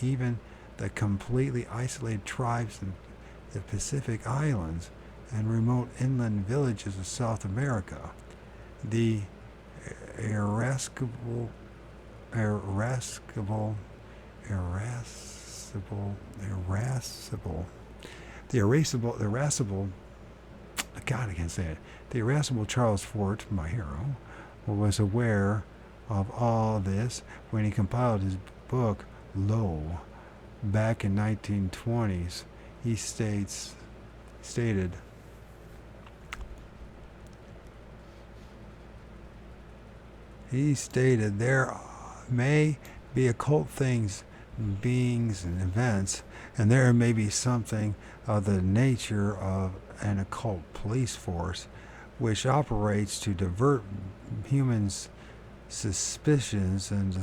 Even the completely isolated tribes in the Pacific Islands and remote inland villages of South America. The irascible Charles Fort, my hero, was aware of all this when he compiled his book Lo. Back in 1920s, he stated, there may be occult things, beings, and events, and there may be something of the nature of an occult police force which operates to divert humans' suspicions and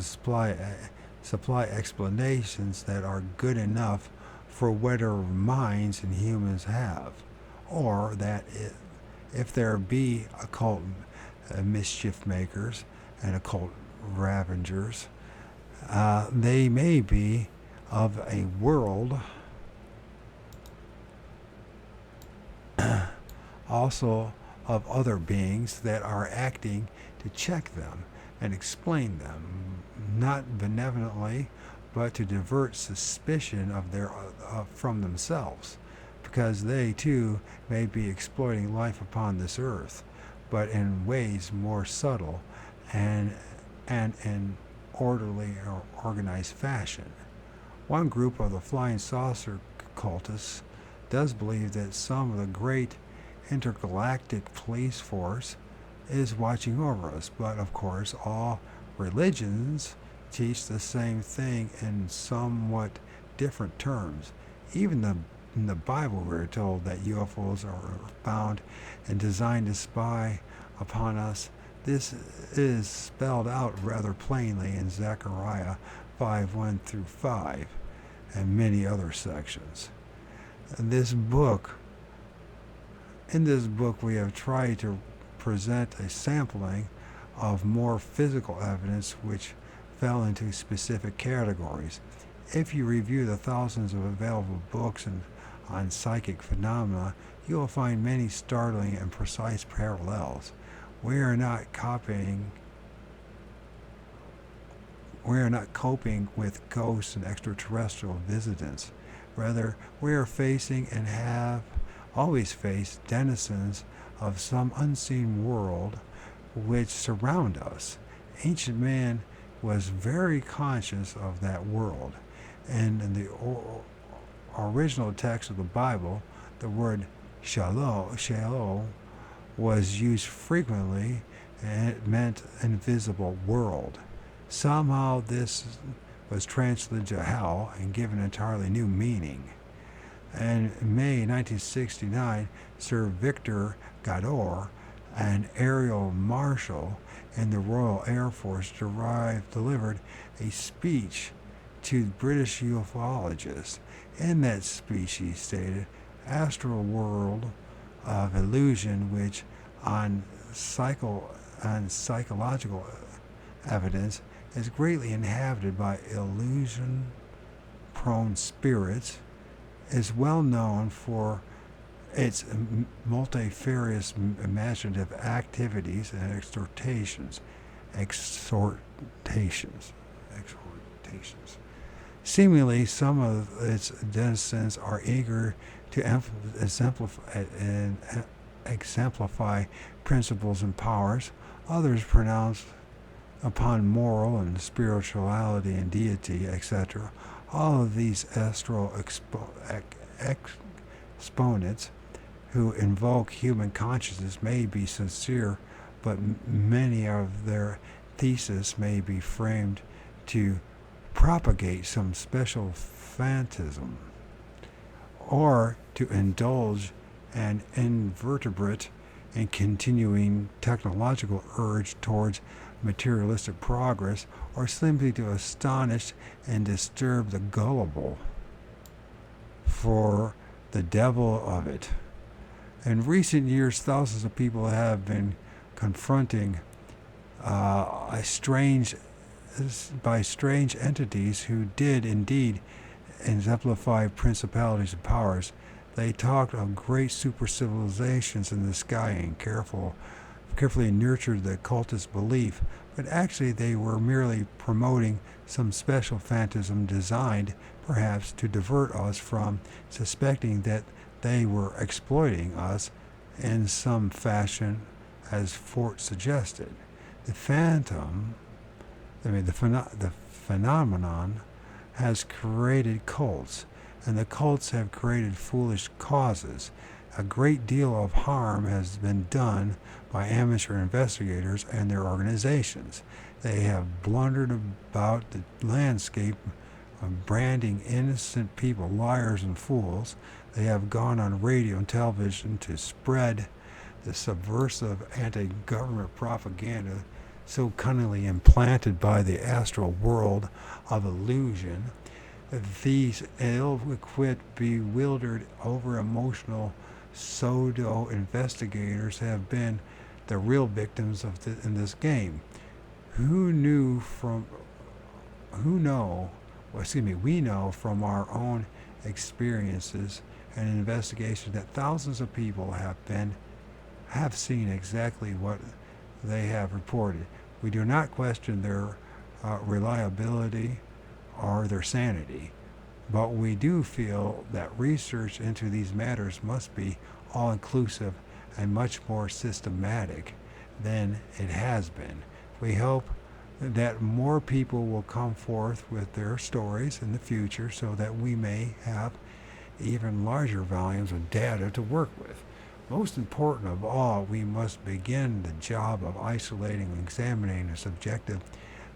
supply explanations that are good enough for whatever minds and humans have, or that if there be occult mischief makers and occult ravengers, they may be of a world also of other beings that are acting to check them and explain them, not benevolently, but to divert suspicion of their from themselves, because they too may be exploiting life upon this earth, but in ways more subtle and in orderly or organized fashion. One group of the flying saucer cultists does believe that some of the great intergalactic police force is watching over us, but of course all religions teach the same thing in somewhat different terms. Even in the Bible we're told that UFOs are found and designed to spy upon us. This is spelled out rather plainly in Zechariah 5:1 through 5 and many other sections. In this book we have tried to present a sampling of more physical evidence which fell into specific categories. If you review the thousands of available books on psychic phenomena, you will find many startling and precise parallels. We are not coping with ghosts and extraterrestrial visitants. Rather, we are facing and have always faced denizens of some unseen world which surround us. Ancient man was very conscious of that world, and in the original text of the Bible, the word Sheol was used frequently, and it meant invisible world. Somehow this was translated to hell and given an entirely new meaning. And in May 1969, Sir Victor Godor, an aerial marshal in the Royal Air Force, delivered a speech to British ufologists. In that speech, he stated, "Astral world of illusion, which on psychological evidence is greatly inhabited by illusion-prone spirits, is well known for its multifarious imaginative activities and exhortations. Seemingly, some of its denizens are eager to exemplify principles and powers. Others pronounce upon moral and spirituality and deity, etc. All of these astral exponents who invoke human consciousness may be sincere, but many of their theses may be framed to propagate some special phantasm, or to indulge an invertebrate and continuing technological urge towards materialistic progress, or simply to astonish and disturb the gullible for the devil of it. In recent years, thousands of people have been confronting strange entities who did indeed exemplify principalities and powers. They talked of great super civilizations in the sky and carefully nurtured the cultist belief, but actually they were merely promoting some special phantasm designed, perhaps, to divert us from suspecting that they were exploiting us in some fashion, as Fort suggested. The phenomenon has created cults, and the cults have created foolish causes. A great deal of harm has been done by amateur investigators and their organizations. They have blundered about the landscape of branding innocent people liars and fools. They have gone on radio and television to spread the subversive anti-government propaganda so cunningly implanted by the astral world of illusion. These ill-equipped, bewildered, over-emotional pseudo-investigators have been the real victims in this game. Who knew from who know well, excuse me, we know from our own experiences and investigations that thousands of people have seen exactly what they have reported. We do not question their reliability or their sanity, but we do feel that research into these matters must be all-inclusive and much more systematic than it has been. We hope that more people will come forth with their stories in the future so that we may have even larger volumes of data to work with. Most important of all, we must begin the job of isolating and examining the subjective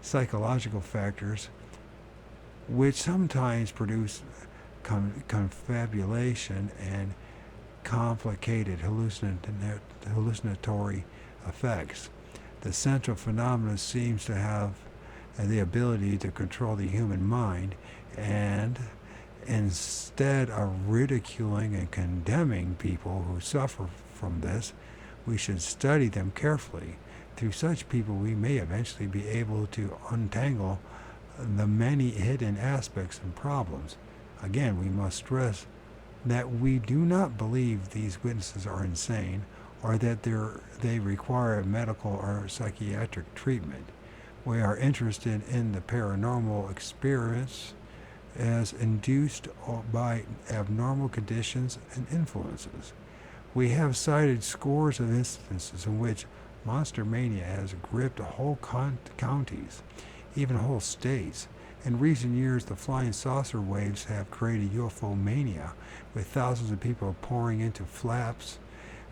psychological factors which sometimes produce confabulation and complicated hallucinatory effects. The central phenomenon seems to have the ability to control the human mind, and instead of ridiculing and condemning people who suffer from this, we should study them carefully. Through such people, we may eventually be able to untangle the many hidden aspects and problems. Again, we must stress that we do not believe these witnesses are insane or that they require medical or psychiatric treatment. We are interested in the paranormal experience as induced by abnormal conditions and influences. We have cited scores of instances in which monster mania has gripped whole counties, even whole states. In recent years, the flying saucer waves have created UFO mania, with thousands of people pouring into flaps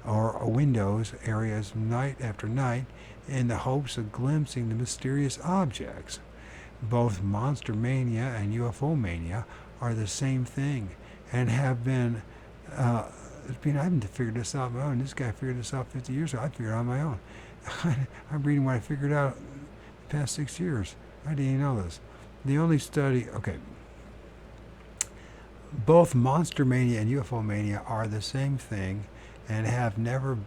or windows areas night after night in the hopes of glimpsing the mysterious objects. Both monster mania and UFO mania are the same thing and have been, I haven't figured this out on my own. This guy figured this out 50 years ago. I figured it out on my own. I'm reading what I figured out the past 6 years. I didn't even know this. The only study, both monster mania and UFO mania are the same thing and have never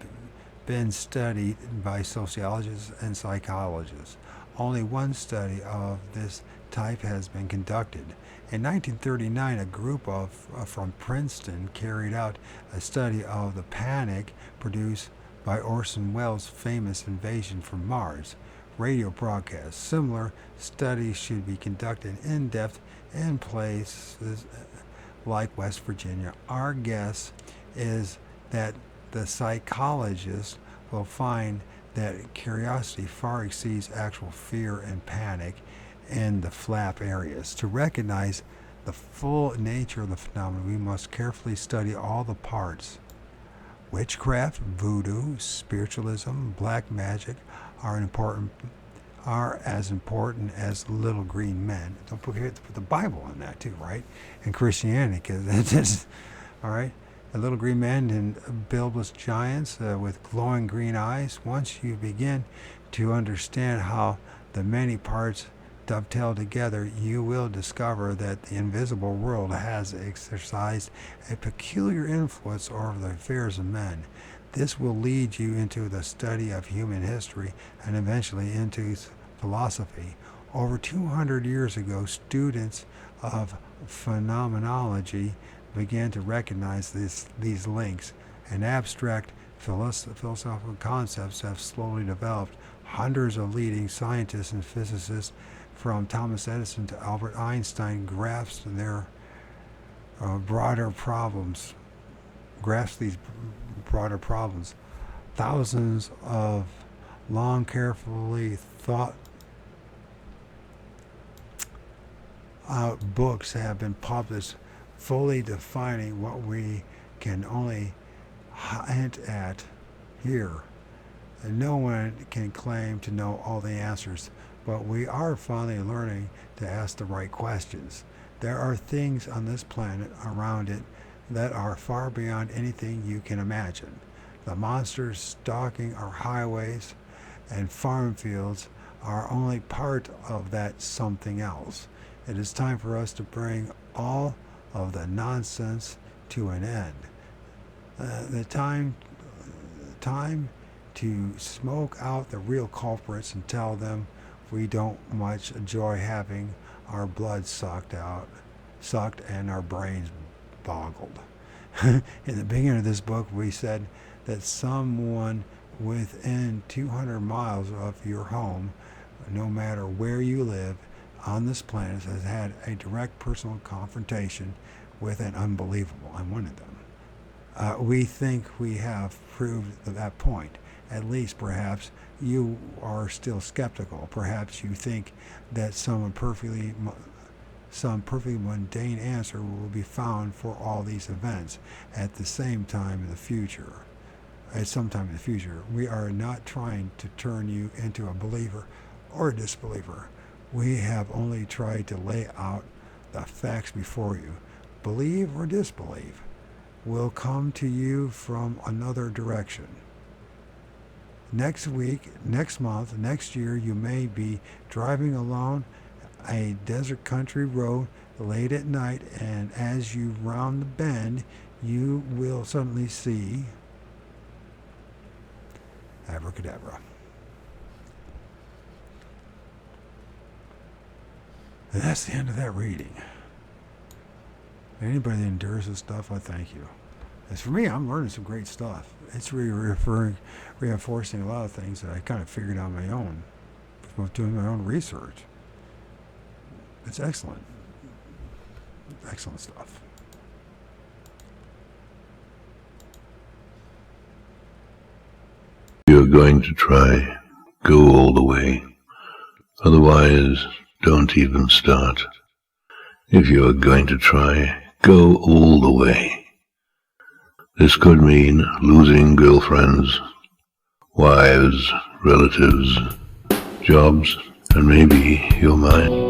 been studied by sociologists and psychologists. Only one study of this type has been conducted. In 1939, a group from Princeton carried out a study of the panic produced by Orson Welles' famous Invasion from Mars radio broadcast. Similar studies should be conducted in depth in places like West Virginia. Our guess is that the psychologists will find that curiosity far exceeds actual fear and panic in the flap areas. To recognize the full nature of the phenomenon, we must carefully study all the parts. Witchcraft, voodoo, spiritualism, black magic are as important as little green men. Don't forget to put the Bible in that too, right? And Christianity, because that's all right. The little green men and bilbous giants with glowing green eyes. Once you begin to understand how the many parts dovetail together, you will discover that the invisible world has exercised a peculiar influence over the affairs of men. This will lead you into the study of human history and eventually into philosophy. Over 200 years ago, students of phenomenology began to recognize these links, and abstract philosophical concepts have slowly developed. Hundreds of leading scientists and physicists, from Thomas Edison to Albert Einstein, grasped these broader problems. Thousands of long, carefully thought out books have been published fully defining what we can only hint at here. And no one can claim to know all the answers, but we are finally learning to ask the right questions. There are things on this planet around it that are far beyond anything you can imagine. The monsters stalking our highways and farm fields are only part of that something else. It is time for us to bring all of the nonsense to an end. The time to smoke out the real culprits and tell them we don't much enjoy having our blood sucked and our brains boggled. In the beginning of this book, we said that someone within 200 miles of your home, no matter where you live on this planet, has had a direct personal confrontation with an unbelievable. I'm one of them. We think we have proved that point. At least, perhaps, you are still skeptical. Perhaps you think that some perfectly mundane answer will be found for all these events at some time in the future. We are not trying to turn you into a believer or a disbeliever. We have only tried to lay out the facts before you. Believe or disbelieve will come to you from another direction. Next week, next month, next year, you may be driving along a desert country road late at night, and as you round the bend, you will suddenly see abracadabra. And that's the end of that reading. Anybody that endures this stuff, I thank you. As for me, I'm learning some great stuff. It's reinforcing a lot of things that I kind of figured out on my own, doing my own research. It's excellent. Excellent stuff. If you're going to try, go all the way. Otherwise, don't even start. If you're going to try, go all the way. This could mean losing girlfriends, wives, relatives, jobs, and maybe your mind.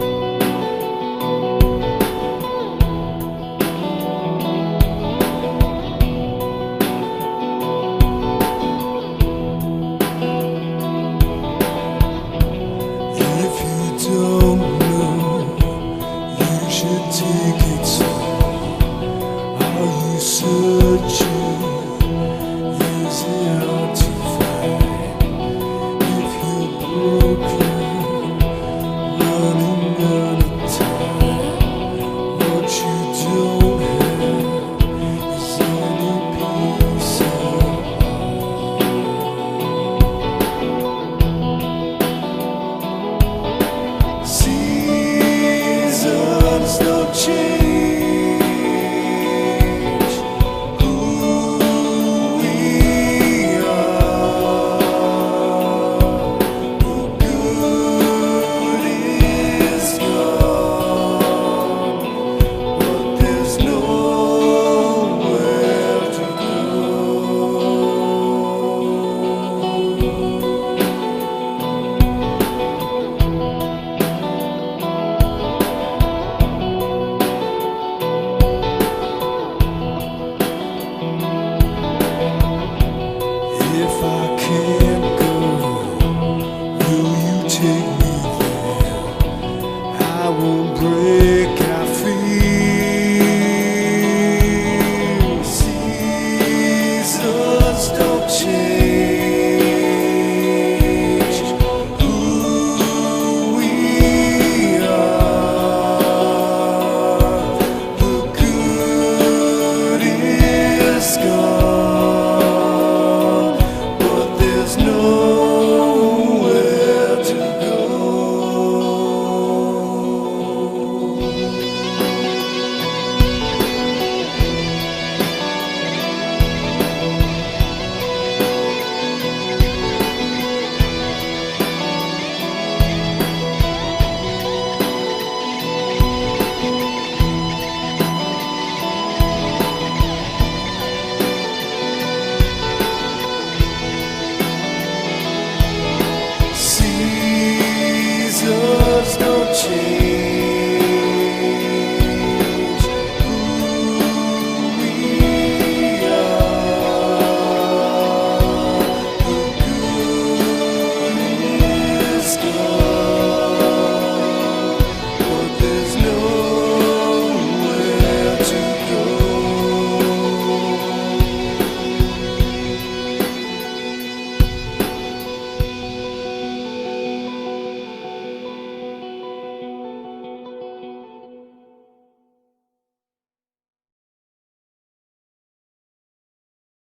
Don't change.